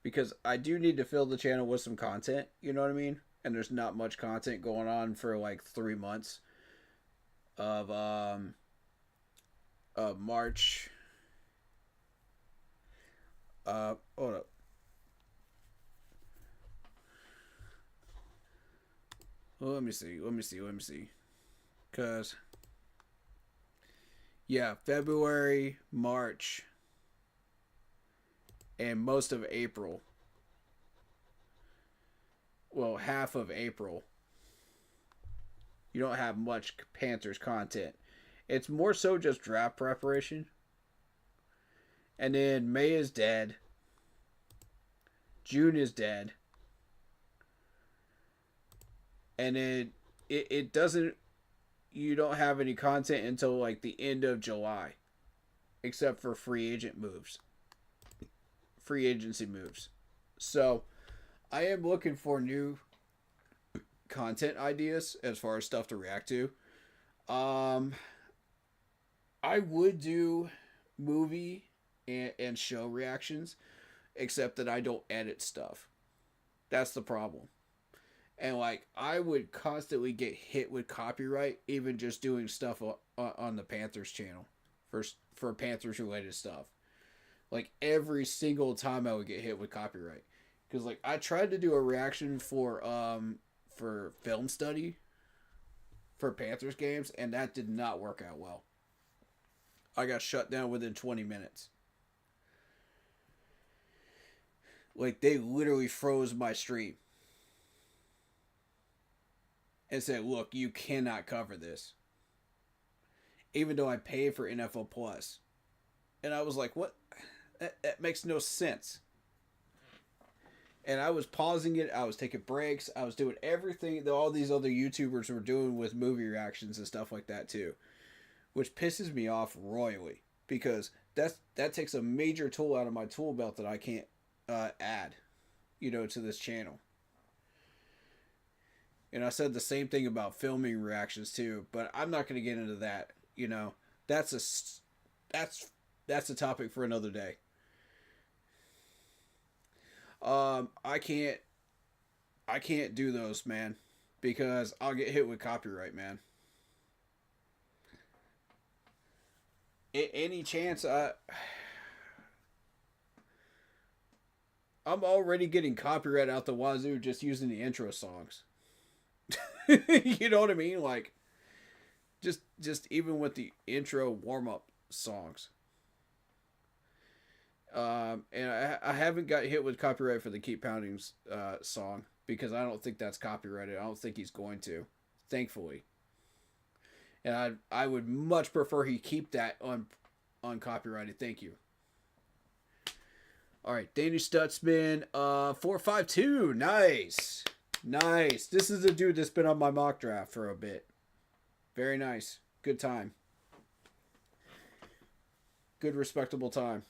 Speaker 2: Because I do need to fill the channel with some content, you know what I mean? And there's not much content going on for like 3 months of March. Hold up. Well, let me see. Because, yeah, February, March, and most of April well, half of April, you don't have much Panthers content. It's more so just draft preparation. And then May is dead. June is dead. And then it doesn't, you don't have any content until like the end of July. Except for free agent moves. Free agency moves. So, I am looking for new content ideas as far as stuff to react to. I would do movie and show reactions, except that I don't edit stuff. That's the problem. And like, I would constantly get hit with copyright, even just doing stuff on the Panthers channel for Panthers related stuff. Like every single time I would get hit with copyright. Because like I tried to do a reaction for film study for Panthers games, and that did not work out well. I got shut down within 20 minutes. Like they literally froze my stream. And said, look, you cannot cover this. Even though I paid for NFL Plus. And I was like, what? That makes no sense. And I was pausing it. I was taking breaks. I was doing everything that all these other YouTubers were doing with movie reactions and stuff like that too. Which pisses me off royally. Because that takes a major tool out of my tool belt that I can't add, to this channel. And I said the same thing about filming reactions too, but I'm not going to get into that. That's a topic for another day. I can't do those, man, because I'll get hit with copyright, man. Any chance I'm already getting copyright out the wazoo just using the intro songs. You know what I mean? Like, just even with the intro warm-up songs. And I haven't got hit with copyright for the Keep Pounding song because I don't think that's copyrighted. I don't think he's going to, thankfully. And I would much prefer he keep that uncopyrighted. Thank you. All right, Danny Stutzman, 452, nice. Nice. This is a dude that's been on my mock draft for a bit. Very nice. Good time. Good, respectable time.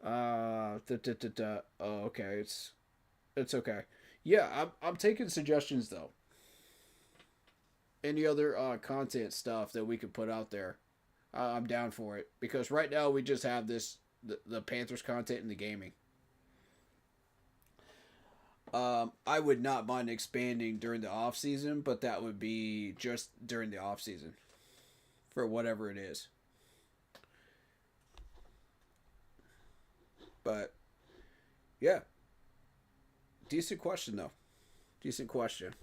Speaker 2: Oh, okay. It's okay. Yeah, I'm taking suggestions though. Any other content stuff that we could put out there, I'm down for it. Because right now we just have the Panthers content and the gaming. I would not mind expanding during the off season, but that would be just during the off season for whatever it is. But yeah, decent question though. Decent question.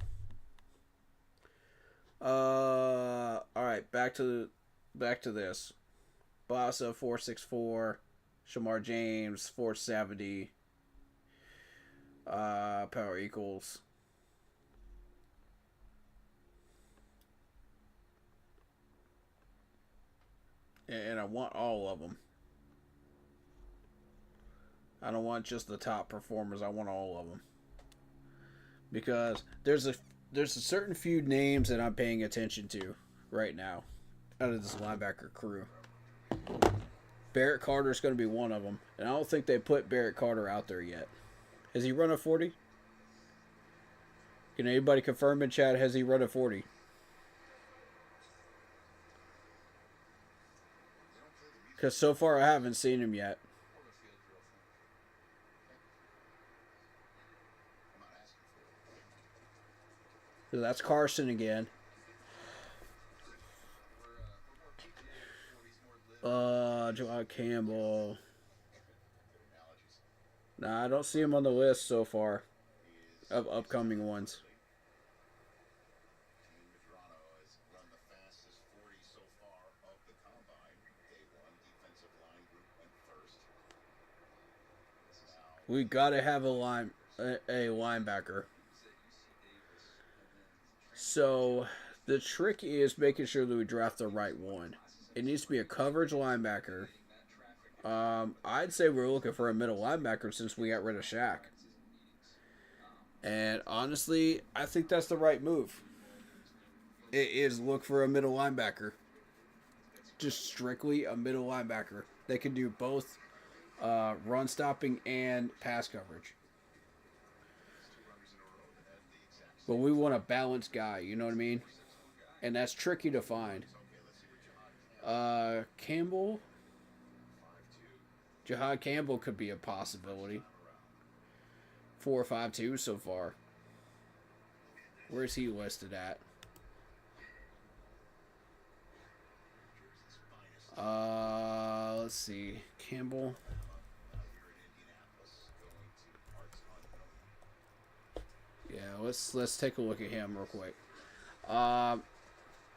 Speaker 2: All right, back to this. Bassa 464, Shamar James 470. Power equals. And I want all of them. I don't want just the top performers. I want all of them. Because there's a certain few names that I'm paying attention to right now out of this linebacker crew. Barrett Carter's going to be one of them. And I don't think they put Barrett Carter out there yet. Has he run a 40? Can anybody confirm in chat, has he run a 40? Because so far I haven't seen him yet. So that's Carson again. John Campbell. Nah, I don't see him on the list so far of upcoming ones. We gotta have a linebacker. So the trick is making sure that we draft the right one. It needs to be a coverage linebacker. I'd say we're looking for a middle linebacker since we got rid of Shaq. And honestly, I think that's the right move. It is look for a middle linebacker. Just strictly a middle linebacker. They can do both run stopping and pass coverage. But we want a balanced guy, you know what I mean? And that's tricky to find. Campbell. Jihad Campbell could be a possibility. 4.52 so far. Where's he listed at? Let's see. Campbell. Yeah, let's take a look at him real quick.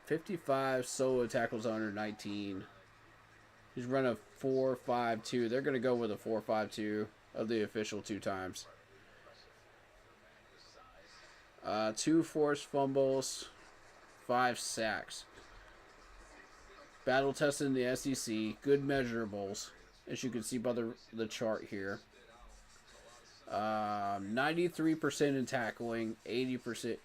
Speaker 2: 55 solo tackles under 19. He's run a 4.52. They're going to go with a 4.52 of the official 2 times. 2 forced fumbles, 5 sacks. Battle tested in the SEC. Good measurables, as you can see by the chart here. 93% in tackling, 80%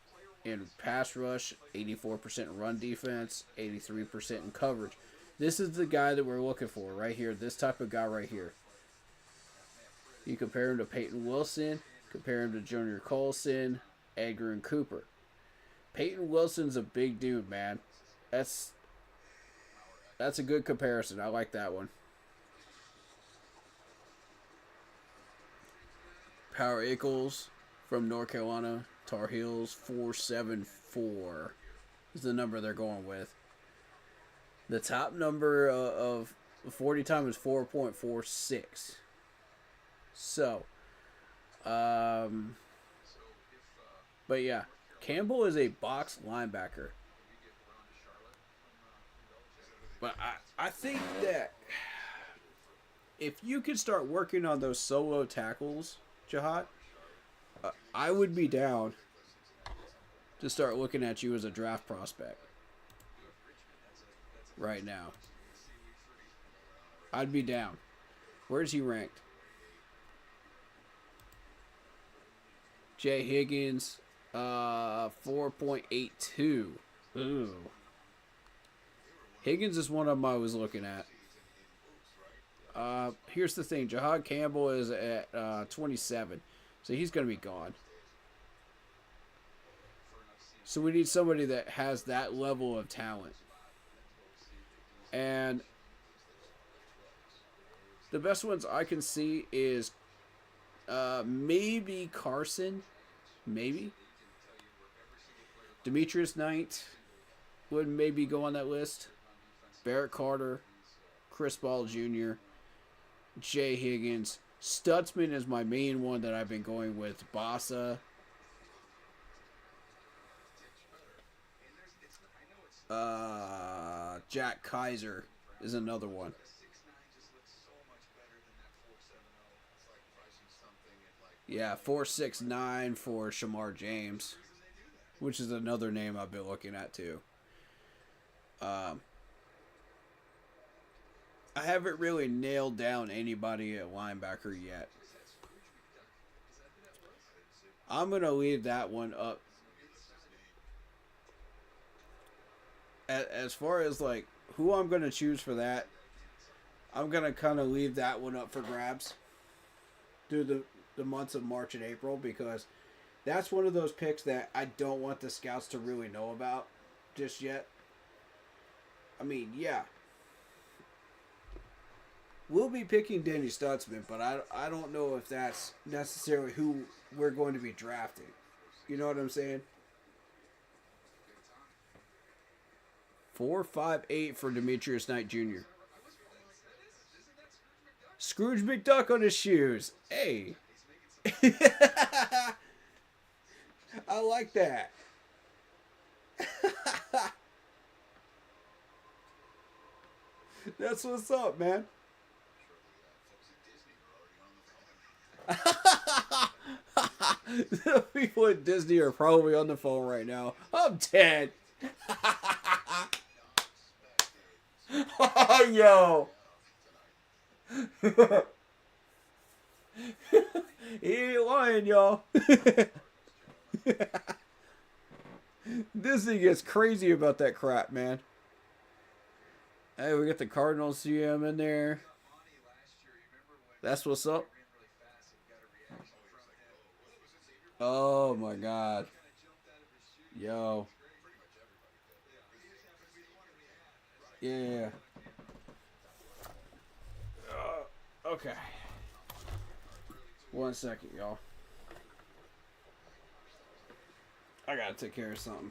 Speaker 2: in pass rush, 84% in run defense, 83% in coverage. This is the guy that we're looking for right here. This type of guy right here. You compare him to Peyton Wilson, compare him to Junior Colson, Edgar and Cooper. Peyton Wilson's a big dude, man. That's a good comparison. I like that one. Power Equals from North Carolina Tar Heels, 4.74 is the number they're going with. The top number of 40 time is 4.46. So, but yeah, Campbell is a box linebacker. But I think that if you could start working on those solo tackles, Jihad, I would be down to start looking at you as a draft prospect right now. I'd be down. Where's he ranked? Jay Higgins, 4.82. Ooh. Higgins is one of them I was looking at. Here's the thing. Jihad Campbell is at 27. So he's going to be gone. So we need somebody that has that level of talent. And the best ones I can see is maybe Carson. Maybe. Demetrius Knight would maybe go on that list. Barrett Carter. Chris Ball Jr. Jay Higgins. Stutzman is my main one that I've been going with. Bossa. Jack Kaiser is another one. Yeah, 4.69 for Shamar James, which is another name I've been looking at too. I haven't really nailed down anybody at linebacker yet. I'm going to leave that one up. As far as like who I'm going to choose for that, I'm going to kind of leave that one up for grabs through the months of March and April, because that's one of those picks that I don't want the scouts to really know about just yet. I mean, yeah. We'll be picking Danny Stutzman, but I don't know if that's necessarily who we're going to be drafting. You know what I'm saying? 4.58 for Demetrius Knight Jr. Scrooge McDuck on his shoes. Hey. I like that. That's what's up, man. The people at Disney are probably on the phone right now. I'm dead. Yo. He ain't lying, y'all. Disney gets crazy about that crap, man. Hey, we got the Cardinals GM in there. That's what's up. Oh my God. Yo. Yeah. Okay. 1 second, y'all. I gotta take care of something.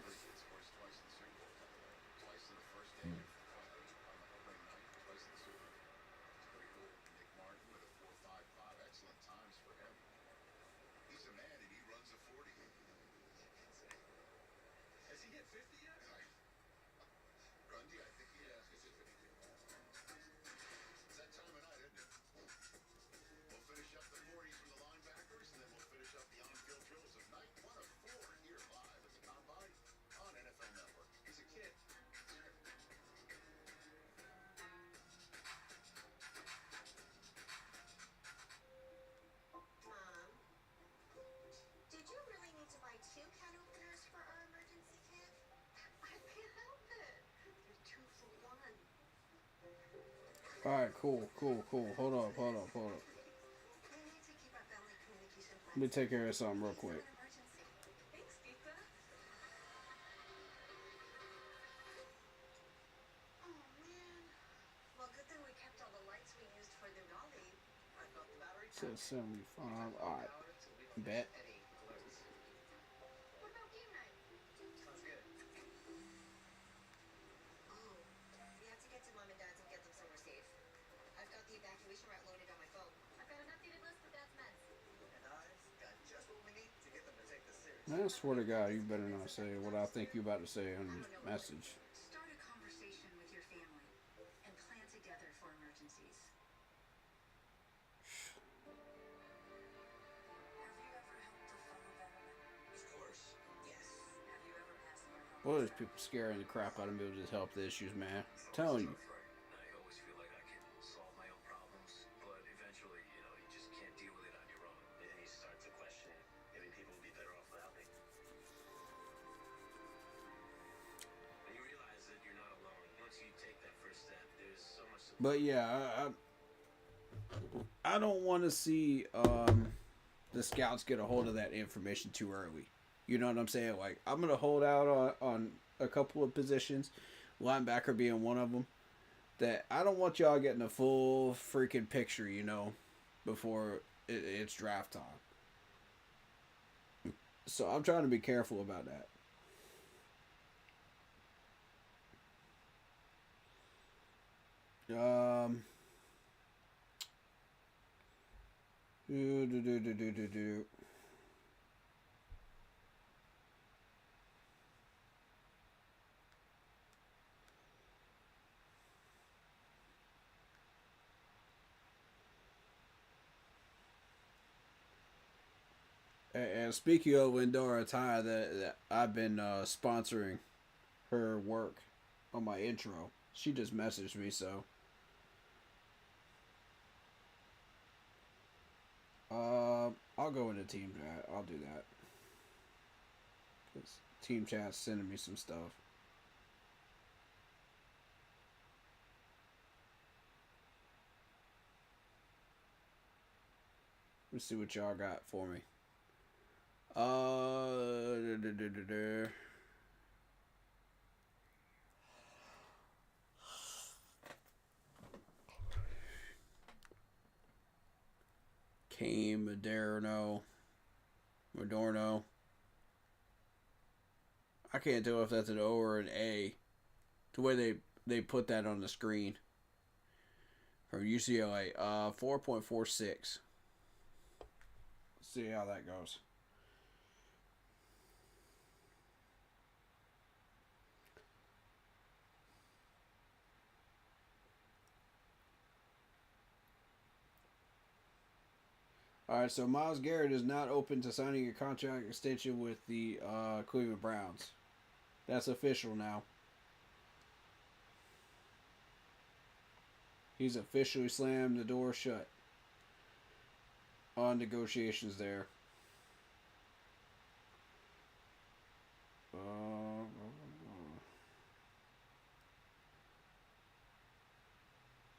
Speaker 7: Has he hit 50 yet?
Speaker 6: Grundy, I think he has. It's that time of night, isn't it? We'll finish up the 40s from the linebackers, and then we'll finish up the on-field drills of night 1 of 4 here live at the Combine on NFL Network.
Speaker 7: He's a kid.
Speaker 3: Mom, did you really need to buy 2 can openers for our emergency kit? I can't help it. They're 2 for 1.
Speaker 2: Alright, cool. Hold up.
Speaker 3: We need to keep our family communication
Speaker 2: Let me take care of something real quick.
Speaker 3: emergency. Thanks, Pizza. Oh, man. Well, good thing we kept all the lights we used for the Denali. I got the battery.
Speaker 2: Says 75. Alright. Bet.
Speaker 3: What about game night?
Speaker 7: Sounds good.
Speaker 3: Oh, we have to get to Mom and Dad's and get them somewhere safe. I've got the evacuation route loaded on my phone. I've got an updated list of Dad's meds.
Speaker 10: And I've got just what we need to get them to take this serious.
Speaker 2: I swear to God, you better not say what I think you about to say on your message.
Speaker 3: Start a conversation with your family and plan together for emergencies. Have you ever helped a fellow veteran?
Speaker 10: Of course.
Speaker 3: Yes. Have you ever asked for help?
Speaker 2: What is people scaring the crap out of me with this health issues, man? I'm telling you.
Speaker 12: I always feel like I can solve my own problems, but eventually, you know, you just can't deal with it on your own. And then you start to question, maybe people would be better off without me. And you realize that you're not alone. Once you take that first step, there's so much support.
Speaker 2: But yeah, I don't want to see the scouts get a hold of that information too early. You know what I'm saying? Like, I'm gonna hold out on a couple of positions, linebacker being one of them. That I don't want y'all getting a full freaking picture, you know, before it's draft time. So I'm trying to be careful about that. Do. And speaking of Lindora Ty, that I've been sponsoring her work on my intro. She just messaged me, so I'll go into team chat. I'll do that. 'Cause team chat's sending me some stuff. Let's see what y'all got for me. Came Moderno. I can't tell if that's an O or an A. The way they put that on the screen. From UCLA. 4.46. Let's see how that goes. All right, so Myles Garrett is not open to signing a contract extension with the Cleveland Browns. That's official now. He's officially slammed the door shut on negotiations there.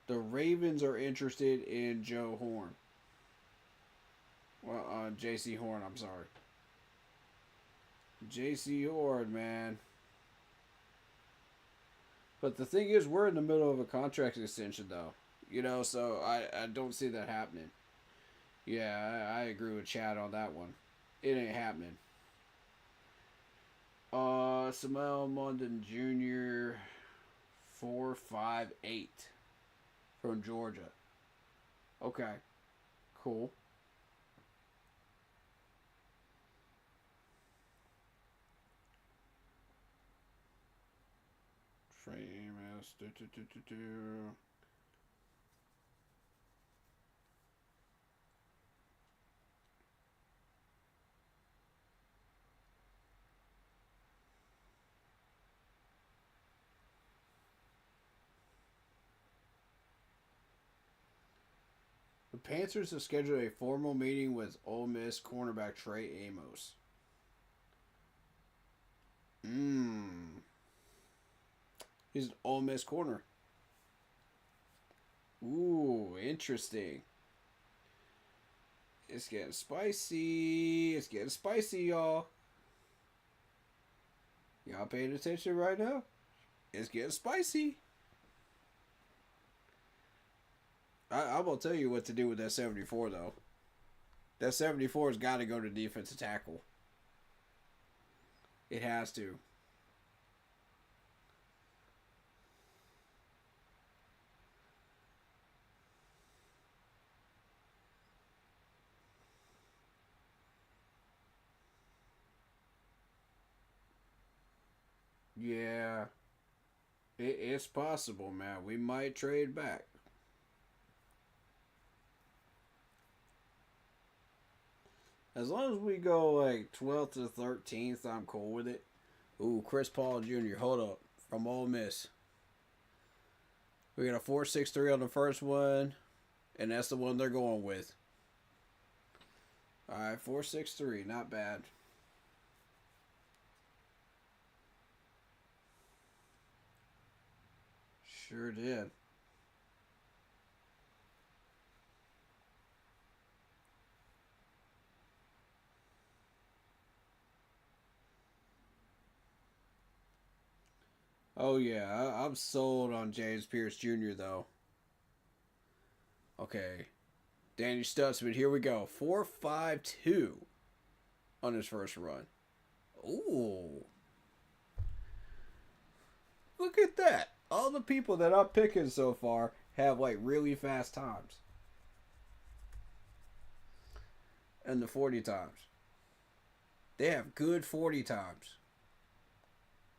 Speaker 2: The Ravens are interested in Joe Horn. Well, J.C. Horn, I'm sorry. J.C. Horn, man. But the thing is, we're in the middle of a contract extension, though. You know, so I don't see that happening. Yeah, I agree with Chad on that one. It ain't happening. Samuel London Jr. 4.58 from Georgia. Okay, cool. Famous. The Panthers have scheduled a formal meeting with Ole Miss cornerback Trey Amos. He's an Ole Miss corner. Ooh, interesting. It's getting spicy. It's getting spicy, y'all. Y'all paying attention right now? It's getting spicy. I'm going to tell you what to do with that 74, though. That 74 has got to go to defensive tackle. It has to. Yeah. It's possible, man. We might trade back. As long as we go like 12th to 13th, I'm cool with it. Ooh, Chris Paul Jr., hold up. From Ole Miss. We got a 4.63 on the first one, and that's the one they're going with. Alright, 4.63, not bad. Sure did. Oh yeah, I'm sold on James Pierce Jr. though. Okay. Danny Stutzman, here we go. 4.52 on his first run. Ooh. Look at that. All the people that I'm picking so far have like really fast times. And the 40 times. They have good 40 times.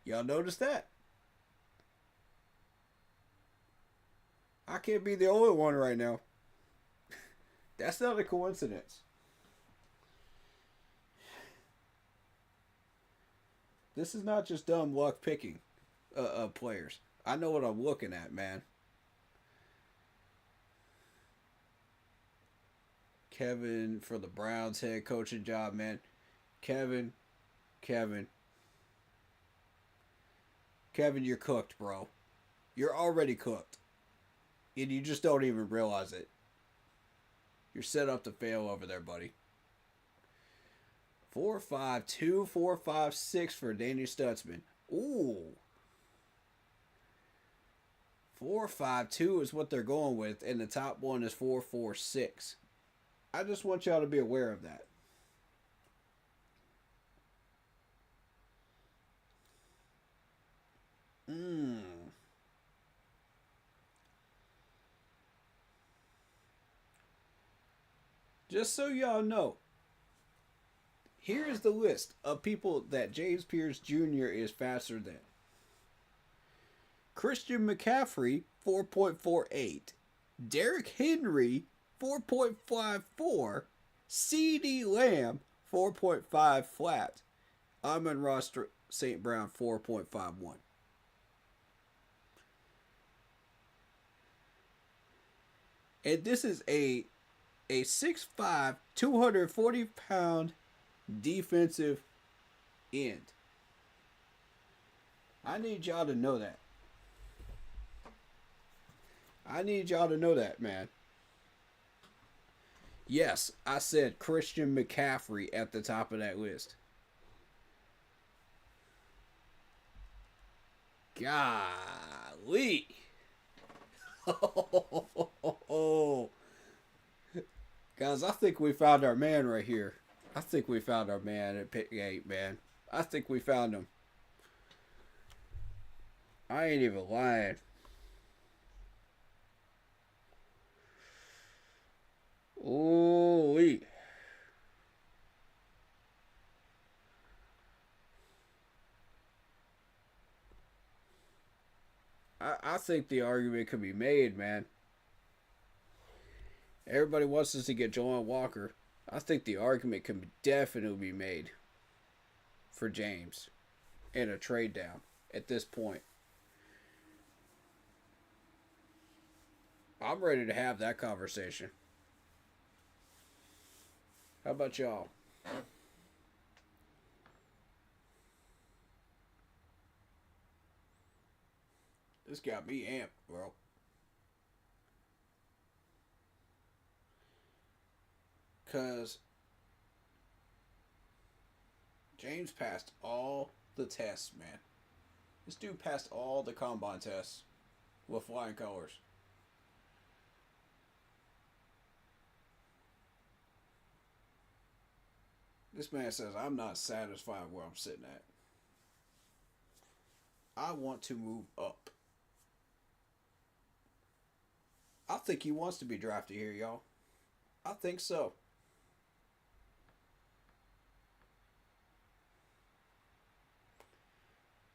Speaker 2: Y'all notice that? I can't be the only one right now. That's not a coincidence. This is not just dumb luck picking players. I know what I'm looking at, man. Kevin for the Browns head coaching job, man. Kevin, you're cooked, bro. You're already cooked. And you just don't even realize it. You're set up to fail over there, buddy. 4.52, 4.56 for Danny Stutzman. Ooh. 4.52 is what they're going with, and the top one is 4.46. I just want y'all to be aware of that. Just so y'all know, here is the list of people that James Pierce Jr. is faster than. Christian McCaffrey, 4.48. Derrick Henry, 4.54. CeeDee Lamb 4.5 flat. Amon-Ra St. Brown 4.51. And this is a 6'5", 240-pound defensive end. I need y'all to know that. I need y'all to know that, man. Yes, I said Christian McCaffrey at the top of that list. Golly. Guys, I think we found our man right here. I think we found our man at pick 8, man. I think we found him. I ain't even lying. Ooh-wee. I think the argument could be made, man. Everybody wants us to get Jalon Walker. I think the argument can definitely be made for James in a trade down at this point. I'm ready to have that conversation. How about y'all? This got me amped, bro. Because James passed all the tests, man. This dude passed all the combine tests with flying colors. This man says, I'm not satisfied where I'm sitting at. I want to move up. I think he wants to be drafted here, y'all. I think so.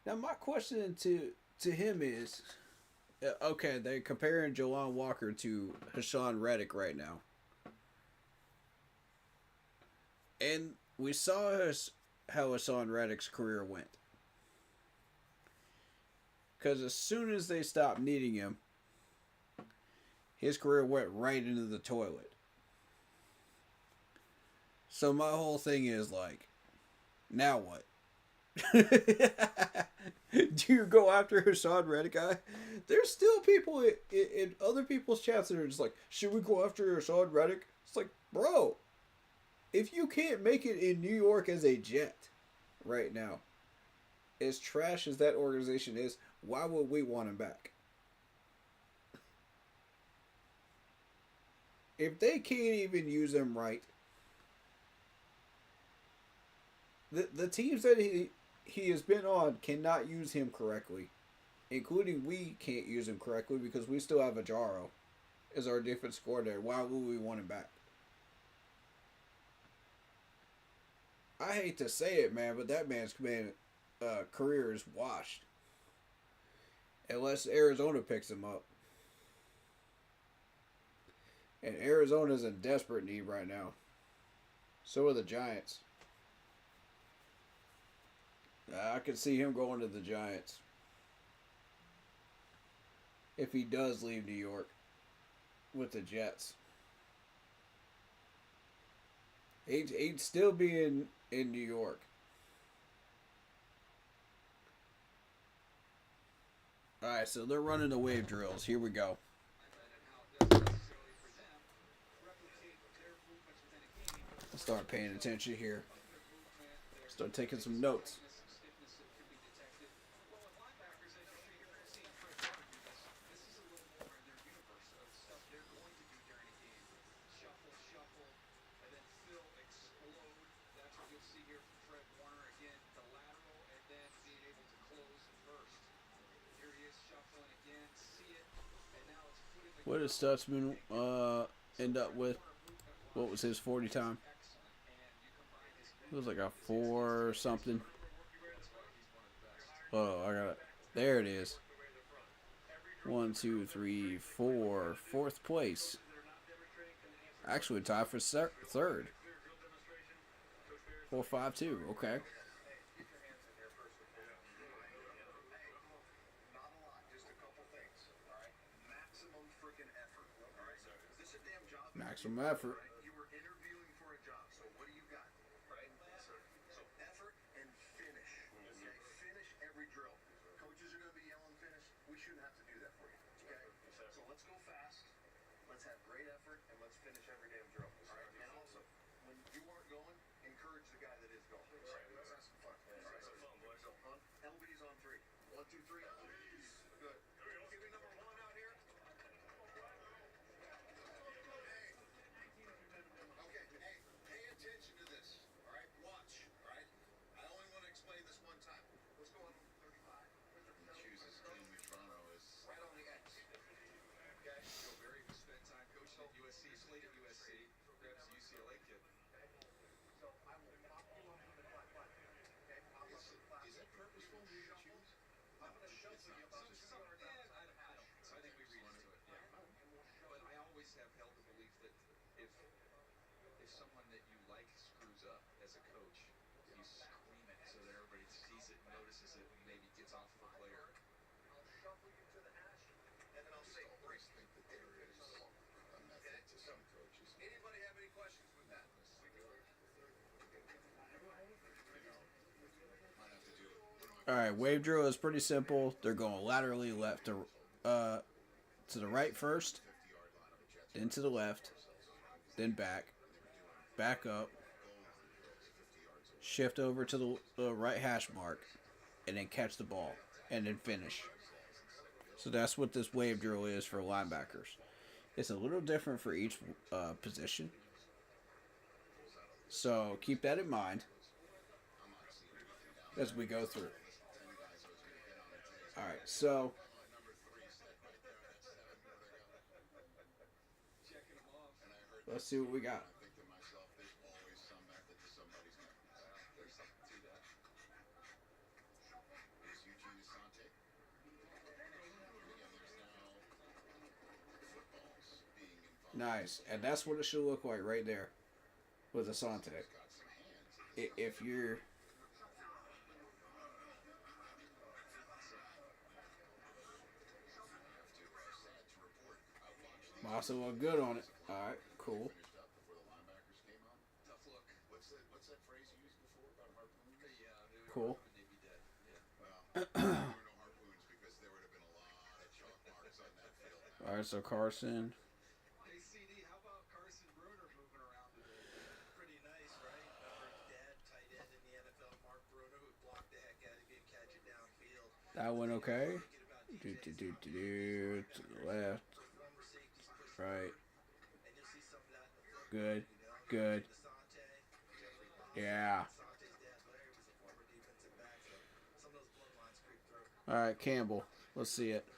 Speaker 2: Now, my question to him is, okay, they're comparing Jalon Walker to Hassan Reddick right now. And we saw how Hassan Reddick's career went. Because as soon as they stopped needing him, his career went right into the toilet. So my whole thing is like, now what? Do you go after Hassan Reddick? There's still people in other people's chats that are just like, should we go after Hassan Reddick? It's like, bro, if you can't make it in New York as a Jet right now, as trash as that organization is, why would we want him back? If they can't even use him right, the teams that he has been on cannot use him correctly, including we can't use him correctly because we still have Ajaro as our defense coordinator. Why would we want him back? I hate to say it, man, but that man's career is washed. Unless Arizona picks him up. And Arizona's in desperate need right now. So are the Giants. I could see him going to the Giants. If he does leave New York with the Jets. He'd still be in New York. Alright, so they're running the wave drills. Here we go. Let's start paying attention here. Start taking some notes. What did Stutzman end up with? What was his 40 time? It was like a 4 something. Oh, I got it. There it is. 1, 2, 3, 4. Fourth place. Actually tied for third. 4.52. Okay.
Speaker 8: Get your hands in there first and foremost. Not a lot, just a couple things. All right, maximum freaking effort. All right, is this a damn job?
Speaker 2: Maximum effort.
Speaker 8: Right? You were interviewing for a job, so what do you got? Right? So effort and finish. Okay, finish every drill. Coaches are going to be yelling finish. We shouldn't have to do that for you. Okay, so let's go fast. Let's have great effort and let's finish every damn drill. All right, and also when you aren't going, encourage the guy that is going. Right, let's have some fun. All right, so on LB's on 3. 1, 2, 3. LB's. Good. Give me number 1 out here. Okay, hey, pay attention to this. All right, watch. All right, I only want to explain this one time. What's going on? 35.
Speaker 6: He chooses Team Toronto as
Speaker 8: Right on the X. Okay.
Speaker 7: Joe Barry, who spent time coaching at USC, played at USC, grabs a UCLA kid.
Speaker 8: So I will pop you up to the flat. Okay, pop up to the flat.
Speaker 6: is it purposeful who you choose?
Speaker 8: I'm going to shuffle you about 2 yards outside the hash.
Speaker 7: So I think we read into it. Yeah. But I always have held the belief that if someone that you like screws up as a coach, you scream it so that everybody sees it, notices it, and maybe gets off of a player.
Speaker 8: I'll shuffle you to the hash, and then I'll say break.
Speaker 6: I think that there is a method to some coaches.
Speaker 8: Anybody have any questions with that?
Speaker 6: Might have to do it.
Speaker 2: All right, wave drill is pretty simple. They're going laterally left to the right first, then to the left, then back up, shift over to the right hash mark, and then catch the ball, and then finish. So that's what this wave drill is for linebackers. It's a little different for each position. So keep that in mind as we go through. All right, so let's see what we got.
Speaker 6: I think to myself, there's always some method to somebody's method.
Speaker 7: There's something to that.
Speaker 6: Is Eugene Asante. And again, there's now footballs being involved.
Speaker 2: Nice, and that's what it should look like right there with Asante.
Speaker 6: Got some hands.
Speaker 2: If you're also look good on it. All right, cool.
Speaker 6: Finished up before the linebackers came on.
Speaker 7: Tough look.
Speaker 6: What's that phrase you used before about harpoons?
Speaker 7: Yeah, they would
Speaker 2: Cool.
Speaker 7: and they'd be dead. Yeah.
Speaker 6: Well, there were no harpoons because there would have been a lot of chalk marks on that field now.
Speaker 2: All right, so Carson.
Speaker 7: Hey, CD, how about Carson Bruner moving around today?
Speaker 10: Pretty nice, right? Remember his dad, tight end in the NFL, Mark Bruno, who blocked the heck out of him, catch it downfield.
Speaker 2: That one okay?
Speaker 10: Thinking about
Speaker 2: Do to the left,
Speaker 10: former safeties push
Speaker 2: right.
Speaker 10: and you'll see some of that in the film,
Speaker 2: Good,
Speaker 10: you know?
Speaker 2: good.
Speaker 10: Asante,
Speaker 2: Yeah.
Speaker 10: Asante's dad, Larry, was a former defensive back, so some of those bloodlines creep through.
Speaker 2: All right, Campbell. Let's see it.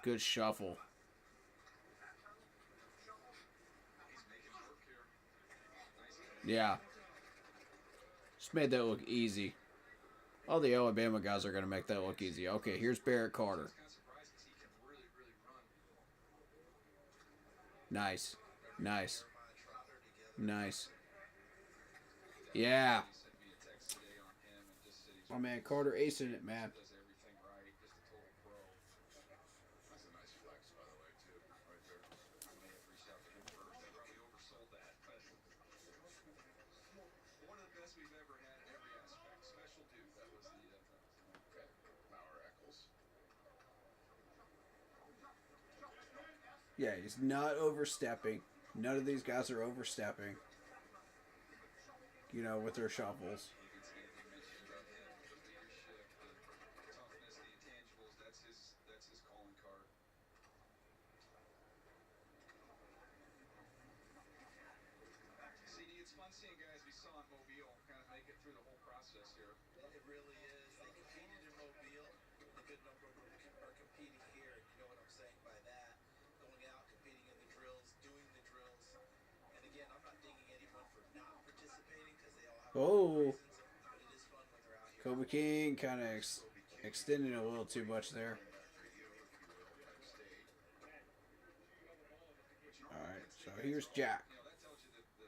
Speaker 2: Good shuffle.
Speaker 7: He's making work here. Nice.
Speaker 2: Yeah. Just made that look easy. All the Alabama guys are going to make that look easy. Okay, here's Barrett Carter.
Speaker 7: It's kind of surprising because he can really, really run.
Speaker 2: Nice. Nice. Nice. Yeah.
Speaker 7: He sent me a text today on him and just said he's
Speaker 2: My man Carter acing it, man.
Speaker 7: does everything right. Just a total pro.
Speaker 6: That's a nice flex, by the way, too. Right there.
Speaker 7: I may have reached out to him first. I probably oversold that, but one of the best we've ever had in every aspect. Special dude. That was the
Speaker 6: Okay. Power Eccles.
Speaker 2: Yeah, he's not overstepping. None of these guys are overstepping. You know, with their shovels.
Speaker 7: you can see anything mentioned about him, the leadership, the toughness, the intangibles. That's his calling card. CD, it's fun seeing guys we saw in Mobile kind of make it through the whole process here.
Speaker 10: It really is. They competed in Mobile. A good number of them are competing here. You know what I'm saying by that. Going out, competing in the drills, doing the drills. And again, I'm not dinging anyone for not participating because they all have
Speaker 2: Oh.
Speaker 10: reasons. But it is fun when they're out here.
Speaker 2: Kobe King kind of extending a little too much there. All right, so here's Jack.
Speaker 7: You know, that tells you that the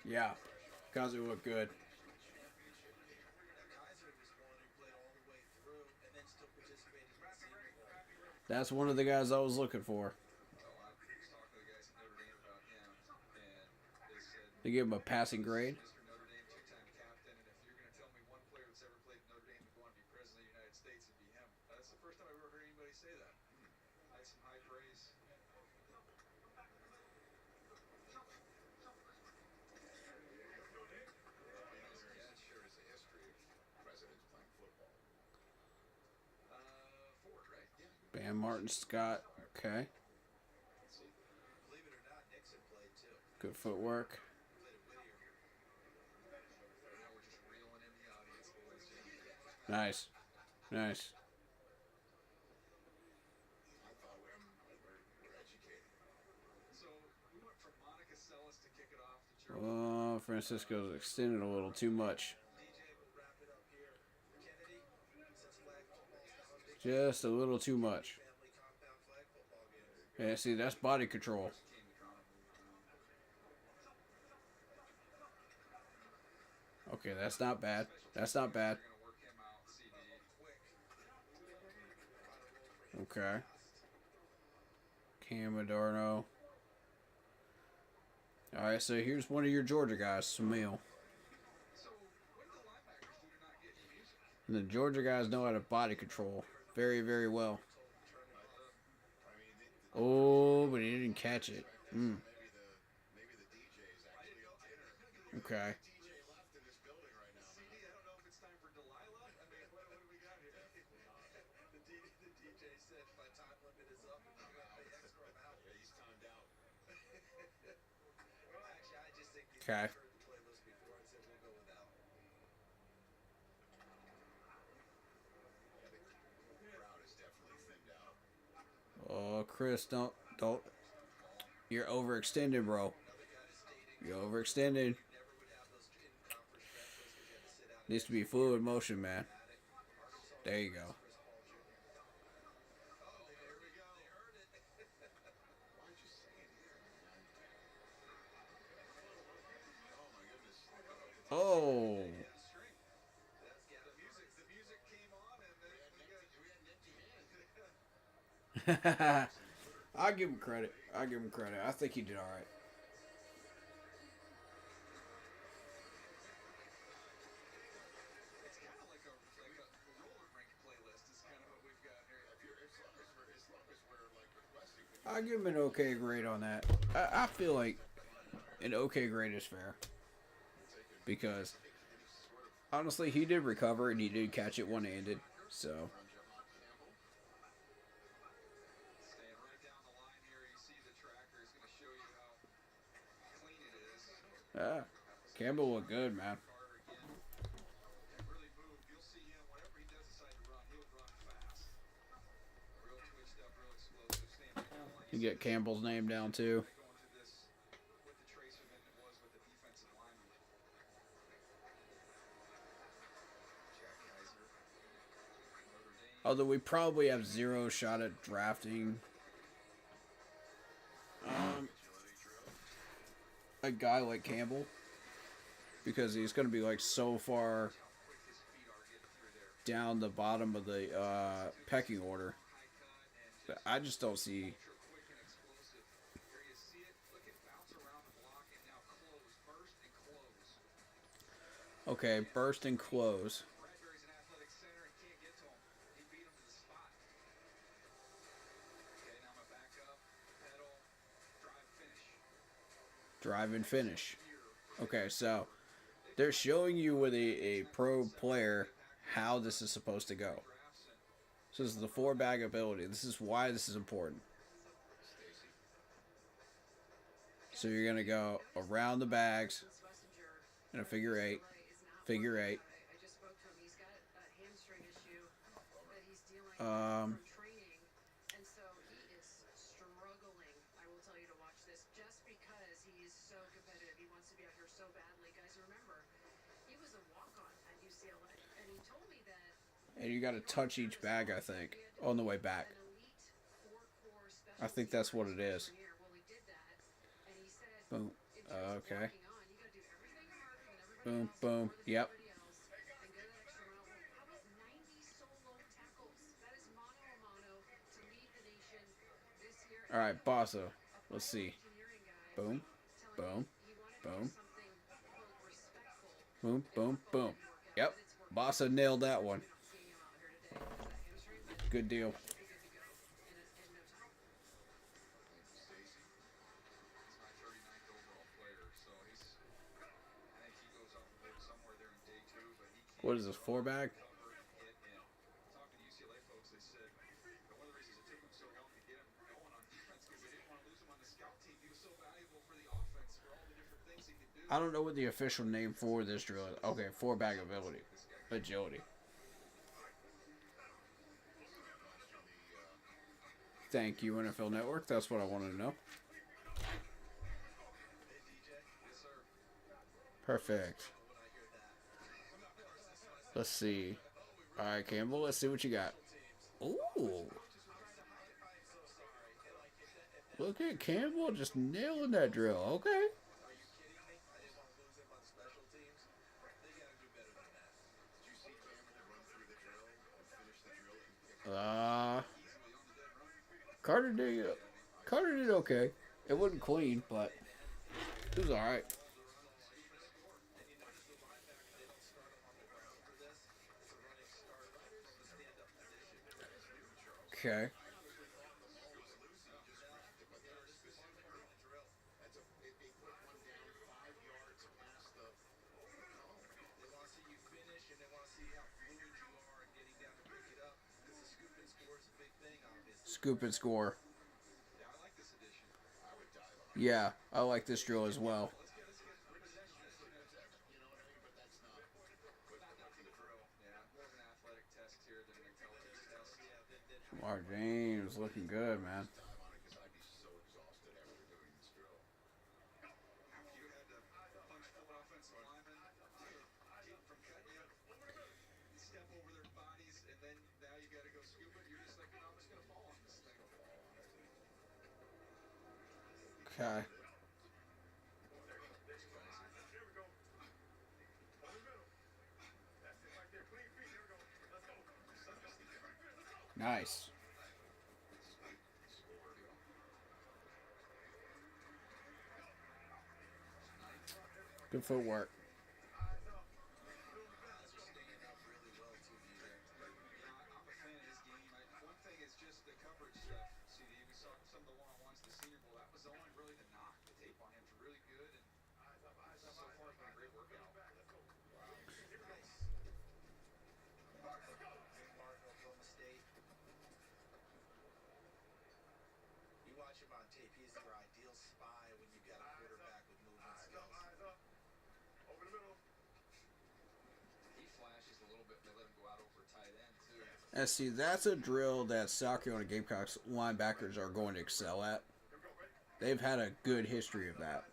Speaker 2: Yeah, because it looked good. That's one of the guys I was looking for. They gave him a passing grade. Bam Martin Scott. Okay. Good footwork. Nice. Nice. Oh, Francisco's extended a little too much. Just a little too much. Yeah, see, that's body control. Okay, that's not bad. That's not bad. Okay. Cam Adorno. Alright, so here's one of your Georgia guys, Samil. And the Georgia guys know how to body control very, very well. Oh, but he didn't catch it. Okay. Okay. Oh, Chris, don't. You're overextended, bro. You're overextended. Needs to be fluid motion, man. There you go. Oh. I'll give him credit. I'll give him credit. I think he did all right.
Speaker 7: It's kind of like a roller rink playlist is kind of what we've got here.
Speaker 2: I'll give him an okay grade on that. I feel like an okay grade is fair. Because, honestly, he did recover and he did catch it one-handed. So... Campbell looked good, man. You get Campbell's name down too. Although we probably have zero shot at drafting a guy like Campbell, because he's going to be like so far down the bottom of the pecking order. But I just don't see. Okay, burst and close. Drive and finish. Okay, so they're showing you with a pro player how this is supposed to go. So this is the 4-bag ability. This is why this is important. So you're going to go around the bags in a figure 8. Figure 8. And you got to touch each bag, I think, on the way back. I think that's what it is. Boom. Okay. Boom, boom. Yep.
Speaker 5: And go that extra mile. How about 90 solo tackles? That is mano a mano to lead the nation this year.
Speaker 2: All right, Bossa. Let's see. Boom, boom, boom, boom, boom, boom. Yep. Bossa nailed that one. Good deal.
Speaker 7: Stacy. He's my 39th overall player, so I think he goes off the board somewhere there in day 2, but he can't.
Speaker 2: What is this, 4-bag?
Speaker 7: Talking to UCLA folks, they said that one of the reasons it took them so long to get him going on defense because they didn't want to lose him on the scout team. He was so valuable for the offense for all the different things he could do.
Speaker 2: I don't know what the official name for this drill is. Okay, 4-bag ability. Agility. Thank you, NFL Network. That's what I wanted to know. Perfect. Let's see. All right, Campbell. Let's see what you got. Ooh. Look at Campbell just nailing that drill. Okay. Carter did okay. It wasn't clean, but it was all right. Okay. Scoop and score. Yeah, I like this drill as well. Lamar James looking good, man. Okay. Nice. Good footwork. And see, that's a drill that South Carolina Gamecocks linebackers are going to excel at. They've had a good history of that.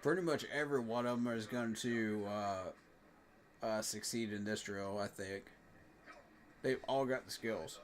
Speaker 2: Pretty much every one of them is going to succeed in this drill, I think. They've all got the skills.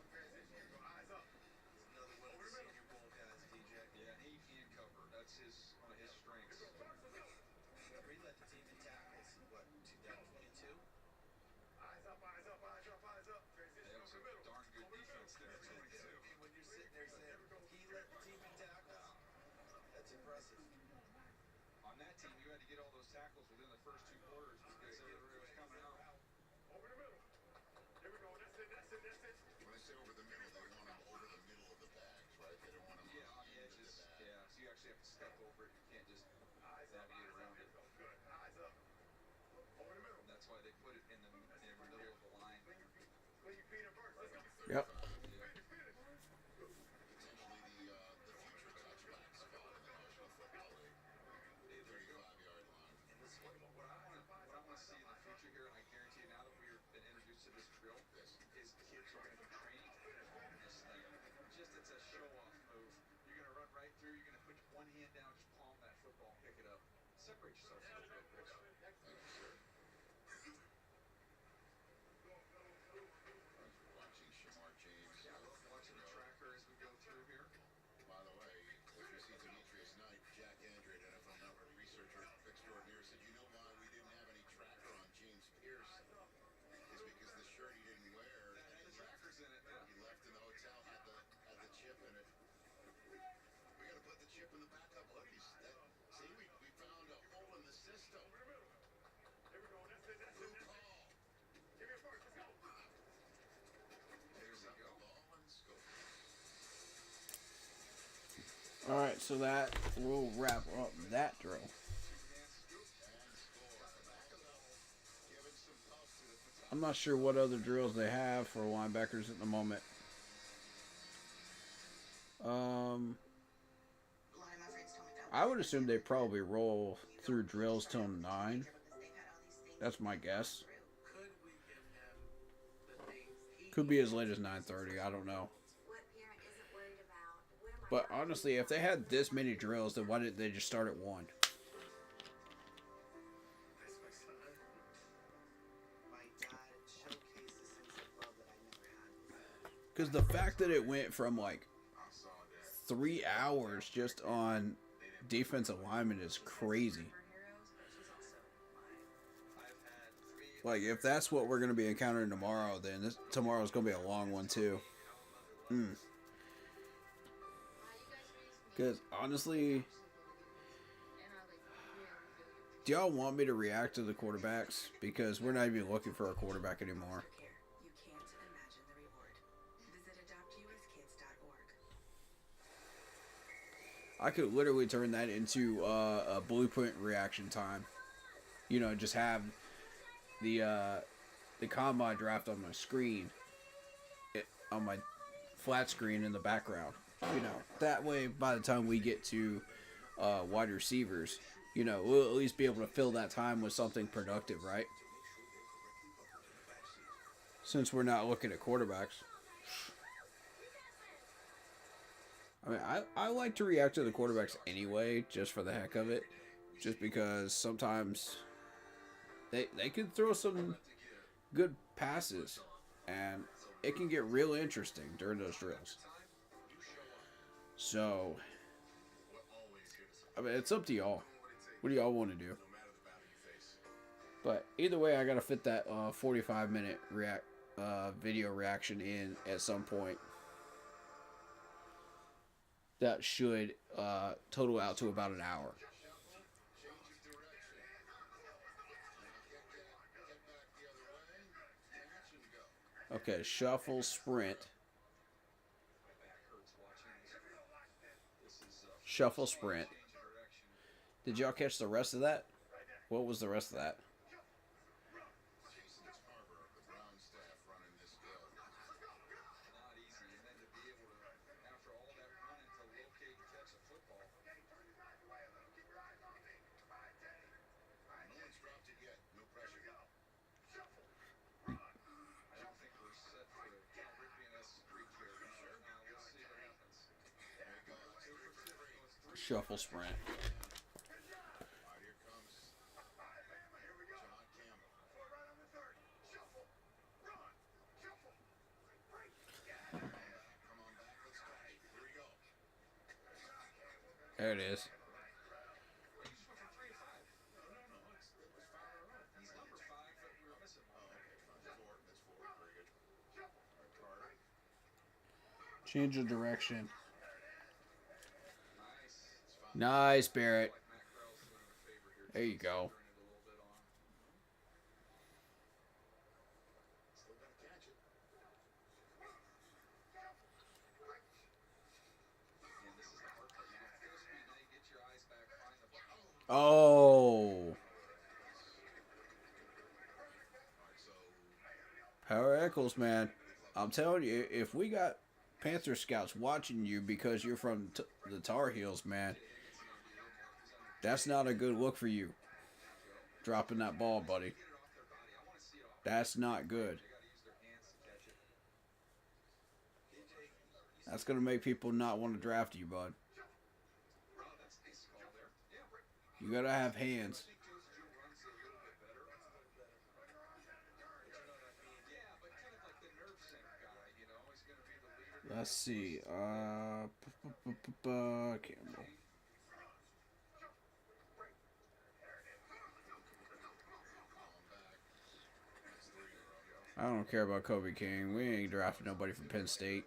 Speaker 2: Yep.
Speaker 7: separate yourself from the big picture.
Speaker 6: Thank you, sir. Watching Shamar James.
Speaker 7: Yeah, I love watching the tracker as we go through here.
Speaker 6: By the way, if you see Demetrius Knight, Jack Andrade, NFL Network researcher extraordinaire, said, you know why we didn't have any tracker on James Pierce? Is because the shirt he didn't wear,
Speaker 7: And the tracker's in it, yeah.
Speaker 6: he left in the hotel, had the chip in it. We got to put the chip in the backup hoodies. See, we found a hole in the system. Blue call. Picks up the ball and scores.
Speaker 2: All right, so that will wrap up that drill. I'm not sure what other drills they have for linebackers at the moment. I would assume they probably roll through drills till 9. That's my guess.
Speaker 9: Could we give him the things he
Speaker 2: Could be as late as 9:30. I don't know.
Speaker 3: What parent isn't worried about where my
Speaker 2: But honestly, if they had this many drills, then why didn't they just start at 1?
Speaker 9: That's my son.
Speaker 10: My dad showcased a sense of love that I never had.
Speaker 2: Because the fact that it went from like 3 hours just on defensive linemen is crazy. Like, if that's what we're going to be encountering tomorrow, then tomorrow's going to be a long one, too. Because, honestly, do y'all want me to react to the quarterbacks? Because we're not even looking for a quarterback anymore.
Speaker 3: care? You can't imagine the reward. Visit adoptuskids.org.
Speaker 2: I could literally turn that into a blueprint reaction time. You know, just have the combine draft on my screen, on my flat screen in the background. You know, that way by the time we get to wide receivers, you know, we'll at least be able to fill that time with something productive, right? Since we're not looking at quarterbacks. I mean, I like to react to the quarterbacks anyway, just for the heck of it. Just because sometimes they can throw some good passes, and it can get real interesting during those drills. So, I mean, it's up to y'all. What do y'all want to do? But either way, I gotta fit that 45-minute video reaction in at some point. That should total out to about an hour. Okay, shuffle, sprint. Shuffle, sprint. Did y'all catch the rest of that? What was the rest of that?
Speaker 6: Jason Tarver of the Brown staff running this drill.
Speaker 7: Not easy. And then to be able to, after all that running, to locate and catch a football.
Speaker 6: No one's dropped it yet. No pressure.
Speaker 7: I don't think we're set for the Cal Ripken-esque streak here. Now we'll see what happens.
Speaker 6: There he goes. 2 for 3.
Speaker 2: Shuffle, sprint.
Speaker 6: All right, here comes John Campbell. Come on back. Let's go. Here we go.
Speaker 2: There it is.
Speaker 7: You just went from 3 to 5.
Speaker 6: No. It was 5 in a row.
Speaker 7: He's number 5, but we were missing one.
Speaker 6: Oh, okay, fine. That's 4. That's 4. Very good. All right, Carter.
Speaker 2: Change of direction.
Speaker 7: Nice.
Speaker 2: Nice, Barrett.
Speaker 7: Like Matt Corral's doing him a favor here.
Speaker 2: There you go.
Speaker 7: Turning it a little bit on.
Speaker 6: Still got to catch it.
Speaker 7: And this is the hard part. You get full speed, now you get your eyes back, find the ball.
Speaker 2: Oh.
Speaker 6: All right, so
Speaker 2: Power Eccles, man. I'm telling you, if we got Panther scouts watching you because you're from the Tar Heels, man, that's not a good look for you. Dropping that ball, buddy. That's not good. That's going to make people not want to draft you, bud. You gotta have hands. Let's see. Campbell. I don't care about Kobe King. We ain't drafting nobody from Penn State.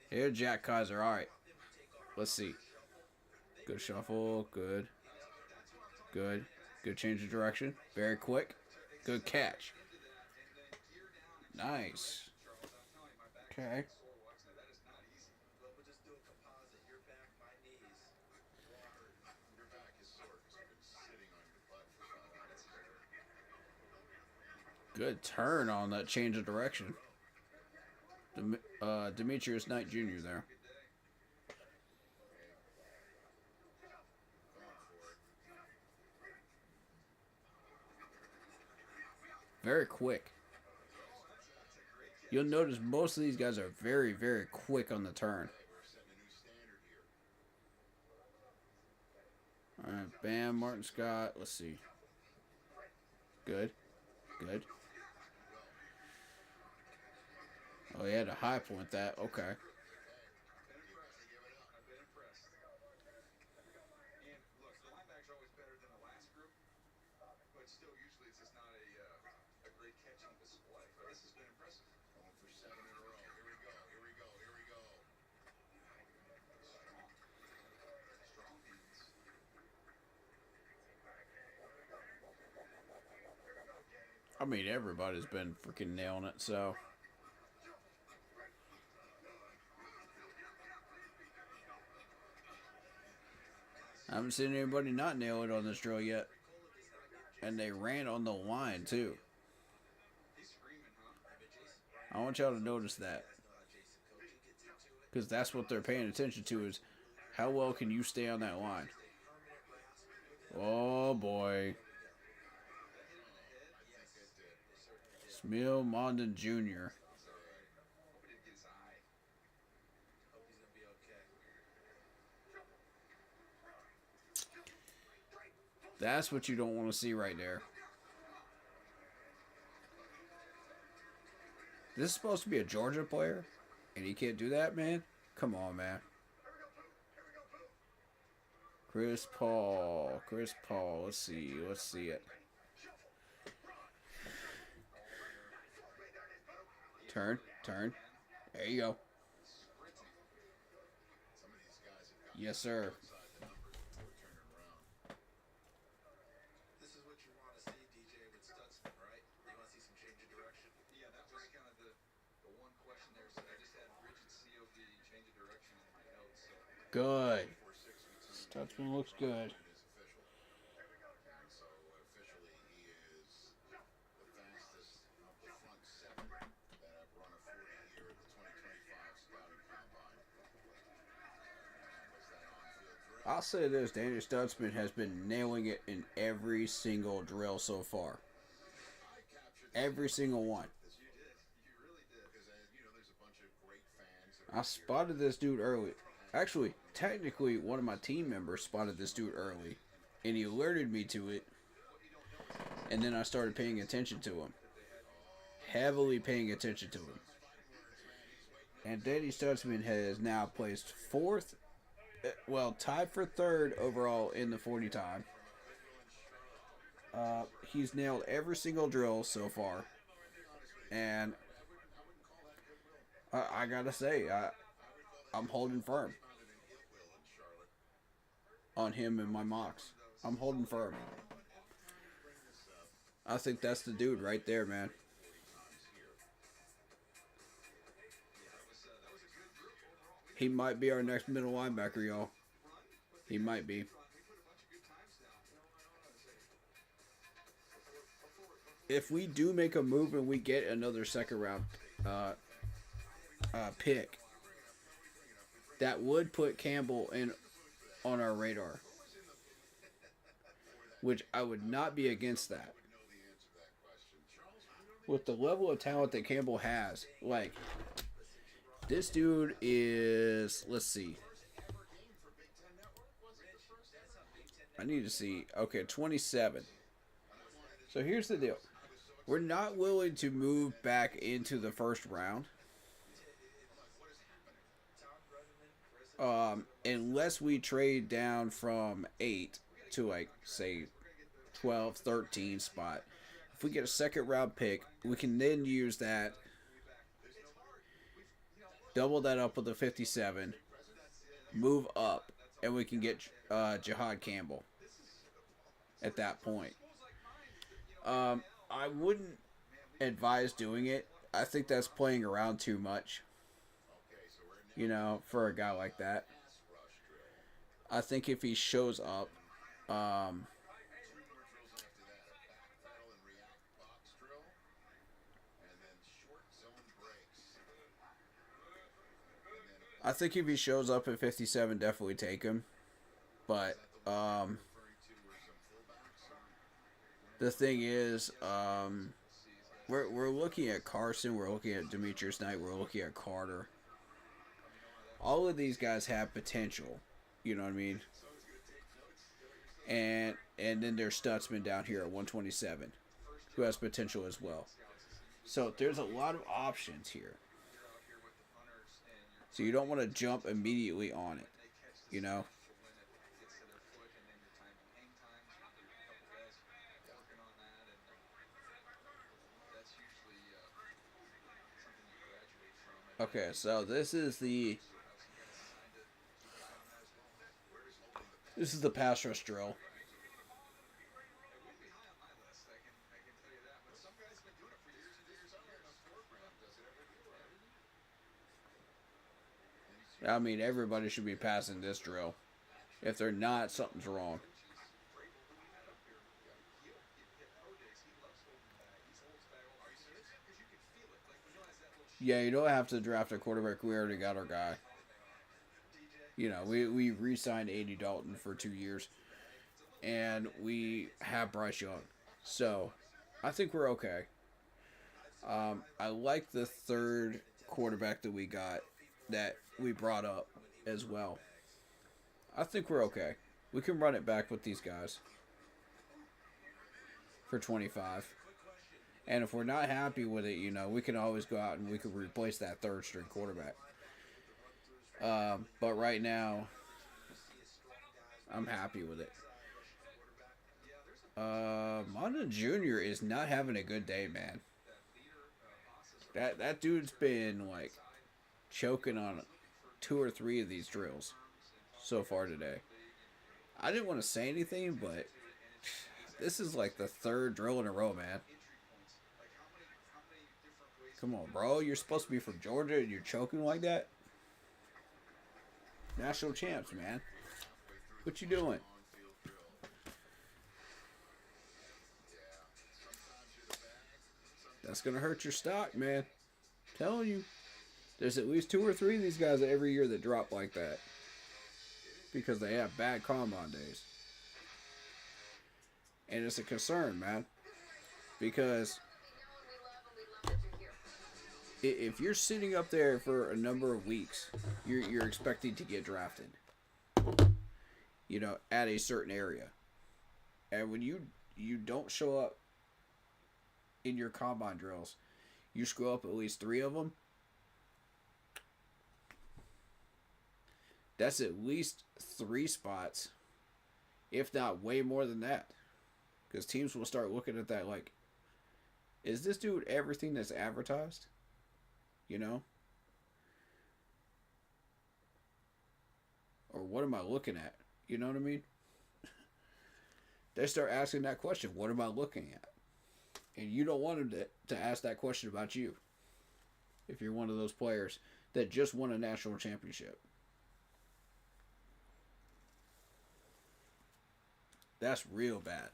Speaker 2: Here, Jack Kaiser. All right. Let's see. Good shuffle. Good. Good. Good change of direction. Very quick. Good catch. Nice. Okay. Good turn on that change of direction. Demetrius Knight Jr. there. Very quick. You'll notice most of these guys are very, very quick on the turn. Alright, bam, Martin Scott. Let's see. Good. Good. Oh, he had a high point that. Okay. I mean, everybody's been freaking nailing it, so. I haven't seen anybody not nail it on this drill yet. And they ran on the line, too. I want y'all to notice that. Because that's what they're paying attention to is how well can you stay on that line. Oh, boy. Smil Mondon Jr. That's what you don't want to see right there. This is supposed to be a Georgia player, and he can't do that, man? Come on, man. Chris Paul. Let's see it. Turn. There you go. Yes, sir.
Speaker 10: This is what you want to see, DJ, with Stutzman, right? You want to see some change of direction?
Speaker 7: Yeah, that was kind of the one question there. So I just had rigid COD change of direction in my notes. So.
Speaker 2: Good. Stutzman looks good. I'll say this, Daniel Stutzman has been nailing it in every single drill so far. Every single one. I spotted this dude early. Actually, technically, one of my team members spotted this dude early. And he alerted me to it. And then I started paying attention to him. Heavily paying attention to him. And Danny Stutzman has now placed fourth. Well, tied for third overall in the 40 time. He's nailed every single drill so far. And I gotta say, I'm holding firm on him and my mocks. I'm holding firm. I think that's the dude right there, man. He might be our next middle linebacker, y'all. He might be. If we do make a move and we get another second round pick, that would put Campbell in on our radar. Which I would not be against that. With the level of talent that Campbell has, like, this dude is, let's see. need to see. Okay, 27. So here's the deal. We're not willing to move back into the first round. Unless we trade down from 8 to, like, say, 12, 13 spot. If we get a second round pick, we can then use that, double that up with a 57, move up, and we can get Jihad Campbell at that point. I wouldn't advise doing it. I think that's playing around too much, you know, for a guy like that. I think if he shows up, I think if he shows up at 57, definitely take him. But the thing is, we're looking at Carson, we're looking at Demetrius Knight, we're looking at Carter. All of these guys have potential, you know what I mean? And then there's Stutzman down here at 127, who has potential as well. So there's a lot of options here. So you don't want to jump immediately on it, you know? Okay, so this is the pass rush drill. I mean, everybody should be passing this drill. If they're not, something's wrong. Yeah, you don't have to draft a quarterback. We already got our guy. You know, we re-signed Andy Dalton for 2 years. And we have Bryce Young. So, I think we're okay. I like the third quarterback that we got, that we brought up as well. I think we're okay. We can run it back with these guys for 25. And if we're not happy with it, you know, we can always go out and we can replace that third string quarterback. But right now, I'm happy with it. Monda Jr. is not having a good day, man. That dude's been, like, choking on 2 or 3 of these drills so far today. I didn't want to say anything, but this is like the 3rd drill in a row, man. Come on, bro. You're supposed to be from Georgia and you're choking like that? National champs, man. What you doing? That's going to hurt your stock, man. I'm telling you. There's at least 2 or 3 of these guys every year that drop like that. Because they have bad combine days. And it's a concern, man. Because if you're sitting up there for a number of weeks, you're expecting to get drafted. You know, at a certain area. And when you don't show up in your combine drills, you screw up at least 3 of them, that's at least 3 spots, if not way more than that. Because teams will start looking at that like, is this dude everything that's advertised? You know? Or what am I looking at? You know what I mean? They start asking that question, what am I looking at? And you don't want them to ask that question about you. If you're one of those players that just won a national championship. That's real bad.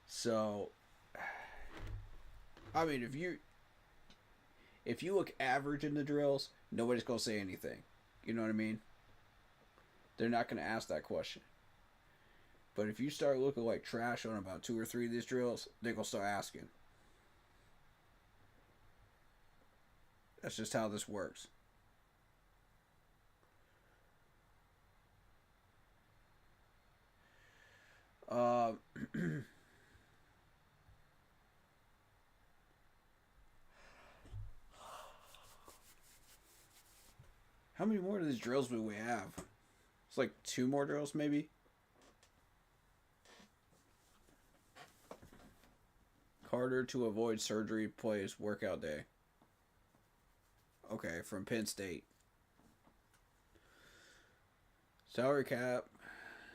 Speaker 2: So, I mean, if you look average in the drills, nobody's going to say anything. You know what I mean? They're not going to ask that question. But if you start looking like trash on about 2 or 3 of these drills, they're going to start asking. That's just how this works. Uh, how many more of these drills do we have? It's like 2 more drills, maybe? Harder to avoid surgery plays workout day. Okay, from Penn State. Salary cap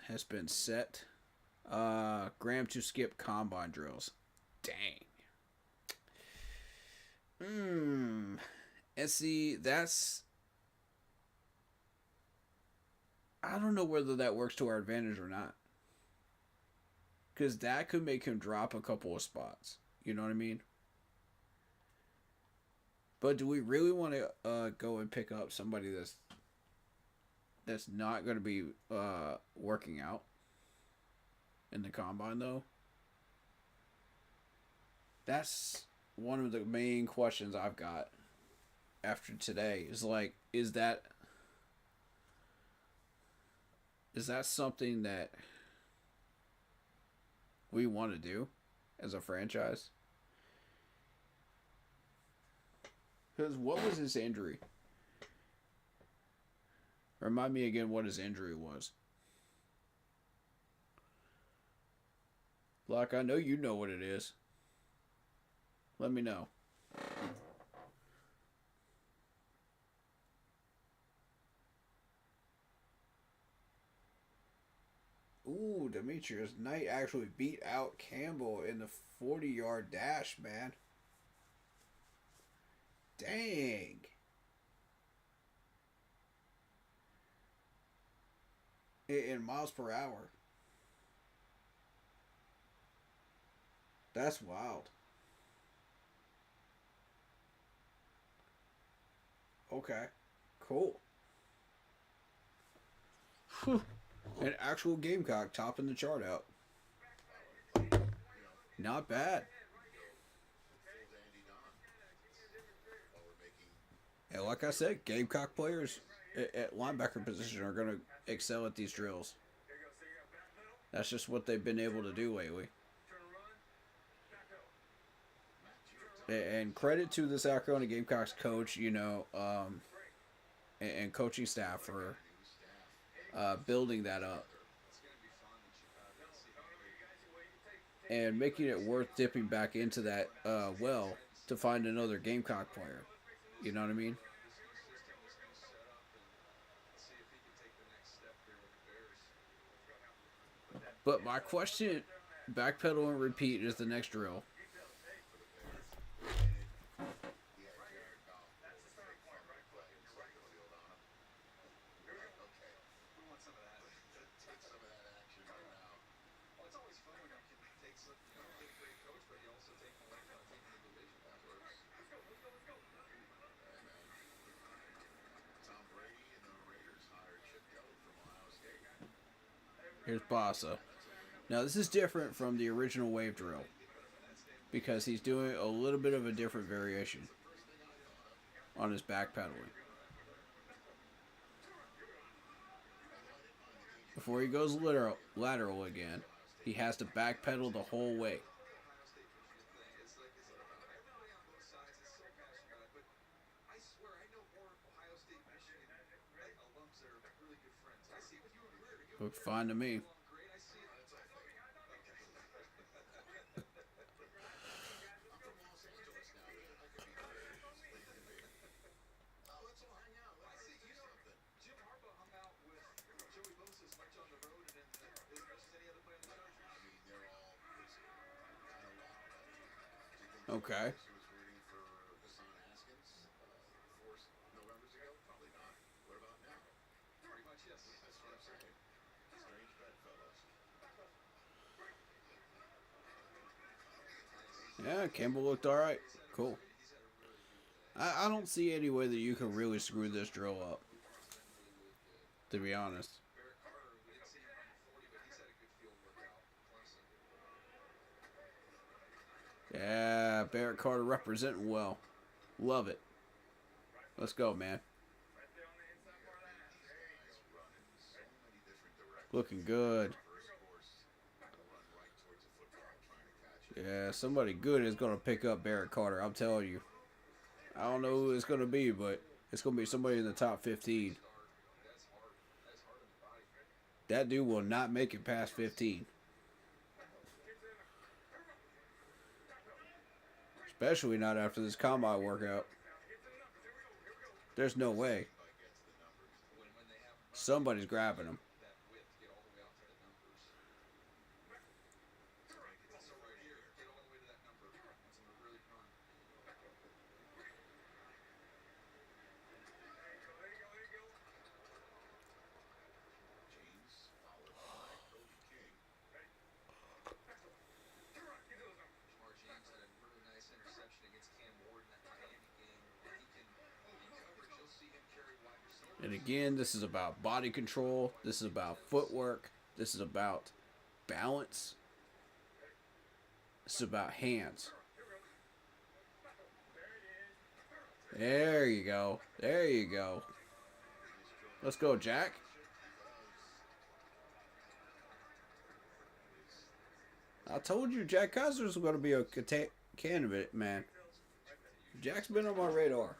Speaker 2: has been set. Graham to skip combine drills. Dang. And see, that's... I don't know whether that works to our advantage or not. Because that could make him drop a couple of spots. You know what I mean? But do we really want to go and pick up somebody that's not going to be working out in the combine, though? That's one of the main questions I've got after today. Is like, is that something that we want to do as a franchise? Because what was his injury? Remind me again what his injury was. Locke, I know you know what it is. Let me know. Ooh, Demetrius Knight actually beat out Campbell in the 40-yard dash, man. Dang. In miles per hour. That's wild. Okay. Cool. An actual Gamecock topping the chart out. Not bad. And like I said, Gamecock players at linebacker position are going to excel at these drills. That's just what they've been able to do lately. And credit to the South Carolina Gamecocks coach, and coaching staff for building that up. And making it worth dipping back into that well to find another Gamecock player. You know what I mean? But my question, backpedal and repeat is the next drill. Here's Bossa. Now this is different from the original wave drill because he's doing a little bit of a different variation on his backpedaling. Before he goes lateral again, he has to backpedal the whole way. Looked fine to me. Okay. Yeah, Campbell looked alright. Cool. I don't see any way that you can really screw this drill up, to be honest. Yeah, Barrett Carter representing well. Love it. Let's go, man. Looking good. Yeah, somebody good is going to pick up Barrett Carter. I'm telling you. I don't know who it's going to be, but it's going to be somebody in the top 15. That dude will not make it past 15. Especially not after this combine workout. There's no way. Somebody's grabbing him. And again, this is about body control. This is about footwork. This is about balance. This is about hands. There you go. There you go. Let's go, Jack. I told you Jack Kaiser was going to be a candidate, man. Jack's been on my radar.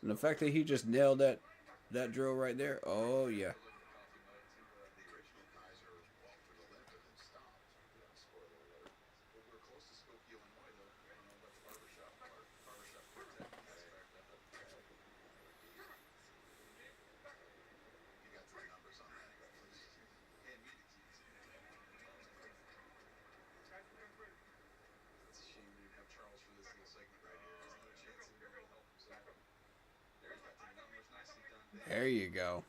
Speaker 2: And the fact that he just nailed that drill right there, oh yeah. There you go.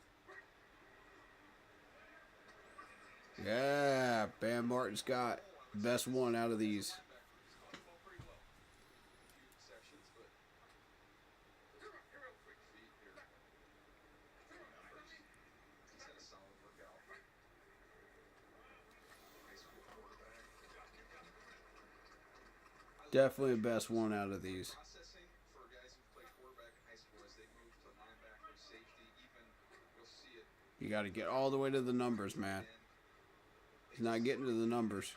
Speaker 2: Yeah, Bam Martin Scott, best one out of these. Definitely the best one out of these. You got to get all the way to the numbers, man. He's not getting to the numbers.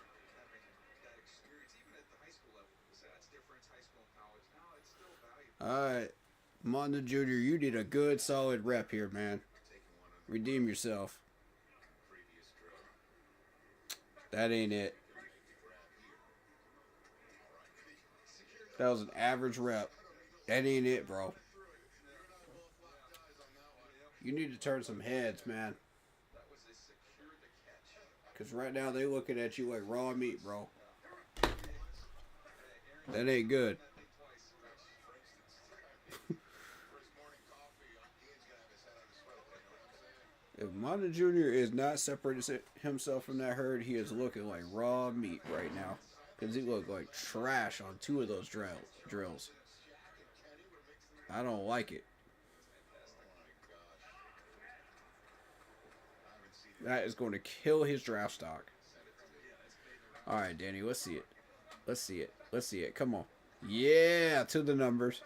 Speaker 2: Alright. Monda Jr., you need a good, solid rep here, man. Redeem yourself. That ain't it. That was an average rep. That ain't it, bro. You need to turn some heads, man. Because right now they looking at you like raw meat, bro. That ain't good. If Monda Jr. is not separating himself from that herd, he is looking like raw meat right now. Because he looked like trash on 2 of those drills. I don't like it. That is going to kill his draft stock. Alright, Danny, let's see it. Let's see it. Let's see it. Come on. Yeah, to the numbers.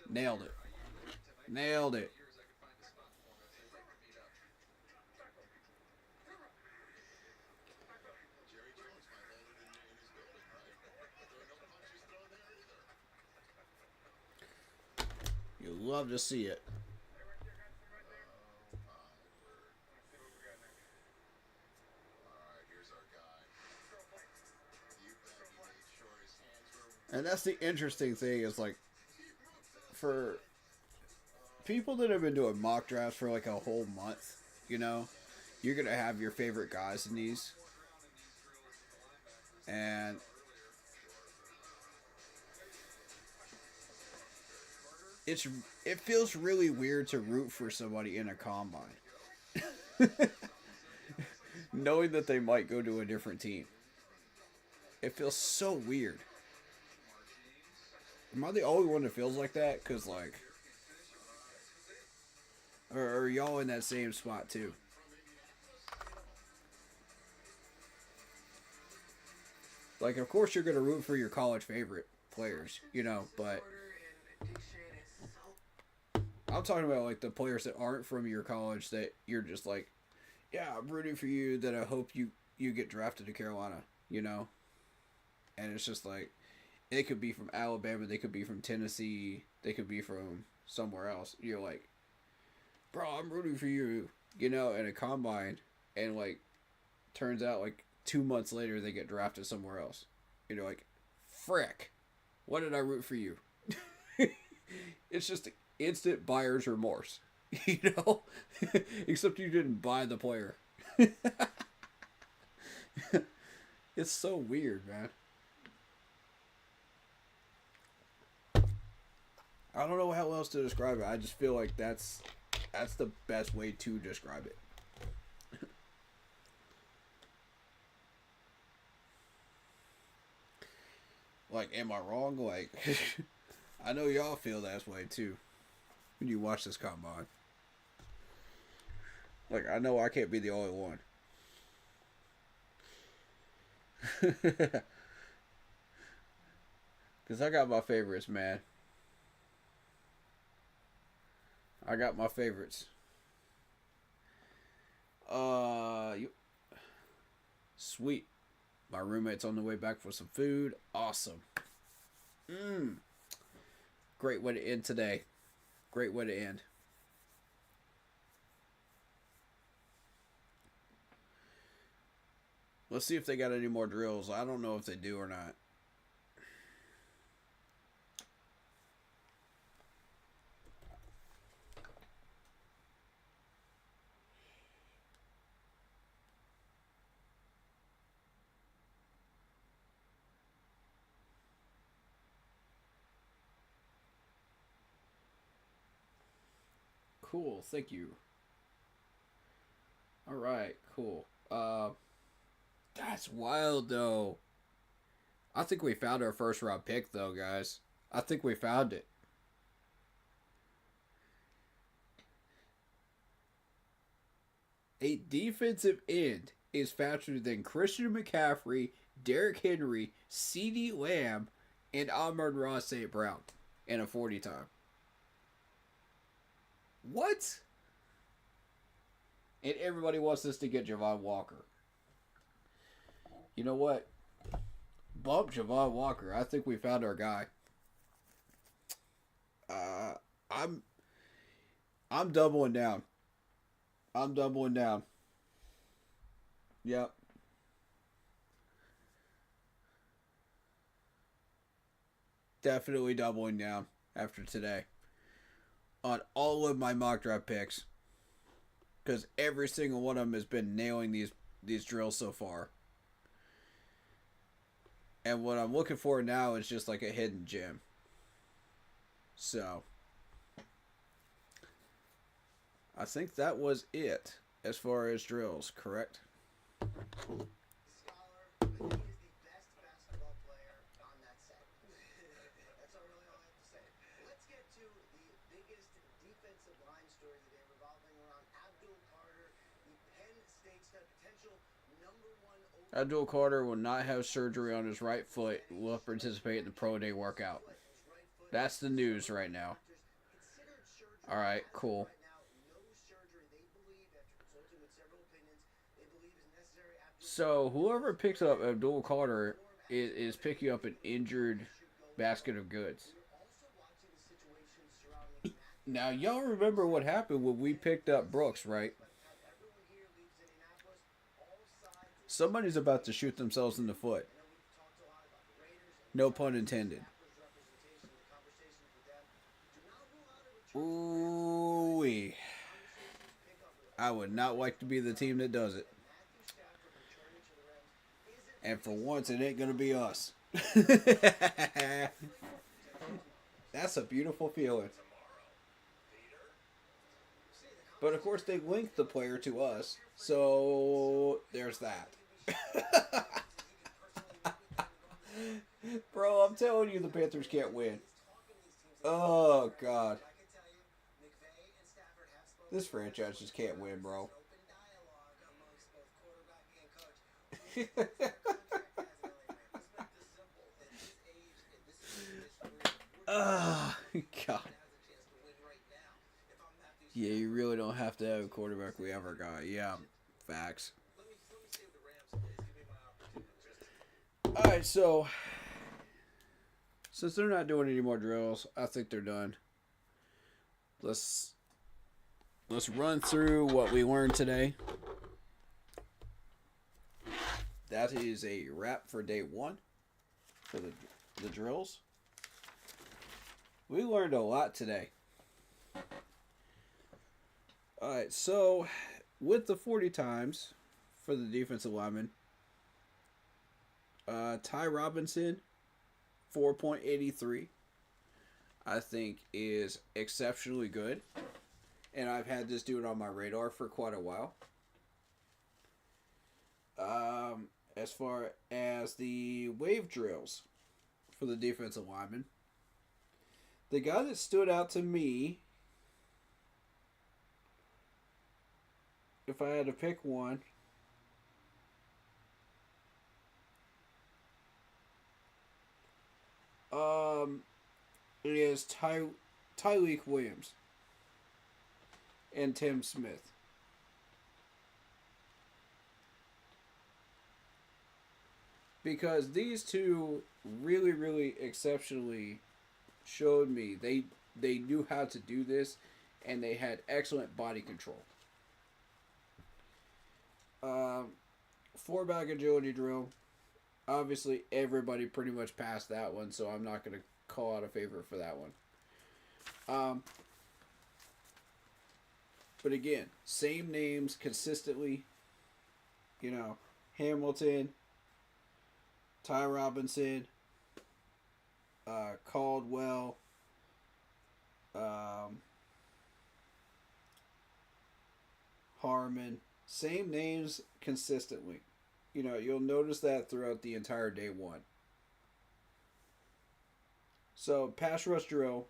Speaker 2: Nailed it. Nailed it. You love to see it. And that's the interesting thing is, like, for people that have been doing mock drafts for like a whole month, you know, you're going to have your favorite guys in these. And it feels really weird to root for somebody in a combine. Knowing that they might go to a different team. It feels so weird. Am I the only one that feels like that? Because, like, or are y'all in that same spot too? Like, of course you're going to root for your college favorite players, you know, but I'm talking about like the players that aren't from your college that you're just like, yeah, I'm rooting for you. That I hope you get drafted to Carolina. You know, and it's just like, they could be from Alabama, they could be from Tennessee, they could be from somewhere else. You're like, bro, I'm rooting for you. You know, in a combine, and like, turns out like 2 months later they get drafted somewhere else. You're like, frick, why did I root for you? It's just instant buyer's remorse, you know? Except you didn't buy the player. It's so weird, man. I don't know how else to describe it. I just feel like that's the best way to describe it. Like, am I wrong? Like, I know y'all feel that way too when you watch this combine. Like, I know I can't be the only one. Because I got my favorites, man. I got my favorites. Sweet. My roommate's on the way back for some food. Awesome. Great way to end today. Great way to end. Let's see if they got any more drills. I don't know if they do or not. Cool, thank you. Alright, cool. That's wild, though. I think we found our first round pick, though, guys. I think we found it. A defensive end is faster than Christian McCaffrey, Derrick Henry, CeeDee Lamb, and Amon-Ra St. Brown in a 40 time. What? And everybody wants us to get Javon Walker. You know what? Bump Javon Walker. I think we found our guy. I'm doubling down. I'm doubling down. Yep. Definitely doubling down after today on all of my mock draft picks, because every single one of them has been nailing these drills so far. And what I'm looking for now is just like a hidden gem. So, I think that was it as far as drills, correct?
Speaker 10: Scholar, but he is the best basketball player on that set. That's really all I have to say. Let's get to the biggest defensive line story of the day, revolving around Abdul Carter, the Penn State stud, potential number one overall.
Speaker 2: Abdul Carter will not have surgery on his right foot. Will participate in the pro day workout. That's the news right now. Alright, cool. So, whoever picks up Abdul Carter is picking up an injured basket of goods. Now, y'all remember what happened when we picked up Brooks, right? Somebody's about to shoot themselves in the foot. No pun intended. Ooh-wee. I would not like to be the team that does it. And for once, it ain't going to be us. That's a beautiful feeling. But of course, they linked the player to us. So, there's that. Bro, I'm telling you, the Panthers can't win. Oh, God. This franchise just can't win, bro. Oh, God. Yeah, you really don't have to have a quarterback we ever got. Yeah, facts.
Speaker 10: Let me save the Rams, please. Give me my opportunity.
Speaker 2: All right, so since they're not doing any more drills, I think they're done. Let's run through what we learned today. That is a wrap for day 1 for the drills. We learned a lot today. Alright, so with the 40 times for the defensive lineman, Ty Robinson, 4.83, I think is exceptionally good. And I've had this dude on my radar for quite a while. As far as the wave drills for the defensive lineman, the guy that stood out to me, if I had to pick one, it is Tyleik Williams and Tim Smith. Because these two really, really exceptionally showed me they knew how to do this, and they had excellent body control. 4-back agility drill. Obviously, everybody pretty much passed that one, so I'm not going to call out a favorite for that one. But again, same names consistently. You know, Hamilton, Ty Robinson, Caldwell, Harmon. Same names consistently. You know, you'll notice that throughout the entire day 1. So, pass rush drill.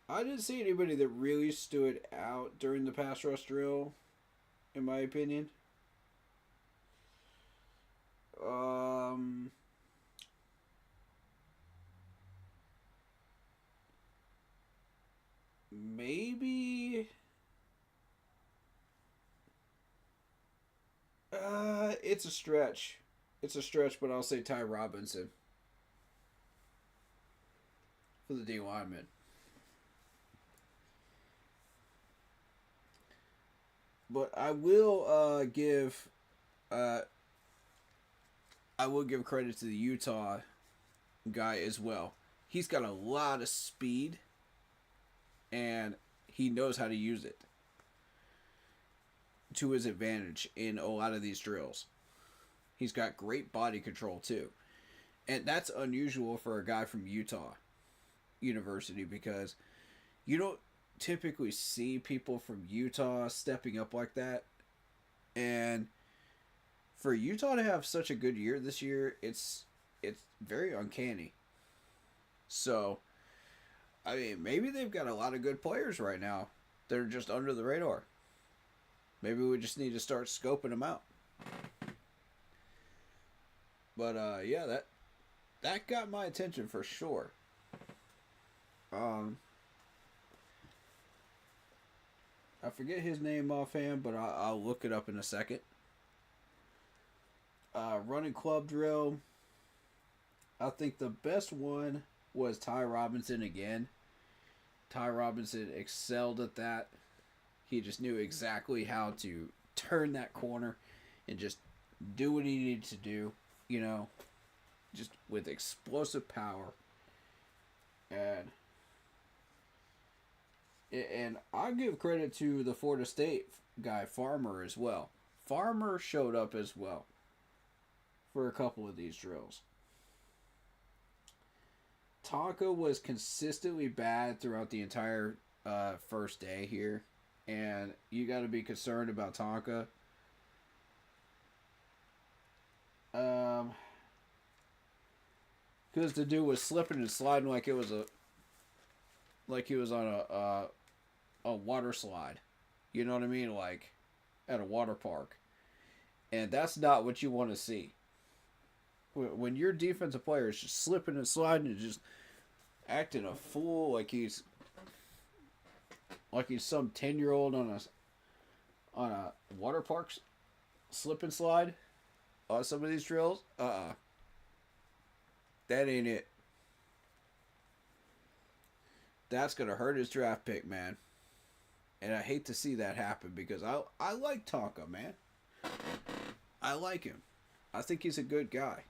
Speaker 2: I didn't see anybody that really stood out during the pass rush drill, in my opinion. Maybe it's a stretch. It's a stretch, but I'll say Ty Robinson for the D lineman. But I will give credit to the Utah guy as well. He's got a lot of speed, and he knows how to use it to his advantage in a lot of these drills. He's got great body control too. And that's unusual for a guy from Utah University, because you don't typically see people from Utah stepping up like that. And for Utah to have such a good year this year, it's very uncanny. So, I mean, maybe they've got a lot of good players right now. They're just under the radar. Maybe we just need to start scoping them out. But yeah, that got my attention for sure. I forget his name offhand, but I'll look it up in a second. Running club drill. I think the best one was Ty Robinson again. Ty Robinson excelled at that. He just knew exactly how to turn that corner and just do what he needed to do, you know, just with explosive power. And I give credit to the Florida State guy, Farmer, as well. Farmer showed up as well for a couple of these drills. Tonka was consistently bad throughout the entire first day here. And you got to be concerned about Tonka. Because the dude was slipping and sliding like he was on a water slide. You know what I mean? Like at a water park. And that's not what you want to see. When your defensive player is just slipping and sliding and just acting a fool, like he's like he's some 10-year-old on a water park slip and slide on some of these drills. That ain't it. That's gonna hurt his draft pick, man. And I hate to see that happen because I like Tonka, man. I like him. I think he's a good guy.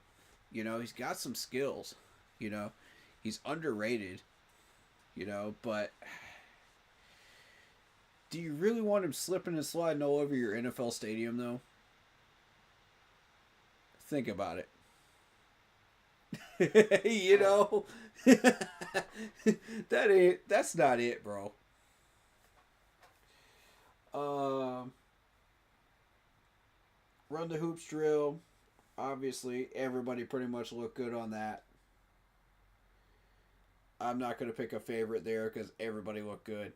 Speaker 2: You know, he's got some skills. You know, he's underrated. You know, but do you really want him slipping and sliding all over your NFL stadium, though? Think about it. You know, that's not it, bro. Run the hoops drill. Obviously, everybody pretty much looked good on that. I'm not going to pick a favorite there because everybody looked good.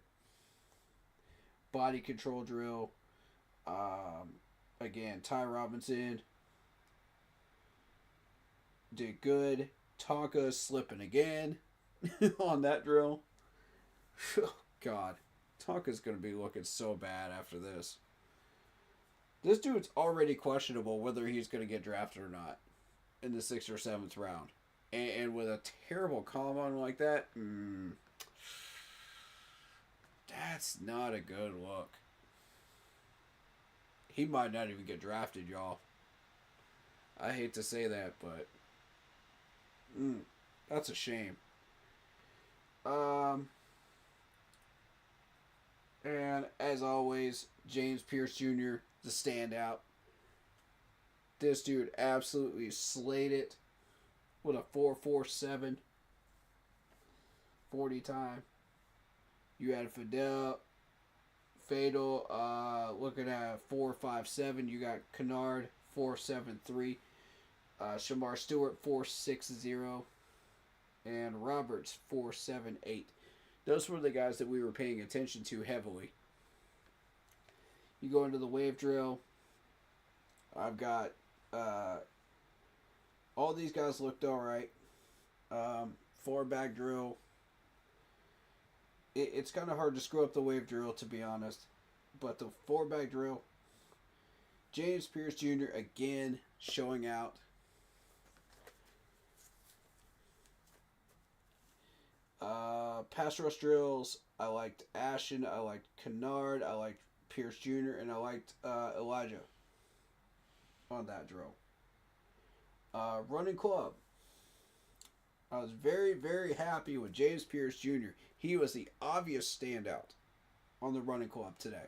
Speaker 2: Body control drill. Again, Ty Robinson did good. Tonka slipping again on that drill. God, Tonka's going to be looking so bad after this. This dude's already questionable whether he's going to get drafted or not in the 6th or 7th round. And with a terrible combine like that, that's not a good look. He might not even get drafted, y'all. I hate to say that, but that's a shame. And as always, James Pierce Jr., the standout. This dude absolutely slayed it with a 4.47 40 time. You had Fatal looking at 4.57. You got Kennard 4.73. Shamar Stewart 4.60. And Roberts 4.78. Those were the guys that we were paying attention to heavily. You go into the wave drill. I've got all these guys looked all right. 4-bag drill. It's kind of hard to screw up the wave drill, to be honest. But the 4-bag drill, James Pierce Jr. again showing out. Pass rush drills, I liked Ashton, I liked Kennard, I liked Pierce Jr., and I liked Elijah on that drill. Running club, I was very, very happy with James Pierce Jr. He was the obvious standout on the running club today.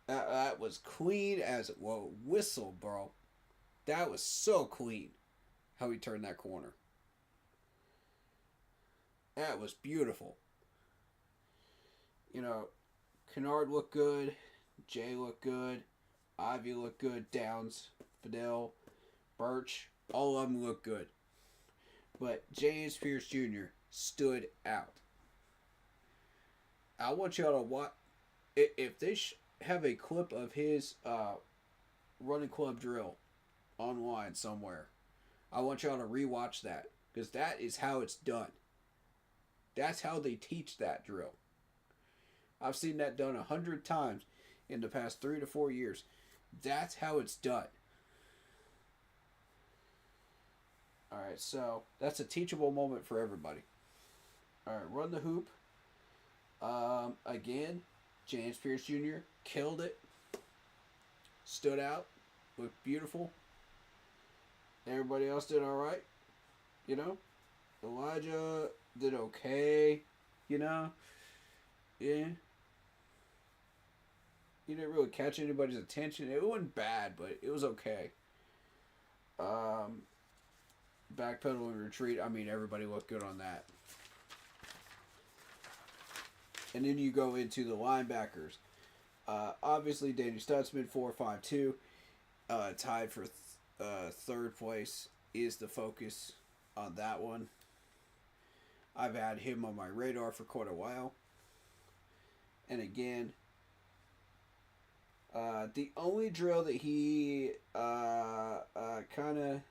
Speaker 2: That was clean as a whistle, bro. That was so clean how he turned that corner. That was beautiful. You know, Kennard looked good. Jay looked good. Ivy looked good. Downs, Fidel, Birch, all of them looked good. But James Pierce Jr. stood out. I want y'all to watch. If they have a clip of his running club drill online somewhere, I want y'all to rewatch that. Because that is how it's done. That's how they teach that drill. I've seen that done 100 times in the past 3 to 4 years. That's how it's done. Alright, so that's a teachable moment for everybody. Alright, run the hoop. Again, James Pierce Jr. killed it. Stood out. Looked beautiful. Everybody else did alright. You know? Elijah did okay. You know? Yeah. He didn't really catch anybody's attention. It wasn't bad, but it was okay. Backpedal and retreat. I mean, everybody looked good on that. And then you go into the linebackers. Obviously, Danny Stutzman, 4.52. Tied for third place is the focus on that one. I've had him on my radar for quite a while. And again, the only drill that he kind of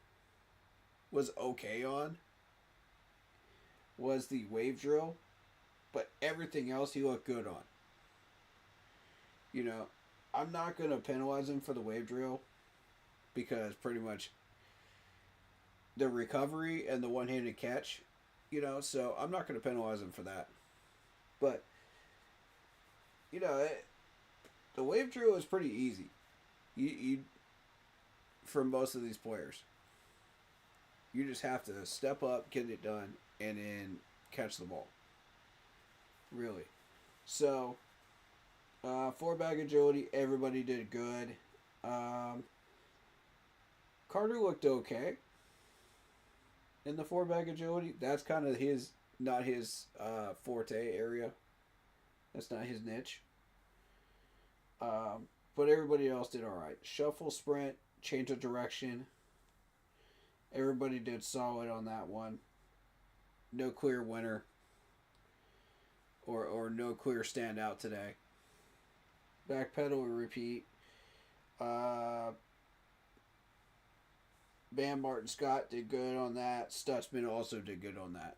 Speaker 2: was okay on was the wave drill. but everything else he looked good on. You know, I'm not going to penalize him for the wave drill because pretty much the recovery and the one-handed catch, you know, so I'm not going to penalize him for that. But, you know, the wave drill is pretty easy. You for most of these players. You just have to step up, get it done, and then catch the ball. Really. So, 4-bag agility, everybody did good. Carter looked okay in the 4-bag agility. That's kind of not his forte area. That's not his niche. But everybody else did alright. Shuffle, sprint, change of direction. Everybody did solid on that one. No clear winner. Or no clear standout today. Backpedal and repeat. Bam Martin Scott did good on that. Stutzman also did good on that.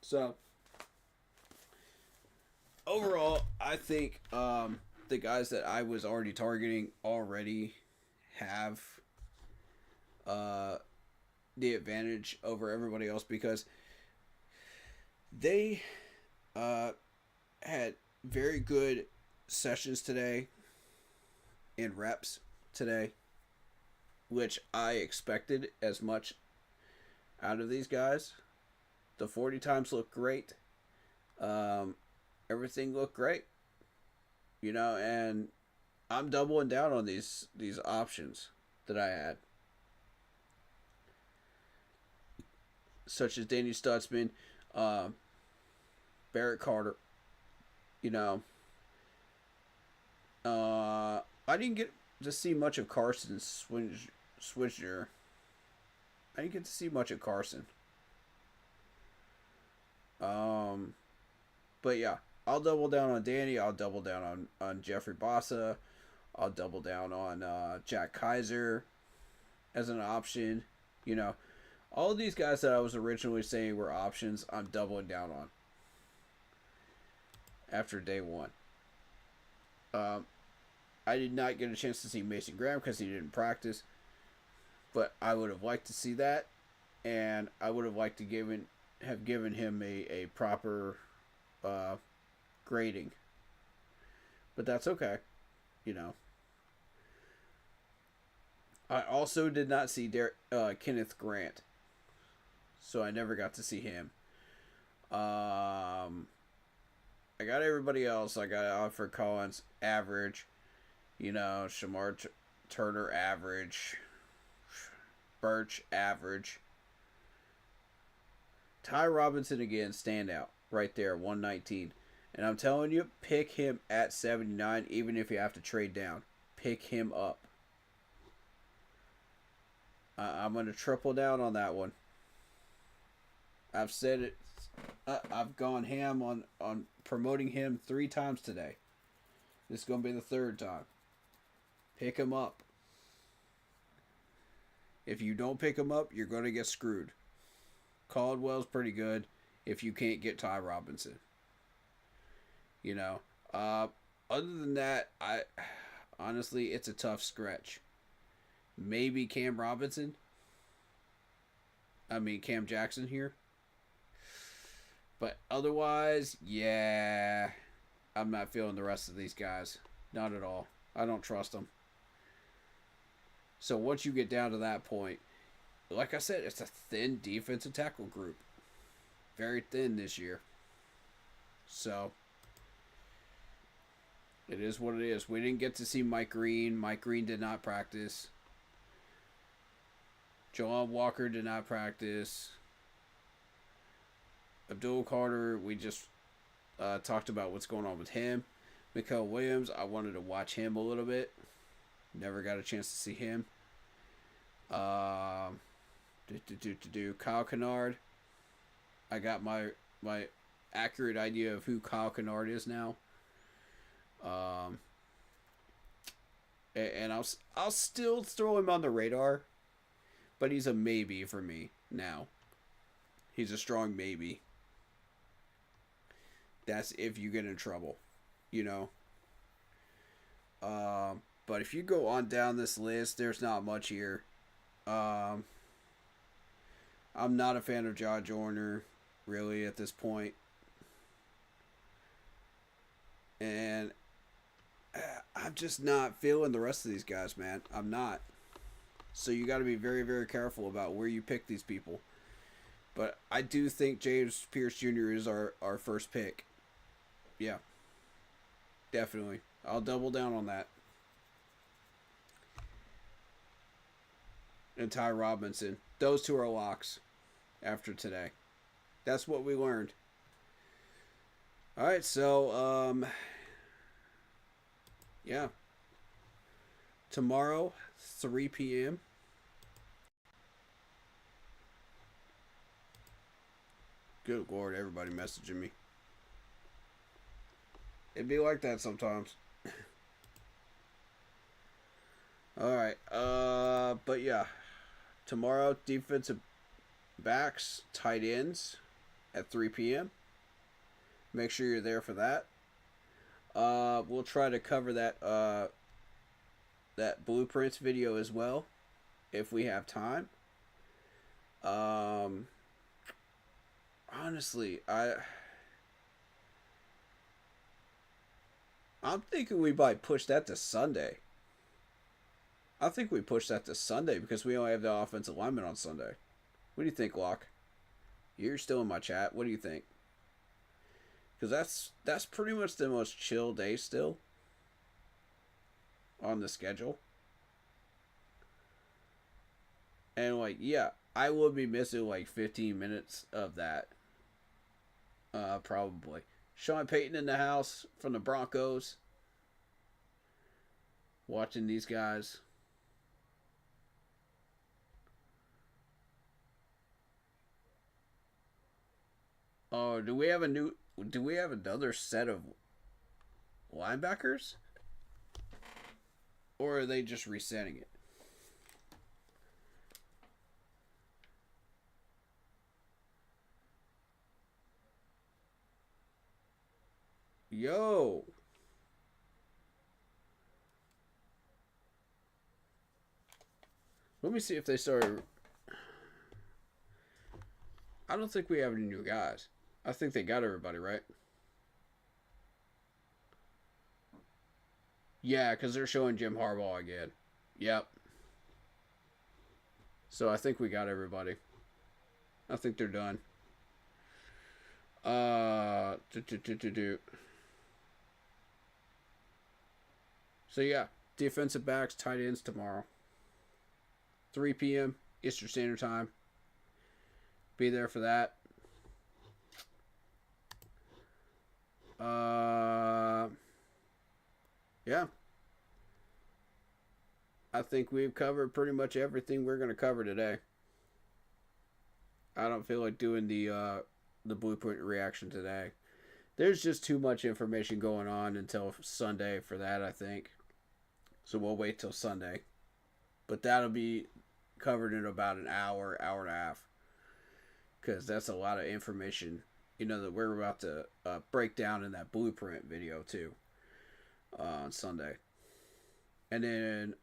Speaker 2: So, overall, I think the guys that I was already targeting already have the advantage over everybody else because they had very good sessions today and reps today, which I expected as much out of these guys. The 40 times looked great. Everything looked great. You know, and I'm doubling down on these options that I had. Such as Danny Stutzman, Barrett Carter. You know, I didn't get to see much of Carson Switzer. I didn't get to see much of Carson. But yeah, I'll double down on Danny. I'll double down on Jeffrey Bossa. I'll double down on Jack Kaiser as an option. You know, all of these guys that I was originally saying were options, I'm doubling down on after day one. I did not get a chance to see Mason Graham because he didn't practice, but I would have liked to see that, and I would have liked to have given him a proper grading. But that's okay, you know. I also did not see Kenneth Grant, so I never got to see him. I got everybody else. I got Alfred Collins, average. You know, Shamar Turner, average. Birch, average. Ty Robinson again, standout. Right there, 119. And I'm telling you, pick him at 79, even if you have to trade down. Pick him up. I'm going to triple down on that one. I've said it. I've gone ham on promoting him 3 times today. This is going to be the 3rd time. Pick him up. If you don't pick him up, you're going to get screwed. Caldwell's pretty good if you can't get Ty Robinson. You know, other than that, honestly, it's a tough stretch. Maybe Cam Jackson here. But otherwise, yeah, I'm not feeling the rest of these guys. Not at all. I don't trust them. So once you get down to that point, like I said, it's a thin defensive tackle group. Very thin this year. So it is what it is. We didn't get to see Mike Green. Mike Green did not practice. Joel Walker did not practice. Abdul Carter, we just talked about what's going on with him. Mikael Williams, I wanted to watch him a little bit. Never got a chance to see him. Kyle Kennard. I got my accurate idea of who Kyle Kennard is now. And I'll still throw him on the radar, but he's a maybe for me now. He's a strong maybe. That's if you get in trouble, you know. But if you go on down this list, there's not much here. I'm not a fan of John Joyner, really, at this point. And I'm just not feeling the rest of these guys, man. I'm not. So you got to be very, very careful about where you pick these people. But I do think James Pierce Jr. is our first pick. Yeah. Definitely. I'll double down on that. And Ty Robinson. Those two are locks after today. That's what we learned. Alright, so, yeah. Tomorrow, 3 p.m. Good Lord, everybody messaging me. It'd be like that sometimes. Alright, but yeah. Tomorrow, defensive backs, tight ends at 3 p.m. Make sure you're there for that. We'll try to cover that that blueprints video as well, if we have time. Honestly, I'm thinking we might push that to Sunday. I think we push that to Sunday because we only have the offensive lineman on Sunday. What do you think, Locke? You're still in my chat. What do you think? Because that's pretty much the most chill day still on the schedule. And, like, yeah, I will be missing, like, 15 minutes of that. Probably. Sean Payton in the house from the Broncos. Watching these guys. Oh, do we have another set of linebackers? Or are they just resetting it? Yo. Let me see if they started. I don't think we have any new guys. I think they got everybody, right? Yeah, because they're showing Jim Harbaugh again. Yep. So I think we got everybody. I think they're done. So yeah, defensive backs, tight ends tomorrow. 3 p.m. Eastern Standard Time. Be there for that. Yeah. I think we've covered pretty much everything we're going to cover today. I don't feel like doing the blueprint reaction today. There's just too much information going on until Sunday for that, I think. So we'll wait till Sunday. But that'll be covered in about an hour, hour and a half. Because that's a lot of information, you know, that we're about to break down in that blueprint video too on Sunday. And then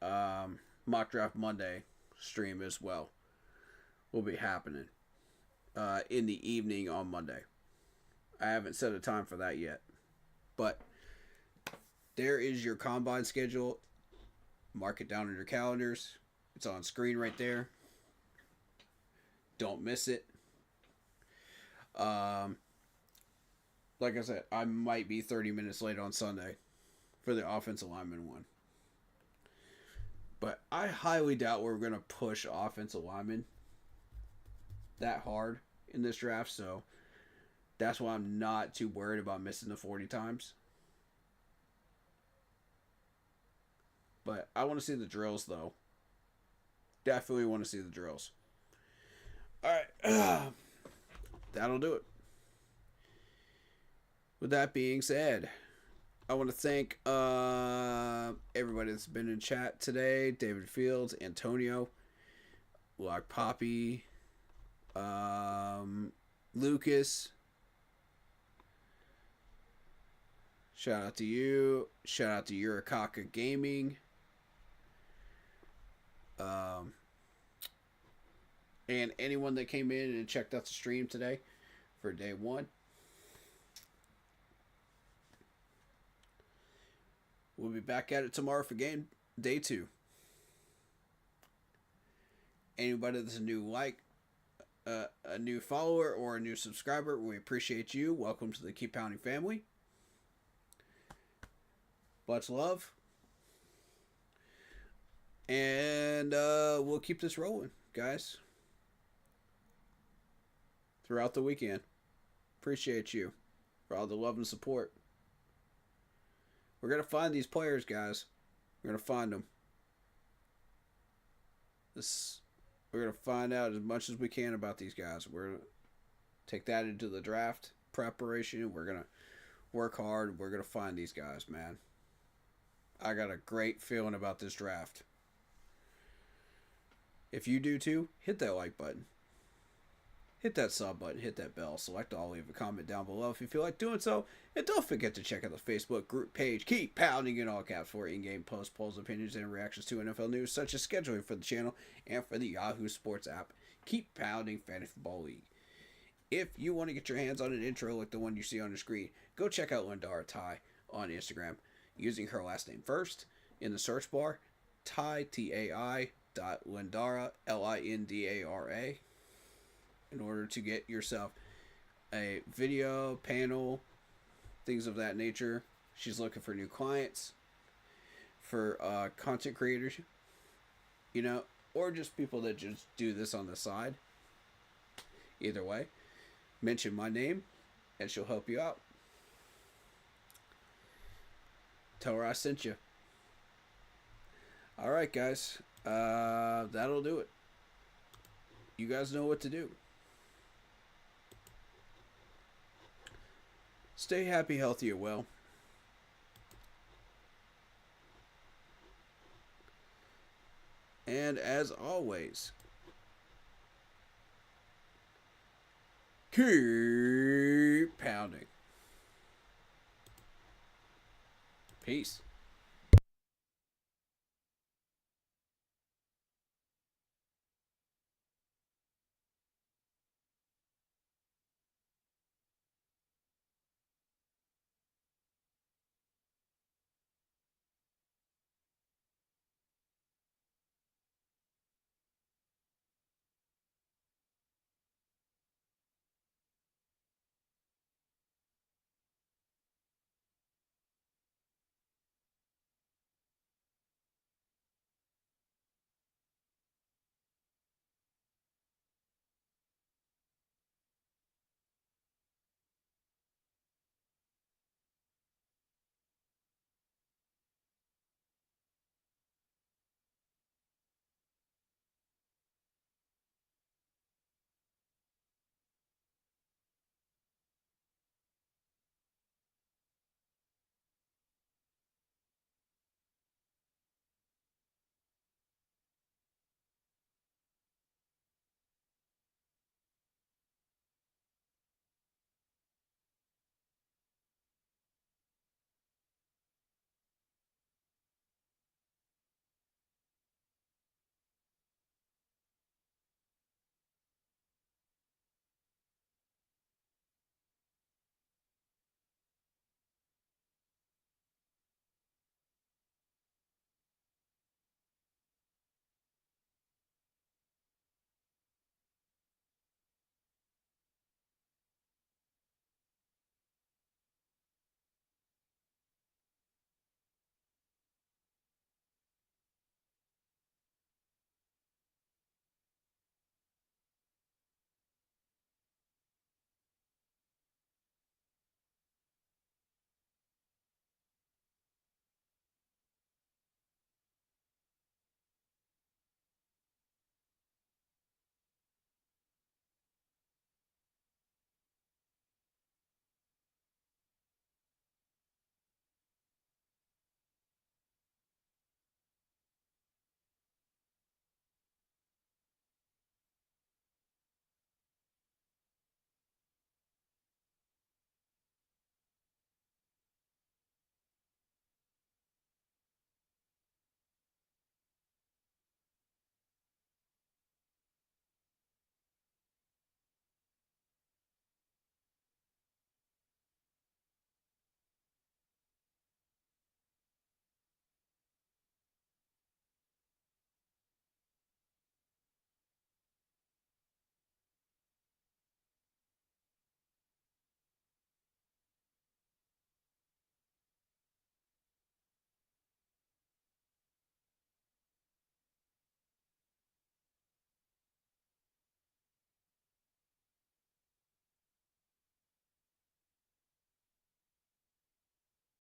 Speaker 2: Mock Draft Monday stream as well will be happening in the evening on Monday. I haven't set a time for that yet. But there is your combine schedule. Mark it down in your calendars. It's on screen right there. Don't miss it. Like I said, I might be 30 minutes late on Sunday for the offensive lineman one. But I highly doubt we're going to push offensive linemen that hard in this draft, so that's why I'm not too worried about missing the 40 times. But I want to see the drills, though. Definitely want to see the drills. Alright. That'll do it. With that being said, I want to thank everybody that's been in chat today. David Fields, Antonio, Lock Poppy, Lucas, Shout out to you. Shout out to Yurakaka Gaming. And anyone that came in and checked out the stream today for day 1. We'll be back at it tomorrow for day 2. Anybody that's a new a new follower or a new subscriber, we appreciate you. Welcome to the Keep Pounding family. Much love. And we'll keep this rolling, guys. Throughout the weekend. Appreciate you for all the love and support. We're going to find these players, guys. We're going to find them. We're going to find out as much as we can about these guys. We're going to take that into the draft preparation. We're going to work hard. We're going to find these guys, man. I got a great feeling about this draft. If you do too, hit that like button. Hit that sub button, hit that bell, select all, leave a comment down below if you feel like doing so. And don't forget to check out the Facebook group page. Keep pounding in all caps for in-game posts, polls, opinions, and reactions to NFL news, such as scheduling for the channel and for the Yahoo Sports app. Keep pounding Fantasy Football League. If you want to get your hands on an intro like the one you see on the screen, go check out Lindara Ty on Instagram using her last name first in the search bar. Ty, T-A-I, Lindara, Lindara, in order to get yourself a video, panel, things of that nature. She's looking for new clients, for content creators, you know, or just people that just do this on the side. Either way, mention my name and she'll help you out. Tell her I sent you. Alright, guys. That'll do it. You guys know what to do. Stay happy, healthy, and well. And as always, keep pounding. Peace.